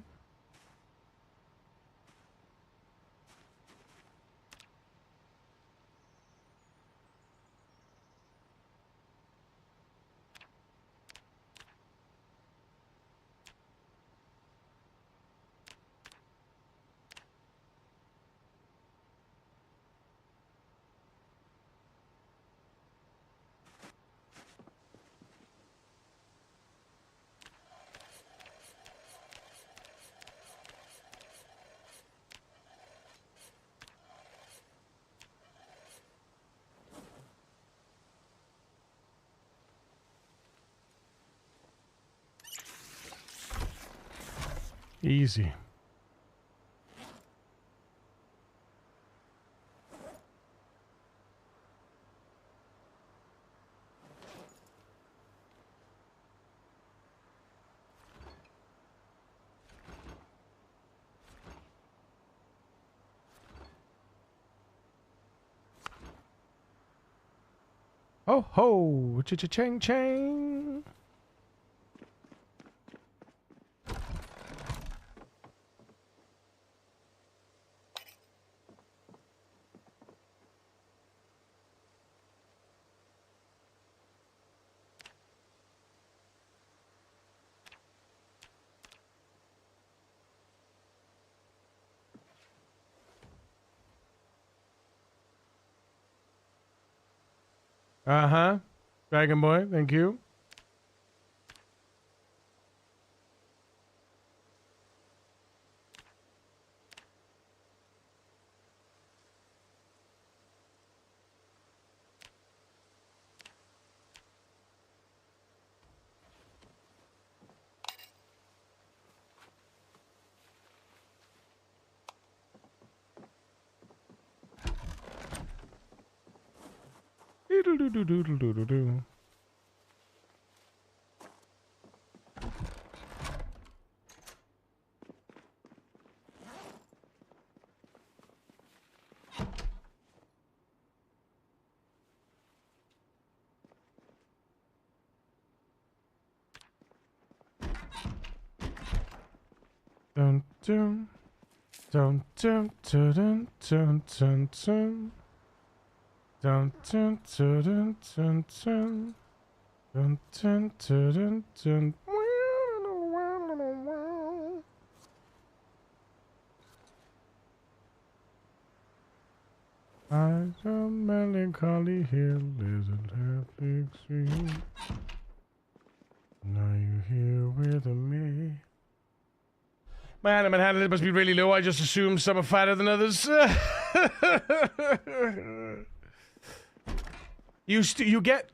Easy. Oh ho! Cha-cha-chang chang! Uh-huh. Dragon Boy, thank you. Doodle-doo-doo-doo-doo-doo-doo. Dun dun dun dun dun dun dun dun. Dun dun dun dun dun. Dun dun dun dun. I a melancholy hill isn't happy extreme. Now you here with me. My animate handling must be really low. I just assume some are fatter than others. You get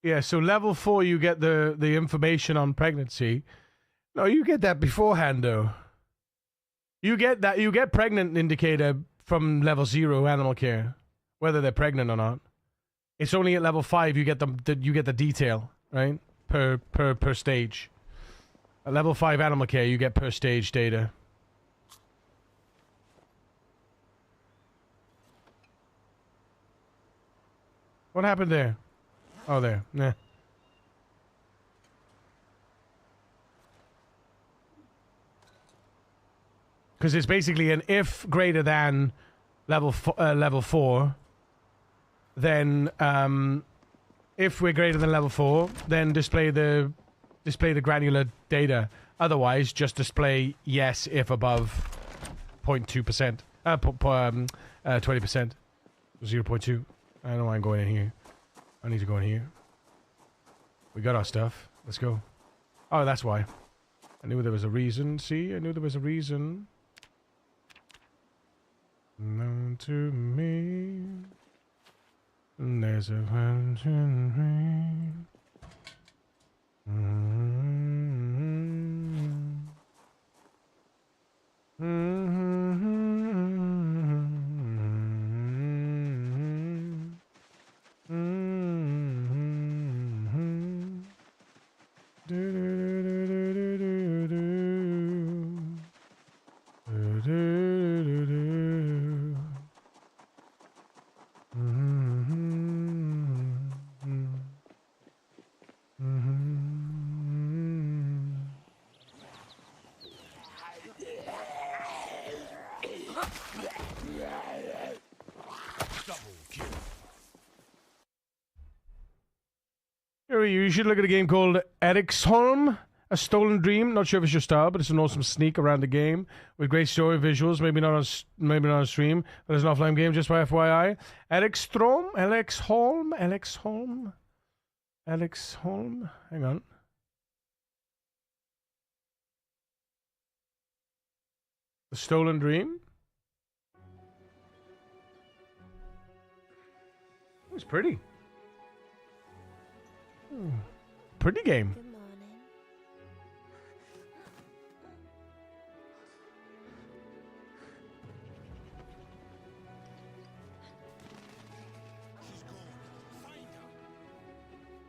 yeah, so level 4 you get the information on pregnancy. No, you get that beforehand though. You get pregnant indicator from level 0 animal care, whether they're pregnant or not. It's only at level 5 you get the detail, right? Per stage. At level 5 animal care you get per stage data. What happened there? Oh, there. Nah. Because it's basically an if greater than level 4, then if we're greater than level 4, then display the granular data. Otherwise, just display yes if above 0.2%. 20%. 0.2. I don't know why I'm going in here. I need to go in here. We got our stuff. Let's go. Oh, that's why. I knew there was a reason. See? I knew there was a reason. Known to me. There's a fountain rain. You should look at a game called Eriksholm, A Stolen Dream. Not sure if it's your style, but it's an awesome sneak around the game with great story visuals. Maybe not on stream, but it's an offline game. Just by FYI, Eriksholm. Hang on. The Stolen Dream. was pretty. Pretty game. Good morning.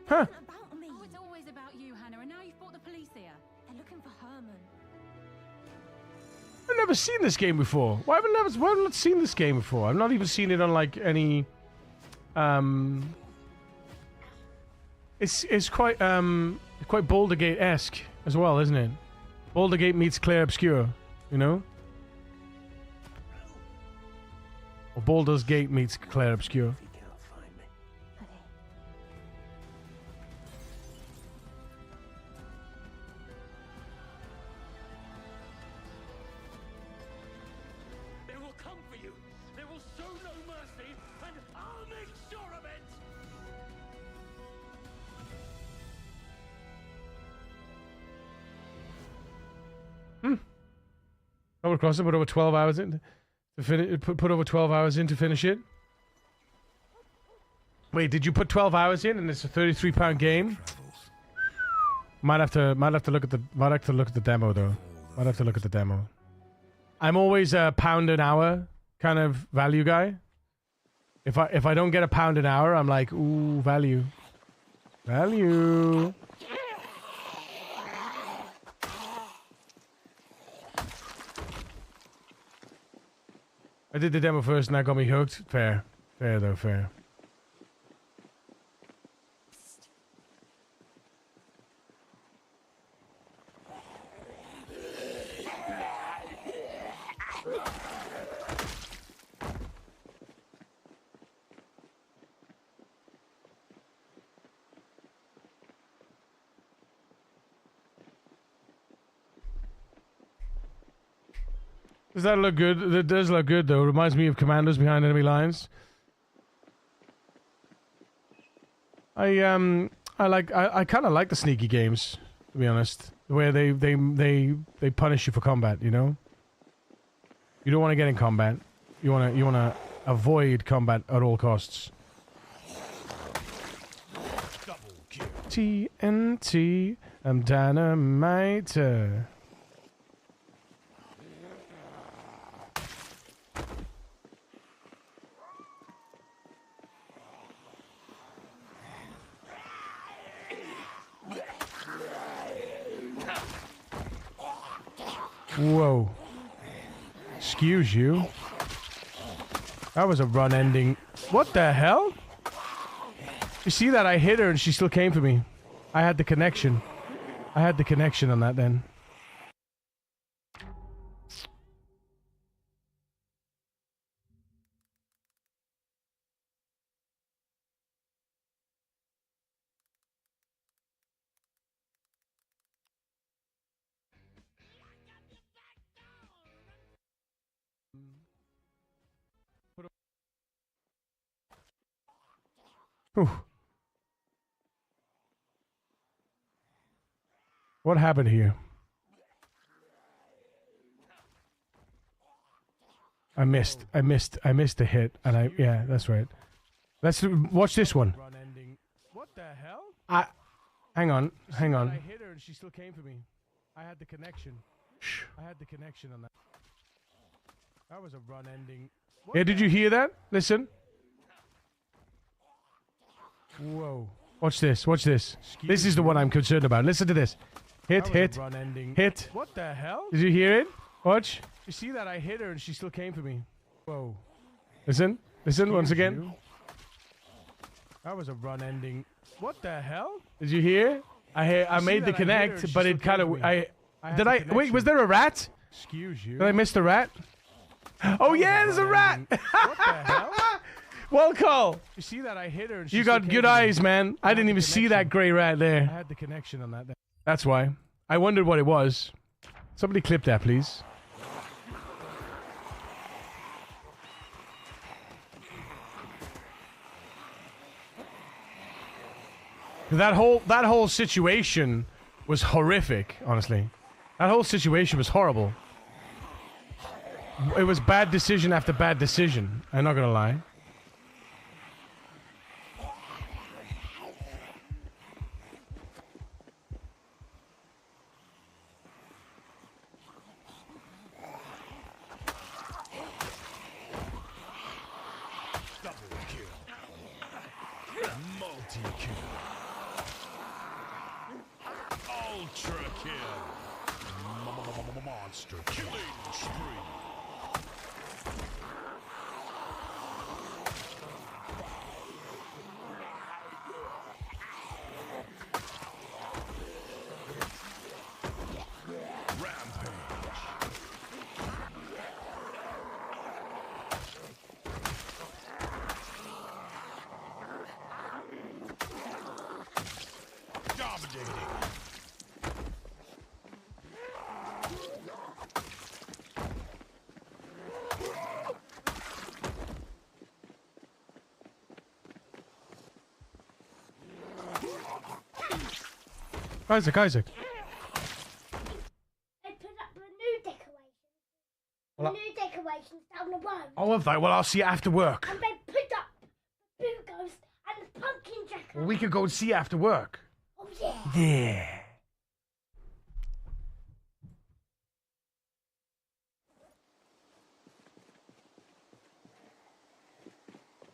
Huh. About me. Oh, it's always about you, Hannah, and now you've brought the police here. They're looking for Herman. I've never seen this game before. Why haven't I not seen this game before? I've not even seen it on like any. It's quite Baldur's Gate-esque as well, isn't it? Baldur's Gate meets Clair Obscur, you know? Or Baldur's Gate meets Clair Obscur. They will come for you. They will show no mercy, and I'll make sure of it. Double cross it, put over 12 hours in to finish. Put over 12 hours in to finish it. Wait, did you put 12 hours in, and it's a £33 game? Might have to look at the demo though. Might have to look at the demo. I'm always a pound an hour kind of value guy. If I don't get a pound an hour, I'm like, ooh, value. Value. I did the demo first and that got me hooked. Fair. Fair though, fair. Does that look good? It does look good though. Reminds me of Commandos Behind Enemy Lines. I kind of like the sneaky games, to be honest. The way they punish you for combat, you know? You don't want to get in combat. You want to avoid combat at all costs. Double kill. TNT, I'm dynamite. Whoa. Excuse you. That was a run ending. What the hell? You see that? I hit her and she still came for me. I had the connection. I had the connection on that then. Whew. What happened here? I missed the hit, and yeah, that's right. Let's watch this one. What the hell? Hang on. I hit her and she still came for me. I had the connection. Shh. I had the connection on that. That was a run ending. Yeah, did you hear that? Listen. Whoa. Watch this. This is the one I'm concerned about. Listen to this. Hit. Hit. What the hell? Did you hear it? Watch. You see that? I hit her and she still came for me. Whoa. Listen once again. That was a run ending. What the hell? Did you hear? I made the connect, but it kind of... Wait, was there a rat? Excuse you. Did I miss the rat? Oh yeah, there's a rat! What the hell? Well call. You see that? I hit her. And you got good eyes, man. I didn't even see that grey rat there. I had the connection on that. That's why. I wondered what it was. Somebody clip that, please. That whole situation was horrific, honestly. That whole situation was horrible. It was bad decision after bad decision. I'm not gonna lie. Monster killing spree. Isaac. They put up the new decorations. Well, New decorations down the road. Oh, have they? Well, I'll see you after work. And they put up the Boo Ghost and the pumpkin jack. Well, we could go and see you after work. Oh, yeah. Yeah.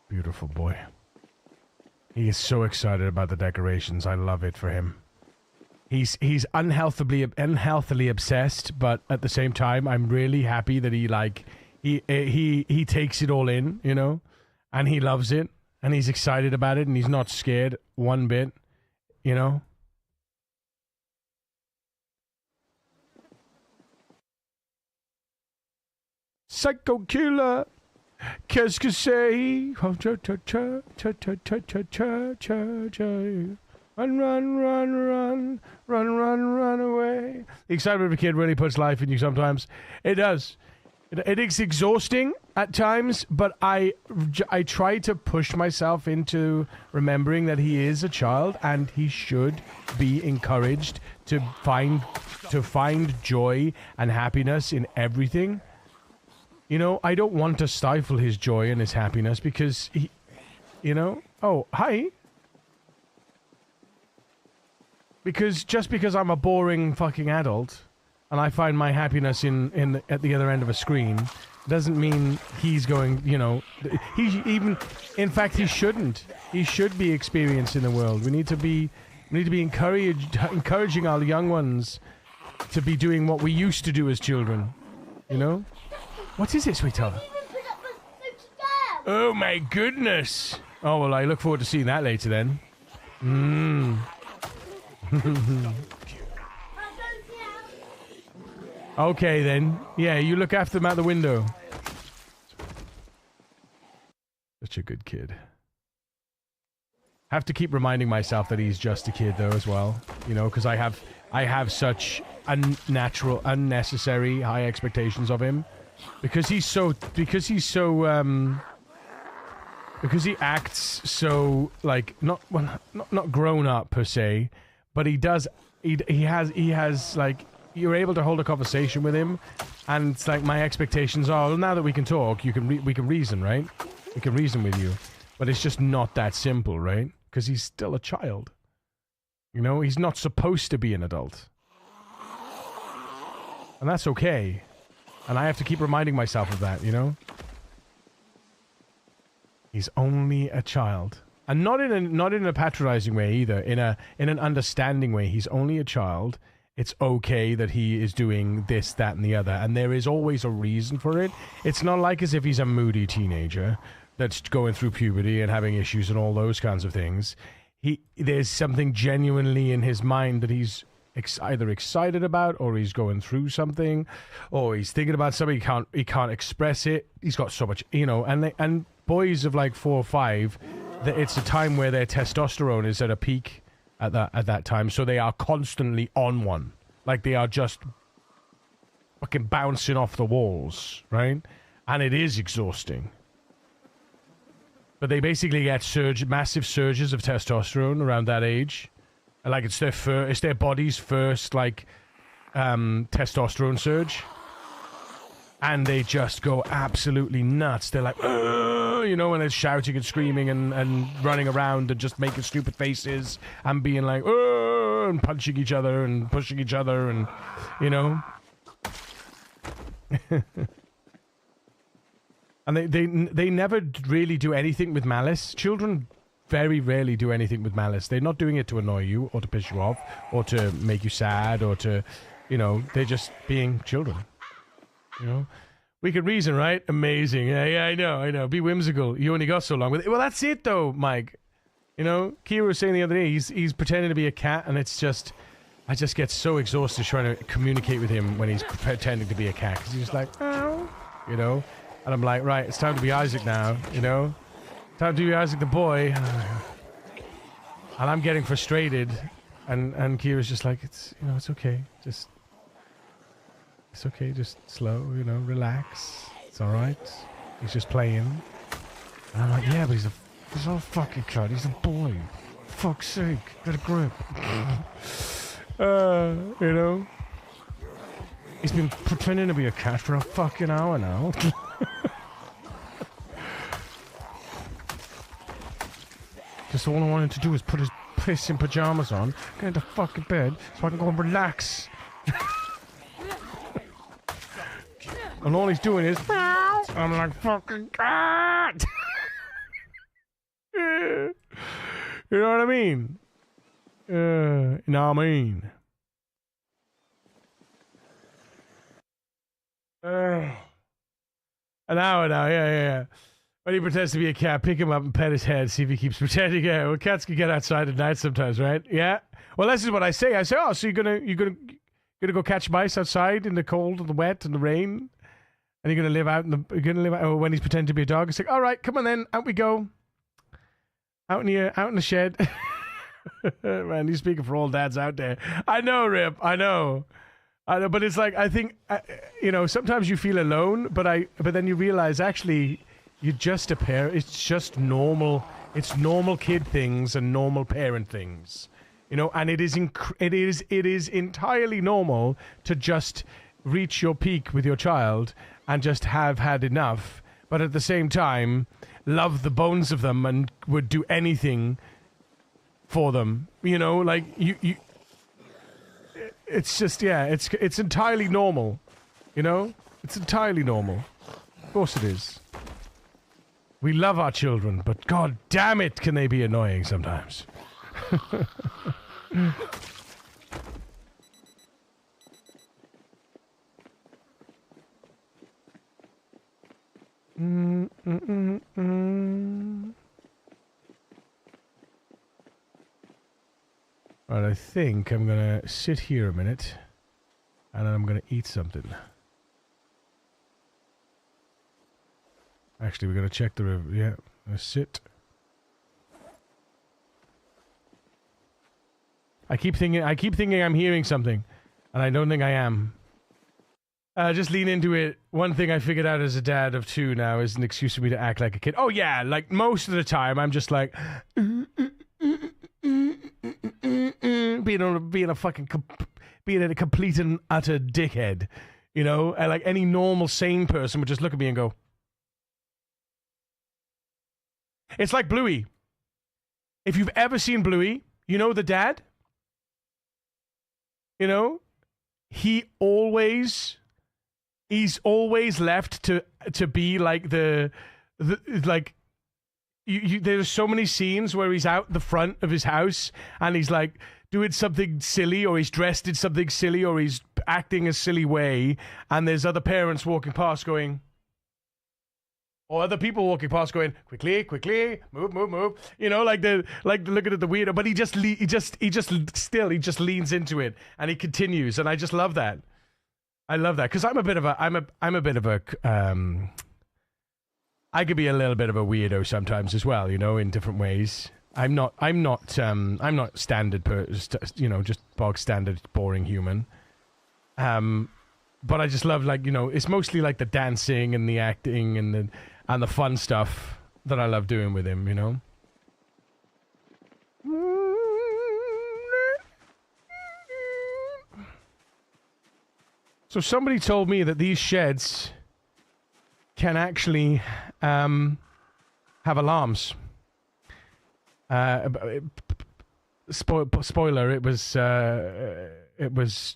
Beautiful boy. He is so excited about the decorations. I love it for him. He's unhealthily obsessed, but at the same time, I'm really happy that he takes it all in, you know, and he loves it, and he's excited about it, and he's not scared one bit, you know. Psycho killer. Qu'est-ce que c'est? Run away. The excitement of a kid really puts life in you sometimes. It does. It is exhausting at times, but I try to push myself into remembering that he is a child and he should be encouraged to find joy and happiness in everything. You know, I don't want to stifle his joy and his happiness because he, you know, oh, hi. Because just because I'm a boring fucking adult and I find my happiness at the other end of a screen doesn't mean he's going, you know, in fact, he shouldn't. He should be experiencing the world. We need to be encouraging our young ones to be doing what we used to do as children, you know? What is it, sweetheart? Oh my goodness! Oh well, I look forward to seeing that later then. Okay then. Yeah, you look after them out the window. Such a good kid. Have to keep reminding myself that he's just a kid though as well. You know, because I have such unnecessary high expectations of him. Because he acts so like not grown up per se, but he has like, you're able to hold a conversation with him, and it's like my expectations are, well, now that we can talk, we can reason, right? We can reason with you, but it's just not that simple, right? Because he's still a child. You know, he's not supposed to be an adult, and that's okay. And I have to keep reminding myself of that, you know? He's only a child. And not in a patronizing way either, in an understanding way. He's only a child. It's okay that he is doing this, that, and the other. And there is always a reason for it. It's not like as if he's a moody teenager that's going through puberty and having issues and all those kinds of things. There's something genuinely in his mind that he's either excited about, or he's going through something, or he's thinking about something. He can't express it. He's got so much, you know. And boys of like 4 or 5, it's a time where their testosterone is at a peak at that time, so they are constantly on one, like they are just fucking bouncing off the walls, right? And it is exhausting. But they basically get massive surges of testosterone around that age. Like it's their body's first like testosterone surge, and they just go absolutely nuts. They're like, you know, and they're shouting and screaming and running around and just making stupid faces and being like, and punching each other and pushing each other, and you know. And they never really do anything with malice. Children very rarely do anything with malice. They're not doing it to annoy you or to piss you off or to make you sad or to, you know, they're just being children. You know? We can reason, right? Amazing. Yeah, I know. Be whimsical. You only got so long with it. Well, that's it, though, Mike. You know, Kira was saying the other day, he's pretending to be a cat, and it's just... I just get so exhausted trying to communicate with him when he's pretending to be a cat. Because he's just like, oh, you know? And I'm like, right, it's time to be Isaac now, you know? Time to be Isaac the boy. And I'm getting frustrated. And Kira's just like, it's okay. It's okay, just slow, you know, relax. It's alright. He's just playing. And I'm like, yeah, but he's not a fucking cat. He's a boy. For fuck's sake, get a grip. You know? He's been pretending to be a cat for a fucking hour now. Just all I wanted to do was put his pissing pajamas on, get into fucking bed, so I can go and relax. And all he's doing is... I'm like, fucking cat! You know what I mean? You know what I mean? An hour now, yeah. When he pretends to be a cat, pick him up and pet his head, see if he keeps pretending. Yeah, well, cats can get outside at night sometimes, right? Yeah. Well, this is what I say. I say, oh, so you're gonna go catch mice outside in the cold and the wet and the rain, and you're gonna live out oh, when he's pretending to be a dog. It's like, all right, come on then, out we go. Out in the shed. Man, you're speaking for all dads out there. I know, Rip. I know, but it's like, I think, you know, sometimes you feel alone, but then you realize actually you're just a pair. It's just normal. It's normal kid things and normal parent things, you know. And it is entirely normal to just reach your peak with your child and just have had enough, but at the same time love the bones of them and would do anything for them, you know, like you it's just, yeah, it's entirely normal, you know, it's entirely normal. Of course it is. We love our children, but god damn it, can they be annoying sometimes. Right, I think I'm gonna sit here a minute, and then I'm gonna eat something. Actually, we're gonna check the river. Yeah, let's sit. I keep thinking I'm hearing something, and I don't think I am. Just lean into it. One thing I figured out as a dad of two now is an excuse for me to act like a kid. Oh yeah, like most of the time I'm just like being a complete and utter dickhead, you know. And like any normal sane person would just look at me and go. It's like Bluey. If you've ever seen Bluey, you know the dad. You know, he's always left to be like the like there's so many scenes where he's out the front of his house and he's like doing something silly, or he's dressed in something silly, or he's acting a silly way, and there's other parents walking past going, or other people walking past going, quickly, move. You know, like looking at the weirdo, but he just leans into it and he continues, and I just love that. I love that because I'm a bit of a I could be a little bit of a weirdo sometimes as well, you know, in different ways. I'm not standard just bog standard boring human. But I just love, like, you know, it's mostly like the dancing and the acting and the fun stuff that I love doing with him, you know. So somebody told me that these sheds can actually have alarms. Spoiler, it was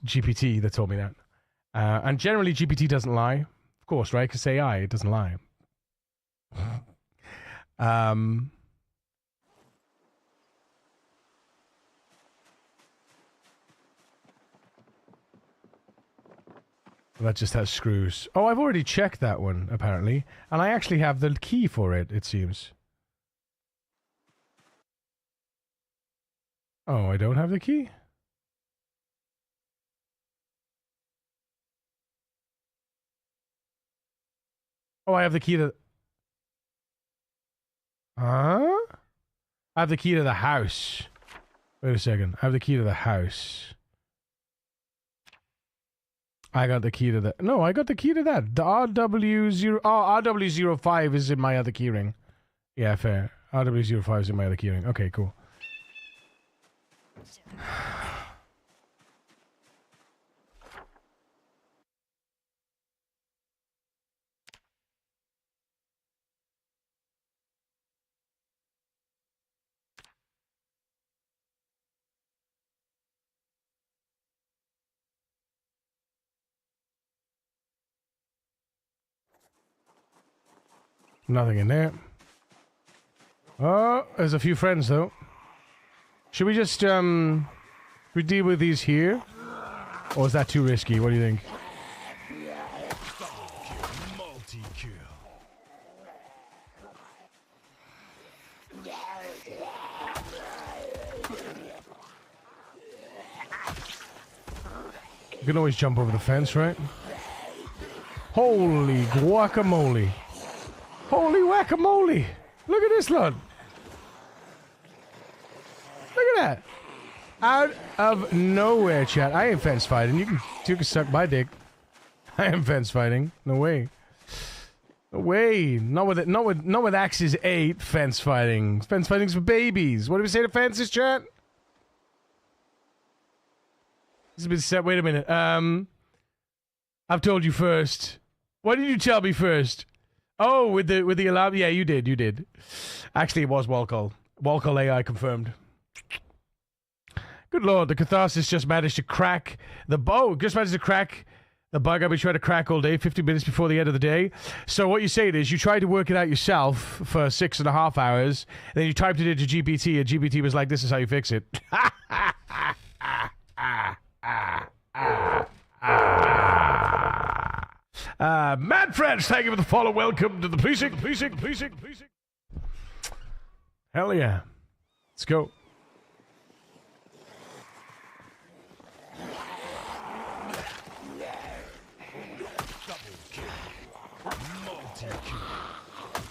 GPT that told me that. And generally GPT doesn't lie. Of course, right? Because AI, it doesn't lie. That just has screws. Oh, I've already checked that one, apparently. And I actually have the key for it, it seems. Oh, I don't have the key? Oh, I have the key to... Huh? I have the key to the house. Wait a second. I have the key to the house. I got the key to the... No, I got the key to that. The RW0... Oh, RW05 is in my other keyring. Yeah, fair. RW05 is in my other keyring. Okay, cool. Nothing in there. Oh, there's a few friends, though. Should we just, we deal with these here? Or is that too risky? What do you think? Multi-kill. You can always jump over the fence, right? Holy guacamole. Holy whack-a-mole! Look at this lot! Look at that! Out of nowhere, chat. I ain't fence fighting. You can suck my dick. I am fence fighting. No way. No way. Not with Axis 8 fence fighting. Fence fighting's for babies. What do we say to fences, chat? This has been set. Wait a minute. I've told you first. Why did you tell me first? Oh, with the alarm? Yeah, you did. Actually, it was Wall-Call. Wall-Call AI confirmed. Good lord, the Catharsis just managed to crack the bug. Just managed to crack the bug I've been trying to crack all day, 50 minutes before the end of the day. So what you say is you tried to work it out yourself for 6.5 hours, and then you typed it into GPT, and GPT was like, this is how you fix it. Mad French, thank you for the follow. Welcome to the precinct. Hell yeah. Let's go. Double kill. Multi-kill.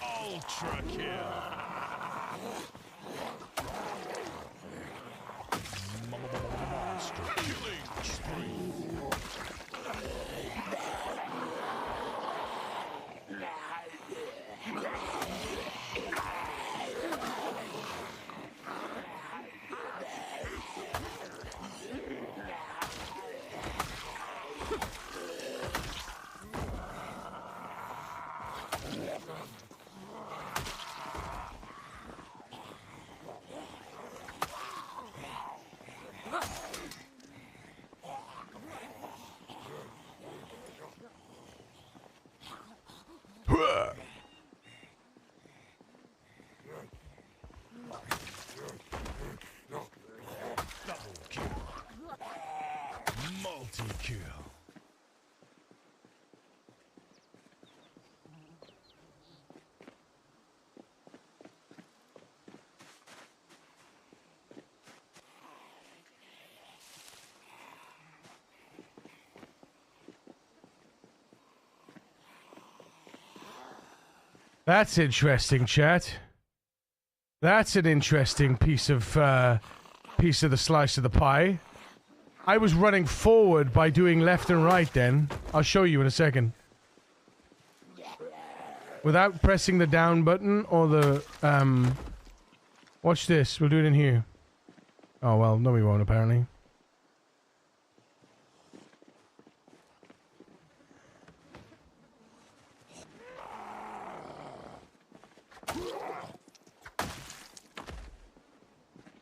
Ultra kill. Monster killing spree. Multi-kill. That's interesting, chat. That's an interesting piece of the slice of the pie. I was running forward by doing left and right then. I'll show you in a second. Without pressing the down button or the, watch this. We'll do it in here. Oh, well, no we won't, apparently.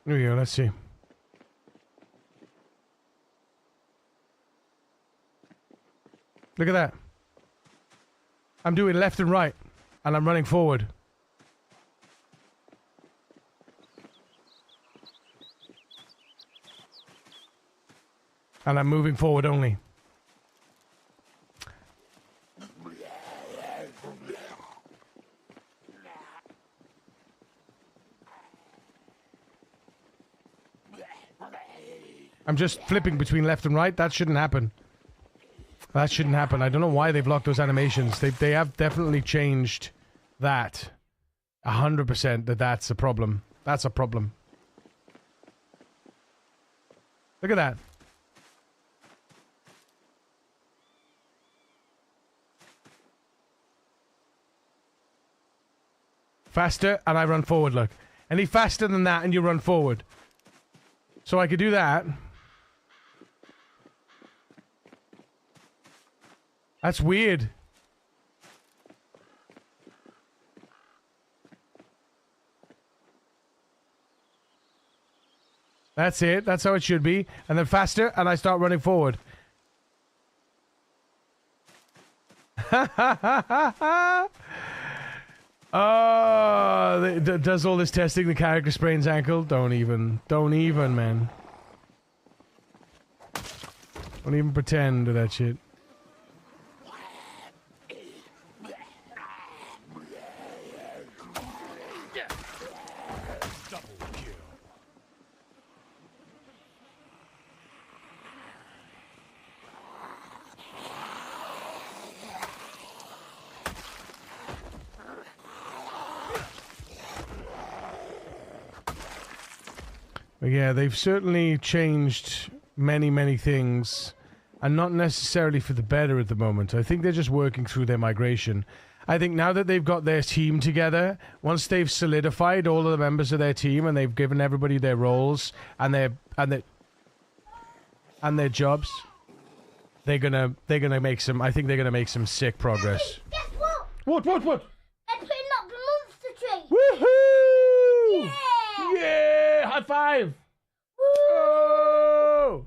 Here we go, let's see. Look at that. I'm doing left and right, and I'm running forward. And I'm moving forward only. I'm just flipping between left and right. That shouldn't happen. That shouldn't happen. I don't know why they've locked those animations. They have definitely changed that. 100% that's a problem. That's a problem. Look at that. Faster, and I run forward, look. Any faster than that, and you run forward. So I could do that. That's weird. That's it. That's how it should be. And then faster, and I start running forward. Oh, does all this testing, the character sprains ankle? Don't even, man. Don't even pretend to that shit. Yeah, they've certainly changed many things, and not necessarily for the better at the moment. I think they're just working through their migration. I think now that they've got their team together, once they've solidified all of the members of their team and they've given everybody their roles and their jobs, they're gonna make some. I think they're gonna make some sick progress. Guess what? What? They're putting up the monster tree. Woohoo! Yeah! Yeah! High five! Oh!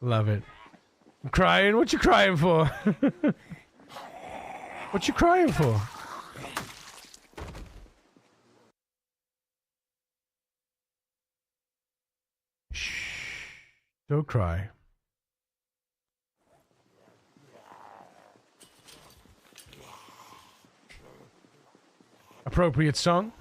Love it. I'm crying? What you crying for? What you crying for? Shh. Don't cry. Appropriate song.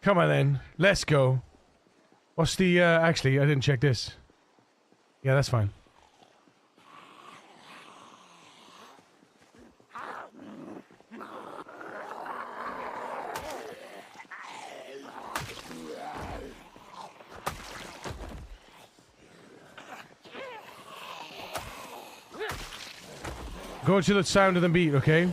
Come on then, let's go. What's the, actually, I didn't check this. Yeah, that's fine. Go to the sound of the beat, okay?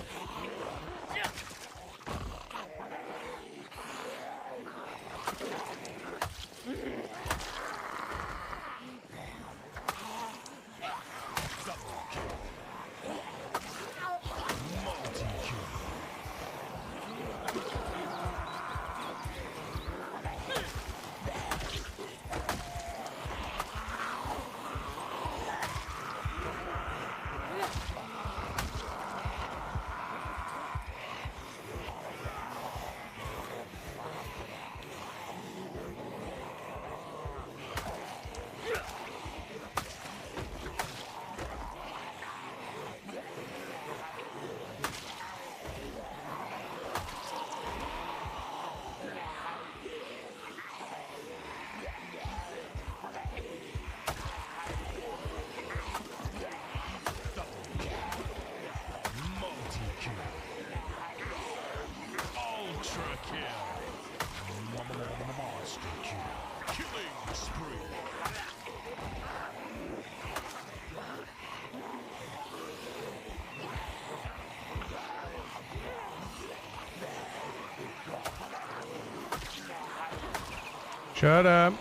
Shut up.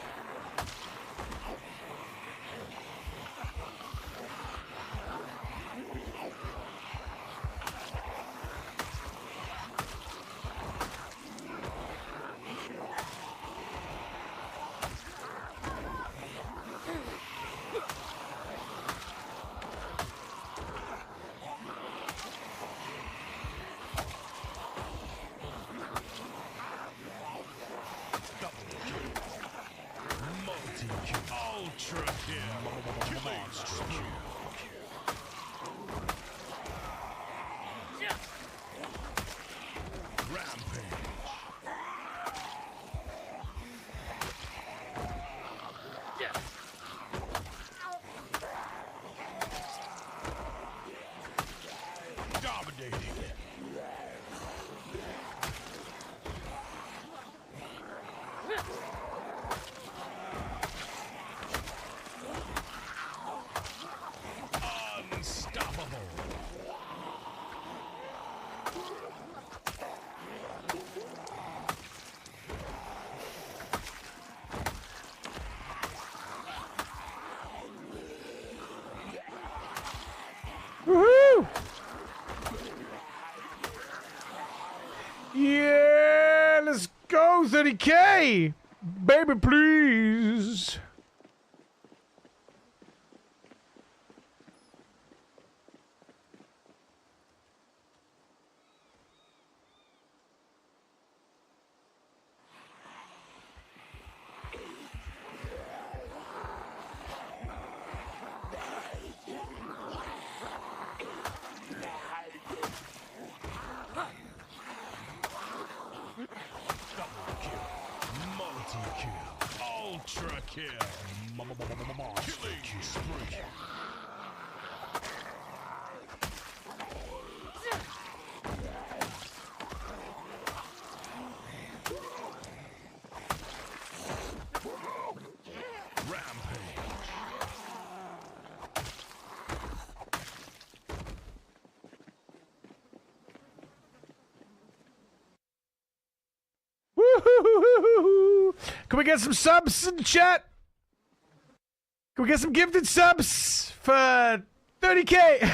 Ultra kill. Monster kill. Rampage. Dominating. Unstoppable. Woohoo! Yeah, let's go 30K! Baby, please! Multi-kill. Ultra kill. Killing spree. Rampage. Woo-hoo-hoo-hoo-hoo. Can we get some subs in the chat? Can we get some gifted subs for 30K?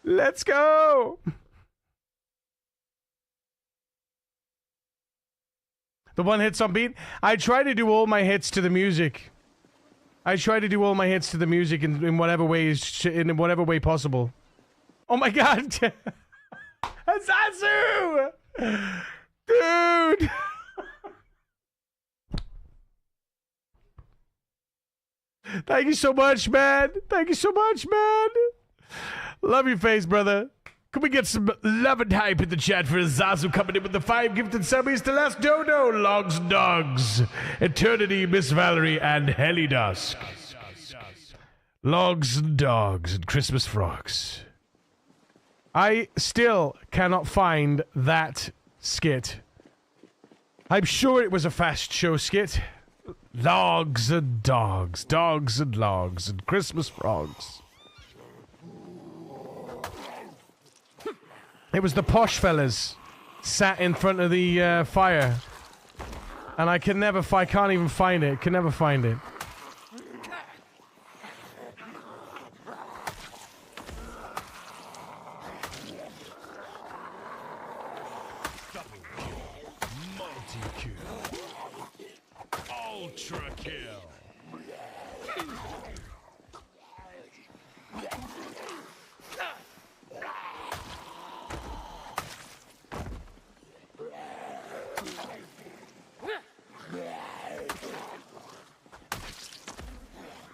Let's go. The one hits on beat. I try to do all my hits to the music. I try to do all my hits to the music in whatever ways, in whatever way possible. Oh my god. Azazu! Dude! Thank you so much, man. Thank you so much, man. Love your face, brother. Can we get some love and hype in the chat for Azazu coming in with the 5 gifted subbies to Last Dodo, Logs Dogs, Eternity, Miss Valerie, and Helly Dusk. Logs and dogs and Christmas frogs. I still cannot find that skit. I'm sure it was a fast show skit. Logs and dogs, dogs and logs, and Christmas frogs. It was the posh fellas sat in front of the fire. And I can never I can't even find it. Can never find it. Multi-kill. Ultra kill.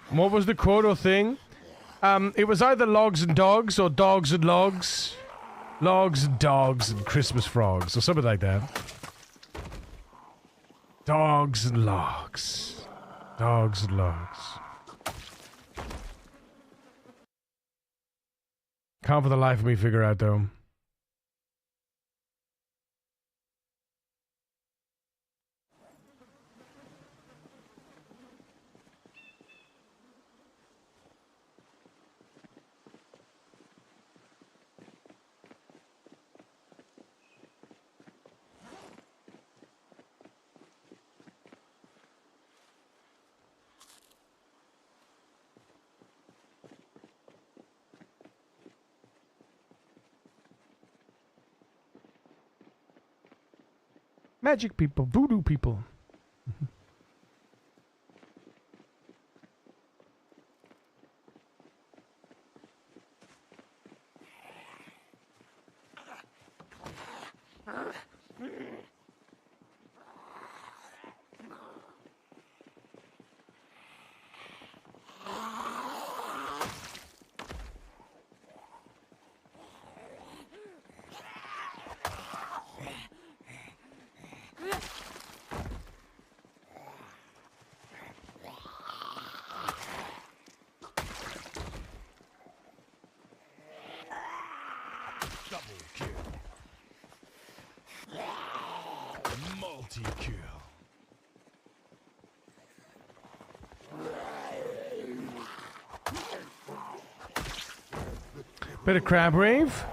What was the quote or thing? It was either logs and dogs or dogs and logs. Logs and dogs and Christmas frogs or something like that. Dogs and logs. Dogs and logs. Can't for the life of me figure out though. Magic people, voodoo people. Double kill. Multi-kill. Bit of crab rave.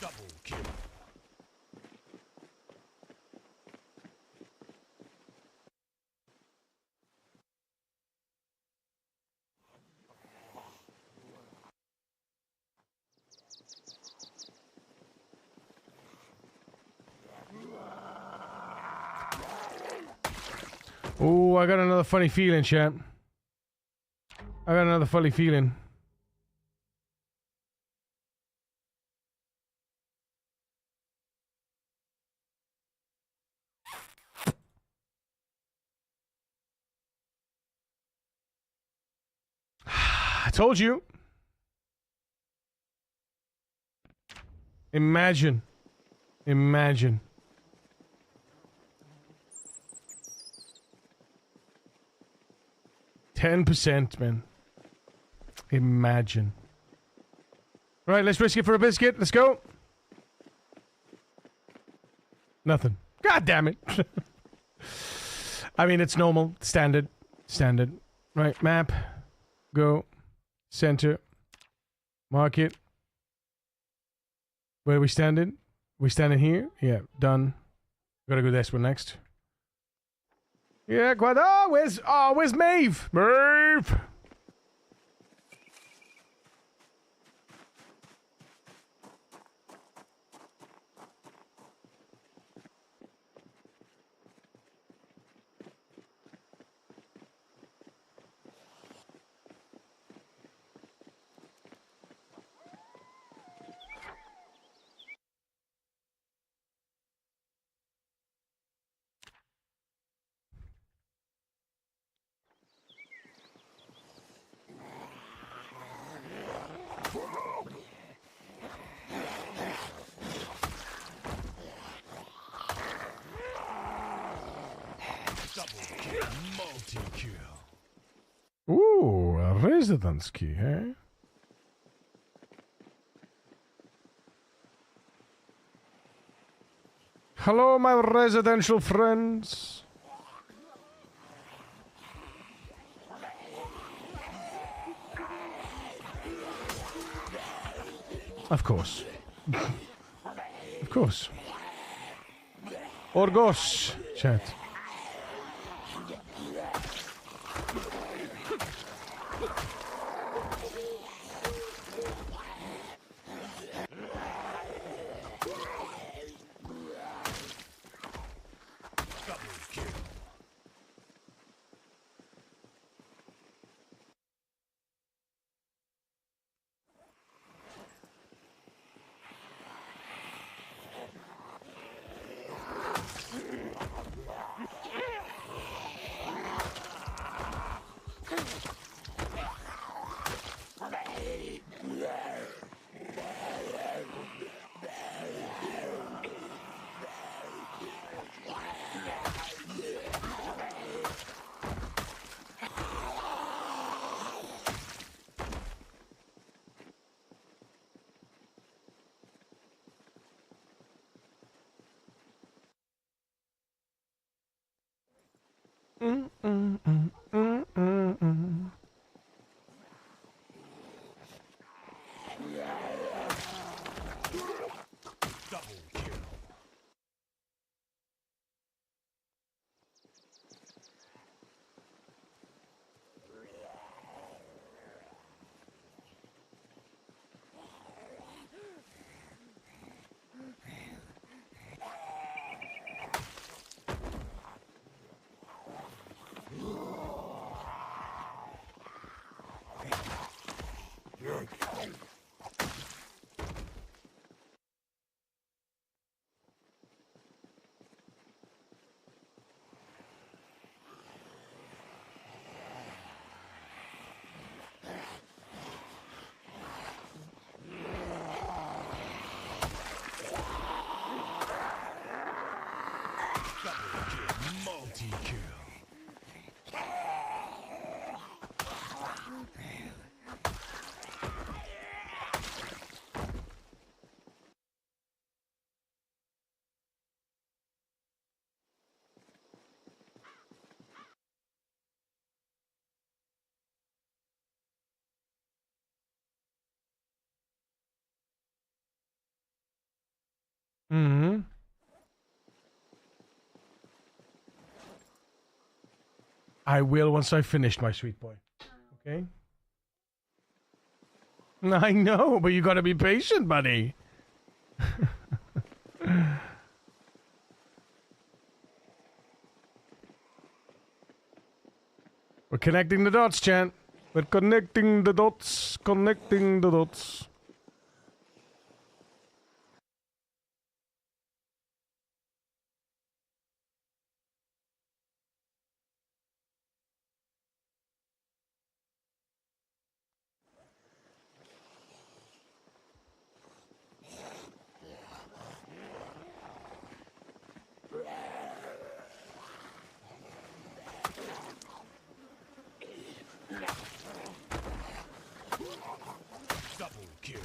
Double kill. Oh, I got another funny feeling, chat. I got another funny feeling. I told you. Imagine. Imagine. %, man. Imagine. Right, let's risk it for a biscuit. Let's go. Nothing. God damn it. I mean, it's normal. Standard. Standard. Right, map. Go. Center. Mark it. Where are we standing? We standing here? Yeah, done. Gotta go this one next. Yeah, quite. Where's Maeve? Maeve! Multi-kill. Ooh, a residence key, eh? Hello, my residential friends. Of course. Of course. Orgos, chat. Mm-hmm. I will once I finish, my sweet boy. Okay? I know, but you gotta be patient, buddy. We're connecting the dots, Chan. We're connecting the dots. Connecting the dots. Double kill.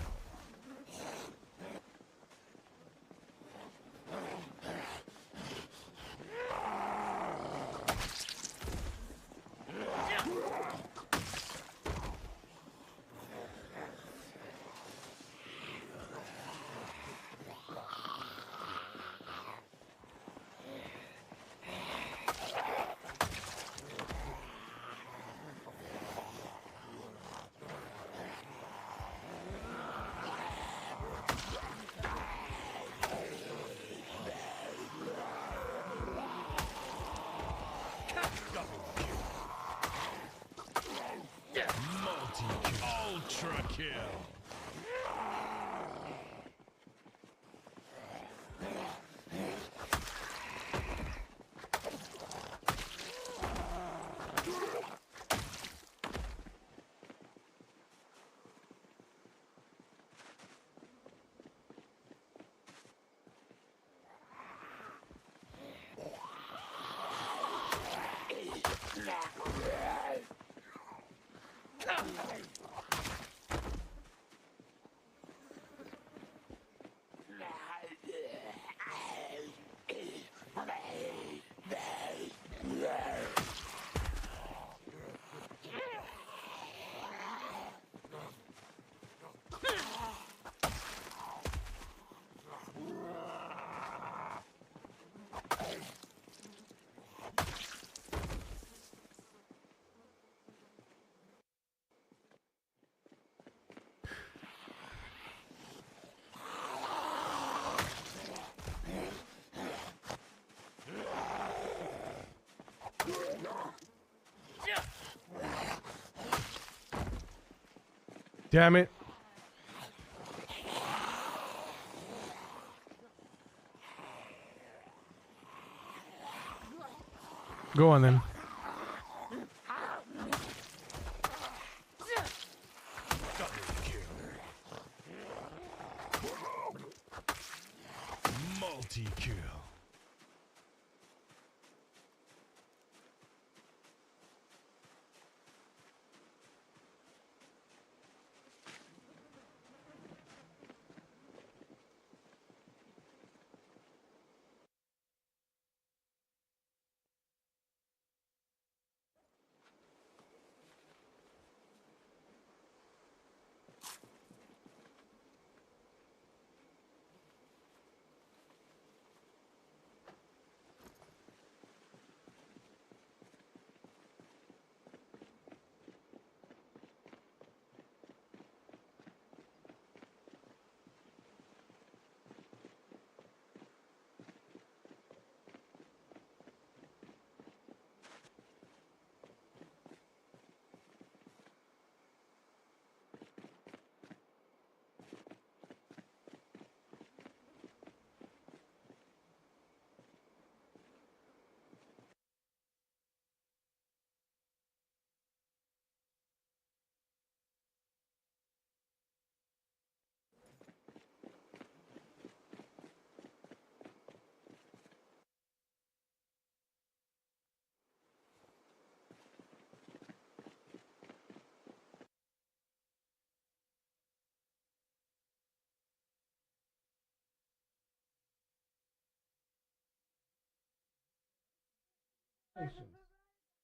Multi-kill. Ultra kill. Damn it. Go on then. Double kill. Multi-kill.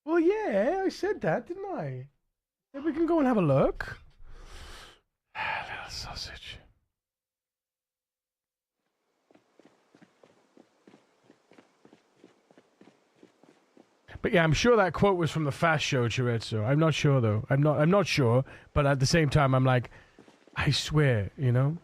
Well, yeah, I said that, didn't I? Maybe we can go and have a look. Little sausage. But yeah, I'm sure that quote was from the Fast Show, Chorizo. I'm not sure though. I'm not sure. But at the same time, I'm like, I swear, you know.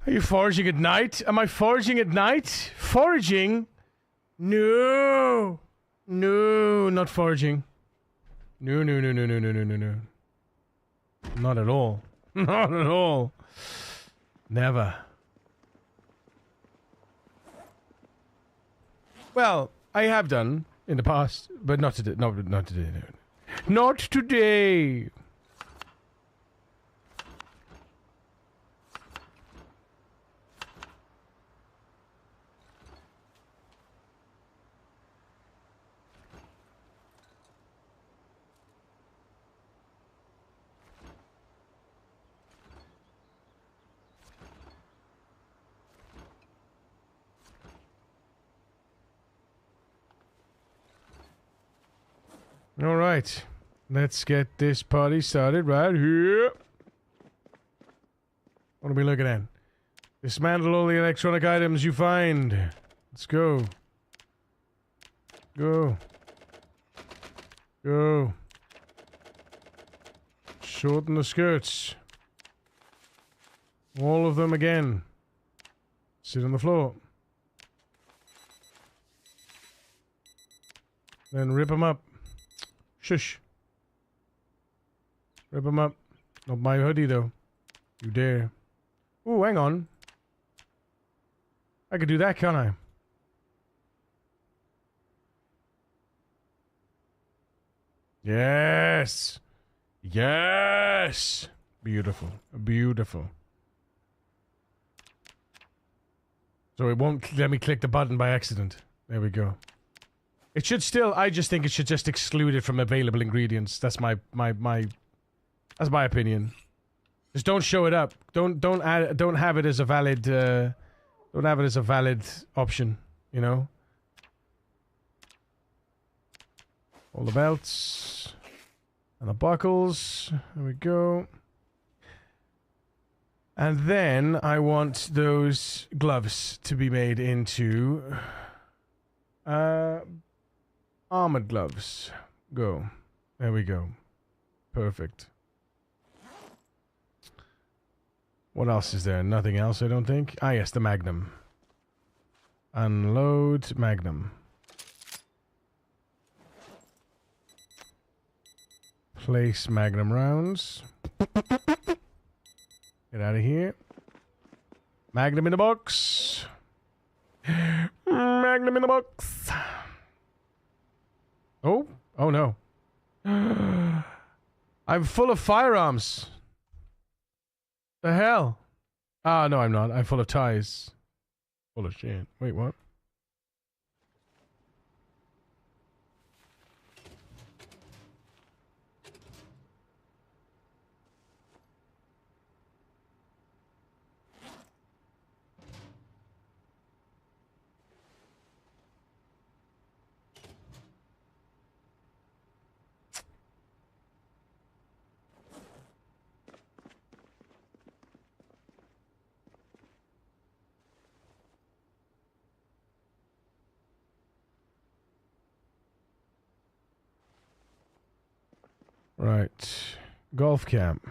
Are you foraging at night? Am I foraging at night? Foraging? No. No, not foraging. No, no, no, no, no, no, no, no, no. Not at all. Not at all. Never. Well, I have done in the past, but not today. No, not today. No. Not today. All right, let's get this party started right here. What are we looking at? Dismantle all the electronic items you find. Let's go. Go. Go. Shorten the skirts. All of them again. Sit on the floor. Then rip them up. Shush. Rip them up. Not my hoodie, though. You dare. Ooh, hang on. I could do that, can't I? Yes. Yes. Beautiful. Beautiful. So it won't let me click the button by accident. There we go. It should still, I just think it should just exclude it from available ingredients. That's my that's my opinion. Just don't show it up. Don't have it as a valid don't have it as a valid option, you know? All the belts and the buckles. There we go. And then I want those gloves to be made into armored gloves. Go. There we go. Perfect. What else is there? Nothing else, I don't think. Ah, yes, the Magnum. Unload Magnum. Place magnum rounds. Get out of here. Magnum in the box. Magnum in the box. Oh. Oh no. I'm full of firearms. The hell? Ah, no, I'm not. I'm full of ties. Full of shit. Wait, what? Right. Golf camp.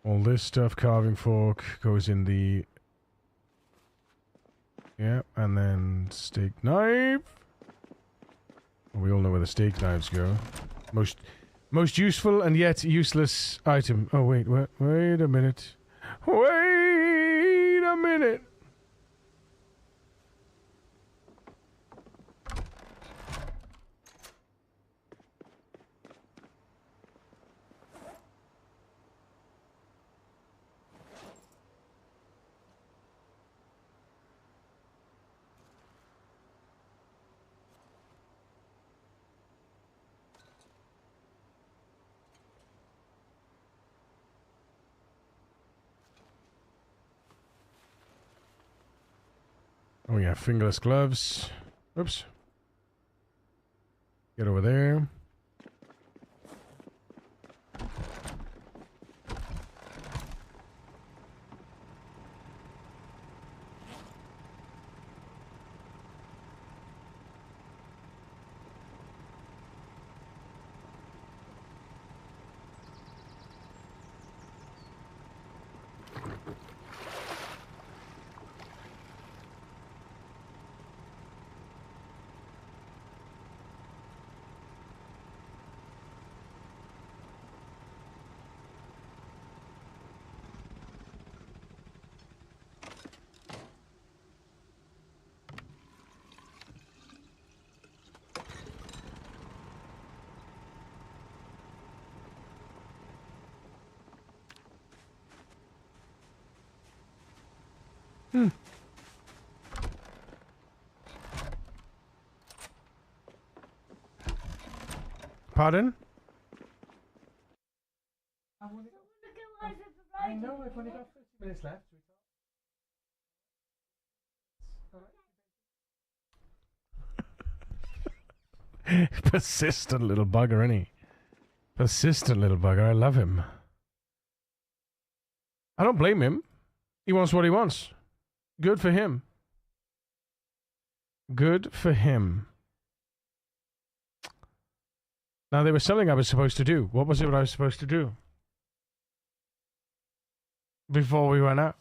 All this stuff, carving fork, goes in the... Yeah, and then steak knife. We all know where the steak knives go. Most useful and yet useless item. Oh, wait a minute. Wait a minute. Oh yeah, fingerless gloves. Oops. Get over there. Pardon? I want to go over the road. No, I've only got 50 minutes left. Persistent little bugger, isn't he? Persistent little bugger. I love him. I don't blame him. He wants what he wants. Good for him. Good for him. Now, there was something I was supposed to do. What was it I was supposed to do? Before we went out.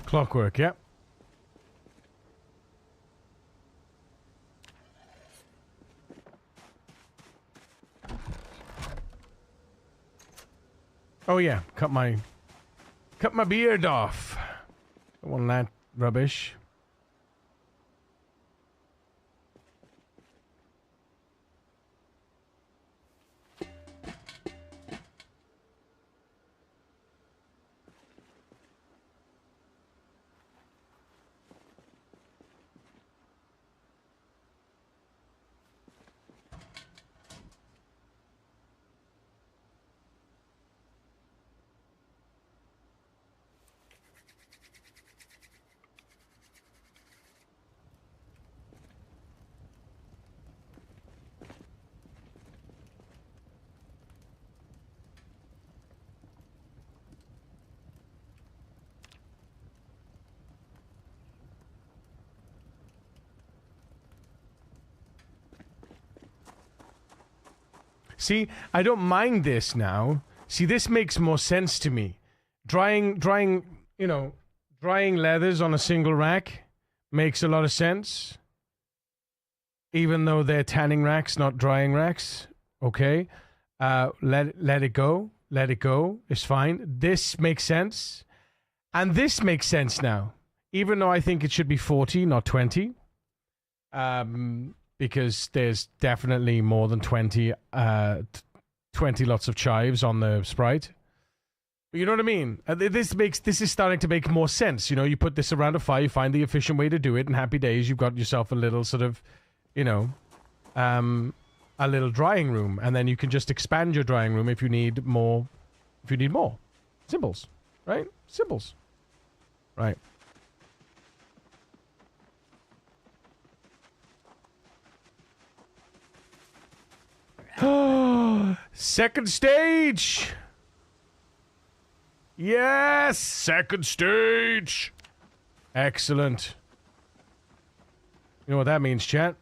Clockwork, yep. Oh yeah, cut my beard off. Don't want that rubbish. See, I don't mind this now. See, this makes more sense to me. Drying leathers on a single rack makes a lot of sense. Even though they're tanning racks, not drying racks. Okay. Let it go. Let it go. It's fine. This makes sense. And this makes sense now. Even though I think it should be 40, not 20. Because there's definitely more than 20 lots of chives on the Sprite. You know what I mean? This is starting to make more sense. You know, you put this around a fire, you find the efficient way to do it, and happy days, you've got yourself a little sort of, you know, a little drying room, and then you can just expand your drying room if you need more. If you need more. Symbols, right? Symbols. Right. Second stage! Yes! Second stage! Excellent. You know what that means, chat?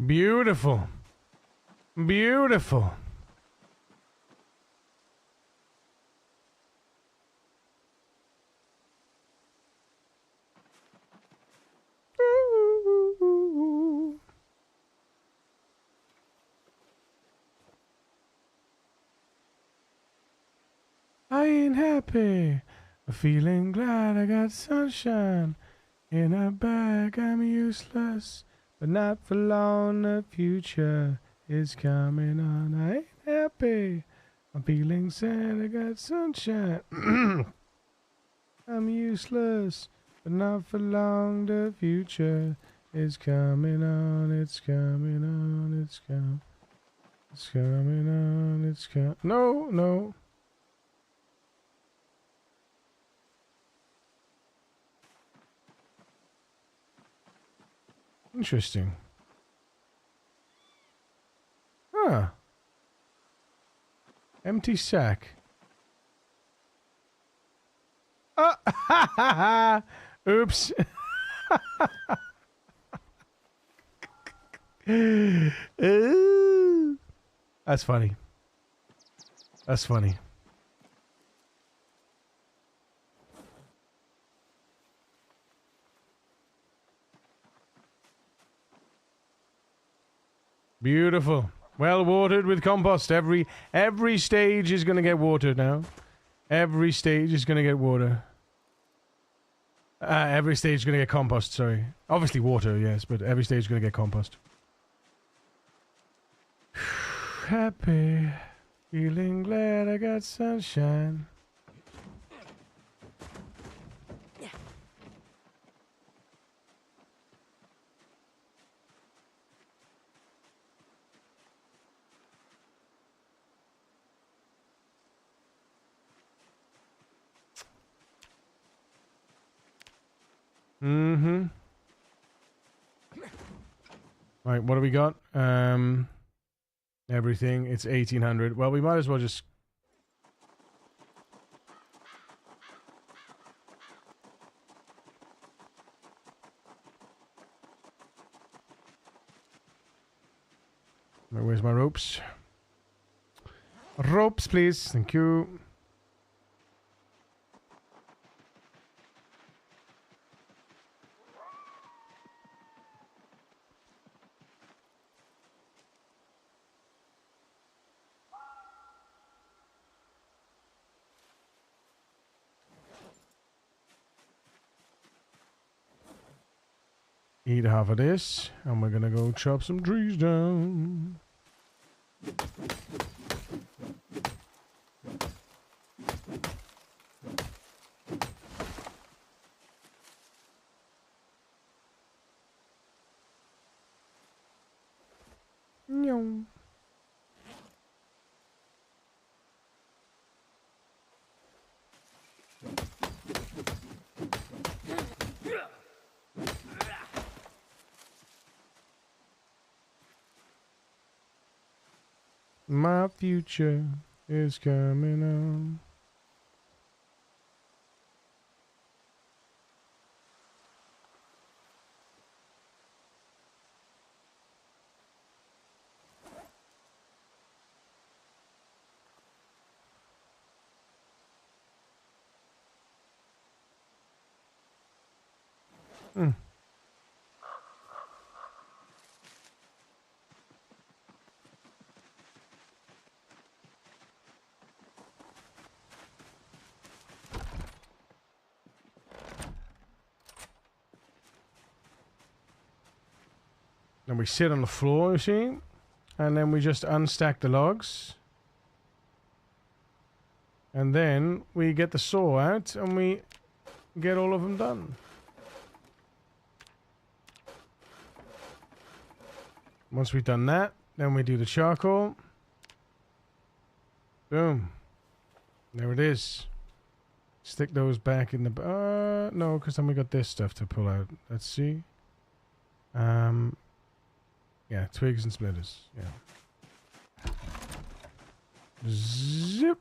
Beautiful. Beautiful. I ain't happy. I'm feeling glad I got sunshine in a bag. I'm useless, but not for long. The future is coming on. I ain't happy. I'm feeling sad. I got sunshine. I'm useless, but not for long. The future is coming on. It's coming on. It's coming. It's coming on. It's coming. No, no. Interesting. Huh. Empty sack. Oops. That's funny. That's funny. Beautiful. Well watered with compost. Every stage is going to get watered now. Every stage is going to get water. Every stage is going to get compost, sorry. Obviously water, yes, but every stage is going to get compost. Happy. Feeling glad I got sunshine. Mm-hmm. Right, what do we got? Everything. It's 1800. Well, we might as well just... Where's my ropes? Ropes, please. Thank you. Eat half of this, and we're gonna go chop some trees down. No. My future is coming on. And we sit on the floor, you see? And then we just unstack the logs. And then we get the saw out and we get all of them done. Once we've done that, then we do the charcoal. Boom. There it is. Stick those back in the... no, because then we got this stuff to pull out. Let's see. Yeah, twigs and splitters. Yeah. Zip.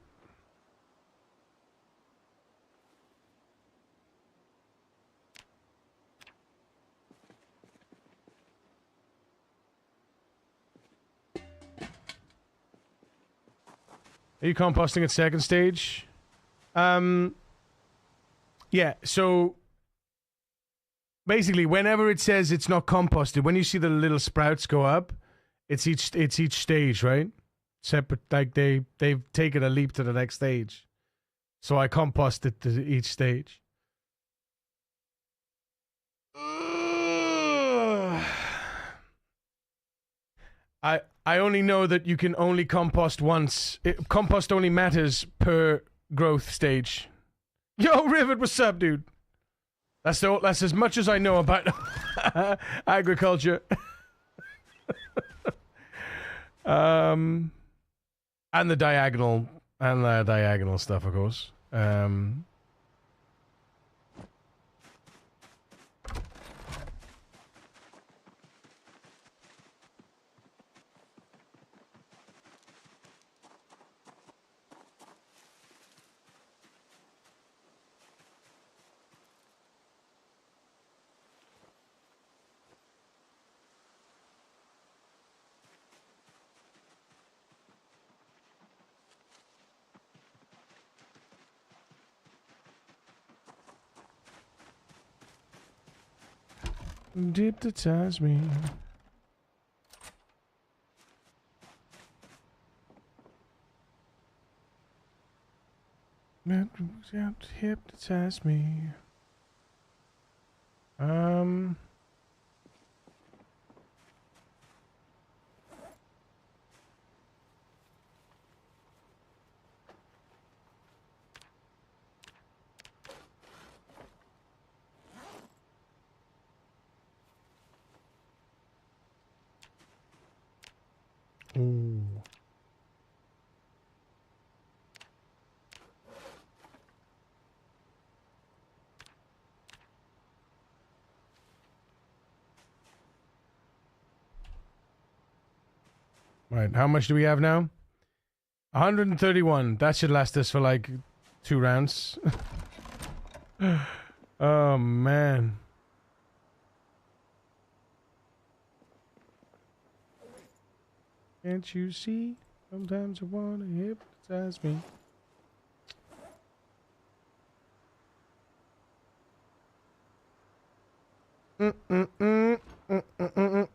Are you composting at second stage? Yeah, so basically whenever it says it's not composted, when you see the little sprouts go up, it's each stage, right? Separate, like they've taken a leap to the next stage. So I compost it to each stage. I only know that you can only compost once. Compost only matters per growth stage. Yo, Rivet, what's up, dude? That's as much as I know about agriculture. And the diagonal stuff, of course. Hypnotize me. Hypnotize me. Ooh. Right, how much do we have now? 131. That should last us for like 2 rounds. Oh, man. Can't you see? Sometimes I want to hypnotize me.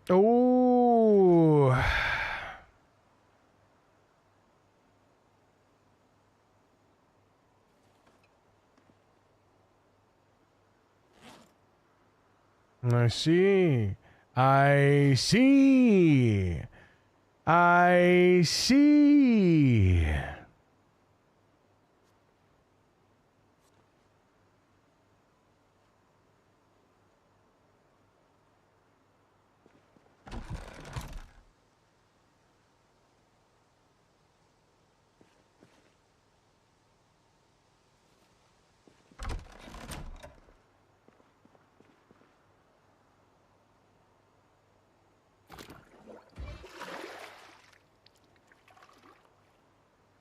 Oh. I see. I see. I see.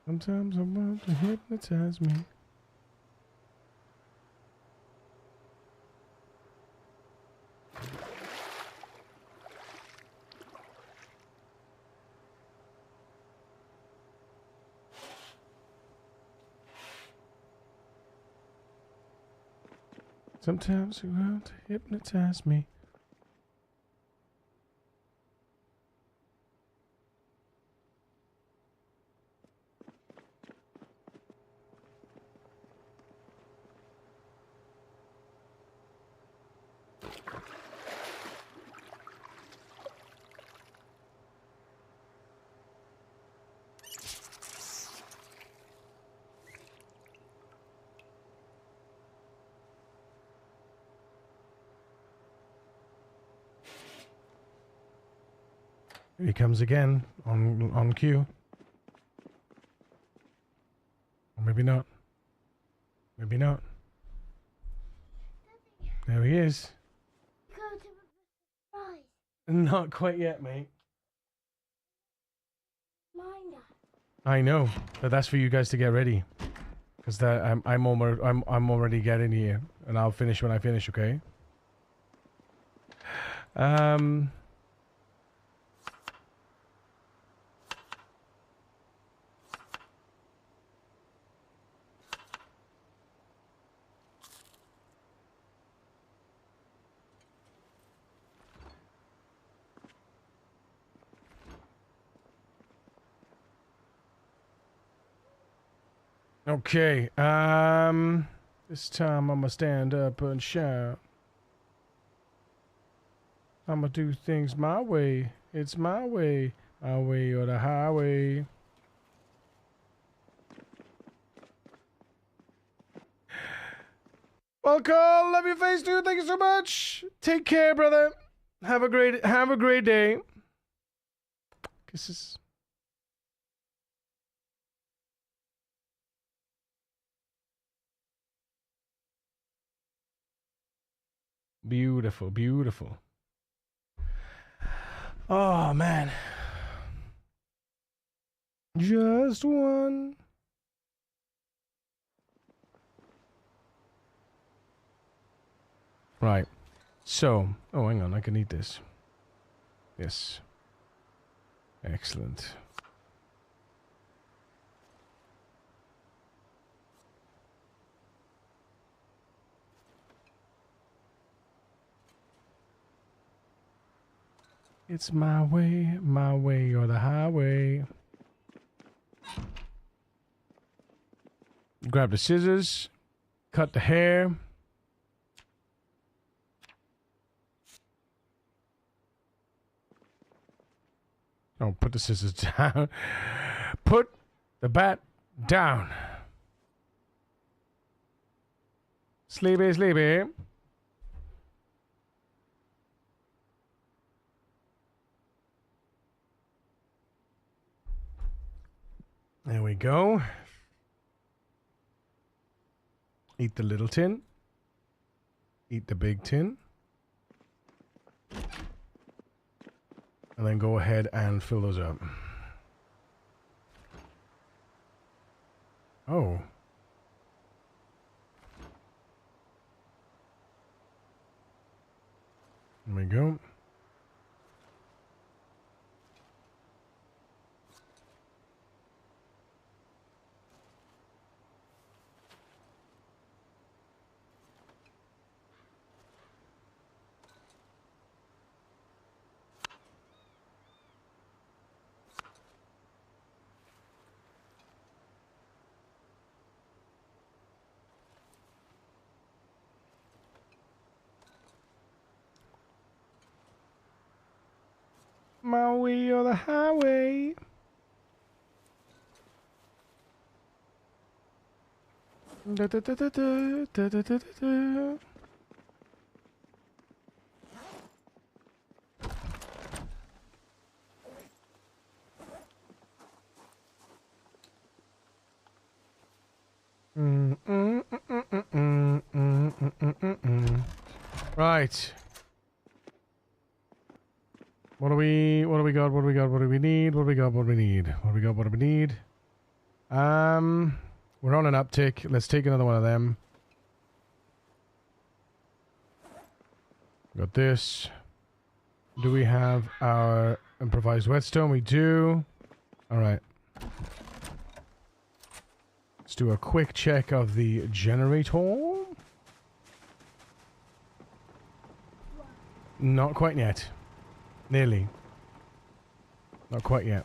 Sometimes I want to hypnotize me. Sometimes you want to hypnotize me. Here he comes again on cue. Or maybe not. Maybe not. There he is. Go to the surprise. Not quite yet, mate. Mind us. I know, but that's for you guys to get ready. Because I'm already getting here, and I'll finish when I finish. Okay. Okay, this time I'ma stand up and shout. I'ma do things my way. It's my way or the highway. Welcome, love your face, dude. Thank you so much. Take care, brother. Have a great day. Kisses. Beautiful, beautiful. Oh, man. Just one. Right. So, oh, hang on. I can eat this. Yes. Excellent. It's my way or the highway. Grab the scissors, cut the hair. Oh, put the scissors down. Put the bat down. Sleepy, sleepy. There we go. Eat the little tin. Eat the big tin. And then go ahead and fill those up. Oh. There we go. Maui or the highway. Da, da, da, da, da, da, da, da, da. Right. What do we got? What do we got? What do we need? What do we got? What do we need? What do we got? What do we need? We're on an uptick. Let's take another one of them. Got this. Do we have our improvised whetstone? We do. All right. Let's do a quick check of the generator. Not quite yet. Nearly. Not quite yet.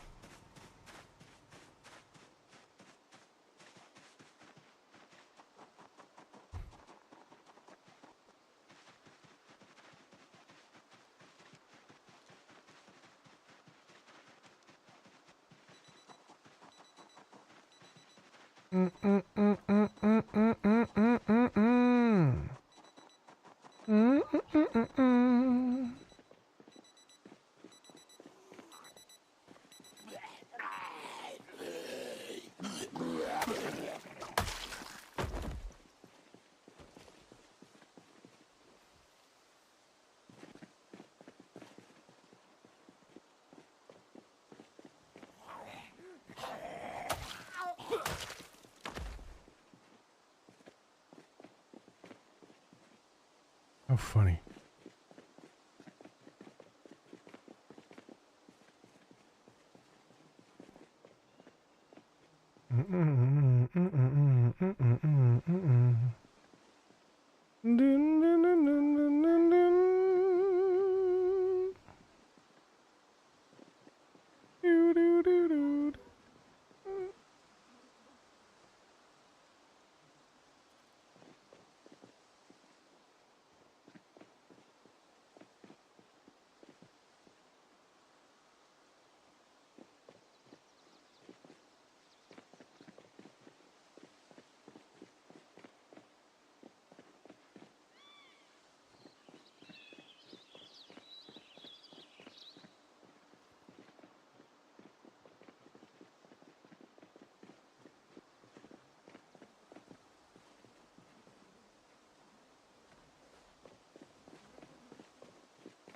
How funny.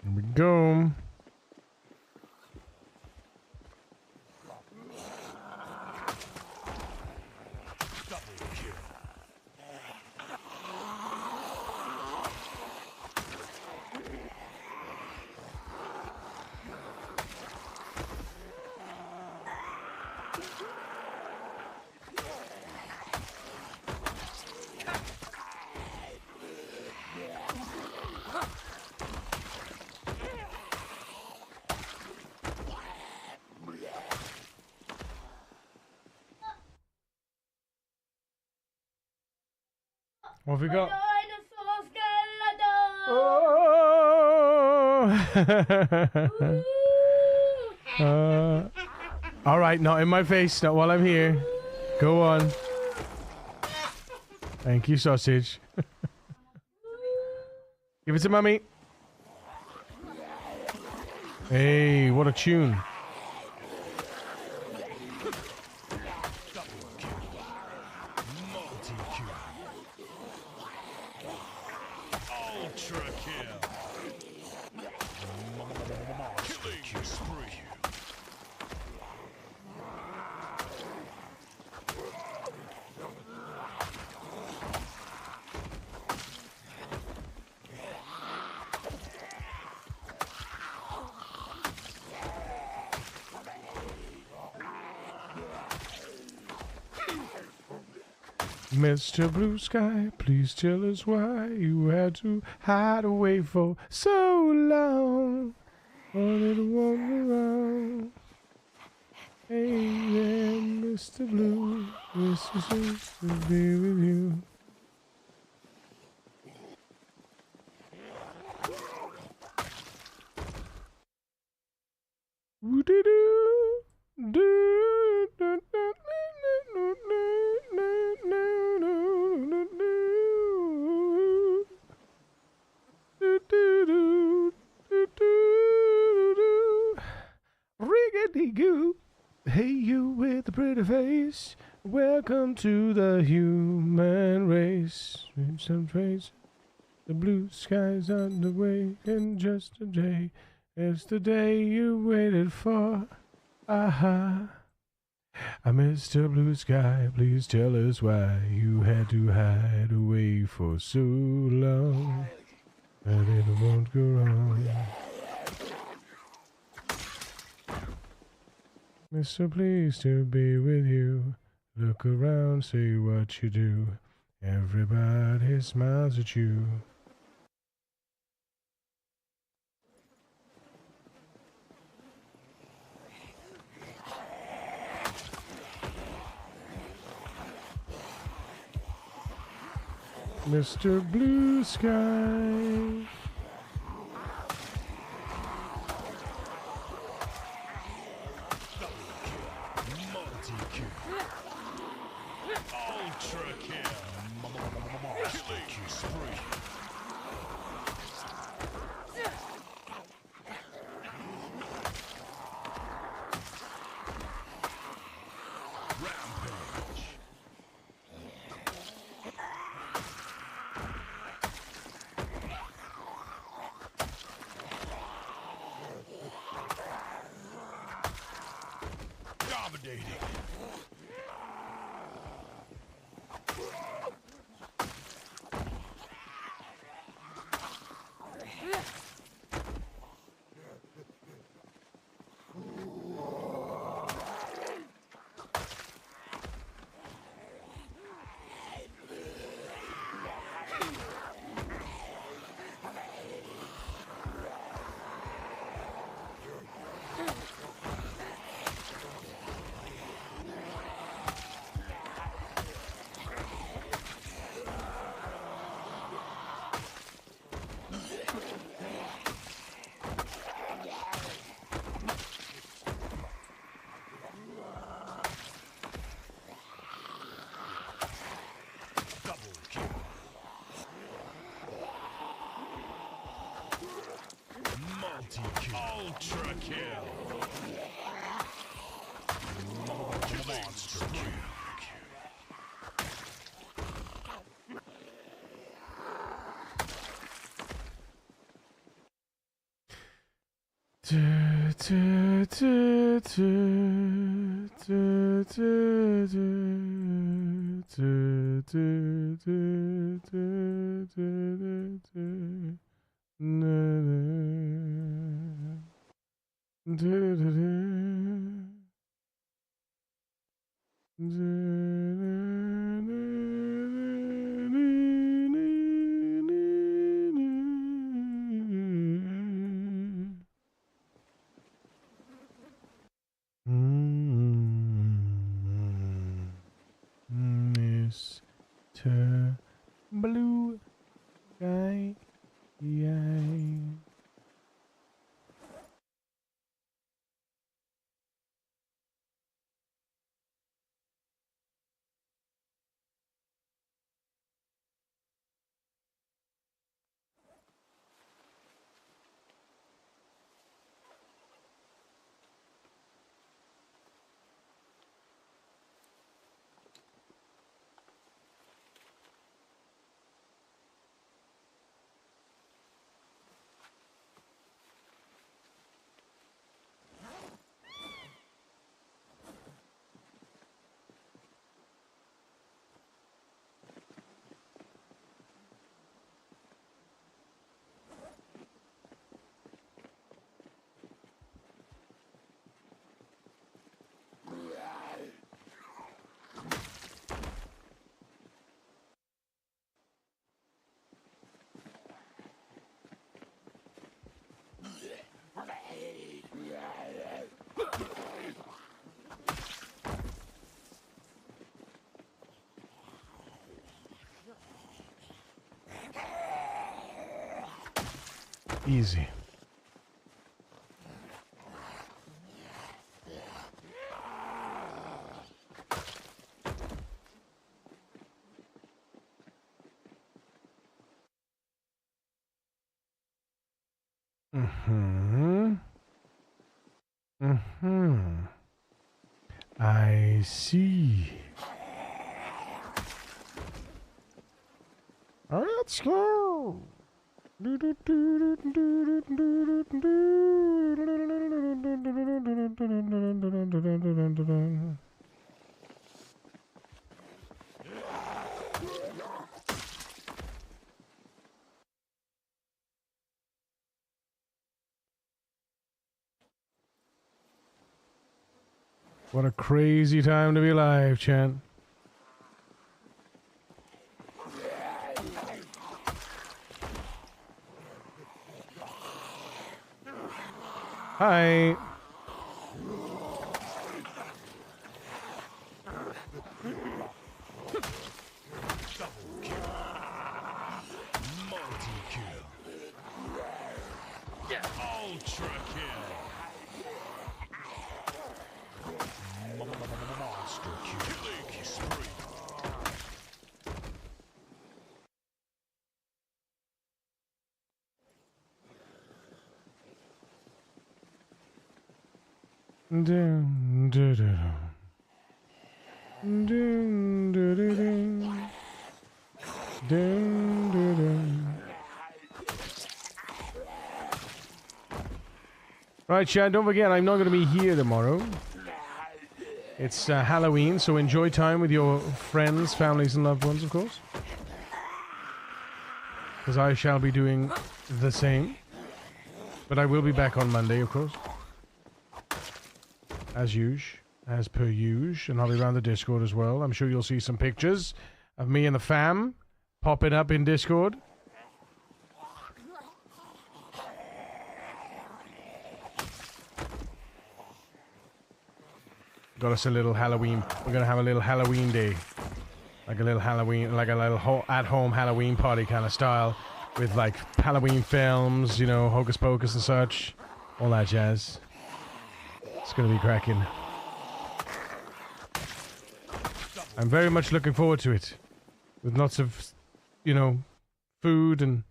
Here we go. What have we got? Oh! All right, not in my face, not while I'm here. Go on. Thank you, sausage. Give it to mummy. Hey, what a tune. Mr. Blue Sky, please tell us why you had to hide away for so long. Wanted to walk around. Hey there, Mr. Blue, Mr. Sweet to be with you. Riggedy-goo. Hey, you with the pretty face. Welcome to the human race. In some trace, the blue sky's on the way in just a day. It's the day you waited for. Aha. Mr. Blue Sky, please tell us why you had to hide away for so long. And it won't go wrong. Mr. Pleased to be with you. Look around, see what you do. Everybody smiles at you. Mr. Blue Sky. Ultra kill. Killing spree. Rampage. Dominating. Ultra kill. Monster kill. Mr. Blue Sky. Yay. Easy. I see. All right, let's go. What a crazy time to be alive, Chan. Hi. Ultra kill. Monster kill. Killing spree. Dun, dun, dun. Dun, dun, dun, dun. Dun, dun, dun. Right, Chad, don't forget, I'm not going to be here tomorrow. It's Halloween, so enjoy time with your friends, families, and loved ones, of course. Because I shall be doing the same. But I will be back on Monday, of course. As usual. As per usual. And I'll be around the Discord as well. I'm sure you'll see some pictures of me and the fam popping up in Discord. Got us a little Halloween. We're going to have a little Halloween day. Like a little Halloween, like a little at-home Halloween party kind of style. With like Halloween films, you know, Hocus Pocus and such. All that jazz. It's going to be cracking. I'm very much looking forward to it. With lots of, you know, food and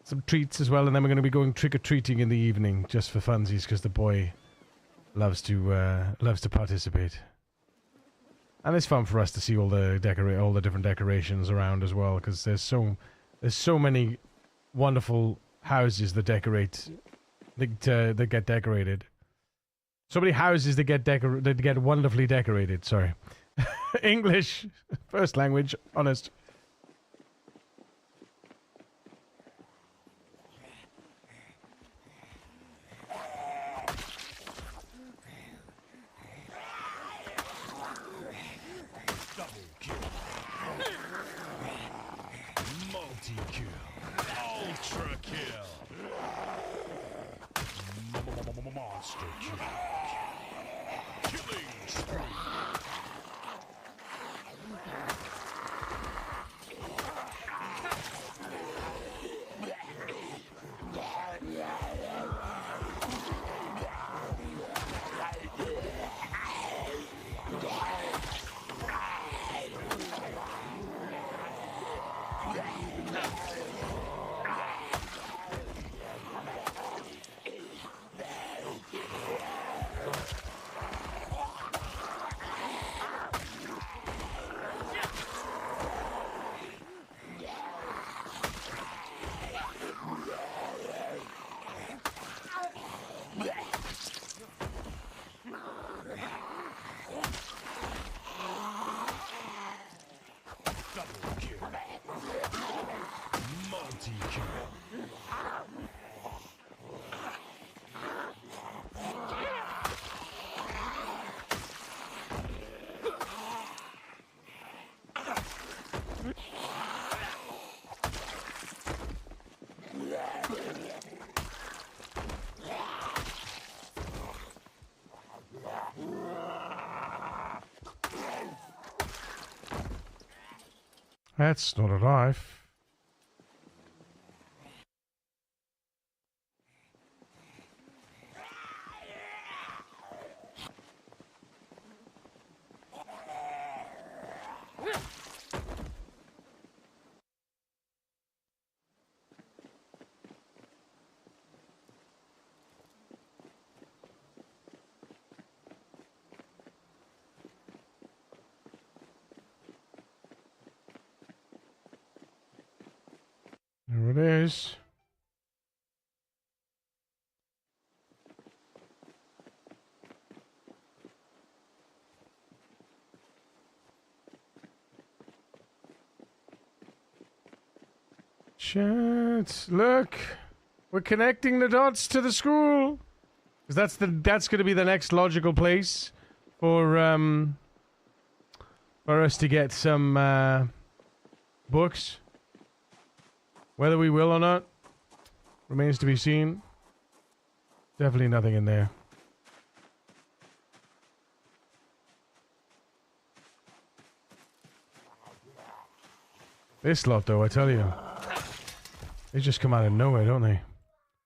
some treats as well. And then we're going to be going trick-or-treating in the evening. Just for funsies, because the boy loves to participate. And it's fun for us to see all the different decorations around as well. Because there's so many wonderful houses that get decorated. So many houses that get wonderfully decorated. Sorry, English first language. Honest. Ultra kill. Monster kill. Killing spree. That's not a life. it is. Chat, look, we're connecting the dots to the school, because that's going to be the next logical place for us to get some books. Whether we will or not remains to be seen. Definitely nothing in there. This lot, though, I tell you. They just come out of nowhere, don't they?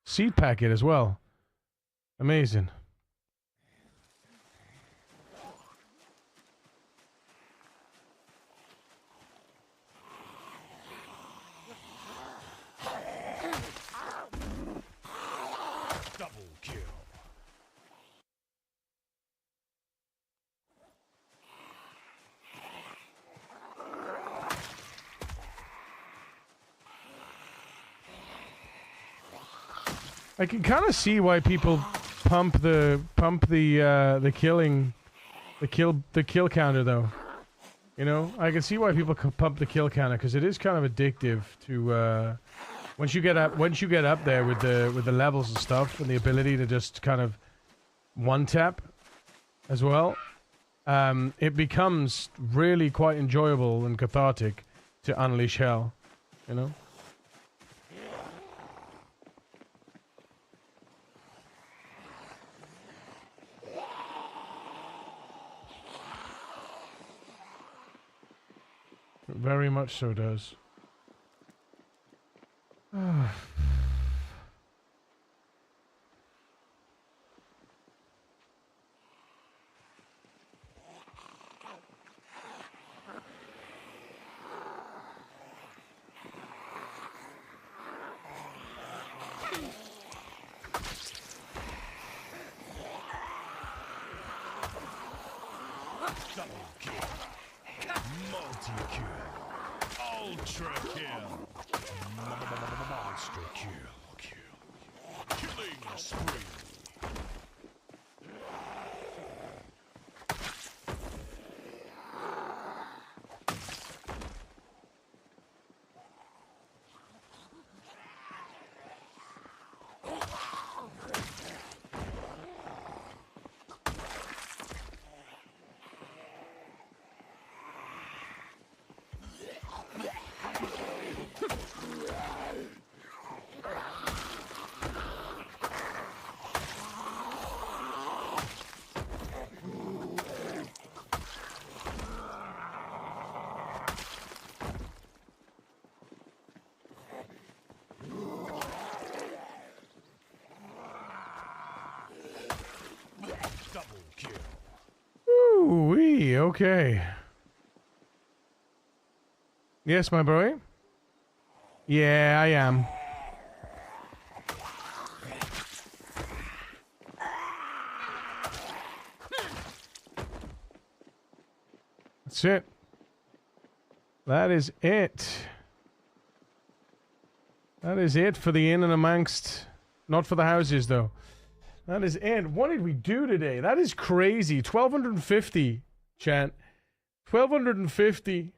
Seed packet as well. Amazing. Double kill. I can kind of see why people pump the kill counter though. You know, I can see why people pump the kill counter because it is kind of addictive to once you get up there with the levels and stuff and the ability to just kind of one tap as well. It becomes really quite enjoyable and cathartic to unleash hell, you know. Very much so does. Double kill. Multi-kill. Ultra kill. Monster kill. Killing spree. Ooh-wee, okay. Yes, my boy? Yeah, I am. That's it. That is it. That is it for the in and amongst. Not for the houses, though. That is it. What did we do today? That is crazy. 1,250, chat. 1,250.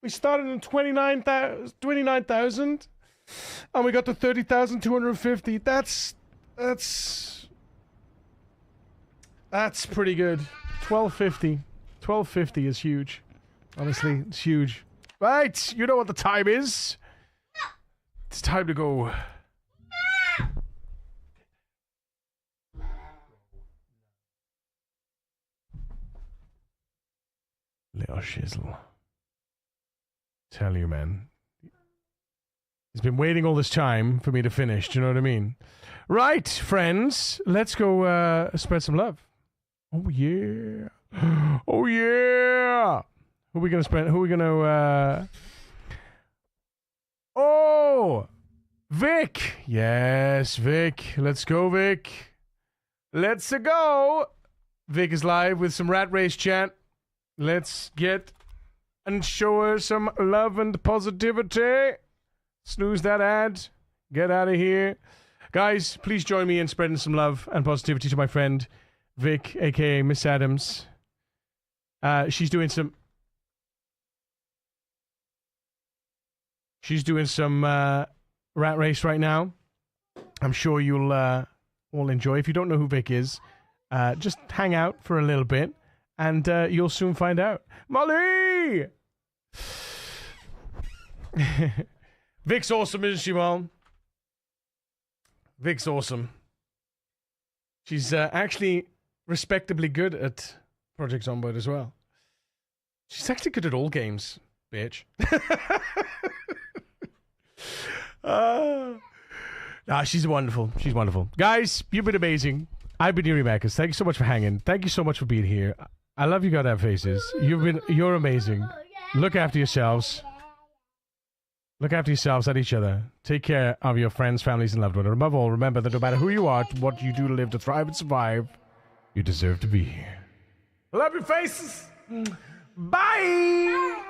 We started in 29,000. And we got to 30,250. That's pretty good. 1,250. 1,250 is huge. Honestly, it's huge. Right, you know what the time is. It's time to go. Little shizzle. Tell you, man. He's been waiting all this time for me to finish. Do you know what I mean? Right, friends. Let's go spread some love. Oh, yeah. Oh, yeah. Who are we going to spread? Who are we going to... Oh! Vic! Yes, Vic. Let's go, Vic. Let's go. Vic is live with some Rat Race chat. Let's get and show her some love and positivity. Snooze that ad. Get out of here. Guys, please join me in spreading some love and positivity to my friend Vic, aka Miss Adams. She's doing some rat race right now. I'm sure you'll all enjoy. If you don't know who Vic is, just hang out for a little bit and you'll soon find out. Molly! Vic's awesome, isn't she, Mom? Vic's awesome. She's actually respectably good at Project Zomboid as well. She's actually good at all games, bitch. Nah, she's wonderful. She's wonderful. Guys, you've been amazing. I've been Yuri Mackers. Thank you so much for hanging. Thank you so much for being here. I love you goddamn faces. You're amazing. Look after yourselves. Look after yourselves and each other. Take care of your friends, families, and loved ones. And above all, remember that no matter who you are, what you do to live, to thrive and survive, you deserve to be here. Love your faces. Bye.